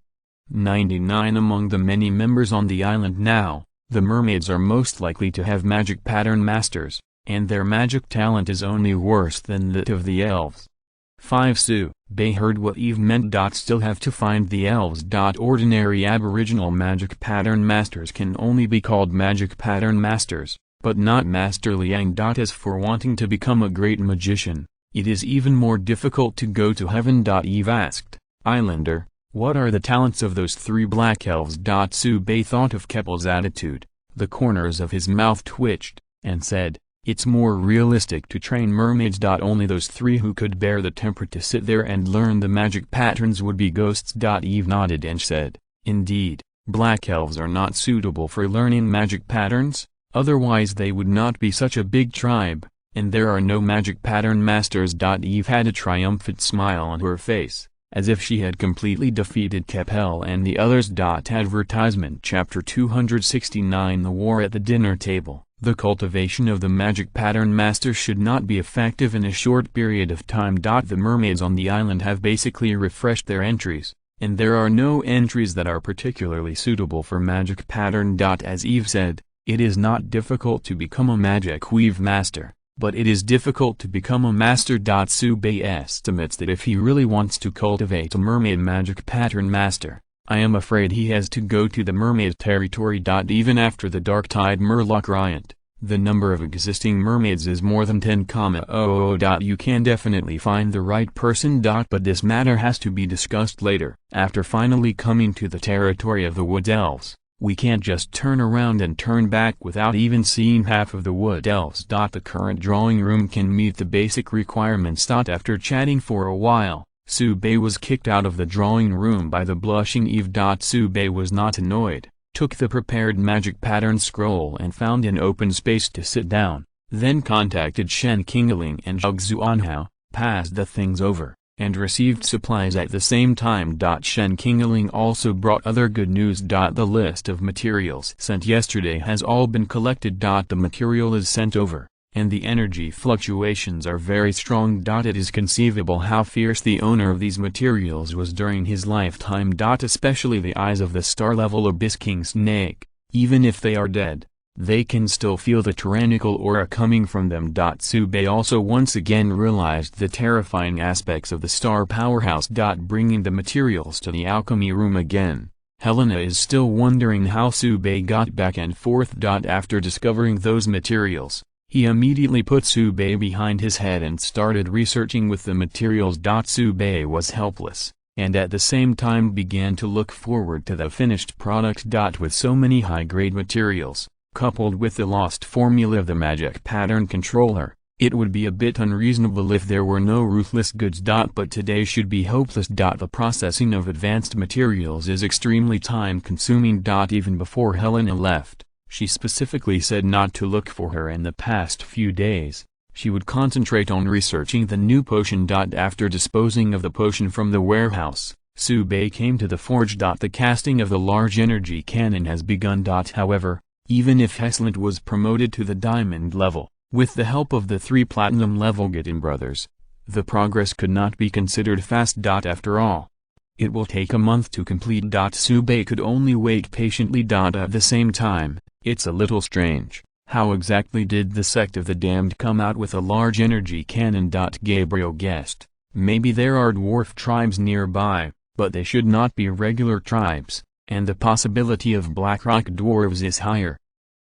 99 among the many members on the island now, the mermaids are most likely to have magic pattern masters, and their magic talent is only worse than that of the elves." 5. Sube heard what Eve meant. Still have to find the elves. Ordinary aboriginal magic pattern masters can only be called magic pattern masters, but not Master Liang. As for wanting to become a great magician, it is even more difficult to go to heaven. Eve asked, "Islander, what are the talents of those 3 black elves?" Sube thought of Keppel's attitude, the corners of his mouth twitched, and said, "It's more realistic to train mermaids. Only those 3 who could bear the temper to sit there and learn the magic patterns would be ghosts." Eve nodded and said, "Indeed, black elves are not suitable for learning magic patterns, otherwise they would not be such a big tribe, and there are no magic pattern masters." Eve had a triumphant smile on her face, as if she had completely defeated Keppel and the others. Advertisement Chapter 269 The War at the Dinner Table. The cultivation of the magic pattern master should not be effective in a short period of time. The mermaids on the island have basically refreshed their entries, and there are no entries that are particularly suitable for magic pattern. As Eve said, it is not difficult to become a magic weave master, but it is difficult to become a master. Tsubei estimates that if he really wants to cultivate a mermaid magic pattern master, I am afraid he has to go to the mermaid territory. Even after the Dark Tide Murloc riot, the number of existing mermaids is more than 10,000. You can definitely find the right person. But this matter has to be discussed later. After finally coming to the territory of the Wood Elves, we can't just turn around and turn back without even seeing half of the Wood Elves. The current drawing room can meet the basic requirements. After chatting for a while, Tsubei was kicked out of the drawing room by the blushing Eve. Tsubei was not annoyed, took the prepared magic pattern scroll and found an open space to sit down, then contacted Shen Qingling and Zhao Xuanhao, passed the things over, and received supplies at the same time. Shen Qingling also brought other good news. The list of materials sent yesterday has all been collected. The material is sent over, and the energy fluctuations are very strong. It is conceivable how fierce the owner of these materials was during his lifetime. Especially the eyes of the star-level Abyss King Snake. Even if they are dead, they can still feel the tyrannical aura coming from them. Tsubei also once again realized the terrifying aspects of the star powerhouse. Bringing the materials to the alchemy room again, Helena is still wondering how Tsubei got back and forth. After discovering those materials, he immediately put Tsubei behind his head and started researching with the materials. Tsubei was helpless, and at the same time began to look forward to the finished product. With so many high-grade materials, coupled with the lost formula of the magic pattern controller, it would be a bit unreasonable if there were no ruthless goods. But today should be hopeless. The processing of advanced materials is extremely time-consuming. Even before Helena left, she specifically said not to look for her in the past few days. She would concentrate on researching the new potion. After disposing of the potion from the warehouse, Tsubei came to the forge. The casting of the large energy cannon has begun. However, even if Heslant was promoted to the diamond level, with the help of the 3 platinum level Gitten brothers, the progress could not be considered fast. After all, it will take a month to complete. Tsubei could only wait patiently. At the same time, it's a little strange, how exactly did the sect of the damned come out with a large energy cannon? Gabriel guessed, maybe there are dwarf tribes nearby, but they should not be regular tribes, and the possibility of Blackrock dwarves is higher.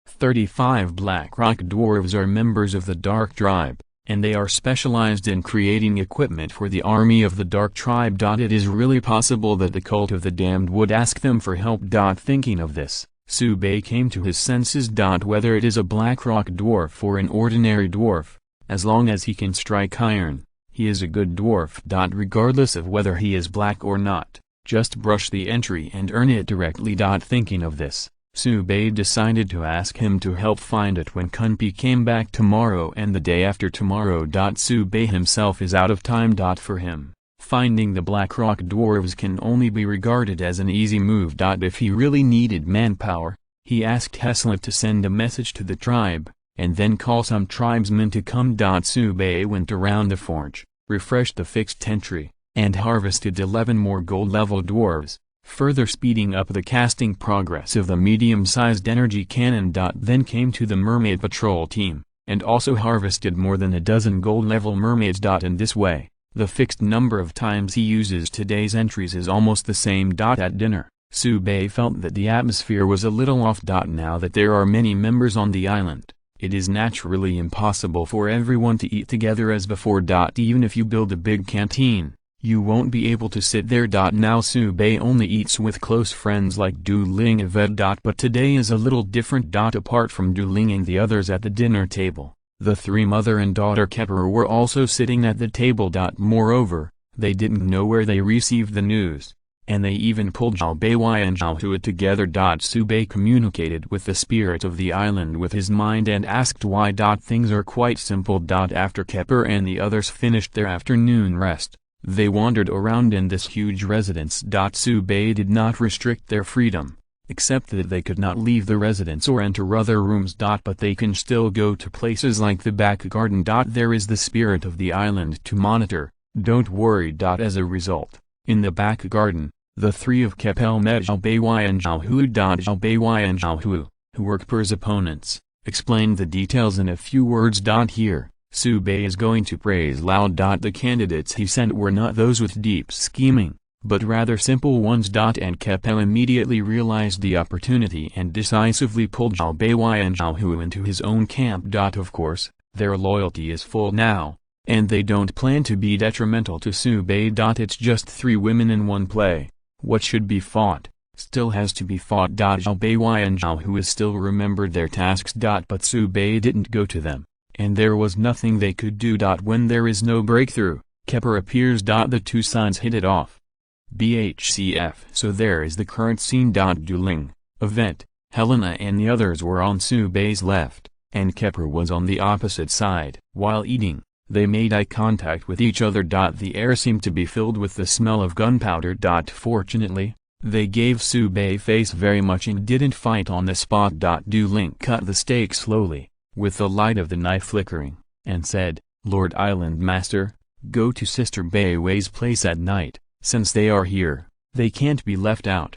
35 Blackrock dwarves are members of the Dark Tribe, and they are specialized in creating equipment for the army of the Dark Tribe. It is really possible that the cult of the damned would ask them for help. Thinking of this, Tsubei came to his senses. Whether it is a Blackrock dwarf or an ordinary dwarf, as long as he can strike iron, he is a good dwarf. Regardless of whether he is black or not, just brush the entry and earn it directly. Thinking of this, Tsubei decided to ask him to help find it when Kunpei came back tomorrow and the day after tomorrow. Tsubei himself is out of time. For him, finding the Blackrock dwarves can only be regarded as an easy move. If he really needed manpower, he asked Heslant to send a message to the tribe, and then call some tribesmen to come. Tsubei went around the forge, refreshed the fixed entry, and harvested 11 more gold-level dwarves, further speeding up the casting progress of the medium-sized energy cannon. Then came to the mermaid patrol team, and also harvested more than a dozen gold-level mermaids. In this way, the fixed number of times he uses today's entries is almost the same. At dinner, Tsubei felt that the atmosphere was a little off. Now that there are many members on the island, it is naturally impossible for everyone to eat together as before. Even if you build a big canteen, you won't be able to sit there. Now Tsubei only eats with close friends like Du Ling and Ved. But today is a little different. Apart from Du Ling and the others at the dinner table, the 3 mother and daughter Kepper were also sitting at the table. Moreover, they didn't know where they received the news, and they even pulled Zhao Beiwei and Zhao Hua together. Tsubei communicated with the spirit of the island with his mind and asked why. Things are quite simple. After Kepper and the others finished their afternoon rest, they wandered around in this huge residence. Tsubei did not restrict their freedom. except that they could not leave the residence or enter other rooms. But they can still go to places like the back garden. There is the spirit of the island to monitor, don't worry. As a result, in the back garden, the three of Keppel met Zhao Beiwei and Zhao Hu. Zhao Beiwei and Zhao Hu, who were Keppel's opponents, explained the details in a few words. Here, Su Bei is going to praise loud. The candidates he sent were not those with deep scheming, but rather simple ones. And Keppel immediately realized the opportunity and decisively pulled Zhao Beiwei and Zhao Hu into his own camp. Of course, their loyalty is full now, and they don't plan to be detrimental to Su Bei. It's just 3 women in one play. What should be fought, still has to be fought. Zhao Beiwei and Zhao Hu still remembered their tasks. But Su Bei didn't go to them, and there was nothing they could do. When there is no breakthrough, Keppel appears. The two sides hit it off. BHCF. So there is the current scene. Duling, Yvette, Helena and the others were on Su Bei's left, and Keppel was on the opposite side. While eating, they made eye contact with each other. The air seemed to be filled with the smell of gunpowder. Fortunately, they gave Su Bei face very much and didn't fight on the spot. Duling cut the steak slowly, with the light of the knife flickering, and said, "Lord Island Master, go to Sister Beiwei's place at night. Since they are here, they can't be left out."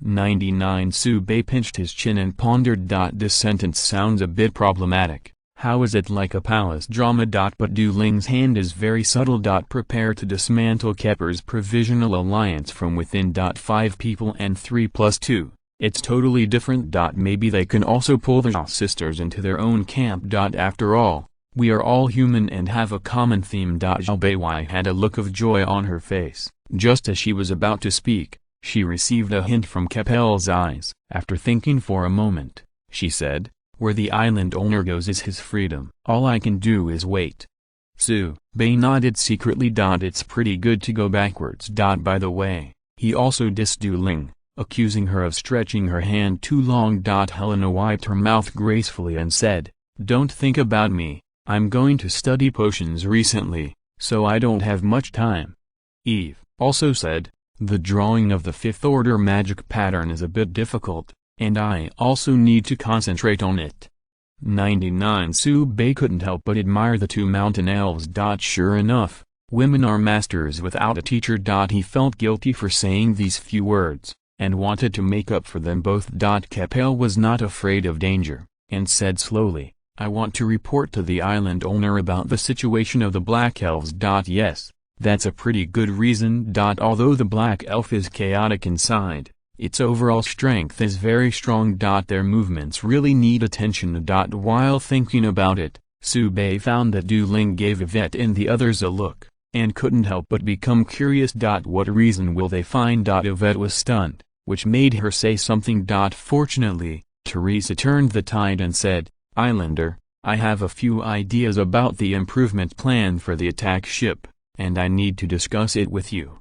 99 Su Bei pinched his chin and pondered. This sentence sounds a bit problematic. How is it like a palace drama? But Duling's hand is very subtle. Prepare to dismantle Keppel's provisional alliance from within. 5 people and 3 plus 2. It's totally different. Maybe they can also pull the Zhao sisters into their own camp. After all, we are all human and have a common theme. Zhao Beiwei had a look of joy on her face. Just as she was about to speak, she received a hint from Keppel's eyes. After thinking for a moment, she said, "Where the island owner goes is his freedom. All I can do is wait." Su Bei nodded secretly. It's pretty good to go backwards. By the way, he also dissed Duling, accusing her of stretching her hand too long. Helena wiped her mouth gracefully and said, "Don't think about me, I'm going to study potions recently, so I don't have much time." Eve also said, "The drawing of the 5th order magic pattern is a bit difficult, and I also need to concentrate on it." 99 Su Bei couldn't help but admire the 2 mountain elves. Sure enough, women are masters without a teacher. He felt guilty for saying these few words, and wanted to make up for them both. Keppel was not afraid of danger, and said slowly, "I want to report to the island owner about the situation of the Black Elves." Yes, that's a pretty good reason. Although the Black Elf is chaotic inside, its overall strength is very strong. Their movements really need attention. While thinking about it, Su Bei found that Duling gave Yvette and the others a look, and couldn't help but become curious. What reason will they find? Yvette was stunned, which made her say something. Fortunately, Teresa turned the tide and said, "Islander, I have a few ideas about the improvement plan for the attack ship, and I need to discuss it with you."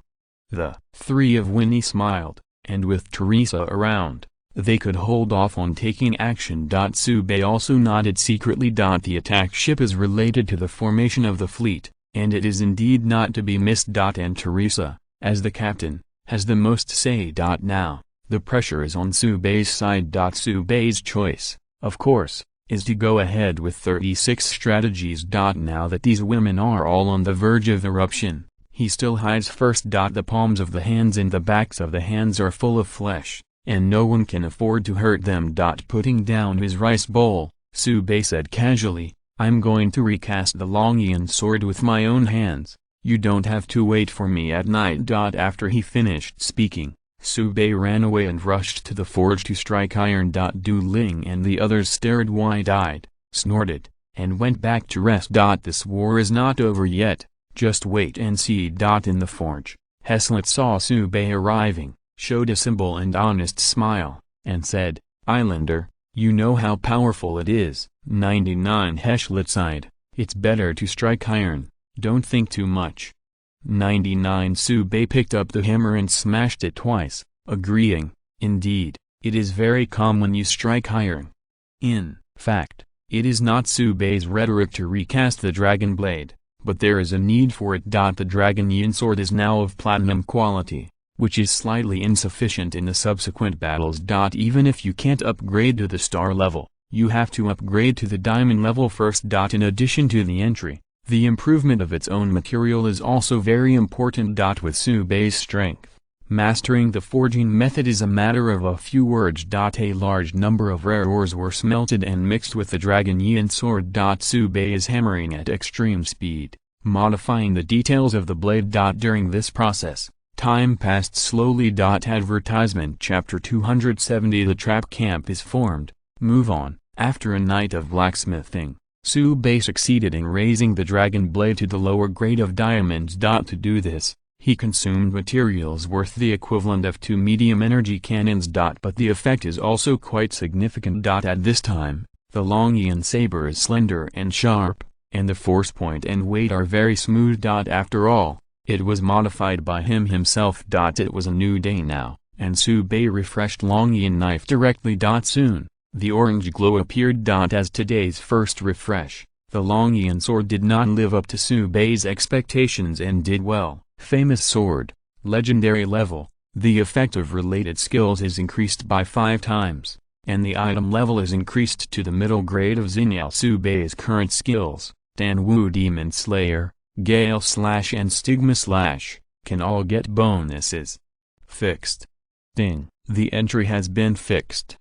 The 3 of Winnie smiled, and with Teresa around, they could hold off on taking action. Su Bei also nodded secretly. The attack ship is related to the formation of the fleet, and it is indeed not to be missed. And Teresa, as the captain, has the most say. Now, the pressure is on Su Bei's side. Su Bei's choice, of course, is to go ahead with 36 strategies. Now that these women are all on the verge of eruption, he still hides first. The palms of the hands and the backs of the hands are full of flesh, and no one can afford to hurt them. Putting down his rice bowl, Su Bei said casually, "I'm going to recast the Longian sword with my own hands. You don't have to wait for me at night." After he finished speaking, Su Bei ran away and rushed to the forge to strike iron. Duling and the others stared wide-eyed, snorted, and went back to rest. This war is not over yet, just wait and see. In the forge, Heslet saw Su Bei arriving, showed a simple and honest smile, and said, "Islander, you know how powerful it is." 99 Heslet sighed, "It's better to strike iron, don't think too much." 99 Su Bei picked up the hammer and smashed it twice, agreeing, "Indeed, it is very calm when you strike iron." In fact, it is not Su Bei's rhetoric to recast the dragon blade, but there is a need for it. The dragon yin sword is now of platinum quality, which is slightly insufficient in the subsequent battles. Even if you can't upgrade to the star level, you have to upgrade to the diamond level first. In addition to the entry, the improvement of its own material is also very important. With Subei's strength, mastering the forging method is a matter of a few words. A large number of rare ores were smelted and mixed with the Dragon Yin sword. Subei is hammering at extreme speed, modifying the details of the blade. During this process, time passed slowly. Advertisement Chapter 270 The trap camp is formed. Move on. After a night of blacksmithing, Subei succeeded in raising the dragon blade to the lower grade of diamonds. To do this, he consumed materials worth the equivalent of 2 medium-energy cannons. But the effect is also quite significant. At this time, the Longyan saber is slender and sharp, and the force point and weight are very smooth. After all, it was modified by him himself. It was a new day now, and Subei refreshed Longyan knife directly. Soon, the orange glow appeared. As today's first refresh, the Longyan sword did not live up to Subei's expectations and did well. Famous sword, legendary level, the effect of related skills is increased by 5 times, and the item level is increased to the middle grade of Xinyao. Subei's current skills, Danwu Demon Slayer, Gale Slash and Stigma Slash, can all get bonuses. Fixed. Ding, the entry has been fixed.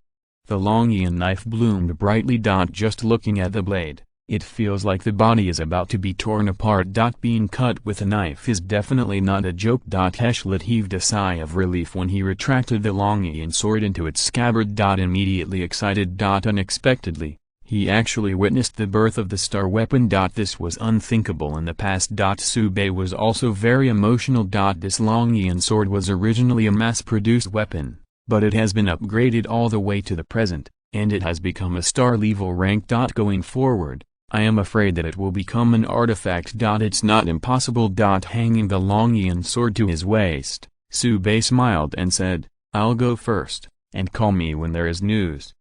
The Longyan knife bloomed brightly. Just looking at the blade, it feels like the body is about to be torn apart. Being cut with a knife is definitely not a joke. Heshlet heaved a sigh of relief when he retracted the Longyan sword into its scabbard. Immediately excited. Unexpectedly, he actually witnessed the birth of the star weapon. This was unthinkable in the past. Subei was also very emotional. This Longyan sword was originally a mass-produced weapon, but it has been upgraded all the way to the present, and it has become a star level rank. Going forward, I am afraid that it will become an artifact. It's not impossible. Hanging the Longyan sword to his waist, Subei smiled and said, "I'll go first, and call me when there is news."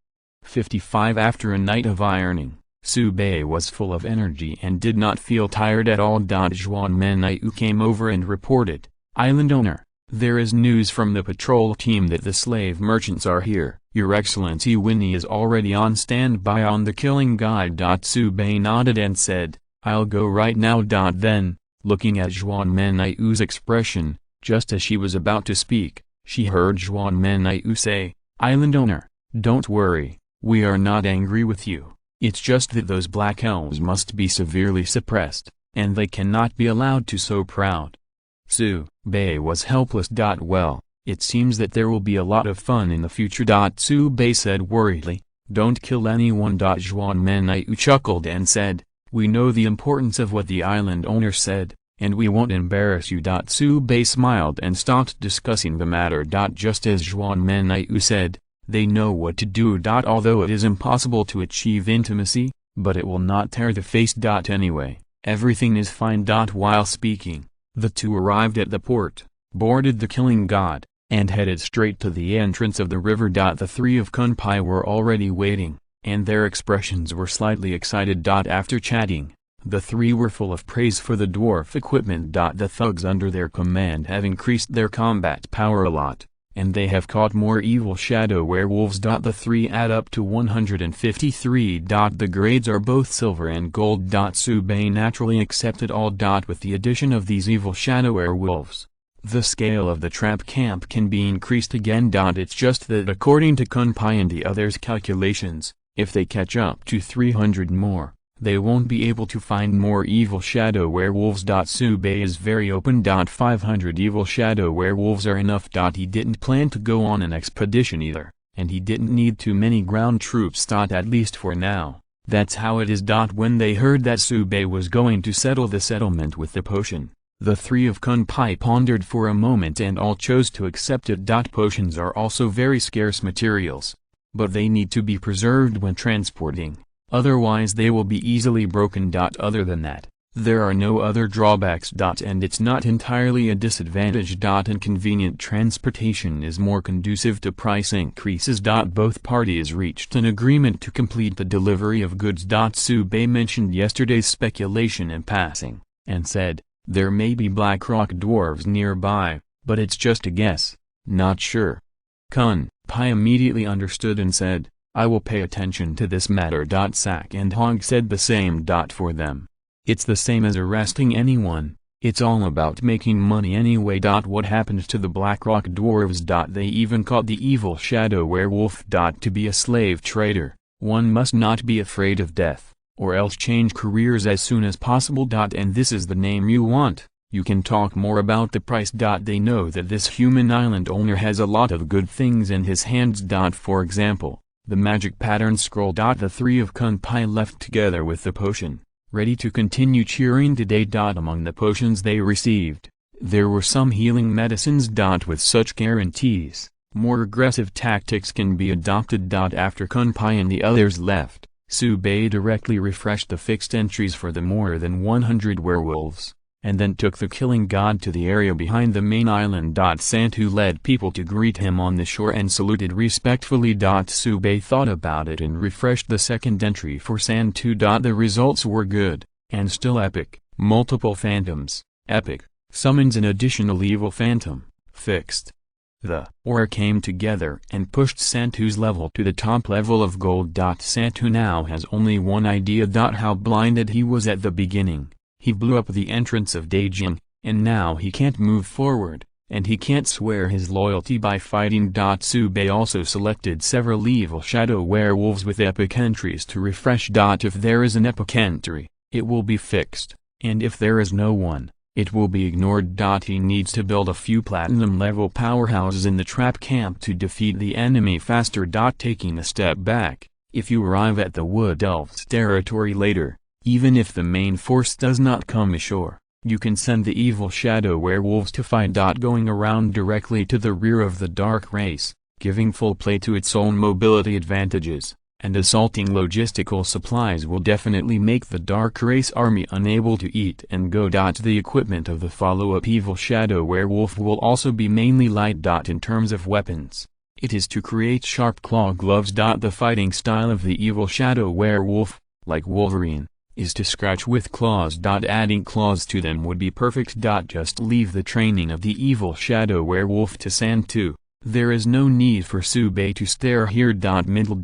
55 After a night of ironing, Subei was full of energy and did not feel tired at all. Zhuan Menaiu came over and reported, "Island owner, there is news from the patrol team that the slave merchants are here. Your Excellency Winnie is already on standby on the killing guide." Subei nodded and said, "I'll go right now." Then, looking at Zhuan Menaiu's expression, just as she was about to speak, she heard Zhuan Menaiu say, "Island owner, don't worry, we are not angry with you. It's just that those black elves must be severely suppressed, and they cannot be allowed to so proud." Subei was helpless. Well, it seems that there will be a lot of fun in the future. Subei said worriedly, "Don't kill anyone." Zhuan Menaiu chuckled and said, "We know the importance of what the island owner said, and we won't embarrass you." Subei smiled and stopped discussing the matter. Just as Zhuan Menaiu said, they know what to do. Although it is impossible to achieve intimacy, but it will not tear the face. Anyway, everything is fine. While speaking, the two arrived at the port, boarded the killing god, and headed straight to the entrance of the river. The 3 of Kunpai were already waiting, and their expressions were slightly excited. After chatting, the 3 were full of praise for the dwarf equipment. The thugs under their command have increased their combat power a lot, and they have caught more evil shadow werewolves. The 3 add up to 153. The grades are both silver and gold. Subei naturally accepted all. With the addition of these evil shadow werewolves, the scale of the trap camp can be increased again. It's just that according to Kunpai and the others' calculations, if they catch up to 300 more, they won't be able to find more evil shadow werewolves. Subei is very open. 500 evil shadow werewolves are enough. He didn't plan to go on an expedition either, and he didn't need too many ground troops. At least for now, that's how it is. When they heard that Subei was going to settle the settlement with the potion, the 3 of Kunpai pondered for a moment and all chose to accept it. Potions are also very scarce materials, but they need to be preserved when transporting. Otherwise they will be easily broken. Other than that, there are no other drawbacks. And it's not entirely a disadvantage. Inconvenient transportation is more conducive to price increases. Both parties reached an agreement to complete the delivery of goods. Subei mentioned yesterday's speculation in passing, and said, "There may be black rock dwarves nearby, but it's just a guess. Not sure. Kun Pai immediately understood and said, I will pay attention to this matter. Sak and Hog said the same. For them, it's the same as arresting anyone, it's all about making money anyway. What happened to the Blackrock dwarves? They even caught the evil shadow werewolf. To be a slave trader, one must not be afraid of death, or else change careers as soon as possible. And this is the name you want. You can talk more about the price. They know that this human island owner has a lot of good things in his hands. For example, the magic pattern scroll. The three of Kun Pai left together with the potion, ready to continue cheering today. Among the potions they received, there were some healing medicines. With such guarantees, more aggressive tactics can be adopted. After Kun Pai and the others left, Su Bei directly refreshed the fixed entries for the more than 100 werewolves, and then took the killing god to the area behind the main island. Santu led people to greet him on the shore and saluted respectfully. Su Bei thought about it and refreshed the second entry for Santu. The results were good, and still epic. Multiple phantoms, epic, summons an additional evil phantom, fixed. The aura came together and pushed Santu's level to the top level of gold. Santu now has only one idea. How blinded he was at the beginning. He blew up the entrance of Daijing, and now he can't move forward, and he can't swear his loyalty by fighting. Su Bei also selected several evil shadow werewolves with epic entries to refresh. If there is an epic entry, it will be fixed, and if there is no one, it will be ignored. He needs to build a few platinum level powerhouses in the trap camp to defeat the enemy faster. Taking a step back, if you arrive at the Wood Elves' territory later, even if the main force does not come ashore, you can send the evil shadow werewolves to fight. Going around directly to the rear of the dark race, giving full play to its own mobility advantages, and assaulting logistical supplies will definitely make the dark race army unable to eat and go. The equipment of the follow-up evil shadow werewolf will also be mainly light. In terms of weapons, it is to create sharp claw gloves. The fighting style of the evil shadow werewolf, like Wolverine, is to scratch with claws. Adding claws to them would be perfect. Just leave the training of the evil shadow werewolf to Santu. There is no need for Su Bei to stare here. Middle.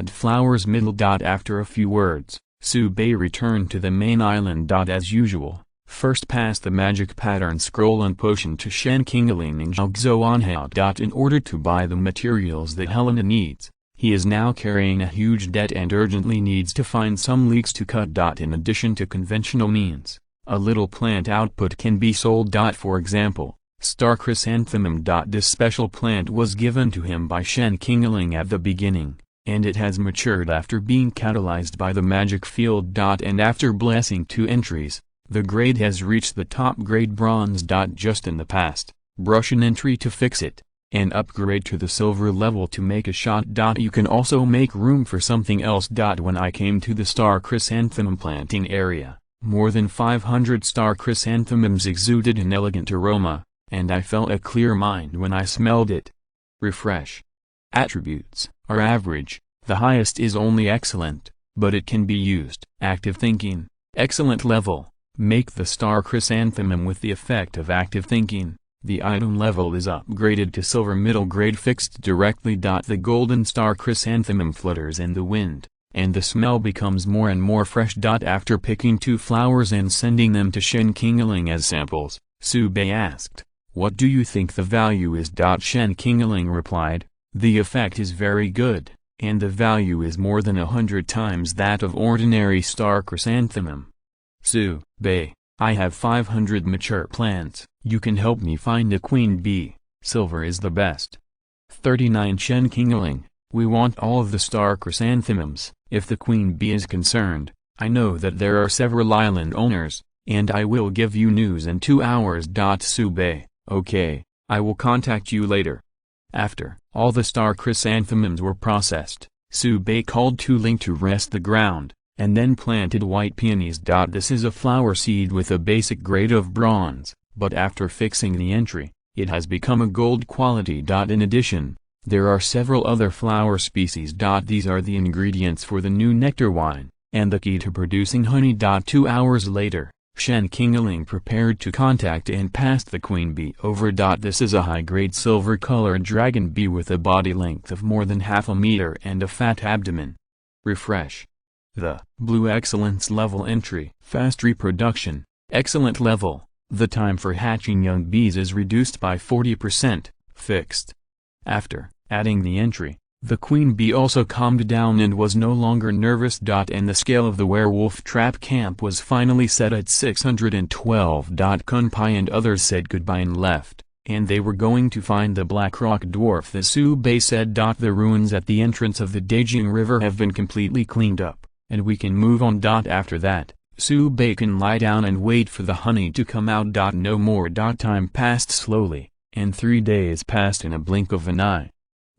Flowers. Middle. After a few words, Su Bei returned to the main island. As usual, first pass the magic pattern scroll and potion to Shen Qingling and Zhao Xuanhao. In order to buy the materials that Helena needs, he is now carrying a huge debt and urgently needs to find some leaks to cut. In addition to conventional means, a little plant output can be sold. For example, Star Chrysanthemum. This special plant was given to him by Shen Qingling at the beginning, and it has matured after being catalyzed by the magic field. And after blessing 2 entries, the grade has reached the top grade bronze. Just in the past, brush an entry to fix it, and upgrade to the silver level to make a shot. You can also make room for something else. When I came to the Star Chrysanthemum planting area, more than 500 Star Chrysanthemums exuded an elegant aroma, and I felt a clear mind when I smelled it. Refresh. Attributes are average, the highest is only excellent, but it can be used. Active thinking, excellent level, make the Star Chrysanthemum with the effect of active thinking. The item level is upgraded to silver middle grade fixed directly. The golden Star Chrysanthemum flutters in the wind, and the smell becomes more and more fresh. After picking 2 flowers and sending them to Shen Qingling as samples, Su Bei asked, "What do you think the value is?" Shen Qingling replied, "The effect is very good, and the value is more than 100 times that of ordinary Star Chrysanthemum." Su Bei, I have 500 mature plants, you can help me find a queen bee, silver is the best. 39 Shen Qingling, we want all of the Star Chrysanthemums. If the queen bee is concerned, I know that there are several island owners, and I will give you news in 2 hours. Su Bei, okay, I will contact you later. After all the Star Chrysanthemums were processed, Su Bei called Tu Ling to rest the ground, and then planted white peonies. This is a flower seed with a basic grade of bronze, but after fixing the entry, it has become a gold quality. In addition, there are several other flower species. These are the ingredients for the new nectar wine, and the key to producing honey. 2 hours later, Shen Qingling prepared to contact and passed the queen bee over. This is a high-grade silver-colored dragon bee with a body length of more than half a meter and a fat abdomen. Refresh. The blue excellence level entry. Fast reproduction. Excellent level. The time for hatching young bees is reduced by 40%, fixed. After adding the entry, the queen bee also calmed down and was no longer nervous. And the scale of the werewolf trap camp was finally set at 612. Kunpai and others said goodbye and left, and they were going to find the black rock dwarf. The Su Bei said. The ruins at the entrance of the Dejing River have been completely cleaned up, and we can move on. After that, Su Bei can lie down and wait for the honey to come out. No more. Time passed slowly, and 3 days passed in a blink of an eye.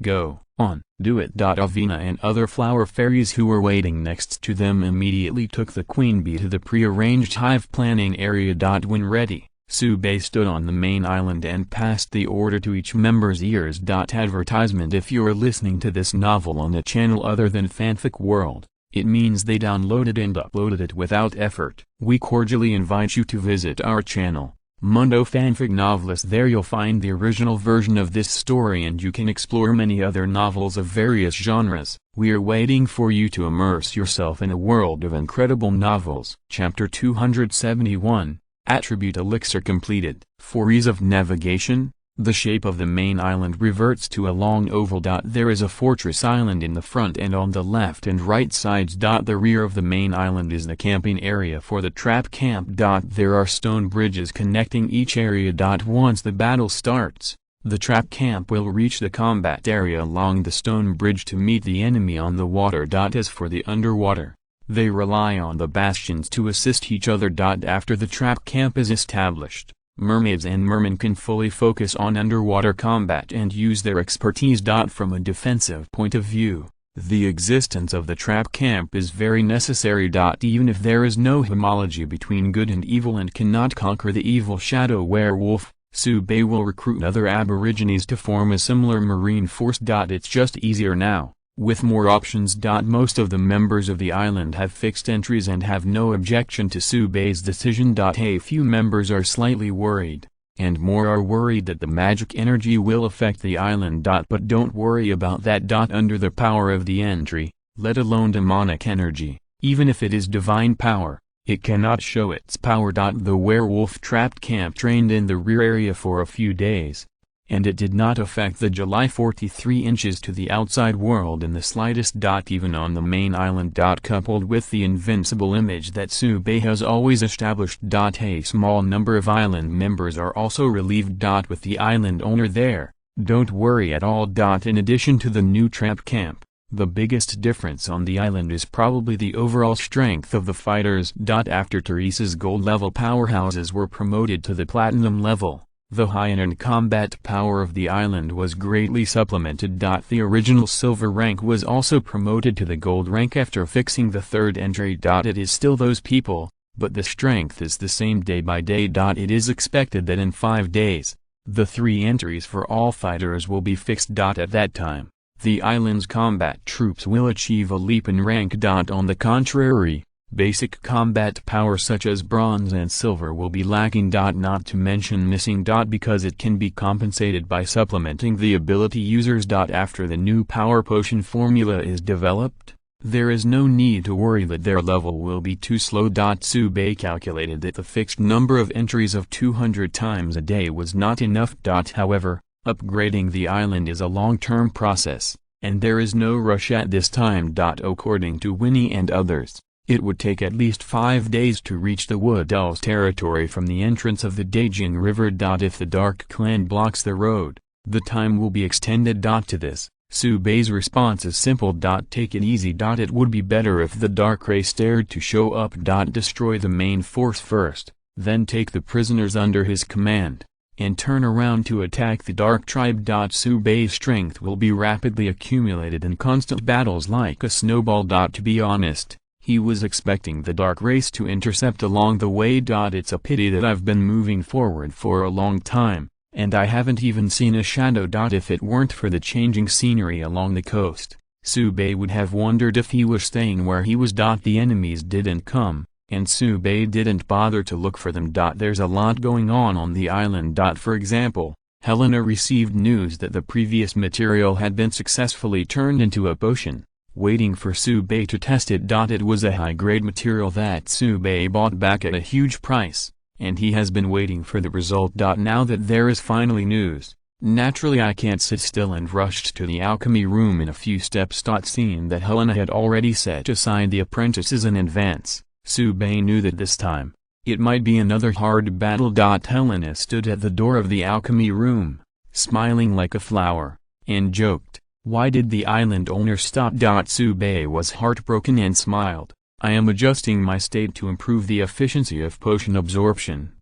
Go on, do it. Avina and other flower fairies who were waiting next to them immediately took the queen bee to the pre-arranged hive planning area. When ready, Su Bei stood on the main island and passed the order to each member's ears. Advertisement. If you are listening to this novel on a channel other than Fanfic World, it means they downloaded and uploaded it without effort. We cordially invite you to visit our channel, Mundo Fanfic Novelist. There you'll find the original version of this story and you can explore many other novels of various genres. We are waiting for you to immerse yourself in a world of incredible novels. Chapter 271, Attribute Elixir completed. For ease of navigation, the shape of the main island reverts to a long oval. There is a fortress island in the front and on the left and right sides. The rear of the main island is the camping area for the trap camp. There are stone bridges connecting each area. Once the battle starts, the trap camp will reach the combat area along the stone bridge to meet the enemy on the water. As for the underwater, they rely on the bastions to assist each other. After the trap camp is established, mermaids and mermen can fully focus on underwater combat and use their expertise. From a defensive point of view, the existence of the trap camp is very necessary. Even if there is no homology between good and evil and cannot conquer the evil shadow werewolf, Su Bei will recruit other aborigines to form a similar marine force. It's just easier now, with more options. Most of the members of the island have fixed entries and have no objection to Su Bei's decision. A few members are slightly worried, and more are worried that the magic energy will affect the island. But don't worry about that. Under the power of the entry, let alone demonic energy, even if it is divine power, it cannot show its power. The werewolf trapped camp trained in the rear area for a few days, and it did not affect the July 43 inches to the outside world in the slightest. Even on the main island. Coupled with the invincible image that Su Bei has always established. A small number of island members are also relieved. With the island owner there, don't worry at all. In addition to the new trap camp, the biggest difference on the island is probably the overall strength of the fighters. After Teresa's gold level powerhouses were promoted to the platinum level, the high-end combat power of the island was greatly supplemented. The original silver rank was also promoted to the gold rank after fixing the third entry. It is still those people, but the strength is the same day by day. It is expected that in 5 days, the 3 entries for all fighters will be fixed. At that time, the island's combat troops will achieve a leap in rank. On the contrary, basic combat power such as bronze and silver will be lacking. Not to mention missing. Because it can be compensated by supplementing the ability users. After the new power potion formula is developed, there is no need to worry that their level will be too slow. Su Bei calculated that the fixed number of entries of 200 times a day was not enough. However, upgrading the island is a long-term process, and there is no rush at this time. According to Winnie and others, it would take at least 5 days to reach the Wood Elves territory from the entrance of the Dejing River. If the Dark Clan blocks the road, the time will be extended. To this, Su Bei's response is simple. Take it easy. It would be better if the Dark Race dared to show up. Destroy the main force first, then take the prisoners under his command, and turn around to attack the Dark Tribe. Su Bei's strength will be rapidly accumulated in constant battles like a snowball. To be honest, he was expecting the Dark Race to intercept along the way. It's a pity that I've been moving forward for a long time, and I haven't even seen a shadow. If it weren't for the changing scenery along the coast, Su Bei would have wondered if he was staying where he was. The enemies didn't come, and Sube didn't bother to look for them. There's a lot going on the island. For example, Helena received news that the previous material had been successfully turned into a potion, waiting for Sube to test it. It was a high-grade material that Sube bought back at a huge price, and he has been waiting for the result. Now that there is finally news, naturally I can't sit still and rushed to the alchemy room in a few steps. Seeing that Helena had already set aside the apprentices in advance, Sube knew that this time it might be another hard battle. Helena stood at the door of the alchemy room, smiling like a flower, and joked, "Why did the island owner stop?" Sube was heartbroken and smiled, "I am adjusting my state to improve the efficiency of potion absorption."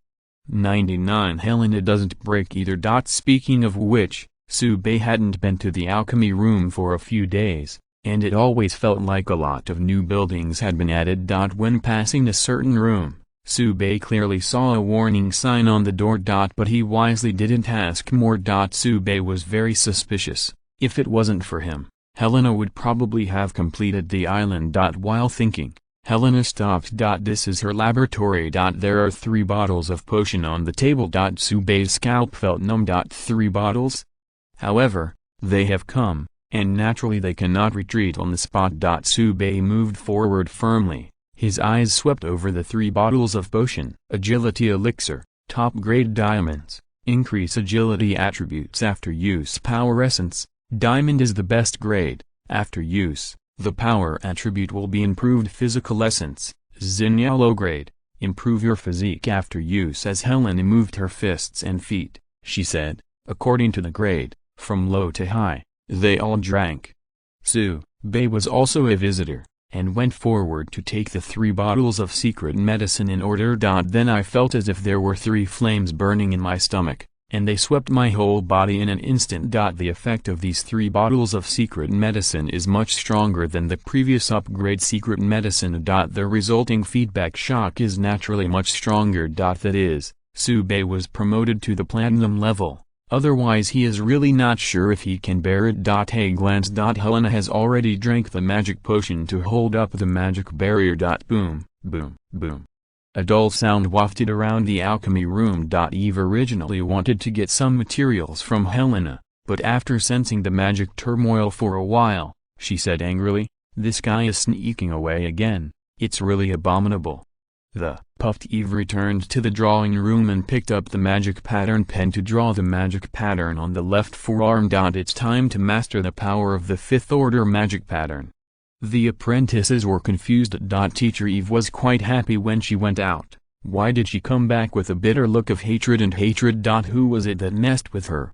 99 Helena doesn't break either. Speaking of which, Sube hadn't been to the alchemy room for a few days, and it always felt like a lot of new buildings had been added. When passing a certain room, Sube clearly saw a warning sign on the door. But he wisely didn't ask more. Sube was very suspicious. If it wasn't for him, Helena would probably have completed the island. While thinking, Helena stopped. This is her laboratory. There are 3 bottles of potion on the table. Sube's scalp felt numb. 3 bottles? However, they have come, and naturally they cannot retreat on the spot. Sube moved forward firmly, his eyes swept over the 3 bottles of potion. Agility elixir, top grade diamonds, increase agility attributes after use. Power essence, diamond is the best grade, after use. The power attribute will be improved. Physical essence, Zinalo grade, improve your physique after use. As Helena moved her fists and feet, she said, according to the grade, from low to high, they all drank. Sube was also a visitor, and went forward to take the 3 bottles of secret medicine in order. Then I felt as if there were 3 flames burning in my stomach, and they swept my whole body in an instant. The effect of these 3 bottles of secret medicine is much stronger than the previous upgrade secret medicine. The resulting feedback shock is naturally much stronger. That is, Sube was promoted to the platinum level, otherwise he is really not sure if he can bear it. A glance. Helena has already drank the magic potion to hold up the magic barrier. Boom, boom, boom. A dull sound wafted around the alchemy room. Eve originally wanted to get some materials from Helena, but after sensing the magic turmoil for a while, she said angrily, "This guy is sneaking away again, it's really abominable." Puffed Eve returned to the drawing room and picked up the magic pattern pen to draw the magic pattern on the left forearm. It's time to master the power of the 5th order magic pattern. The apprentices were confused. Teacher Eve was quite happy when she went out. Why did she come back with a bitter look of hatred? Who was it that messed with her?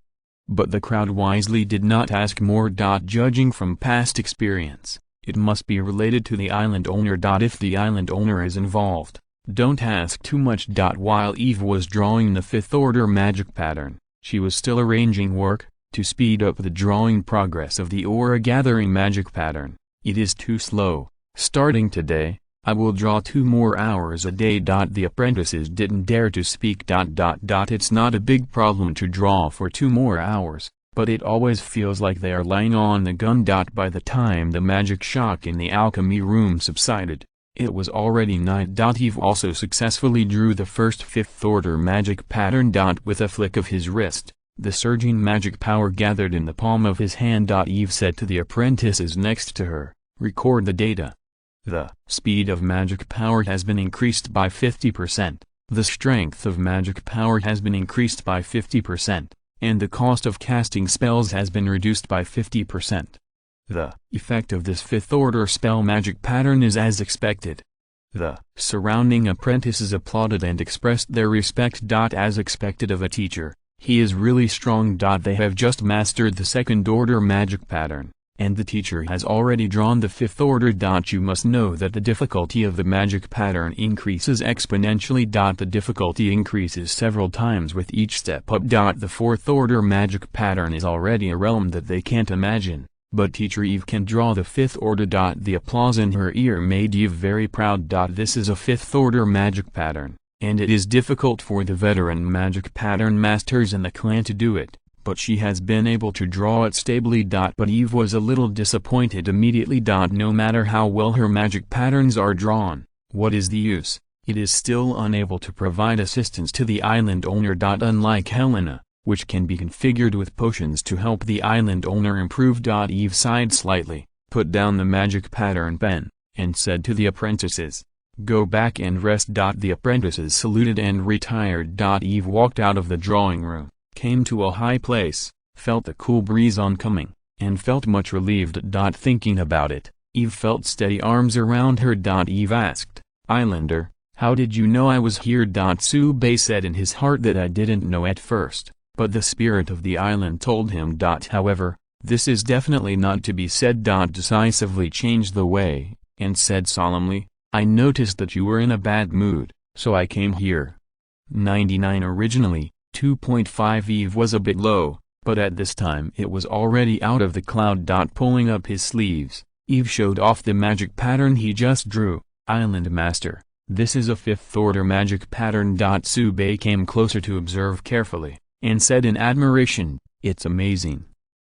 But the crowd wisely did not ask more. Judging from past experience, it must be related to the island owner. If the island owner is involved, don't ask too much. While Eve was drawing the 5th order magic pattern, she was still arranging work, to speed up the drawing progress of the aura gathering magic pattern. It is too slow. Starting today, I will draw 2 more hours a day. The apprentices didn't dare to speak. It's not a big problem to draw for 2 more hours, but it always feels like they are lying on the gun. By the time the magic shock in the alchemy room subsided, it was already night. Eve also successfully drew the first 5th order magic pattern. With a flick of his wrist, the surging magic power gathered in the palm of his hand. Eve said to the apprentices next to her, "Record the data. The speed of magic power has been increased by 50%, the strength of magic power has been increased by 50%, and the cost of casting spells has been reduced by 50%. The effect of this 5th order spell magic pattern is as expected." The surrounding apprentices applauded and expressed their respect. As expected of a teacher, he is really strong. They have just mastered the 2nd order magic pattern, and the teacher has already drawn the 5th order. You must know that the difficulty of the magic pattern increases exponentially. The difficulty increases several times with each step up. The 4th order magic pattern is already a realm that they can't imagine, but Teacher Eve can draw the 5th order. The applause in her ear made Eve very proud. This is a 5th order magic pattern, and it is difficult for the veteran magic pattern masters in the clan to do it, but she has been able to draw it stably. But Eve was a little disappointed immediately. No matter how well her magic patterns are drawn, what is the use? it is still unable to provide assistance to the island owner. Unlike Helena, which can be configured with potions to help the island owner improve. Eve sighed slightly, put down the magic pattern pen, and said to the apprentices, "Go back and rest." The apprentices saluted and retired. Eve walked out of the drawing room, came to a high place, felt the cool breeze oncoming, and felt much relieved. Thinking about it, Eve felt steady arms around her. Eve asked, "Islander, how did you know I was here?" Tsubei said in his heart that I didn't know at first, but the spirit of the island told him. However, this is definitely not to be said. Decisively changed the way, and said solemnly, "I noticed that you were in a bad mood, so I came here." 99 Originally, 2.5 Eve was a bit low, but at this time it was already out of the cloud. Pulling up his sleeves, Eve showed off the magic pattern he just drew. "Island Master, this is a 5th order magic pattern." Tsubei came closer to observe carefully, and said in admiration, "It's amazing."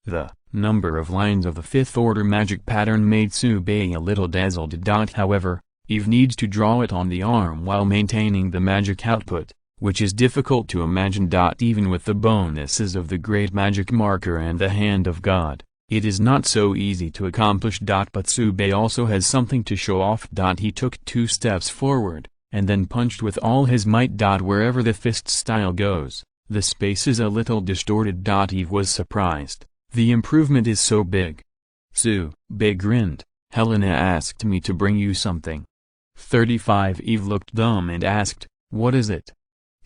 The number of lines of the 5th order magic pattern made Tsubei a little dazzled. However, Eve needs to draw it on the arm while maintaining the magic output, which is difficult to imagine. Even with the bonuses of the Great Magic Marker and the Hand of God, it is not so easy to accomplish. But Tsubei also has something to show off. He took 2 steps forward, and then punched with all his might. Wherever the fist style goes, the space is a little distorted. Eve was surprised. The improvement is so big. Tsubei grinned. "Helena asked me to bring you something." 35 Eve looked dumb and asked, "What is it?"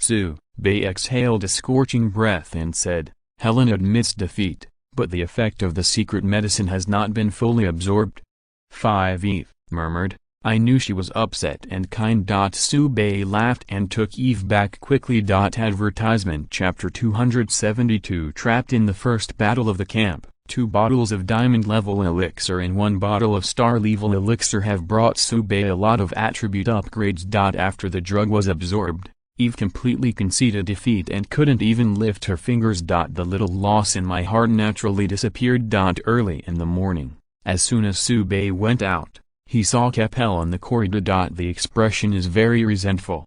Tsubei exhaled a scorching breath and said, "Helena admits defeat, but the effect of the secret medicine has not been fully absorbed." 5 Eve murmured, "I knew she was upset and kind." Tsubei laughed and took Eve back quickly. Advertisement Chapter 272 Trapped in the first battle of the camp, 2 bottles of diamond-level elixir and 1 bottle of star-level elixir have brought Tsubei a lot of attribute upgrades. After the drug was absorbed, Eve completely conceded defeat and couldn't even lift her fingers. The little loss in my heart naturally disappeared. Early in the morning, as soon as Tsubei went out, he saw Keppel on the corridor. The expression is very resentful.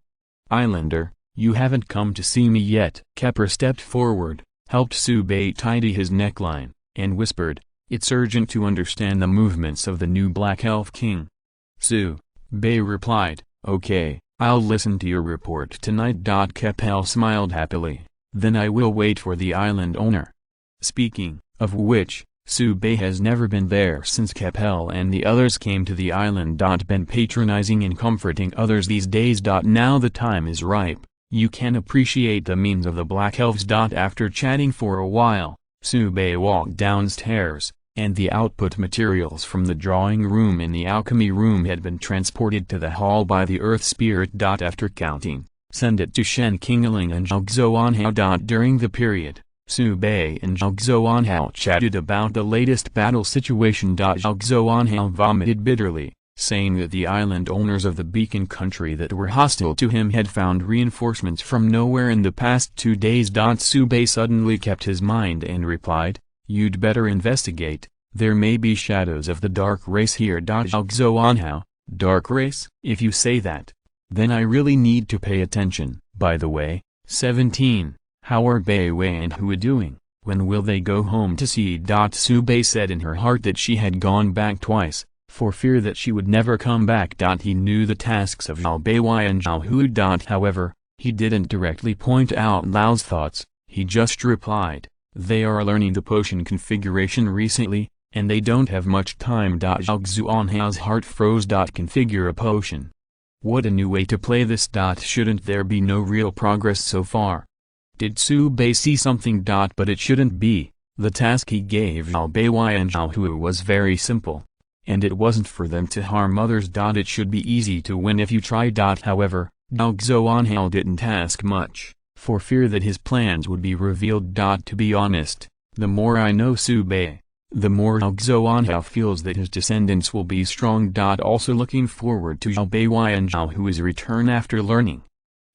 "Islander, you haven't come to see me yet." Kepper stepped forward, helped Tsubei tidy his neckline, and whispered, "It's urgent to understand the movements of the new Black Elf King." Tsubei replied, "Okay, I'll listen to your report tonight." Keppel smiled happily, "Then I will wait for the island owner." Speaking of which, Tsubei has never been there since Keppel and the others came to the island. Been patronizing and comforting others these days. Now the time is ripe, you can appreciate the means of the Black Elves. After chatting for a while, Tsubei walked downstairs, and the output materials from the drawing room in the alchemy room had been transported to the hall by the Earth Spirit. After counting, send it to Shen Qingling and Zhao Xuanhao. During the period, Tsubei and Zhao Xuanhao chatted about the latest battle situation. Zhao Xuanhao vomited bitterly, saying that the island owners of the beacon country that were hostile to him had found reinforcements from nowhere in the past 2 days. Tsubei suddenly kept his mind and replied, "You'd better investigate, there may be shadows of the dark race here." Zhao Xuanhao, "Dark race?" "If you say that, then I really need to pay attention." By the way, 17, how are Bei Wei and Hua doing? When will they go home to see? Tsubei said in her heart that she had gone back twice, for fear that she would never come back. He knew the tasks of Zhao Beiwei and Zhao Hua. However, he didn't directly point out Lao's thoughts, he just replied, "They are learning the potion configuration recently, and they don't have much time." Zhao Xuanhao's heart froze. Configure a potion? What a new way to play this. Shouldn't there be no real progress so far? Did Tsubei see something? But it shouldn't be. The task he gave Zhao Beiwei and Zhao Hua was very simple, and it wasn't for them to harm others. It should be easy to win if you try. However, Zhao Xuanhao didn't ask much, for fear that his plans would be revealed. To be honest, the more I know Tsubei, the more Zhao Xuanhao feels that his descendants will be strong. Also looking forward to Zhao Beiwei and Zhao Hua's return after learning.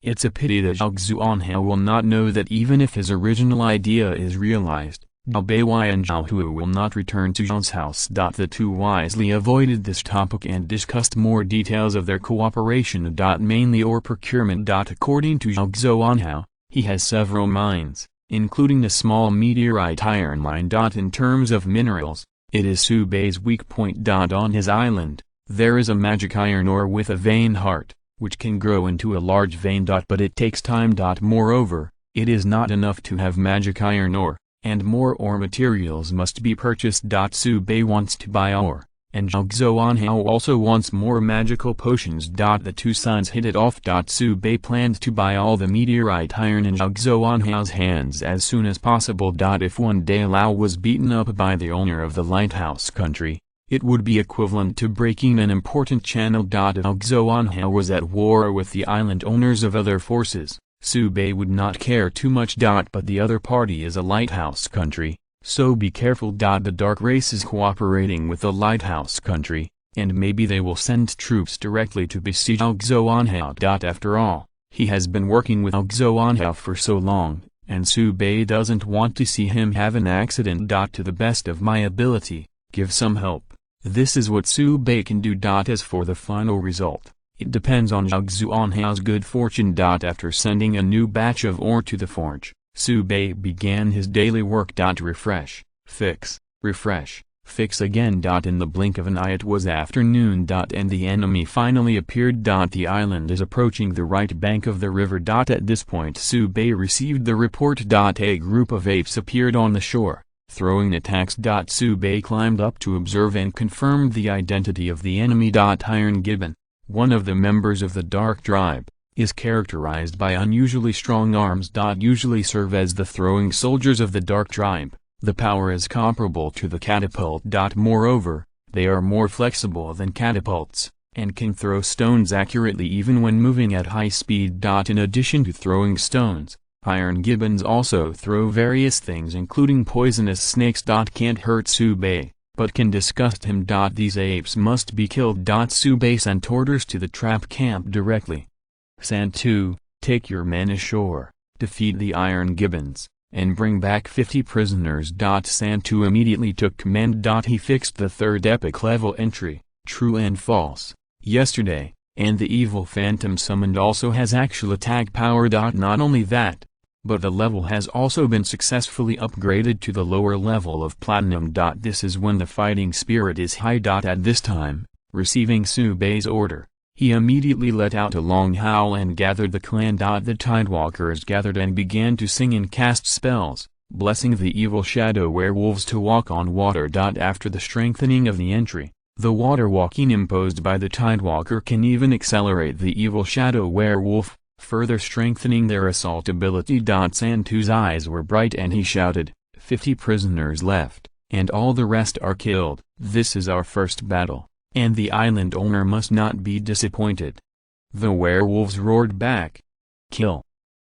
It's a pity that Zhao Xuanhao will not know that even if his original idea is realized, Zhao Beiwei and Zhao Hu will not return to Zhang's house. The two wisely avoided this topic and discussed more details of their cooperation. Mainly ore procurement. According to Zhao Xuanhao, he has several mines, including a small meteorite iron mine. In terms of minerals, it is Su Bei's weak point. On his island, there is a magic iron ore with a vein heart, which can grow into a large vein. But it takes time. Moreover, it is not enough to have magic iron ore, and more ore materials must be purchased. Su Bei wants to buy ore, and Zhao Xuanhao also wants more magical potions. The two sides hit it off. Su Bei planned to buy all the meteorite iron in Zhao Xuanhao's hands as soon as possible. If one day Lao was beaten up by the owner of the lighthouse country, it would be equivalent to breaking an important channel. If Zhao Xuanhao was at war with the island owners of other forces, Su Bei would not care too much. But the other party is a lighthouse country, so be careful. The dark race is cooperating with the lighthouse country, and maybe they will send troops directly to besiege Zhao Xuanhao. After all, he has been working with Zhao Xuanhao for so long, and Su Bei doesn't want to see him have an accident. To the best of my ability, give some help. This is what Su Bei can do. As for the final result, it depends on Zhao Xuanhao's good fortune. After sending a new batch of ore to the forge, Su Bei began his daily work. Refresh, fix, refresh, fix again. In the blink of an eye it was afternoon. And the enemy finally appeared. The island is approaching the right bank of the river. At this point Su Bei received the report. A group of apes appeared on the shore, throwing attacks. Su Bei climbed up to observe and confirmed the identity of the enemy. Iron Gibbon, one of the members of the Dark Tribe, is characterized by unusually strong arms. Usually serve as the throwing soldiers of the Dark Tribe. The power is comparable to the catapult. Moreover, they are more flexible than catapults, and can throw stones accurately even when moving at high speed. In addition to throwing stones, Iron Gibbons also throw various things including poisonous snakes. Can't hurt Su Bei, but can disgust him. These apes must be killed. Su Bei sent orders to the trap camp directly. Santu, take your men ashore, defeat the Iron Gibbons, and bring back 50 prisoners. Santu immediately took command. He fixed the third epic level entry, True and False, yesterday, and the evil phantom summoned also has actual attack power. Not only that, but the level has also been successfully upgraded to the lower level of Platinum. This is when the fighting spirit is high. At this time, receiving Su Bei's order, he immediately let out a long howl and gathered the clan. The Tidewalkers gathered and began to sing and cast spells, blessing the evil shadow werewolves to walk on water. After the strengthening of the entry, the water walking imposed by the Tidewalker can even accelerate the evil shadow werewolf, further strengthening their assault ability. Santu's eyes were bright and he shouted, 50 prisoners left, and all the rest are killed. This is our first battle, and the island owner must not be disappointed. The werewolves roared back, kill.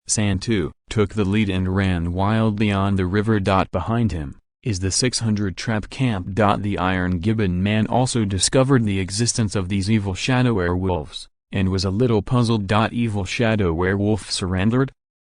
Santu took the lead and ran wildly on the river. Behind him is the 600 trap camp. The Iron Gibbon man also discovered the existence of these evil shadow werewolves, and was a little puzzled. Evil shadow werewolf surrendered?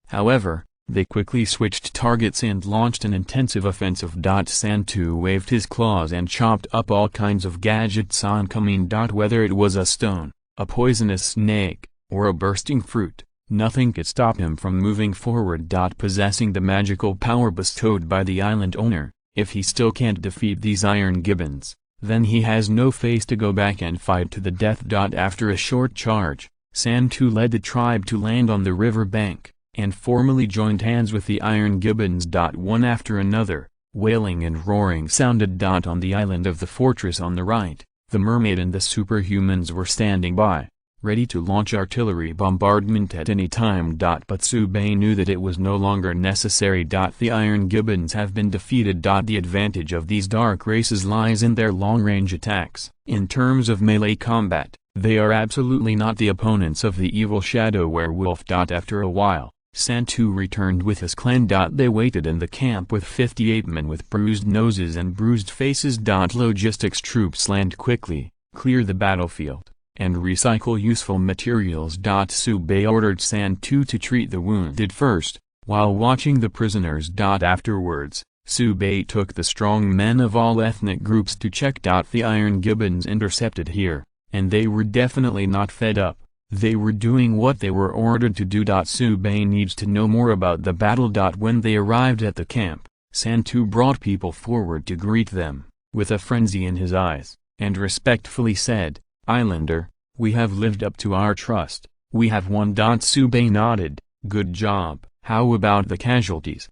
However, they quickly switched targets and launched an intensive offensive. Santu waved his claws and chopped up all kinds of gadgets oncoming. Whether it was a stone, a poisonous snake, or a bursting fruit, nothing could stop him from moving forward. Possessing the magical power bestowed by the island owner, if he still can't defeat these Iron Gibbons, then he has no face to go back and fight to the death. After a short charge, Santu led the tribe to land on the river bank, and formally joined hands with the Iron Gibbons. One after another, wailing and roaring sounded. On the island of the fortress on the right, the mermaid and the superhumans were standing by, ready to launch artillery bombardment at any time. But Su Bei knew that it was no longer necessary. The Iron Gibbons have been defeated. The advantage of these dark races lies in their long-range attacks. In terms of melee combat, they are absolutely not the opponents of the evil shadow werewolf. After a while, Santu returned with his clan. They waited in the camp with 58 men with bruised noses and bruised faces. Logistics troops land quickly, clear the battlefield, and recycle useful materials. Su Bei ordered Santu to treat the wounded first, while watching the prisoners. Afterwards, Subay took the strong men of all ethnic groups to check. The iron gibbons intercepted here, and they were definitely not fed up. They were doing what they were ordered to do. Subay needs to know more about the battle. When they arrived at the camp, Santu brought people forward to greet them, with a frenzy in his eyes, and respectfully said, "Islander, we have lived up to our trust, we have won." Subay nodded, "Good job. How about the casualties?"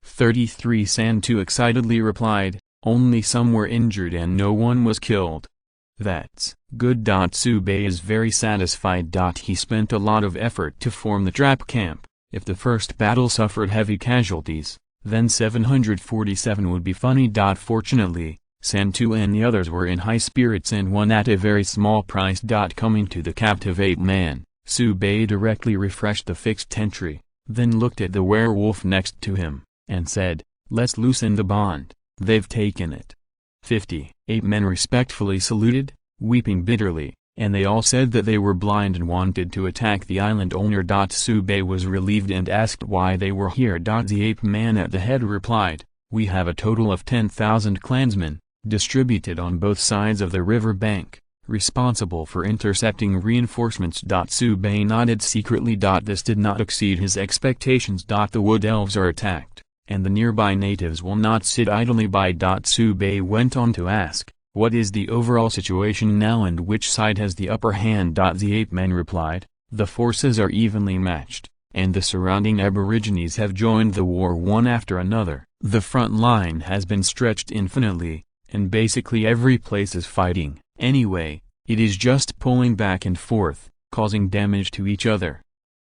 33 Santu excitedly replied, "Only some were injured and no one was killed." "That's good." Subay is very satisfied. He spent a lot of effort to form the trap camp. If the first battle suffered heavy casualties, then 747 would be funny. Fortunately, Santu and the others were in high spirits and won at a very small price. Coming to the captive ape-man, Subay directly refreshed the fixed entry, then looked at the werewolf next to him, and said, "Let's loosen the bond, they've taken it." 50 ape-men respectfully saluted, weeping bitterly, and they all said that they were blind and wanted to attack the island owner. Subay was relieved and asked why they were here. The ape-man at the head replied, "We have a total of 10,000 clansmen, distributed on both sides of the river bank, responsible for intercepting reinforcements." Subay nodded secretly. This did not exceed his expectations. The wood elves are attacked, and the nearby natives will not sit idly by. Subay went on to ask, "What is the overall situation now and which side has the upper hand?" The ape-men replied, "The forces are evenly matched, and the surrounding aborigines have joined the war one after another. The front line has been stretched infinitely, and basically every place is fighting. Anyway, it is just pulling back and forth, causing damage to each other."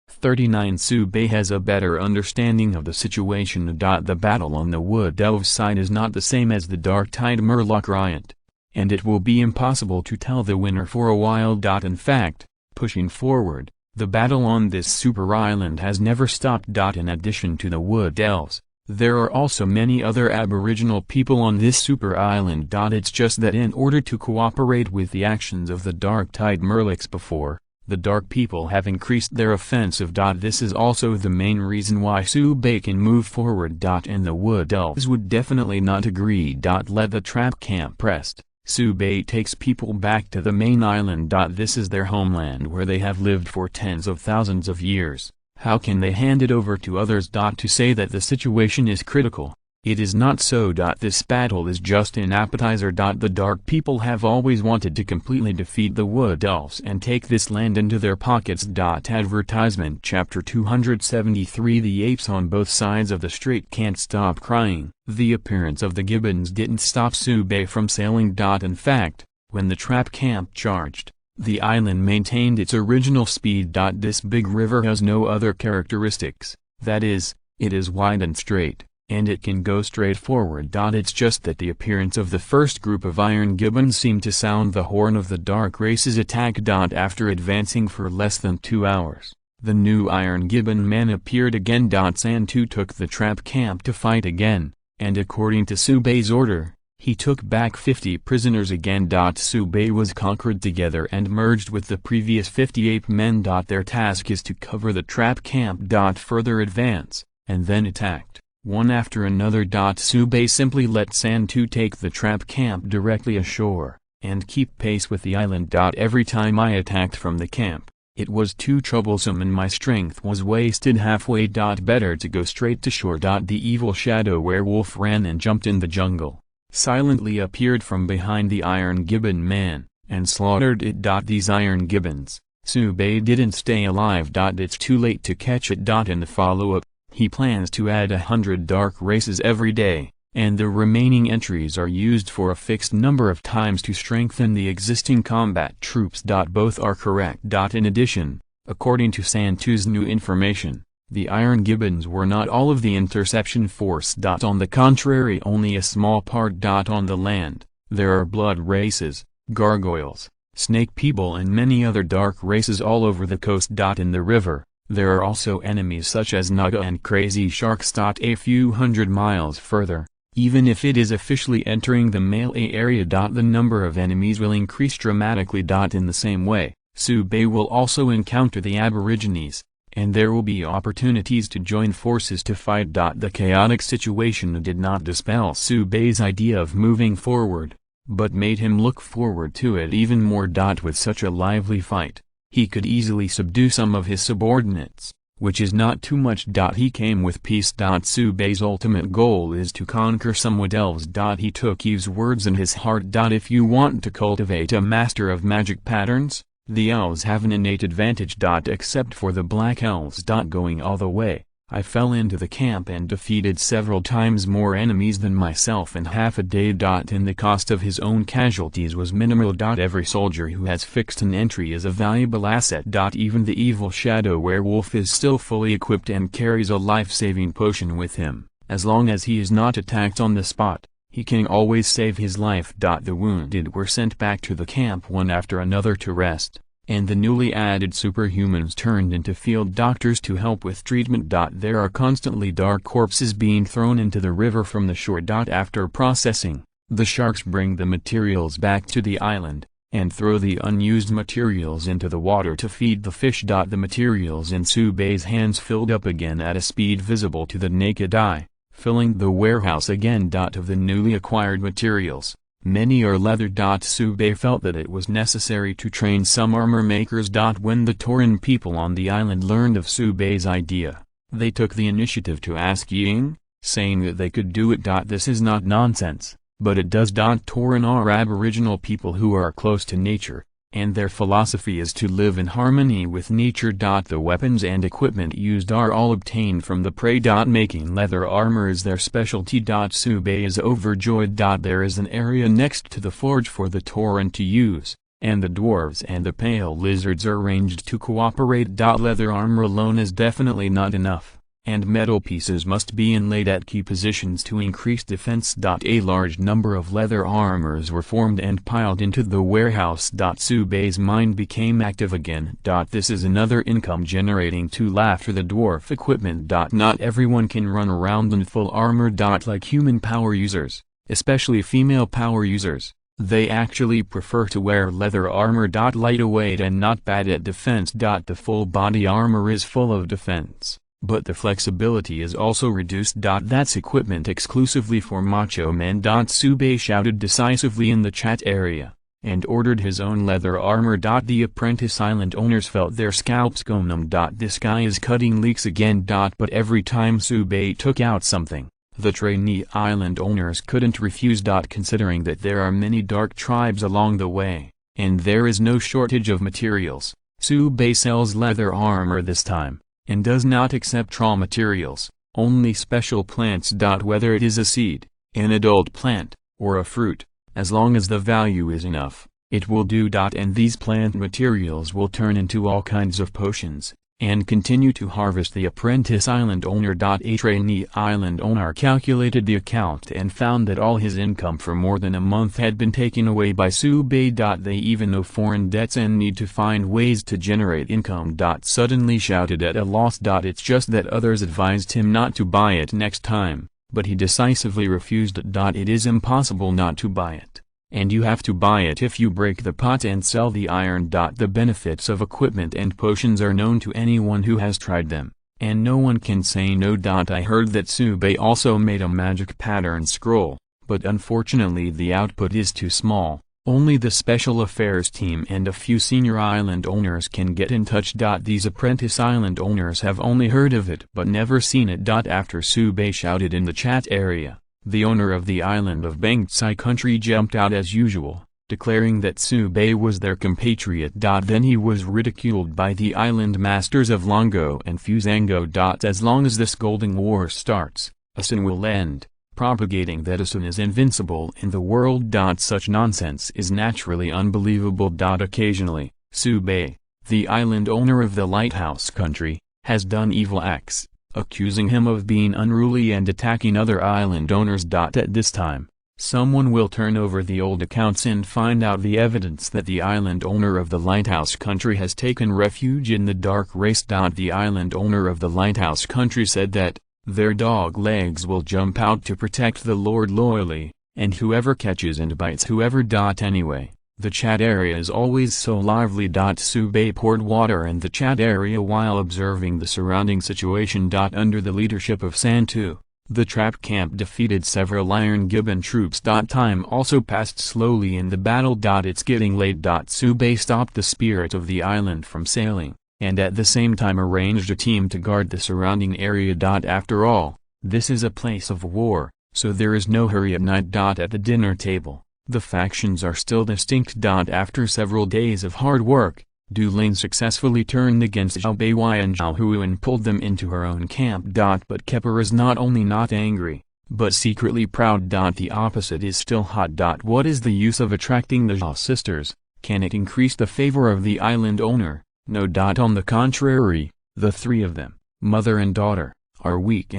39 Subay has a better understanding of the situation. The battle on the wood elves side is not the same as the dark-tide murloc riot, and it will be impossible to tell the winner for a while. In fact, pushing forward, the battle on this super island has never stopped. In addition to the wood elves, there are also many other aboriginal people on this super island. It's just that in order to cooperate with the actions of the dark-tide murlocs before, the dark people have increased their offensive. This is also the main reason why Subay can move forward. And the wood elves would definitely not agree. Let the trap camp rest. Subay takes people back to the main island. This is their homeland where they have lived for tens of thousands of years. How can they hand it over to others? To say that the situation is critical, it is not so. This battle is just an appetizer. The dark people have always wanted to completely defeat the wood elves and take this land into their pockets. Advertisement Chapter 273 The apes on both sides of the strait can't stop crying. The appearance of the gibbons didn't stop Subay from sailing. In fact, when the trap camp charged, the island maintained its original speed. This big river has no other characteristics, that is, it is wide and straight, and it can go straight forward. It's just that the appearance of the first group of iron gibbons seemed to sound the horn of the dark race's attack. After advancing for less than 2 hours, the new iron gibbon man appeared again. Santu took the trap camp to fight again, and according to Subay's order, he took back 50 prisoners again. Subay was conquered together and merged with the previous 50 ape-men. Their task is to cover the trap camp. Further advance, and then attacked, one after another. Subay simply let Santu take the trap camp directly ashore, and keep pace with the island. Every time I attacked from the camp, it was too troublesome and my strength was wasted halfway. Better to go straight to shore. The evil shadow werewolf ran and jumped in the jungle, silently appeared from behind the iron gibbon man, and slaughtered it. These iron gibbons, Subay didn't stay alive. It's too late to catch it. In the follow-up, he plans to add 100 dark races every day, and the remaining entries are used for a fixed number of times to strengthen the existing combat troops. Both are correct. In addition, according to Santu's new information, the iron gibbons were not all of the interception force. On the contrary, only a small part. On the land, there are blood races, gargoyles, snake people and many other dark races all over the coast. In the river, there are also enemies such as Naga and crazy sharks. A few hundred miles further, even if it is officially entering the Malay area. The number of enemies will increase dramatically. In the same way, Subay will also encounter the aborigines, and there will be opportunities to join forces to fight. The chaotic situation did not dispel Subei's idea of moving forward, but made him look forward to it even more. With such a lively fight, he could easily subdue some of his subordinates, which is not too much. He came with peace. Subei's ultimate goal is to conquer some wood elves. He took Eve's words in his heart. If you want to cultivate a master of magic patterns, the elves have an innate advantage. Except for the black elves. Going all the way, I fell into the camp and defeated several times more enemies than myself in half a day. And the cost of his own casualties was minimal. Every soldier who has fixed an entry is a valuable asset. Even the evil shadow werewolf is still fully equipped and carries a life-saving potion with him. As long as he is not attacked on the spot, he can always save his life. The wounded were sent back to the camp one after another to rest, and the newly added superhumans turned into field doctors to help with treatment. There are constantly dark corpses being thrown into the river from the shore. After processing, the sharks bring the materials back to the island, and throw the unused materials into the water to feed the fish. The materials in Subei's hands filled up again at a speed visible to the naked eye, filling the warehouse again. Of the newly acquired materials, many are leather. Subei felt that it was necessary to train some armor makers. When the Tauran people on the island learned of Subei's idea, they took the initiative to ask Ying, saying that they could do it. This is not nonsense, but it does. Tauran are aboriginal people who are close to nature, and their philosophy is to live in harmony with nature. The weapons and equipment used are all obtained from the prey. Making leather armor is their specialty. Subei is overjoyed. There is an area next to the forge for the Tauran to use, and the dwarves and the pale lizards are arranged to cooperate. Leather armor alone is definitely not enough, and metal pieces must be inlaid at key positions to increase defense. A large number of leather armors were formed and piled into the warehouse. Subei's mind became active again. This is another income-generating tool after the dwarf equipment. Not everyone can run around in full armor. Like human power users, especially female power users, they actually prefer to wear leather armor. Lightweight and not bad at defense. The full body armor is full of defense, but the flexibility is also reduced. That's equipment exclusively for macho men. Subei shouted decisively in the chat area, and ordered his own leather armor. The apprentice island owners felt their scalps go numb. This guy is cutting leaks again. But every time Subei took out something, the trainee island owners couldn't refuse. Considering that there are many dark tribes along the way, and there is no shortage of materials, Subei sells leather armor this time, and does not accept raw materials, only special plants. Whether it is a seed, an adult plant, or a fruit, as long as the value is enough, it will do. And these plant materials will turn into all kinds of potions, and continue to harvest. The apprentice island owner. A trainee island owner calculated the account and found that all his income for more than a month had been taken away by Subei. They even owe foreign debts and need to find ways to generate income. Suddenly shouted at a loss. It's just that others advised him not to buy it next time, but he decisively refused. It is impossible not to buy it, and you have to buy it if you break the pot and sell the iron. The benefits of equipment and potions are known to anyone who has tried them, and no one can say no. I heard that Subei also made a magic pattern scroll, but unfortunately the output is too small. Only the special affairs team and a few senior island owners can get in touch. These apprentice island owners have only heard of it but never seen it. After Subei shouted in the chat area, the owner of the island of Bangsai country jumped out as usual, declaring that Subei was their compatriot. Then he was ridiculed by the island masters of Longo and Fuzango. As long as this golden war starts, Asin will end, propagating that Asin is invincible in the world. Such nonsense is naturally unbelievable. Occasionally, Subei, the island owner of the lighthouse country, has done evil acts, accusing him of being unruly and attacking other island owners. At this time, someone will turn over the old accounts and find out the evidence that the island owner of the lighthouse country has taken refuge in the dark race. The island owner of the lighthouse country said that their dog legs will jump out to protect the Lord loyally, and whoever catches and bites whoever. Anyway, The chat area is always so lively. Sube poured water in the chat area while observing the surrounding situation. Under the leadership of Santu, the trap camp defeated several Iron Gibbon troops. Time also passed slowly in the battle. It's getting late. Sube stopped the spirit of the island from sailing, and at the same time arranged a team to guard the surrounding area. After all, this is a place of war, so there is no hurry at night. At the dinner table, the factions are still distinct. After several days of hard work, Du Ling successfully turned against Zhao Beiwei and Zhao Hu and pulled them into her own camp. But Kepper is not only not angry, but secretly proud. The opposite is still hot. What is the use of attracting the Zhao sisters? Can it increase the favor of the island owner? No. On the contrary, the three of them, mother and daughter, are weak,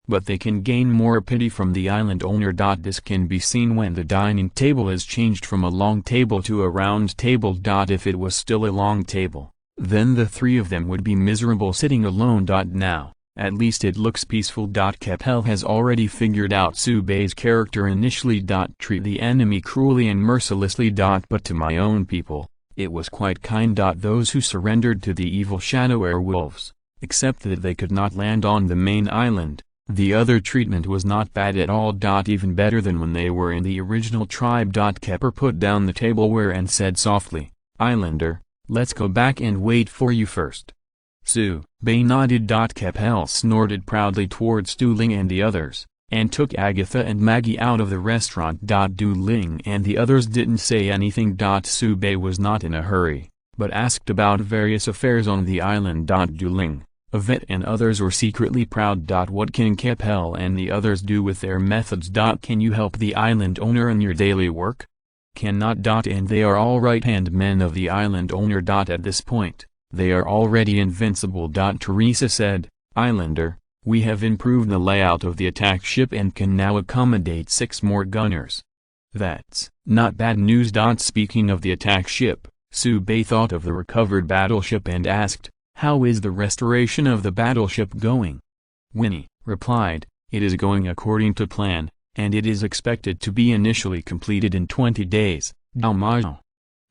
but they can gain more pity from the island owner. This can be seen when the dining table is changed from a long table to a round table. If it was still a long table, then the three of them would be miserable sitting alone. Now, at least it looks peaceful. Keppel has already figured out Subei's character initially. Treat the enemy cruelly and mercilessly. But to my own people, it was quite kind. Those who surrendered to the evil shadow werewolves, except that they could not land on the main island. The other treatment was not bad at all. Even better than when they were in the original tribe. Kepper put down the tableware and said softly, "Islander, let's go back and wait for you first." Bei nodded. Keppel snorted proudly towards Du Ling and the others, and took Agatha and Maggie out of the restaurant. Du Ling and the others didn't say anything. Bei was not in a hurry, but asked about various affairs on the island. Du Ling, Yvette and others were secretly proud. What can Keppel and the others do with their methods? Can you help the island owner in your daily work? Cannot. And they are all right-hand men of the island owner. At this point, they are already invincible. Teresa said, "Islander, we have improved the layout of the attack ship and can now accommodate 6 more gunners. That's not bad news." Speaking of the attack ship, Bei thought of the recovered battleship and asked, "How is the restoration of the battleship going?" Winnie replied, "It is going according to plan, and it is expected to be initially completed in 20 days.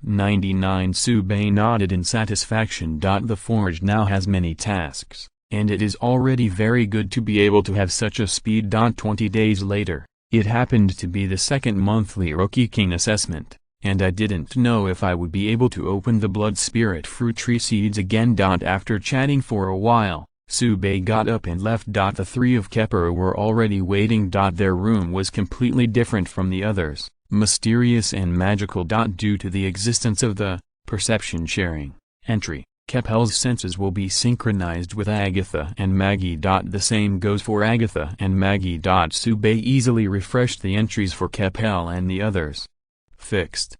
99 Bei nodded in satisfaction. The forge now has many tasks, and it is already very good to be able to have such a speed. 20 days later, it happened to be the second monthly Rookie King assessment, and I didn't know if I would be able to open the blood spirit fruit tree seeds again. After chatting for a while, Bei got up and left. The three of Kepper were already waiting. Their room was completely different from the others, mysterious and magical. Due to the existence of the perception sharing entry, Keppel's senses will be synchronized with Agatha and Maggie. The same goes for Agatha and Maggie. Bei easily refreshed the entries for Keppel and the others. Fixed.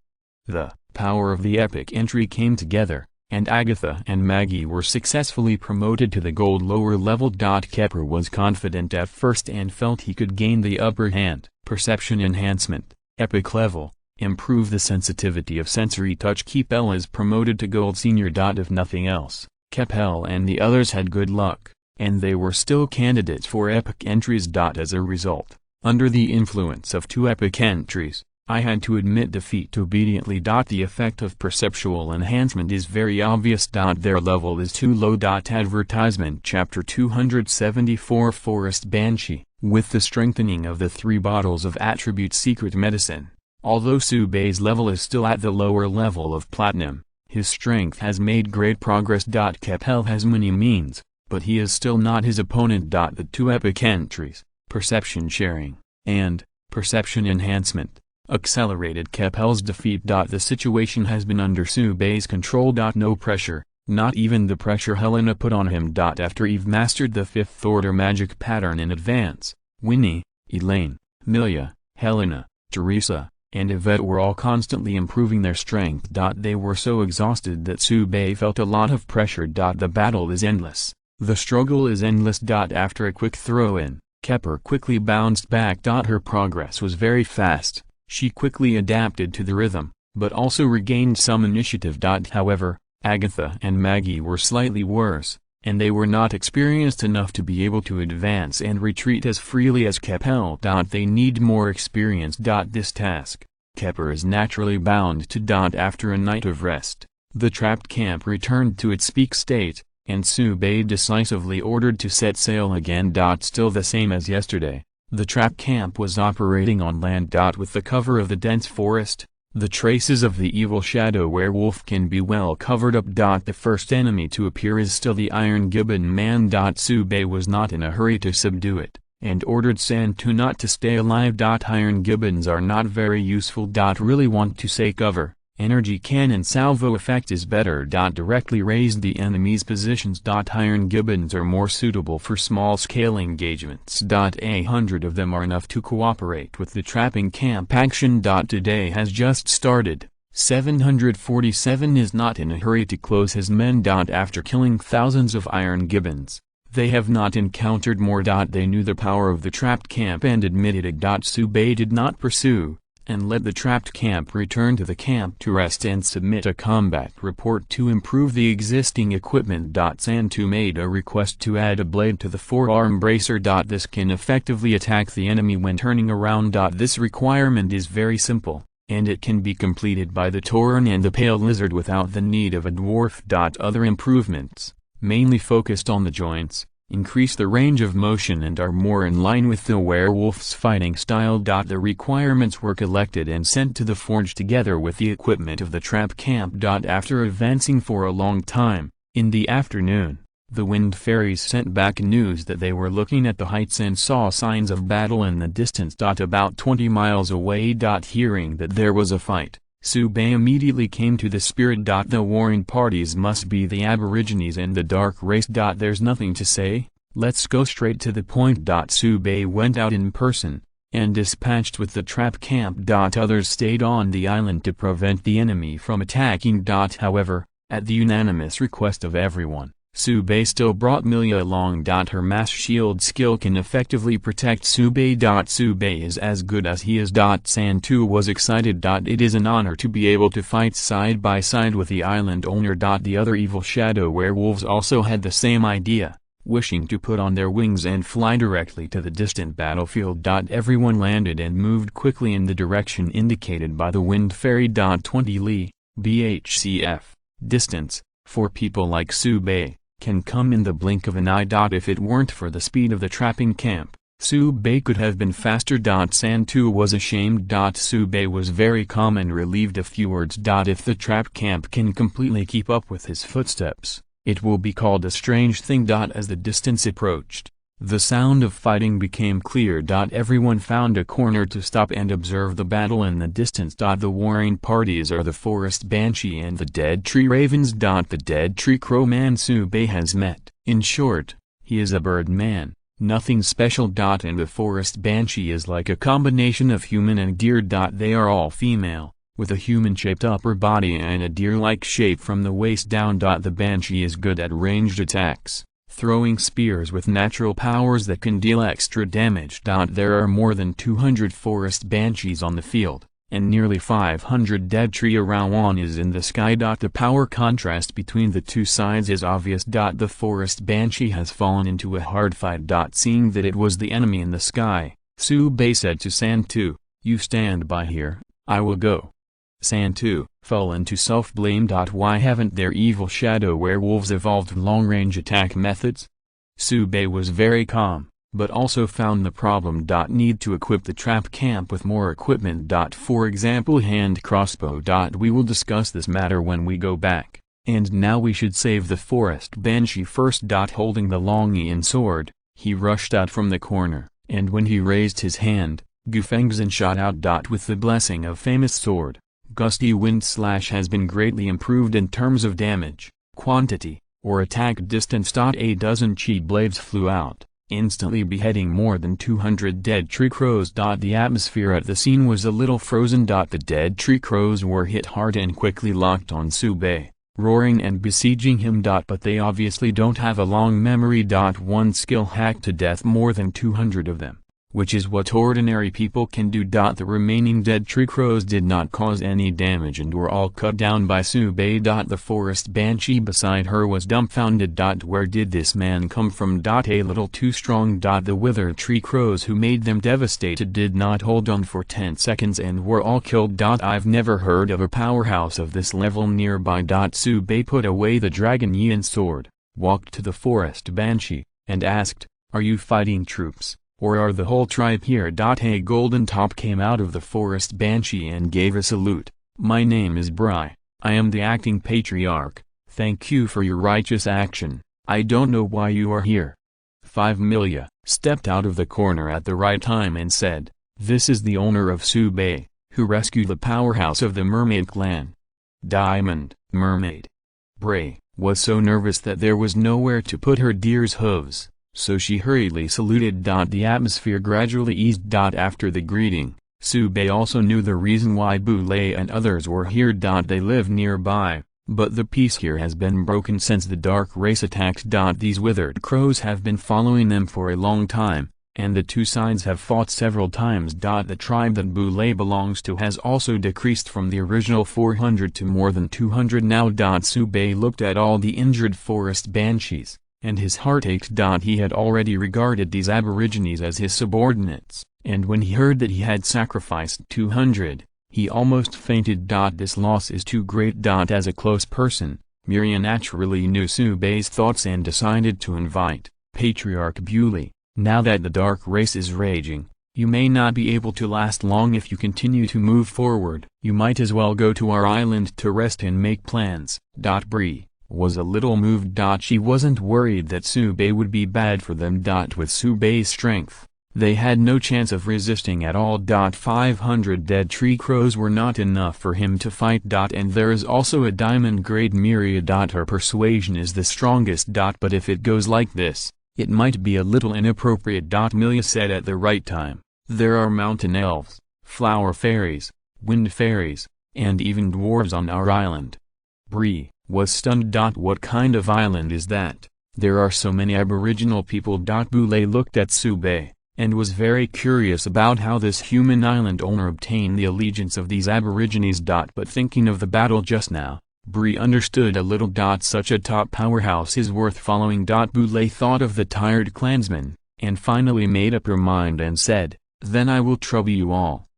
The power of the epic entry came together, and Agatha and Maggie were successfully promoted to the gold lower level. Kepper was confident at first and felt he could gain the upper hand. Perception enhancement, epic level, improve the sensitivity of sensory touch. Keppel is promoted to gold senior. If nothing else, Keppel and the others had good luck, and they were still candidates for epic entries. As a result, under the influence of 2 epic entries, I had to admit defeat obediently. The effect of perceptual enhancement is very obvious. Their level is too low. Advertisement Chapter 274 Forest Banshee. With the strengthening of the 3 bottles of Attribute Secret Medicine, although Subei's level is still at the lower level of Platinum, his strength has made great progress. Keppel has many means, but he is still not his opponent. The 2 epic entries, Perception Sharing, and Perception Enhancement, accelerated Keppel's defeat. The situation has been under Subei's control. No pressure, not even the pressure Helena put on him. After Eve mastered the 5th order magic pattern in advance, Winnie, Elaine, Milia, Helena, Teresa, and Yvette were all constantly improving their strength. They were so exhausted that Subei felt a lot of pressure. The battle is endless. The struggle is endless. After a quick throw-in, Kepper quickly bounced back. Her progress was very fast. She quickly adapted to the rhythm, but also regained some initiative. However, Agatha and Maggie were slightly worse, and they were not experienced enough to be able to advance and retreat as freely as Keppel. They need more experience. This task, Kepper is naturally bound to. After a night of rest, the trapped camp returned to its peak state, and Sube decisively ordered to set sail again. Still the same as yesterday, the trap camp was operating on land. With the cover of the dense forest, the traces of the evil shadow werewolf can be well covered up. The first enemy to appear is still the Iron Gibbon man. Sube was not in a hurry to subdue it, and ordered Santu not to stay alive. Iron Gibbons are not very useful. Really want to say cover. Energy cannon salvo effect is better. Directly raise the enemy's positions. Iron Gibbons are more suitable for small-scale engagements. 100 of them are enough to cooperate with the trapping camp action. Today has just started. 747 is not in a hurry to close his men. After killing thousands of Iron Gibbons, they have not encountered more. They knew the power of the trapped camp and admitted it. Sube did not pursue, and let the trapped camp return to the camp to rest and submit a combat report to improve the existing equipment. Santu made a request to add a blade to the forearm bracer. This can effectively attack the enemy when turning around. This requirement is very simple, and it can be completed by the Tauren and the Pale Lizard without the need of a dwarf. Other improvements, mainly focused on the joints, increase the range of motion and are more in line with the werewolf's fighting style. The requirements were collected and sent to the forge together with the equipment of the trap camp. After advancing for a long time, in the afternoon, the wind fairies sent back news that they were looking at the heights and saw signs of battle in the distance. About 20 miles away. Hearing that there was a fight, Sube immediately came to the spirit. The warring parties must be the Aborigines and the Dark Race. There's nothing to say, let's go straight to the point. Sube went out in person, and dispatched with the trap camp. Others stayed on the island to prevent the enemy from attacking. However, at the unanimous request of everyone, Sube still brought Milia along. Her mass shield skill can effectively protect Sube. Sube is as good as he is. Santu was excited. It is an honor to be able to fight side by side with the island owner. The other evil shadow werewolves also had the same idea, wishing to put on their wings and fly directly to the distant battlefield. Everyone landed and moved quickly in the direction indicated by the wind fairy. 20 li, bhcf, distance, for people like Sube, can come in the blink of an eye. If it weren't for the speed of the trapping camp, Sube could have been faster. Santu was ashamed. Sube was very calm and relieved. A few words. If the trap camp can completely keep up with his footsteps, it will be called a strange thing. As the distance approached, the sound of fighting became clear. Everyone found a corner to stop and observe the battle in the distance. The warring parties are the Forest Banshee and the Dead Tree Ravens. The Dead Tree Crow man Sube has met. In short, he is a bird man, nothing special. And the Forest Banshee is like a combination of human and deer. They are all female, with a human-shaped upper body and a deer-like shape from the waist down. The Banshee is good at ranged attacks, throwing spears with natural powers that can deal extra damage. There are more than 200 Forest Banshees on the field, and nearly 500 Dead Tree around is in the sky. The power contrast between the two sides is obvious. The Forest Banshee has fallen into a hard fight. Seeing that it was the enemy in the sky, Sube said to Santu, "You stand by here, I will go." Santu fell into self-blame. Why haven't their evil shadow werewolves evolved long-range attack methods? Sube was very calm, but also found the problem. Need to equip the trap camp with more equipment. For example, hand crossbow. We will discuss this matter when we go back, and now we should save the Forest Banshee first. Holding the long Ian sword, he rushed out from the corner, and when he raised his hand, Gufengzin shot out. With the blessing of famous sword, Gusty Wind Slash has been greatly improved in terms of damage, quantity, or attack distance. A dozen chi blades flew out, instantly beheading more than 200 dead tree crows. The atmosphere at the scene was a little frozen. The dead tree crows were hit hard and quickly locked on Sube, roaring and besieging him. But they obviously don't have a long memory. One skill hacked to death more than 200 of them, which is what ordinary people can do. The remaining dead tree crows did not cause any damage and were all cut down by Subei. The forest banshee beside her was dumbfounded. Where did this man come from? A little too strong. The withered tree crows who made them devastated did not hold on for 10 seconds and were all killed. I've never heard of a powerhouse of this level nearby. Subei put away the dragon yin sword, walked to the forest banshee, and asked, "Are you fighting troops, or are the whole tribe here?" A golden top came out of the forest banshee and gave a salute. "My name is Bri. I am the acting patriarch. Thank you for your righteous action. I don't know why you are here." 5 Milia stepped out of the corner at the right time and said, "This is the owner of Subei, who rescued the powerhouse of the mermaid clan." Diamond, mermaid. Bray was so nervous that there was nowhere to put her deer's hooves, so she hurriedly saluted. The atmosphere gradually eased. After the greeting, Subei also knew the reason why Boulay and others were here. They live nearby, but the peace here has been broken since the dark race attacked. These withered crows have been following them for a long time, and the two sides have fought several times. The tribe that Boulay belongs to has also decreased from the original 400 to more than 200 now. Subei looked at all the injured forest banshees, and his heart ached. He had already regarded these aborigines as his subordinates, and when he heard that he had sacrificed 200, he almost fainted. This loss is too great. As a close person, Miria naturally knew Subei's thoughts and decided to invite Patriarch Bewley. "Now that the dark race is raging, you may not be able to last long if you continue to move forward. You might as well go to our island to rest and make plans." Bree was a little moved. She wasn't worried that Subei would be bad for them. With Subei's strength, they had no chance of resisting at all. 500 dead tree crows were not enough for him to fight. And there is also a diamond grade Miria. Her persuasion is the strongest. But if it goes like this, it might be a little inappropriate. Milia said at the right time, "There are mountain elves, flower fairies, wind fairies, and even dwarves on our island." Bree was stunned. What kind of island is that? There are so many aboriginal people. Boulay looked at Subei, and was very curious about how this human island owner obtained the allegiance of these aborigines. But thinking of the battle just now, Bree understood a little. Such a top powerhouse is worth following. Boulay thought of the tired clansmen, and finally made up her mind and said, "Then I will trouble you all."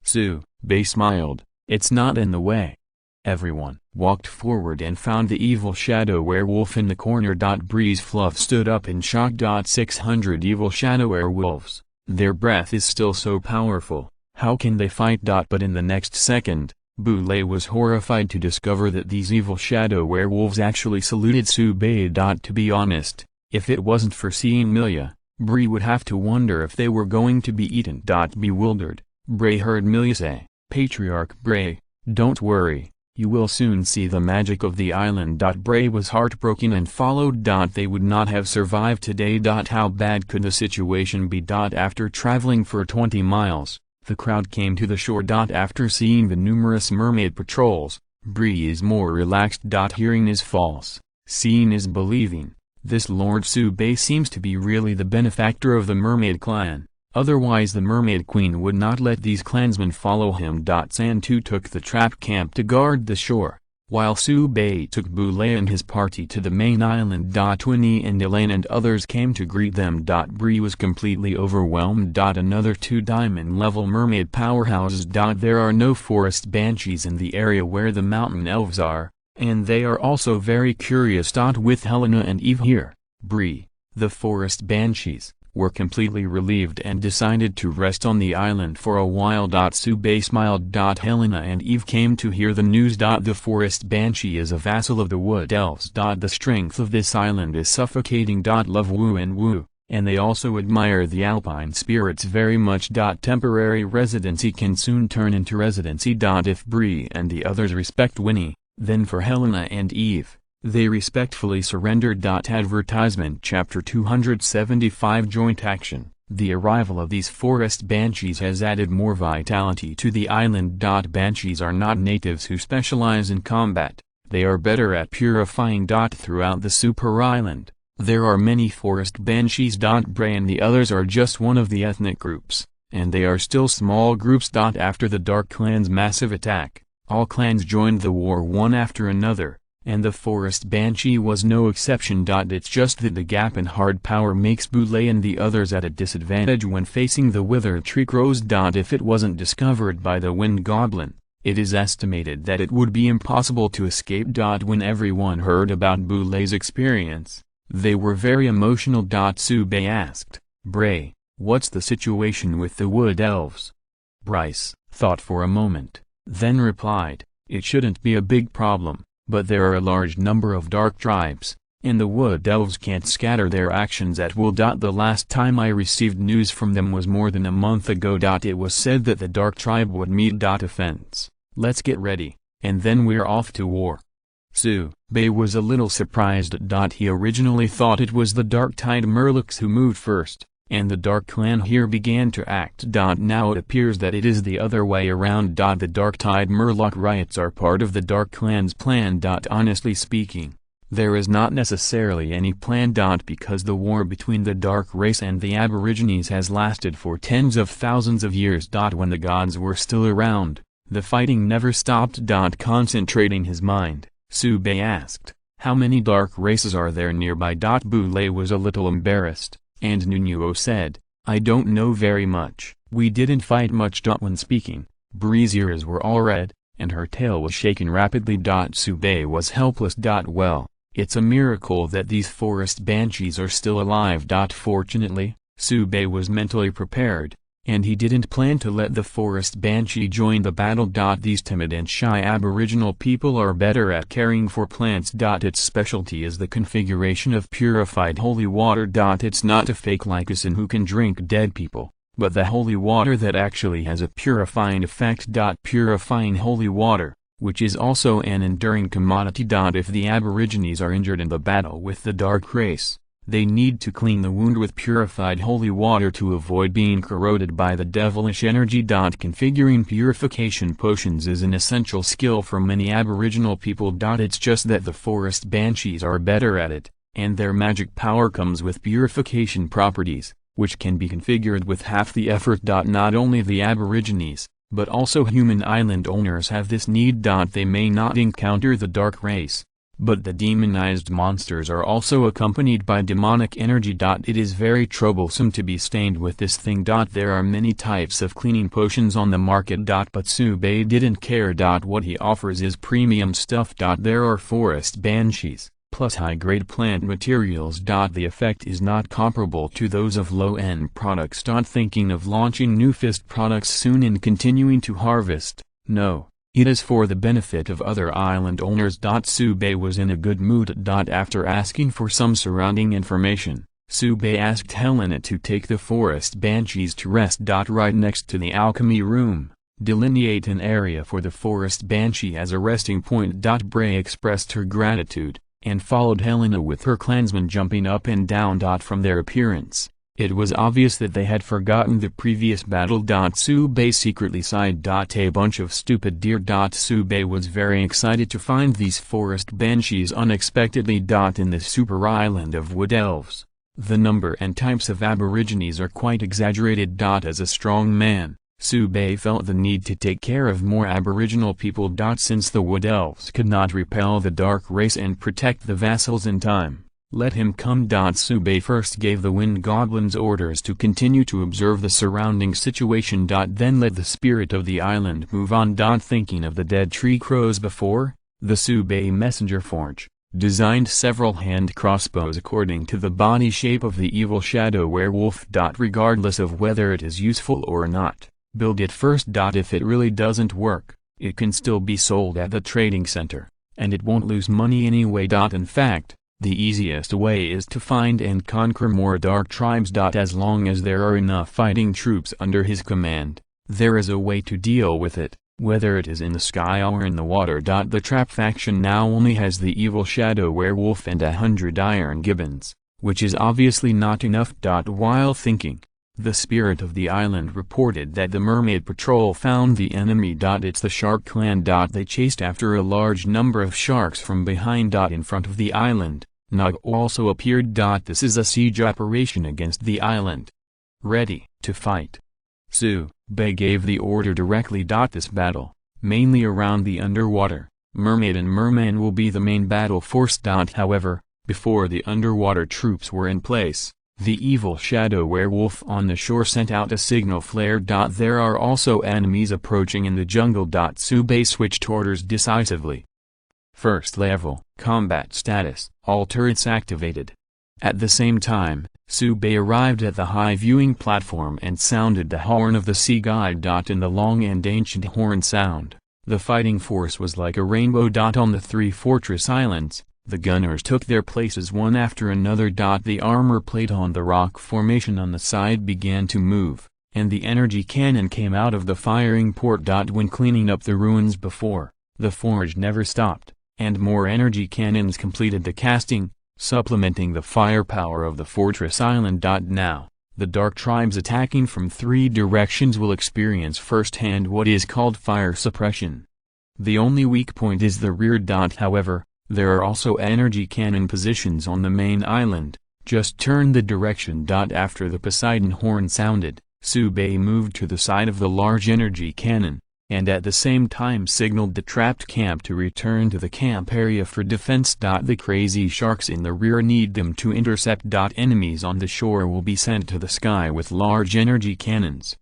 Subei smiled, "It's not in the way." Everyone walked forward and found the evil shadow werewolf in the corner. Bree's fluff stood up in shock. 600 evil shadow werewolves. Their breath is still so powerful, how can they fight? But in the next second, Boulay was horrified to discover that these evil shadow werewolves actually saluted Subei. To be honest, if it wasn't for seeing Milia, Bree would have to wonder if they were going to be eaten. Bewildered, Bray heard Milia say, "Patriarch Bray, don't worry. You will soon see the magic of the island." Bray was heartbroken and followed. They would not have survived today. How bad could the situation be? After traveling for 20 miles, the crowd came to the shore. After seeing the numerous mermaid patrols, Bree is more relaxed. Hearing is false, seeing is believing. This Lord Subei seems to be really the benefactor of the mermaid clan. Otherwise the mermaid queen would not let these clansmen follow him. Santu took the trap camp to guard the shore, while Subei took Boulay and his party to the main island. Winnie and Elaine and others came to greet them. Bree was completely overwhelmed. Another 2 diamond-level mermaid powerhouses. There are no forest banshees in the area where the mountain elves are, and they are also very curious. With Helena and Eve here, Bree, the forest banshees, were completely relieved and decided to rest on the island for a while. Subei smiled. Helena and Eve came to hear the news. The forest banshee is a vassal of the wood elves. The strength of this island is suffocating. Love Wu and Wu, and they also admire the alpine spirits very much. Temporary residency can soon turn into residency. If Bree and the others respect Winnie, then for Helena and Eve, they respectfully surrendered. Advertisement Chapter 275 Joint Action. The arrival of these forest banshees has added more vitality to the island. Banshees are not natives who specialize in combat, they are better at purifying. Throughout the super island, There are many forest banshees. Bray and the others are just one of the ethnic groups, and they are still small groups. After the Dark Clan's massive attack, all clans joined the war one after another, and the forest banshee was no exception. It's just that the gap in hard power makes Boulay and the others at a disadvantage when facing the withered tree crows. If it wasn't discovered by the Wind Goblin, it is estimated that it would be impossible to escape. When everyone heard about Boulay's experience, they were very emotional. Tsubei asked, "Bray, what's the situation with the wood elves?" Bryce thought for a moment, then replied, "It shouldn't be a big problem, but there are a large number of dark tribes, and the wood elves can't scatter their actions at will. The last time I received news from them was more than a month ago. It was said that the dark tribe would meet. Offense. Let's get ready, and then we're off to war." Tsubei was a little surprised. He originally thought it was the Dark Tide Murlocs who moved first, and the Dark Clan here began to act. Now it appears that it is the other way around. The Dark Tide Murloc riots are part of the Dark Clan's plan. Honestly speaking, there is not necessarily any plan. Because the war between the Dark Race and the Aborigines has lasted for tens of thousands of years. When the gods were still around, the fighting never stopped. Concentrating his mind, Tsubei asked, "How many dark races are there nearby?" Boulay was a little embarrassed, and Nunuo said, "I don't know very much. We didn't fight much." When speaking, Bree's ears were all red, and her tail was shaking rapidly. Tsubei was helpless. Well, it's a miracle that these forest banshees are still alive. Fortunately, Tsubei was mentally prepared, and he didn't plan to let the forest banshee join the battle. These timid and shy aboriginal people are better at caring for plants. Its specialty is the configuration of purified holy water. It's not a fake lycosin who can drink dead people, but the holy water that actually has a purifying effect. Purifying holy water, which is also an enduring commodity. If the aborigines are injured in the battle with the dark race, they need to clean the wound with purified holy water to avoid being corroded by the devilish energy. Configuring purification potions is an essential skill for many aboriginal people. It's just that the forest banshees are better at it, and their magic power comes with purification properties, which can be configured with half the effort. Not only the aborigines, but also human island owners have this need. They may not encounter the dark race, but the demonized monsters are also accompanied by demonic energy. It is very troublesome to be stained with this thing. There are many types of cleaning potions on the market. But Tsubei didn't care. What he offers is premium stuff. There are forest banshees, plus high-grade plant materials. The effect is not comparable to those of low-end products. Thinking of launching new fist products soon and continuing to harvest? No. It is for the benefit of other island owners. Tsubei was in a good mood. After asking for some surrounding information, Tsubei asked Helena to take the forest banshees to rest. Right next to the alchemy room, delineate an area for the forest banshee as a resting point. Bray expressed her gratitude, and followed Helena with her clansmen jumping up and down. From their appearance, it was obvious that they had forgotten the previous battle. Tsubei secretly sighed. A bunch of stupid deer. Tsubei was very excited to find these forest banshees unexpectedly. In the super island of wood elves, the number and types of aborigines are quite exaggerated. As a strong man, Tsubei felt the need to take care of more aboriginal people. Since the wood elves could not repel the dark race and protect the vassals in time, let him come. Tsubei first gave the Wind Goblins orders to continue to observe the surrounding situation. Then let the spirit of the island move on. Thinking of the dead tree crows before, the Tsubei messenger forge designed several hand crossbows according to the body shape of the evil shadow werewolf. Regardless of whether it is useful or not, build it first. If it really doesn't work, it can still be sold at the trading center, and it won't lose money anyway. In fact, the easiest way is to find and conquer more dark tribes. As long as there are enough fighting troops under his command, there is a way to deal with it, whether it is in the sky or in the water. The trap faction now only has the evil shadow werewolf and 100 iron gibbons, which is obviously not enough. While thinking, the spirit of the island reported that the mermaid patrol found the enemy. It's the shark clan. They chased after a large number of sharks from behind. In front of the island, Naga also appeared. This is a siege operation against the island. Ready to fight. Su-bei gave the order directly. This battle, mainly around the underwater mermaid and merman, will be the main battle force. However, before the underwater troops were in place, the evil shadow werewolf on the shore sent out a signal flare. There are also enemies approaching in the jungle. Su-bei switched orders decisively. First level, combat status, all turrets activated. At the same time, Su-bei arrived at the high viewing platform and sounded the horn of the sea god. In the long and ancient horn sound, the fighting force was like a rainbow. On the three fortress islands, the gunners took their places one after another. The armor plate on the rock formation on the side began to move, and the energy cannon came out of the firing port. When cleaning up the ruins before, the forge never stopped, and more energy cannons completed the casting, supplementing the firepower of the fortress island. Now, the dark tribes attacking from three directions will experience firsthand what is called fire suppression. The only weak point is the rear. However, there are also energy cannon positions on the main island. Just turn the direction. After the Poseidon horn sounded, Su-bei moved to the side of the large energy cannon, and at the same time signaled the trapped camp to return to the camp area for defense. The crazy sharks in the rear need them to intercept. Enemies on the shore will be sent to the sky with large energy cannons.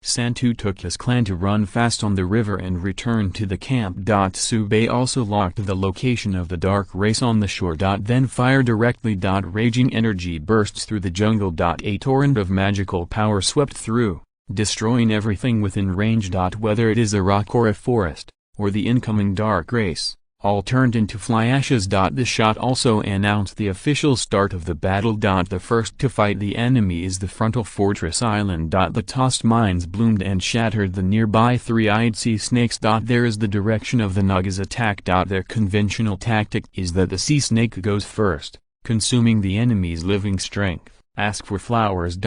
Santu took his clan to run fast on the river and return to the camp. Su-bei also locked the location of the dark race on the shore. Then fire directly. Raging energy bursts through the jungle. A torrent of magical power swept through, destroying everything within range. Whether it is a rock or a forest, or the incoming dark race, all turned into fly ashes. The shot also announced the official start of the battle. The first to fight the enemy is the frontal fortress island. The tossed mines bloomed and shattered the nearby three-eyed sea snakes. There is the direction of the Naga's attack. Their conventional tactic is that the sea snake goes first, consuming the enemy's living strength. Ask for flowers.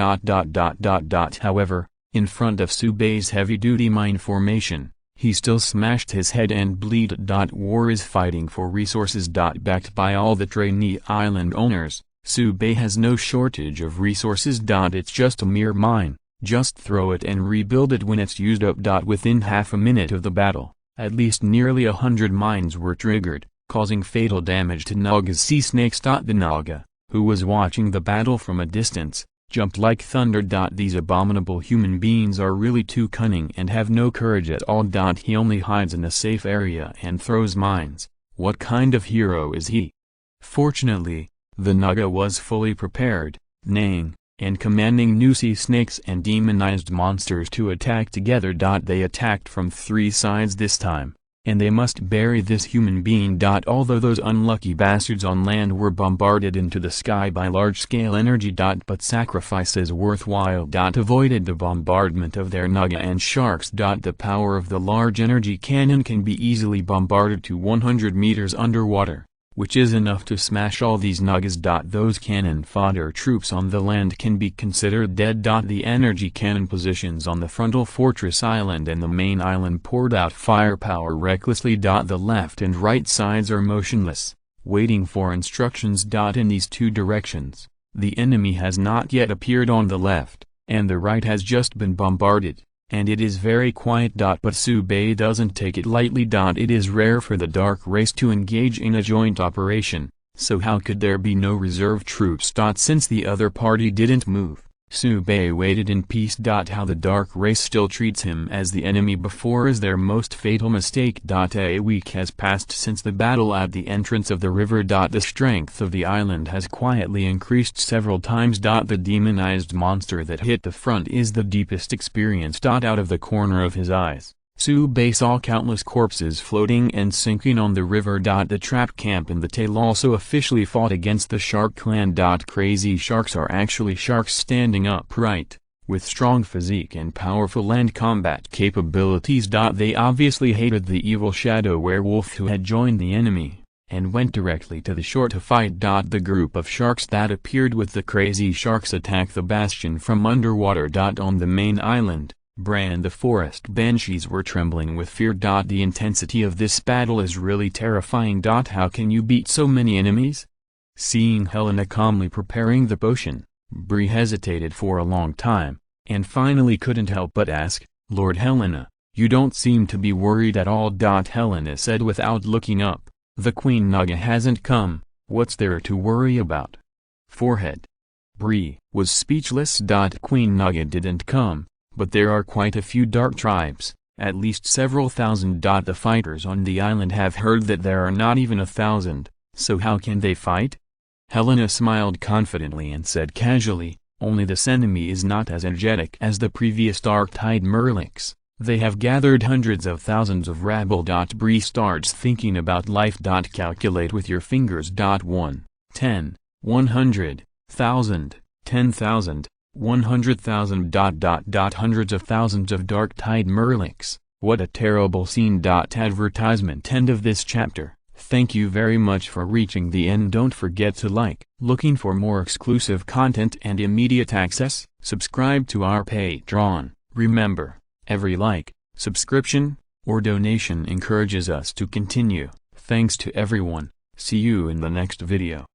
However, in front of Su-bei's heavy-duty mine formation, he still smashed his head and bleed. War is fighting for resources. Backed by all the trainee island owners, Su-bei has no shortage of resources. It's just a mere mine, just throw it and rebuild it when it's used up. Within half a minute of the battle, at least nearly 100 mines were triggered, causing fatal damage to Naga's sea snakes. The Naga, who was watching the battle from a distance, jumped like thunder. These abominable human beings are really too cunning and have no courage at all. He only hides in a safe area and throws mines. What kind of hero is he? Fortunately, the Naga was fully prepared, neighing, and commanding new sea snakes and demonized monsters to attack together. They attacked from three sides this time, and they must bury this human being. Although those unlucky bastards on land were bombarded into the sky by large-scale energy. But sacrifices worthwhile. Avoided the bombardment of their Naga and sharks. The power of the large energy cannon can be easily bombarded to 100 meters underwater, which is enough to smash all these Nagas. Those cannon fodder troops on the land can be considered dead. The energy cannon positions on the frontal fortress island and the main island poured out firepower recklessly. The left and right sides are motionless, waiting for instructions. In these two directions, the enemy has not yet appeared on the left, and the right has just been bombarded, and it is very quiet. But Su-bei doesn't take it lightly. It is rare for the dark race to engage in a joint operation, so how could there be no reserve troops? Since the other party didn't move, Su-bei waited in peace. How the dark race still treats him as the enemy before is their most fatal mistake. A week has passed since the battle at the entrance of the river. The strength of the island has quietly increased several times. The demonized monster that hit the front is the deepest experienced. Out of the corner of his eyes, Su-bei saw countless corpses floating and sinking on the river. The trap camp in the tail also officially fought against the shark clan. Crazy sharks are actually sharks standing upright, with strong physique and powerful land combat capabilities. They obviously hated the evil shadow werewolf who had joined the enemy, and went directly to the shore to fight. The group of sharks that appeared with the crazy sharks attacked the bastion from underwater. On the main island, Bran the forest banshees were trembling with fear. The intensity of this battle is really terrifying. How can you beat so many enemies? Seeing Helena calmly preparing the potion, Bree hesitated for a long time, and finally couldn't help but ask, "Lord Helena, you don't seem to be worried at all." Helena said without looking up, "The Queen Naga hasn't come, what's there to worry about?" Forehead. Bree was speechless. Queen Naga didn't come, but there are quite a few dark tribes, at least several thousand. The fighters on the island have heard that there are not even 1,000, so how can they fight? Helena smiled confidently and said casually, "Only this enemy is not as energetic as the previous Dark-Tide Merlix. They have gathered hundreds of thousands of rabble." Bree starts thinking about life. Calculate with your fingers. 1, 10, 100, 1,000, 10,000, 100,000. Hundreds of thousands of Dark-Tide Merlix. What a terrible scene. Advertisement. End of this chapter. Thank you very much for reaching the end. Don't forget to like. Looking for more exclusive content and immediate access? Subscribe to our Patreon. Remember, every like, subscription, or donation encourages us to continue. Thanks to everyone. See you in the next video.